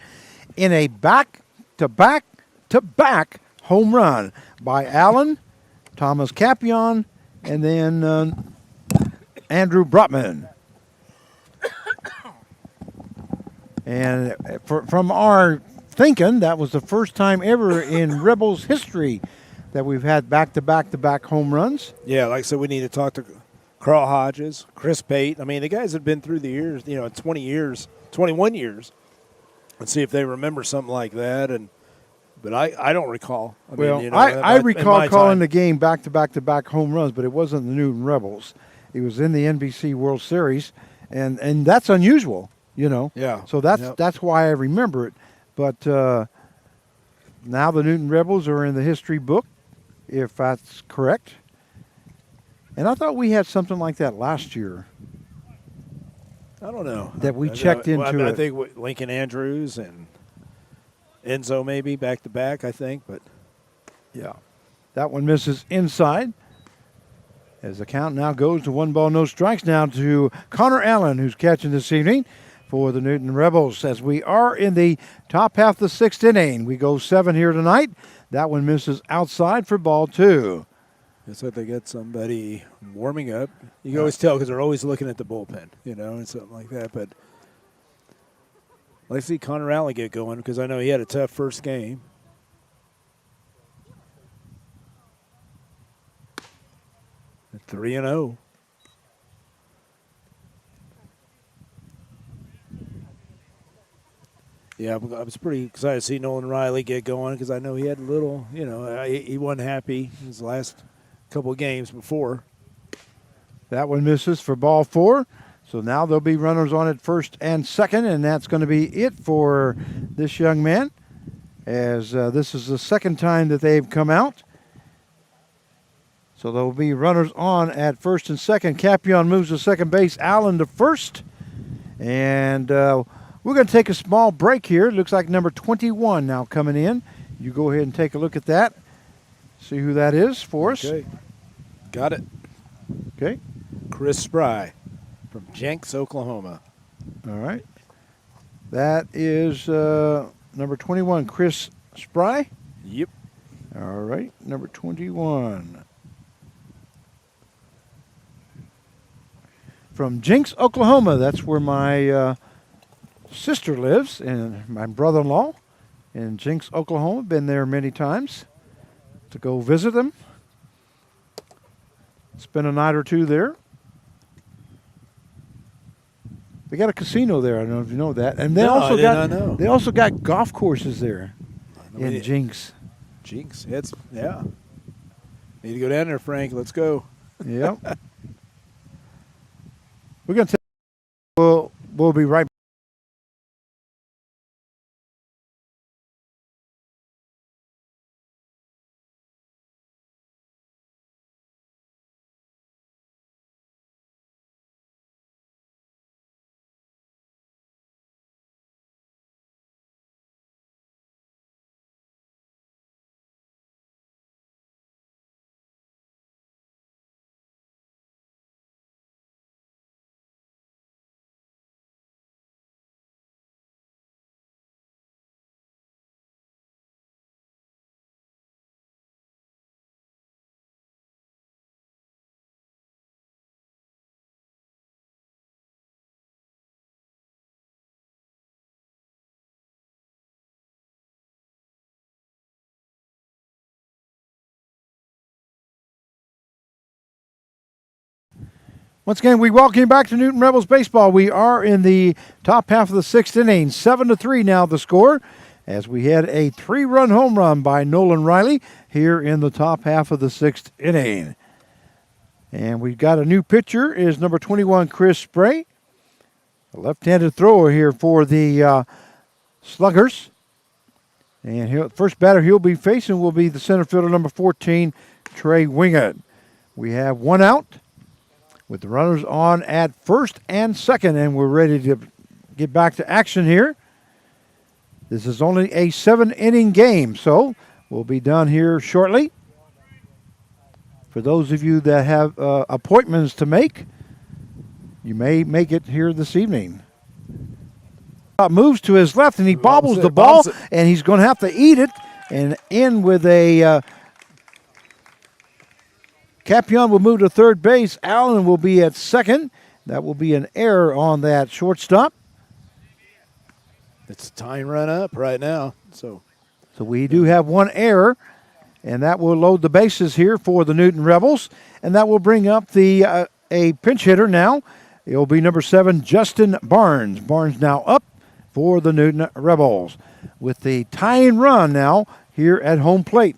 Speaker 1: in a back-to-back-to-back home run by Allen, Thomas Capion, and then Andrew Brotman. And from our thinking, that was the first time ever in Rebels history that we've had back-to-back-to-back home runs.
Speaker 2: Yeah, like I said, we need to talk to Carl Hodges, Chris Pate. I mean, the guys have been through the years, 20 years, 21 years. Let's see if they remember something like that. But I don't recall.
Speaker 1: I recall calling the game back-to-back-to-back home runs, but it wasn't the Newton Rebels. It was in the NBC World Series, and that's unusual.
Speaker 2: Yeah.
Speaker 1: So that's why I remember it. But now the Newton Rebels are in the history book, if that's correct. And I thought we had something like that last year.
Speaker 2: I don't know.
Speaker 1: That we checked into it.
Speaker 2: I think Lincoln Andrews and Enzo maybe back to back, I think. But
Speaker 1: yeah, that one misses inside. As the count now goes to 1 ball, no strikes now to Connor Allen, who's catching this evening for the Newton Rebels. As we are in the top half of the 6th inning, we go 7 here tonight. That one misses outside for ball 2.
Speaker 2: It's like they get somebody warming up. You can always tell because they're always looking at the bullpen, and something like that. But let's see Connor Allen get going because I know he had a tough first game. At 3-0. Yeah, I was pretty excited to see Nolan Riley get going because I know he had a little, he wasn't happy his last couple of games before.
Speaker 1: That one misses for ball 4. So now there'll be runners on at first and second, and that's going to be it for this young man, as this is the second time that they've come out. So there'll be runners on at first and second. Capion moves to second base, Allen to first. And we're going to take a small break here. It looks like number 21 now coming in. You go ahead and take a look at that. See who that is for us.
Speaker 2: Okay. Got it.
Speaker 1: Okay.
Speaker 2: Chris Spry from Jenks, Oklahoma.
Speaker 1: All right. That is number 21, Chris Spry.
Speaker 2: Yep.
Speaker 1: All right, number 21. From Jenks, Oklahoma. That's where my sister lives, and my brother-in-law in Jenks, Oklahoma. Been there many times to go visit them. Spend a night or two there. They got a casino there. I don't know if you know that. And they they also got golf courses there in Jenks.
Speaker 2: Jenks, yeah. Need to go down there, Frank. Let's go.
Speaker 1: Yep. We're going to we'll be right back. Once again, we welcome you back to Newton Rebels Baseball. We are in the top half of the 6th inning. 7-3 now the score, as we had a 3-run home run by Nolan Riley here in the top half of the 6th inning. And we've got a new pitcher, is number 21, Chris Spray. A left-handed thrower here for the Sluggers. And first batter he'll be facing will be the center fielder, number 14, Trey Wingett. We have one out with the runners on at first and second, and we're ready to get back to action here. This is only a 7-inning game, so we'll be done here shortly. For those of you that have appointments to make, you may make it here this evening. Moves to his left, and he bobbles the ball, and he's going to have to eat it and in with a Capion will move to third base. Allen will be at second. That will be an error on that shortstop.
Speaker 2: It's a tying run up right now. So
Speaker 1: we do have one error, and that will load the bases here for the Newton Rebels, and that will bring up the a pinch hitter now. It will be number 7, Justin Barnes. Barnes now up for the Newton Rebels with the tying run now here at home plate.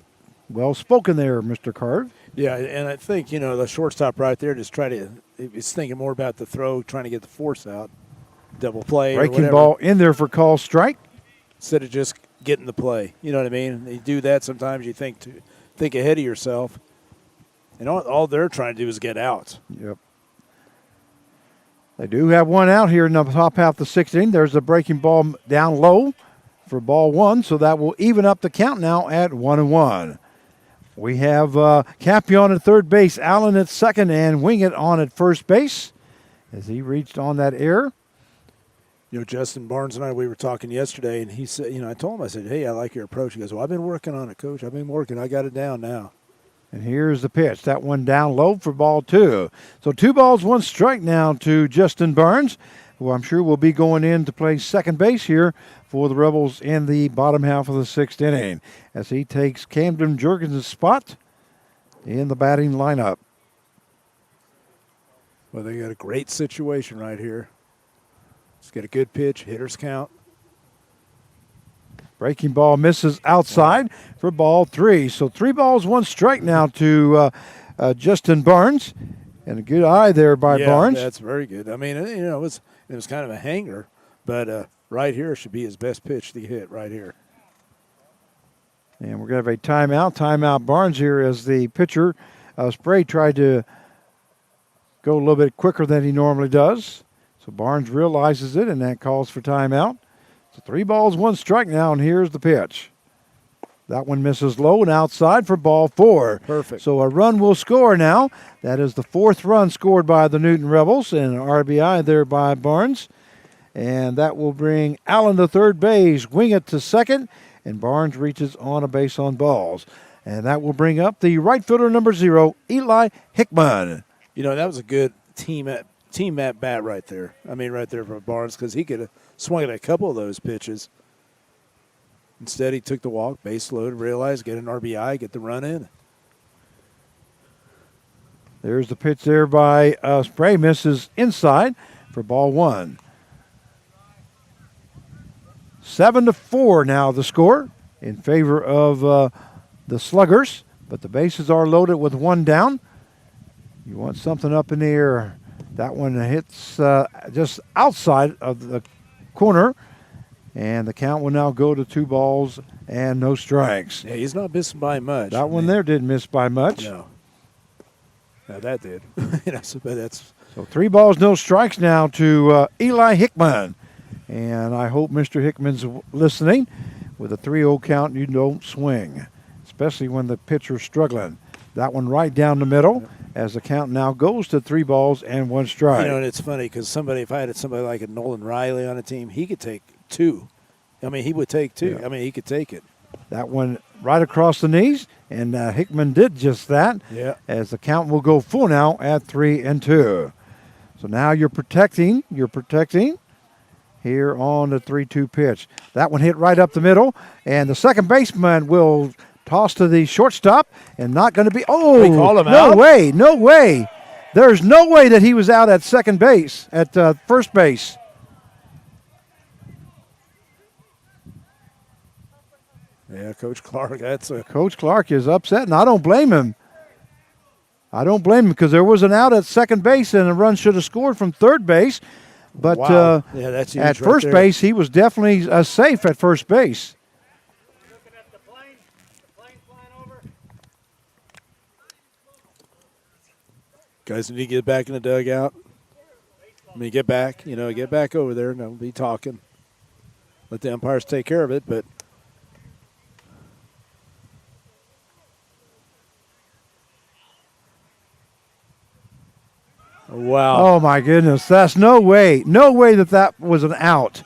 Speaker 1: Well spoken there, Mr. Carve.
Speaker 2: Yeah, and I think, the shortstop right there just he's thinking more about the throw, trying to get the force out. Double play.
Speaker 1: Breaking ball in there for call strike.
Speaker 2: Instead of just getting the play. You know what I mean? You do that sometimes, you think ahead of yourself. And all they're trying to do is get out.
Speaker 1: Yep. They do have one out here in the top half of the 6th inning. There's a breaking ball down low for ball 1, so that will even up the count now at 1-1. We have Capion at third base, Allen at second, and Wingett on at first base as he reached on that error.
Speaker 2: Justin Barnes and we were talking yesterday, and he said, I told him, I said, hey, I like your approach. He goes, well, I've been working on it, Coach. I've been working. I got it down now.
Speaker 1: And here's the pitch. That one down low for ball 2. So 2 balls, 1 strike now to Justin Barnes, who I'm sure will be going in to play second base here for the Rebels in the bottom half of the 6th inning as he takes Camden Jurgens' spot in the batting lineup.
Speaker 2: Well, they got a great situation right here. Let's get a good pitch, hitter's count.
Speaker 1: Breaking ball misses outside for ball 3. So 3 balls, 1 strike now to Justin Barnes. And a good eye there by Barnes.
Speaker 2: Yeah, that's very good. I mean, it was kind of a hanger, but right here should be his best pitch to hit right here.
Speaker 1: And we're going to have a timeout. Timeout Barnes here as the pitcher, Spray, tried to go a little bit quicker than he normally does. So Barnes realizes it, and that calls for timeout. So 3 balls, 1 strike now, and here's the pitch. That one misses low and outside for ball 4.
Speaker 2: Perfect.
Speaker 1: So a run will score now. That is the 4th run scored by the Newton Rebels, and an RBI there by Barnes. And that will bring Allen to third base, Wingett to second, and Barnes reaches on a base on balls. And that will bring up the right fielder, number 0, Eli Hickman.
Speaker 2: That was a good team at bat right there. I mean, right there for Barnes, because he could have swung at a couple of those pitches. Instead, he took the walk, base loaded, realized, get an RBI, get the run in.
Speaker 1: There's the pitch there by Spray, misses inside for ball 1. 7-4 now the score in favor of the Sluggers, but the bases are loaded with 1 down. You want something up in the air. That one hits just outside of the corner, and the count will now go to 2 balls and no strikes.
Speaker 2: Yeah, he's not missing by much.
Speaker 1: That one there didn't miss by much.
Speaker 2: No. Now that did.
Speaker 1: So 3 balls, no strikes now to Eli Hickman. And I hope Mr. Hickman's listening. With a 3-0 count, you don't swing, especially when the pitcher's struggling. That one right down the middle as the count now goes to 3 balls and 1 strike.
Speaker 2: And it's funny because if I had somebody like a Nolan Riley on a team, he could take 2. I mean, he would take 2.
Speaker 1: Yeah.
Speaker 2: I mean, he could take it.
Speaker 1: That one right across the knees, and Hickman did just that.
Speaker 2: Yeah.
Speaker 1: As the count will go full now at 3-2. So now you're protecting here on the 3-2 pitch. That one hit right up the middle, and the second baseman will toss to the shortstop, and not going to be. Oh,
Speaker 2: they call him
Speaker 1: no
Speaker 2: out?
Speaker 1: way, no way. There's no way that he was out at second base, at first base.
Speaker 2: Yeah, Coach Clark,
Speaker 1: Coach Clark is upset, and I don't blame him. Because there was an out at second base, and a run should have scored from third base. But
Speaker 2: wow. Yeah, that's huge
Speaker 1: at
Speaker 2: right
Speaker 1: first
Speaker 2: there.
Speaker 1: base, he was definitely safe at first base.
Speaker 2: Guys need to get back in the dugout. I mean, get back. Get back over there. Don't be talking. Let the umpires take care of it. But wow.
Speaker 1: Oh, my goodness. That's no way that was an out.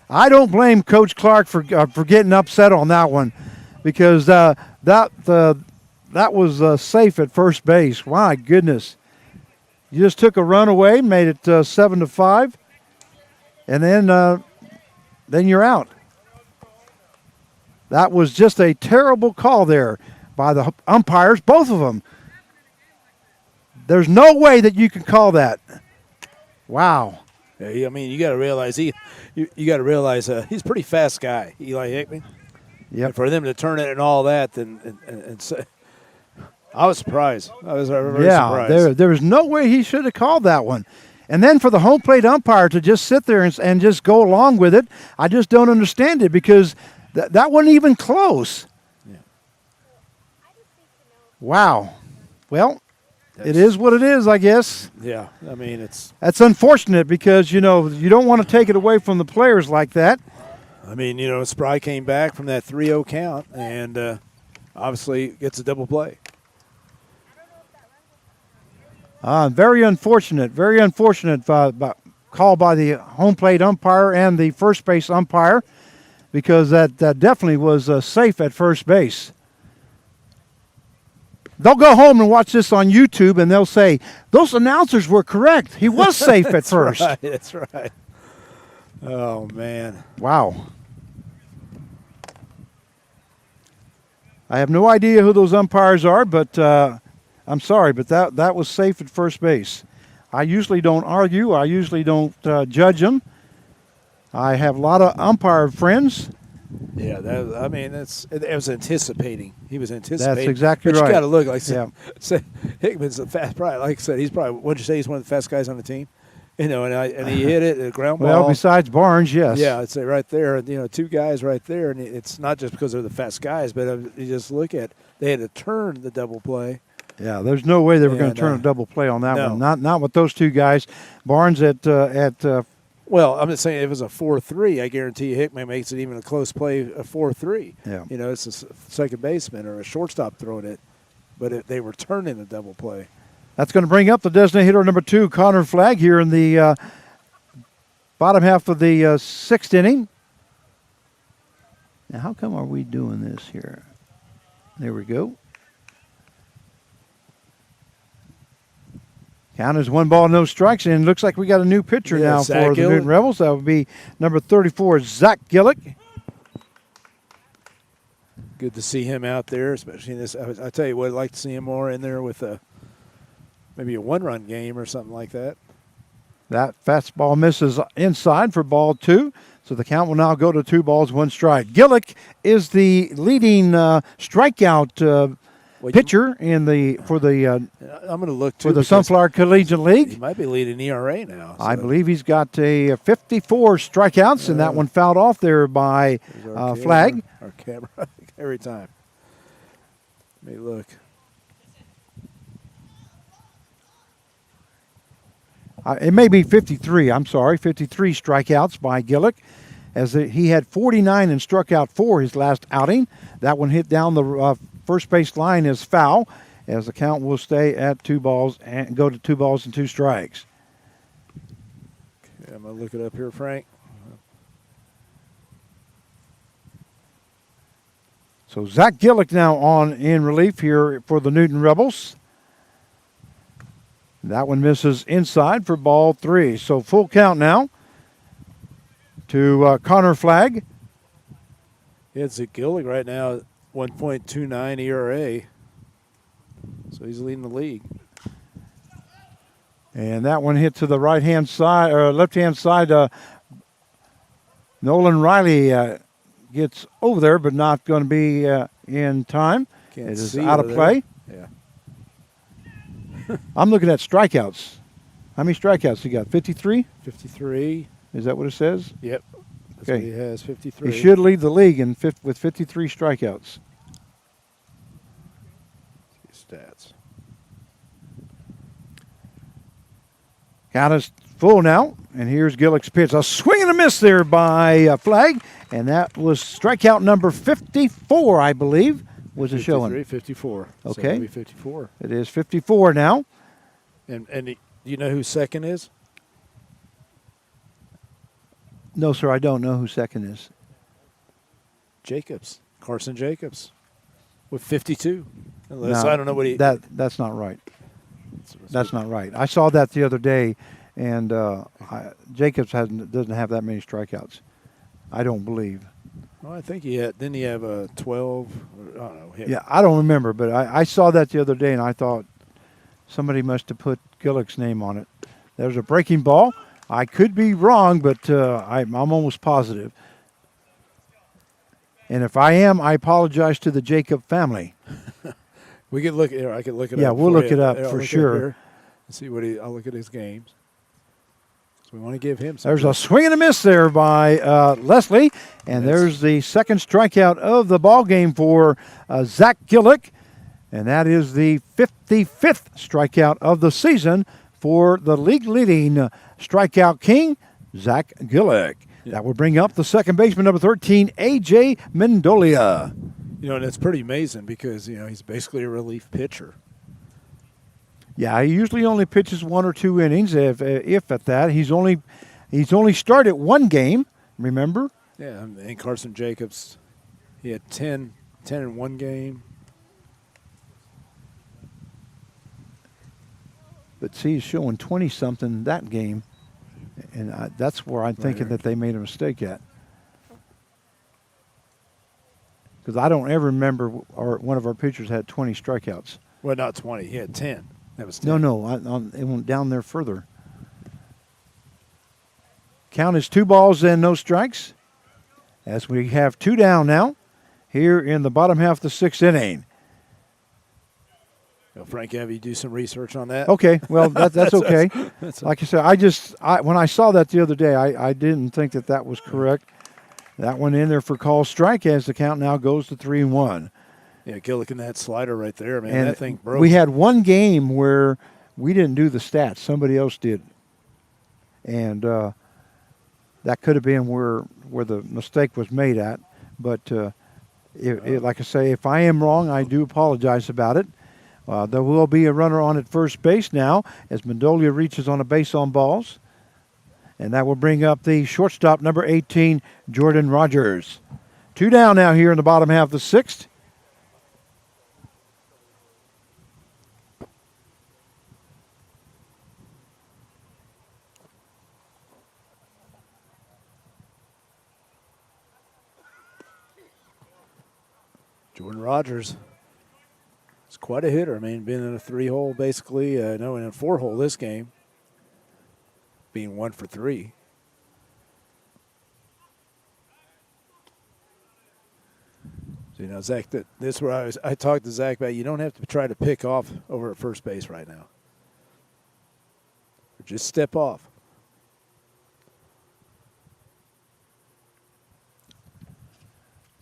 Speaker 1: I don't blame Coach Clark for getting upset on that one because that was safe at first base. My goodness. You just took a run away, made it 7-5, and then you're out. That was just a terrible call there by the umpires, both of them. There's no way that you can call that. Wow.
Speaker 2: Yeah, I mean, you got to realize you got to realize he's a pretty fast guy, Eli Hickman.
Speaker 1: Yep.
Speaker 2: And for them to turn it and all that, and say, I was surprised. I was very surprised.
Speaker 1: There was no way he should have called that one. And then for the home plate umpire to just sit there and just go along with it, I just don't understand it because that wasn't even close.
Speaker 2: Yeah.
Speaker 1: Wow. Well, it is what it is, I guess.
Speaker 2: Yeah, I mean,
Speaker 1: that's unfortunate because, you don't want to take it away from the players like that.
Speaker 2: I mean, Spry came back from that 3-0 count and obviously gets a double play.
Speaker 1: Very unfortunate call by the home plate umpire and the first base umpire because that definitely was safe at first base. They'll go home and watch this on YouTube, and they'll say, those announcers were correct. He was safe at first.
Speaker 2: Right, that's right. Oh, man.
Speaker 1: Wow. I have no idea who those umpires are, but I'm sorry, but that was safe at first base. I usually don't argue. I usually don't judge them. I have a lot of umpire friends.
Speaker 2: Yeah, it was anticipating. He was anticipating.
Speaker 1: That's exactly
Speaker 2: but
Speaker 1: right.
Speaker 2: You got to look like Hickman's a fast. Probably like I said, he's probably. What'd you say? He's one of the fast guys on the team. And he hit it a ground ball.
Speaker 1: Well, besides Barnes, yes.
Speaker 2: Yeah, I'd say right there. Two guys right there, and it's not just because they're the fast guys, but you just look at they had to turn the double play.
Speaker 1: Yeah, there's no way they were going to turn a double play on that
Speaker 2: no.
Speaker 1: one. Not with those two guys. Barnes at
Speaker 2: well, I'm just saying if it was a 4-3, I guarantee you Hickman makes it even a close play, a 4-3.
Speaker 1: Yeah.
Speaker 2: It's a second baseman or a shortstop throwing it, but they were turning the double play.
Speaker 1: That's going to bring up the designated hitter number 2, Connor Flagg, here in the bottom half of the sixth inning. Now, how come are we doing this here? There we go. Count is 1 ball, no strikes, and it looks like we got a new pitcher now for the Newton Rebels. That would be number 34, Zach Gillick.
Speaker 2: Good to see him out there, especially in this. I tell you what, I'd like to see him more in there with maybe a 1-run game or something like that.
Speaker 1: That fastball misses inside for ball 2, so the count will now go to 2 balls, 1 strike. Gillick is the leading strikeout pitcher for the
Speaker 2: I'm going to look too
Speaker 1: for the Sunflower Collegiate League.
Speaker 2: He might be leading ERA now. So.
Speaker 1: I believe he's got a 54 strikeouts, and that one fouled off there by Flagg.
Speaker 2: Our camera every time. Let me look.
Speaker 1: It may be 53. I'm sorry, 53 strikeouts by Gillick, as he had 49 and struck out 4 his last outing. That one hit down the first base line is foul, as the count will stay at 2 balls and go to 2 balls and 2 strikes.
Speaker 2: Okay, I'm going to look it up here, Frank.
Speaker 1: So Zach Gillick now on in relief here for the Newton Rebels. That one misses inside for ball 3. So full count now to Connor Flagg.
Speaker 2: Yeah, it's Gillick right now. 1.29 ERA. So he's leading the league.
Speaker 1: And that one hit to the right-hand side, or left-hand side. Nolan Riley gets over there, but not going to be in time.
Speaker 2: Can't
Speaker 1: it is
Speaker 2: see
Speaker 1: out of play.
Speaker 2: Yeah.
Speaker 1: I'm looking at strikeouts. How many strikeouts he got? 53?
Speaker 2: 53.
Speaker 1: Is that what it says?
Speaker 2: Yep. That's
Speaker 1: okay.
Speaker 2: what he has, 53.
Speaker 1: He should lead the league with 53 strikeouts.
Speaker 2: Stats.
Speaker 1: Count is full now, and here's Gillick's pitch. A swing and a miss there by Flagg, and that was strikeout number 54, I believe, was the showing.
Speaker 2: 54.
Speaker 1: Okay.
Speaker 2: So it'll be 54.
Speaker 1: It is 54 now.
Speaker 2: And do you know who second is?
Speaker 1: No, sir, I don't know who second is.
Speaker 2: Jacobs. Carson Jacobs with 52. Unless
Speaker 1: No,
Speaker 2: I don't know what he.
Speaker 1: That's not right. That's not right. I saw that the other day, and Jacobs doesn't have that many strikeouts. I don't believe.
Speaker 2: Well, I think he had. Didn't he have a 12? I don't know.
Speaker 1: Yeah, I don't remember, but I saw that the other day, and I thought somebody must have put Gillick's name on it. There's a breaking ball. I could be wrong, but I'm almost positive. And if I am, I apologize to the Jacob family.
Speaker 2: We could look here. I could look it up.
Speaker 1: Yeah, we'll look it up
Speaker 2: I'll
Speaker 1: for
Speaker 2: look
Speaker 1: sure.
Speaker 2: up here and see what I'll look at his games. So we want to give him some.
Speaker 1: There's a swing and a miss there by Leslie, and there's the second strikeout of the ball game for Zach Gillick, and that is the 55th strikeout of the season for the league-leading strikeout king, Zach Gillick.
Speaker 2: Yeah.
Speaker 1: That will bring up the second baseman, number 13, A.J. Mendolia.
Speaker 2: You know, and it's pretty amazing because, you know, he's basically a relief pitcher.
Speaker 1: Yeah, he usually only pitches 1 or 2 innings, if at that. He's only started 1 game, remember?
Speaker 2: Yeah, and Carson Jacobs, he had 10 in 1 game.
Speaker 1: But see, he's showing 20-something that game, and that's where I'm thinking that they made a mistake at. Because I don't ever remember one of our pitchers had 20 strikeouts.
Speaker 2: Well, not 20. He had 10. That was 10.
Speaker 1: No, it went down there further. Count is 2 balls and no strikes, as we have 2 down now here in the bottom half of the 6th inning.
Speaker 2: Well, Frank, have you do some research on that?
Speaker 1: Okay, well, that's okay. Like I said, when I saw that the other day, I didn't think that was correct. That one in there for call strike as the count now goes to 3-1.
Speaker 2: Yeah, Gillick and that slider right there, man.
Speaker 1: And
Speaker 2: that thing broke.
Speaker 1: we had one game where we didn't do the stats. Somebody else did. And that could have been where the mistake was made at. But like I say, if I am wrong, I do apologize about it. There will be a runner on at first base now as Mendolia reaches on a base on balls. And that will bring up the shortstop, number 18, Jordan Rogers. 2 down now here in the bottom half of the 6th.
Speaker 2: Jordan Rogers is quite a hitter. I mean, been in a 3-hole basically. In a 4-hole this game. Being 1 for 3. So, you know, Zach, this is where I talked to Zach about you don't have to try to pick off over at first base right now. Just step off.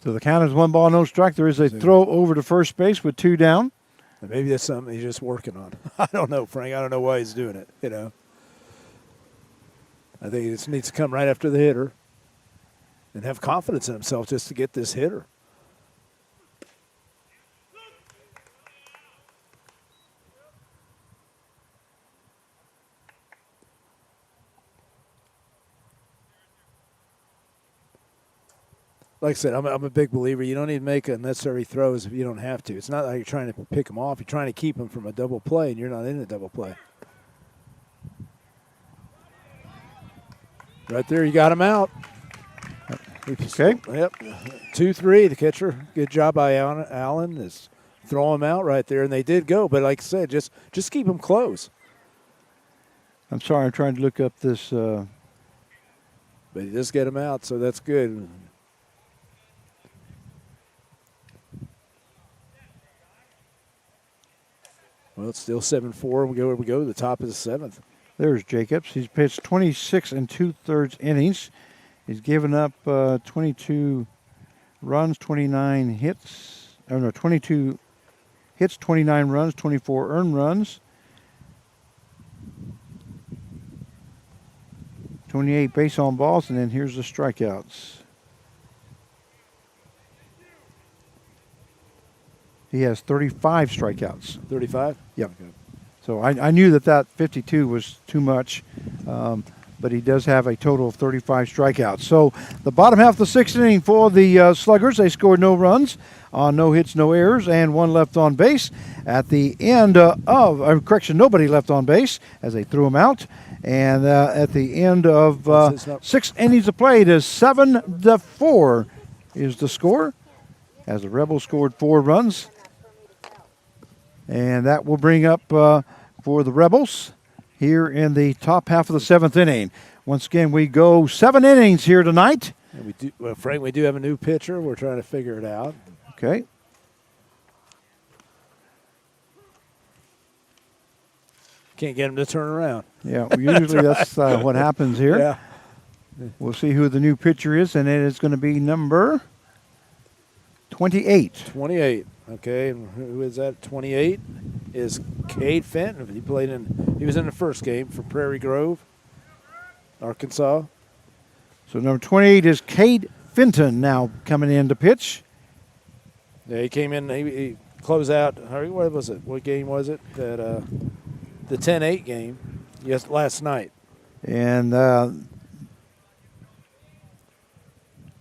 Speaker 1: So the count is 1 ball, no strike. There is a throw over to first base with 2 down.
Speaker 2: And maybe that's something he's just working on. I don't know, Frank. I don't know why he's doing it, you know. I think he just needs to come right after the hitter and have confidence in himself just to get this hitter. Like I said, I'm a big believer. You don't need to make unnecessary throws if you don't have to. It's not like you're trying to pick them off. You're trying to keep them from a double play, and you're not in a double play. Right there, you got him out.
Speaker 1: Okay.
Speaker 2: Yep. 2-3, the catcher. Good job by Allen. Is throw him out right there, and they did go. But like I said, just keep them close.
Speaker 1: I'm sorry, I'm trying to look up this.
Speaker 2: But you just get him out, so that's good. Well, it's still 7-4. We go to the top of the 7th.
Speaker 1: There's Jacobs. He's pitched 26 2/3 innings. He's given up 22 runs, 29 hits. 22 hits, 29 runs, 24 earned runs. 28 base on balls, and then here's the strikeouts. He has 35 strikeouts.
Speaker 2: 35?
Speaker 1: Yep.
Speaker 2: Okay.
Speaker 1: So I knew that 52 was too much, but he does have a total of 35 strikeouts. So the bottom half of the sixth inning for the Sluggers, they scored no runs, no hits, no errors, and one left on base. At the end nobody left on base as they threw him out. And at the end of 6 innings of play, it is 7-4 is the score, as the Rebels scored 4 runs. And that will bring up for the Rebels here in the top half of the 7th inning. Once again, we go 7 innings here tonight.
Speaker 2: And Frank, we do have a new pitcher. We're trying to figure it out.
Speaker 1: Okay.
Speaker 2: Can't get him to turn around.
Speaker 1: Yeah, usually that's what happens here.
Speaker 2: Yeah.
Speaker 1: We'll see who the new pitcher is, and it is going to be number 28.
Speaker 2: 28. Okay, and who is that? 28 is Cade Fenton. He was in the first game for Prairie Grove, Arkansas.
Speaker 1: So number 28 is Cade Fenton now coming in to pitch.
Speaker 2: Yeah, he came in. He closed out. What was it? What game was it? The 10-8 game. Yes, last night.
Speaker 1: And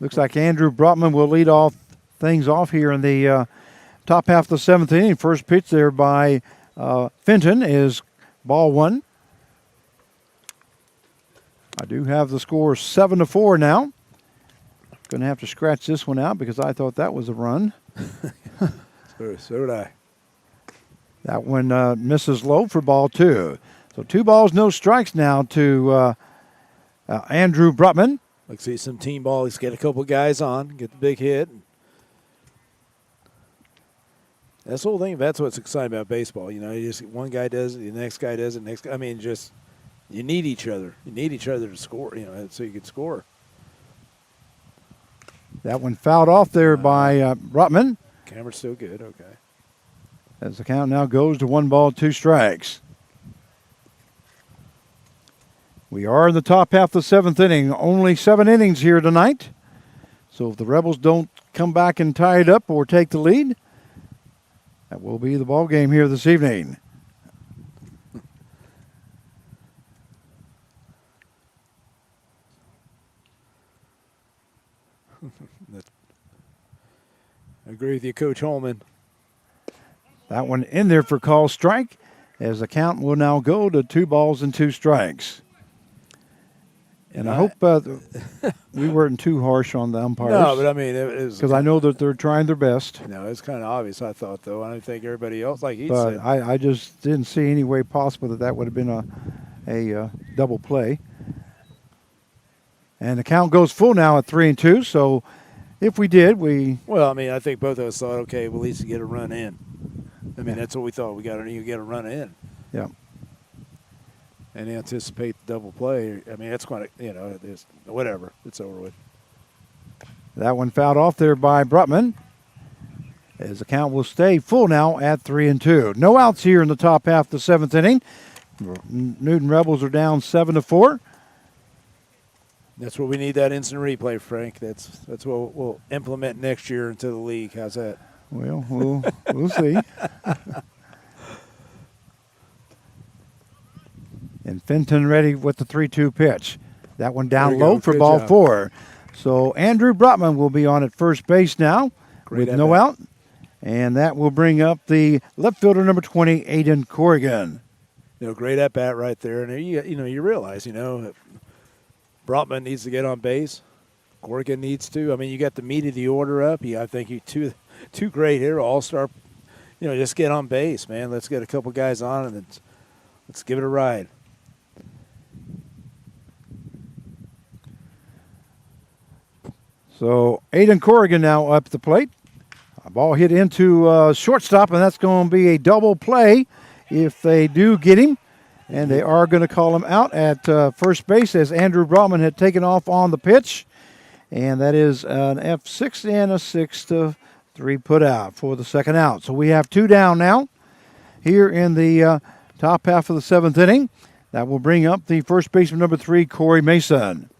Speaker 1: looks like Andrew Brotman will lead things off here in the top half of the 7th inning. First pitch there by Fenton is ball 1. I do have the score 7-4 now. Going to have to scratch this one out because I thought that was a run.
Speaker 2: So did I.
Speaker 1: That one misses low for ball 2. So 2 balls, no strikes now to Andrew Brutman.
Speaker 2: Let's see some team ball. He's got a couple guys on, get the big hit. That's the whole thing. That's what's exciting about baseball. You know, you just one guy does it, the next guy does it, next guy. I mean, just you need each other. You need each other to score. You know, so you can score.
Speaker 1: That one fouled off there by Brutman.
Speaker 2: Camera's still good. Okay.
Speaker 1: As the count now goes to 1 ball, 2 strikes. We are in the top half of the 7th inning. Only 7 innings here tonight. So if the Rebels don't come back and tie it up or take the lead, that will be the ball game here this evening.
Speaker 2: I agree with you, Coach Holman.
Speaker 1: That one in there for call strike, as the count will now go to 2 balls and 2 strikes. And I hope we weren't too harsh on the umpires.
Speaker 2: No, but I mean,
Speaker 1: because I know that they're trying their best.
Speaker 2: No, it's kind of obvious, I thought, though. I don't think everybody else, like he
Speaker 1: but
Speaker 2: said.
Speaker 1: I just didn't see any way possible that would have been a double play. And the count goes full now at 3-2. So if we did,
Speaker 2: Well, I mean, I think both of us thought, okay, we'll at least get a run in. I mean, that's what we thought. You get a run in.
Speaker 1: Yeah.
Speaker 2: And anticipate the double play. I mean, that's going to, whatever. It's over with.
Speaker 1: That one fouled off there by Brutman, as the count will stay full now at 3-2. No outs here in the top half of the 7th inning. Newton Rebels are down 7-4.
Speaker 2: That's what we need, that instant replay, Frank. That's what we'll implement next year into the league. How's that?
Speaker 1: Well, we'll see. And Fenton ready with the 3-2 pitch. That one down low for ball 4. So Andrew Brutman will be on at first base now with no out. And that will bring up the left fielder number 20, Aiden Corrigan.
Speaker 2: Great at bat right there. And you realize, Brotman needs to get on base. Corrigan needs to. I mean, you got the meat of the order up. I think you two great here, all-star. Just get on base, man. Let's get a couple guys on and let's give it a ride.
Speaker 1: So Aiden Corrigan now up the plate. A ball hit into shortstop, and that's going to be a double play if they do get him. And they are going to call him out at first base, as Andrew Brotman had taken off on the pitch. And that is an F6 and a 6-3 put out for the second out. So we have 2 down now here in the top half of the 7th inning. That will bring up the first baseman, number 3, Corey Mason.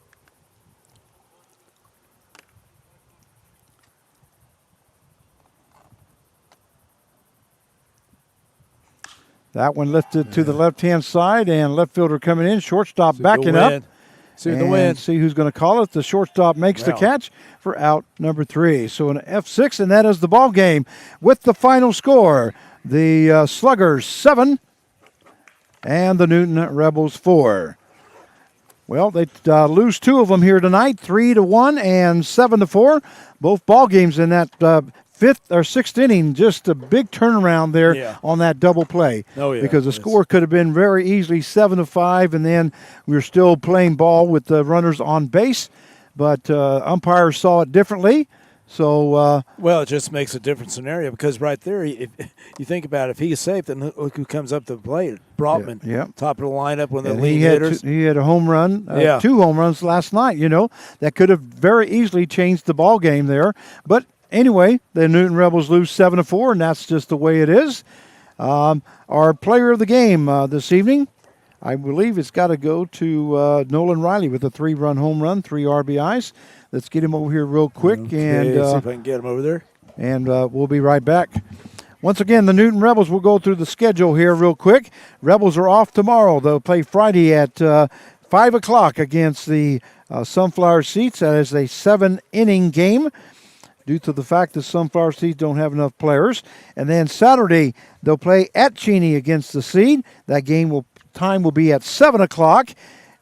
Speaker 1: That one lifted to the left-hand side, and left fielder coming in. Shortstop backing up.
Speaker 2: See the wind.
Speaker 1: See who's going to call it. The shortstop makes the catch for out number 3. So an F6, and that is the ball game with the final score. The Sluggers 7 and the Newton Rebels 4. Well, they lose 2 of them here tonight, 3-1 and 7-4. Both ball games in that 5th or 6th inning. Just a big turnaround there on that double play.
Speaker 2: Oh, yeah.
Speaker 1: Because the score could have been very easily 7-5, and then we were still playing ball with the runners on base. But umpires saw it differently. So
Speaker 2: well, it just makes a different scenario because right there, if you think about it, if he's safe, then look who comes up to the plate. Brotman, top of the lineup when the lead hitters.
Speaker 1: He had a home run, 2 home runs last night. That could have very easily changed the ball game there. But anyway, the Newton Rebels lose 7-4, and that's just the way it is. Our player of the game this evening, I believe it's got to go to Nolan Riley with a 3-run home run, 3 RBIs. Let's get him over here real quick.
Speaker 2: Okay,
Speaker 1: and
Speaker 2: see if I can get him over there.
Speaker 1: And we'll be right back. Once again, the Newton Rebels will go through the schedule here real quick. Rebels are off tomorrow. They'll play Friday at 5 o'clock against the Sunflower Seeds. That is a 7-inning game due to the fact that Sunflower Seeds don't have enough players. And then Saturday, they'll play at Cheney against the Seed. That time will be at 7 o'clock.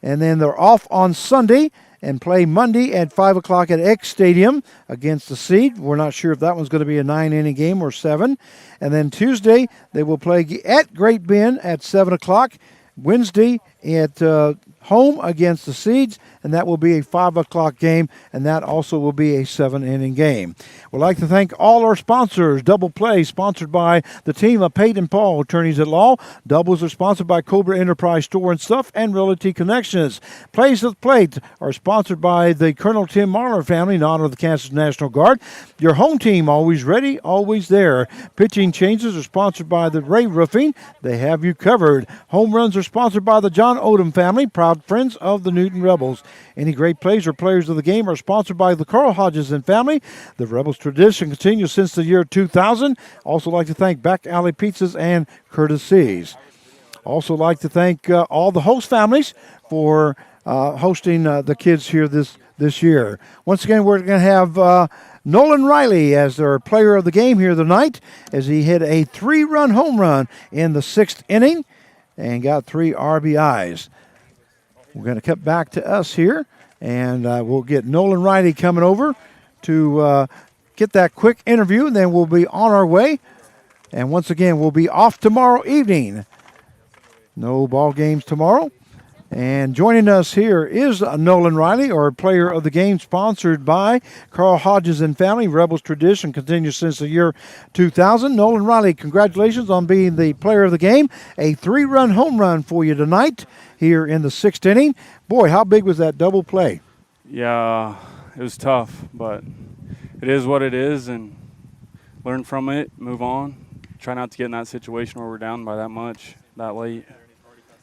Speaker 1: And then they're off on Sunday and play Monday at 5 o'clock at X Stadium against the Seed. We're not sure if that one's going to be a 9-inning game or 7. And then Tuesday, they will play at Great Bend at 7 o'clock. Wednesday at home against the Seeds, and that will be a 5 o'clock game, and that also will be a 7-inning game. We'd like to thank all our sponsors. Double Play, sponsored by the team of Peyton Paul, attorneys at law. Doubles are sponsored by Cobra Enterprise Store and Stuff and Realty Connections. Plays at the Plate are sponsored by the Colonel Tim Marler family in honor of the Kansas National Guard. Your home team, always ready, always there. Pitching changes are sponsored by the Ray Roofing. They have you covered. Home runs are sponsored by the John Odom family, proud friends of the Newton Rebels. Any great plays or players of the game are sponsored by the Carl Hodges and family. The Rebels tradition continues since the year 2000. Also like to thank Back Alley Pizzas and Courtesies. Also like to thank all the host families for hosting the kids here this year. Once again, we're going to have Nolan Riley as their player of the game here tonight as he hit a 3-run home run in the 6th inning and got 3 RBIs. We're going to cut back to us here, and we'll get Nolan Riley coming over to get that quick interview, and then we'll be on our way. And once again, we'll be off tomorrow evening. No ball games tomorrow. And joining us here is Nolan Riley, our player of the game, sponsored by Carl Hodges and family. Rebels tradition continues since the year 2000. Nolan Riley, congratulations on being the player of the game. A 3-run home run for you tonight here in the 6th inning. Boy, how big was that double play?
Speaker 3: Yeah, it was tough, but it is what it is, and learn from it, move on. Try not to get in that situation where we're down by that much, that late.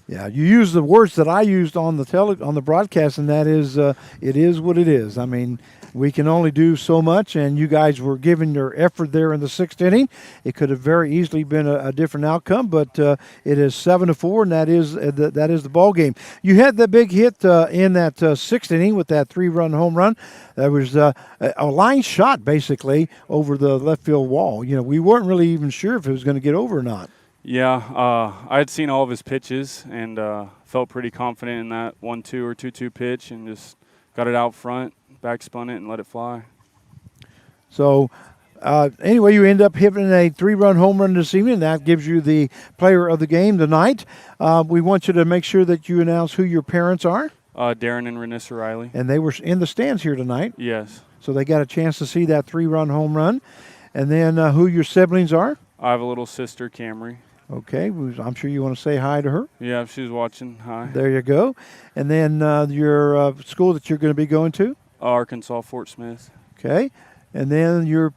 Speaker 1: Yeah, you use the words that I used on the broadcast, and that is, it is what it is. I mean, we can only do so much, and you guys were giving your effort there in the 6th inning. It could have very easily been a different outcome, but it is 7-4, and that is the ball game. You had the big hit in that 6th inning with that 3-run home run. That was a line shot basically over the left field wall. You know, we weren't really even sure if it was going to get over or not.
Speaker 3: Yeah, I had seen all of his pitches and felt pretty confident in that 1-2 or 2-2 pitch and just got it out front, backspun it, and let it fly.
Speaker 1: So, anyway, you end up hitting a 3-run home run this evening. That gives you the player of the game tonight. We want you to make sure that you announce who your parents are.
Speaker 3: Darren and Renessa Riley.
Speaker 1: And they were in the stands here tonight.
Speaker 3: Yes.
Speaker 1: So they got a chance to see that 3-run home run. And then who your siblings are?
Speaker 3: I have a little sister, Camry.
Speaker 1: Okay, I'm sure you want to say hi to her.
Speaker 3: Yeah, if she's watching, hi.
Speaker 1: There you go. And then your school that you're going to be going to?
Speaker 3: Arkansas, Fort Smith.
Speaker 1: Okay. And then your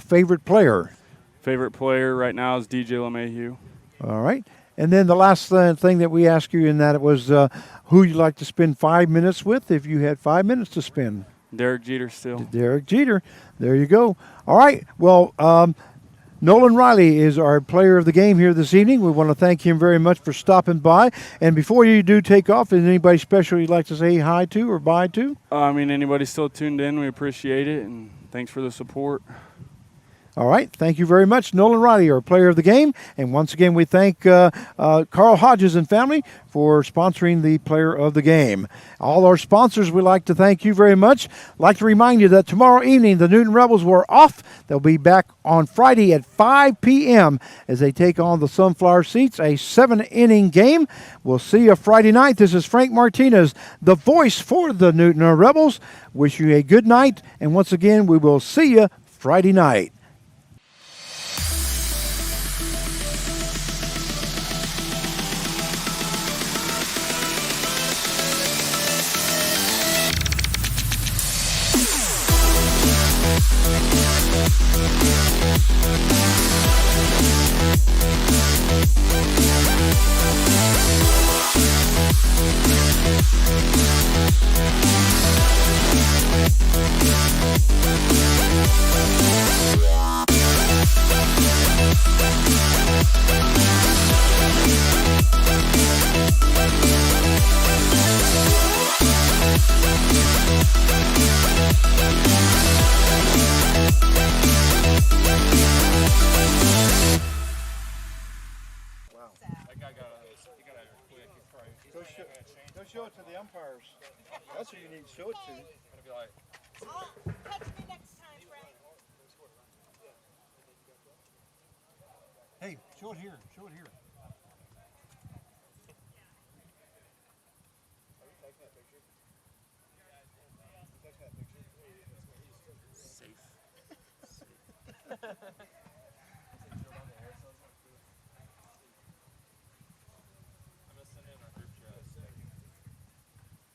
Speaker 1: favorite player?
Speaker 3: Favorite player right now is DJ LeMahieu.
Speaker 1: All right. And then the last thing that we asked you in that it was who you'd like to spend 5 minutes with if you had 5 minutes to spend.
Speaker 3: Derek Jeter still.
Speaker 1: Derek Jeter. There you go. All right. Well, Nolan Riley is our player of the game here this evening. We want to thank him very much for stopping by. And before you do take off, is anybody special you'd like to say hi to or bye to?
Speaker 3: I mean, anybody still tuned in, we appreciate it, and thanks for the support.
Speaker 1: All right. Thank you very much, Nolan Riley, our player of the game. And once again, we thank Carl Hodges and family for sponsoring the player of the game. All our sponsors, we'd like to thank you very much. I'd like to remind you that tomorrow evening, the Newton Rebels were off. They'll be back on Friday at 5 p.m. as they take on the Sunflower Seats, a 7-inning game. We'll see you Friday night. This is Frank Martinez, the voice for the Newton Rebels. Wish you a good night. And once again, we will see you Friday night. Go show it to the umpires. That's what you need to show it to.
Speaker 4: Catch me next time, Frank.
Speaker 1: Hey, show it here. Show it here. Safe.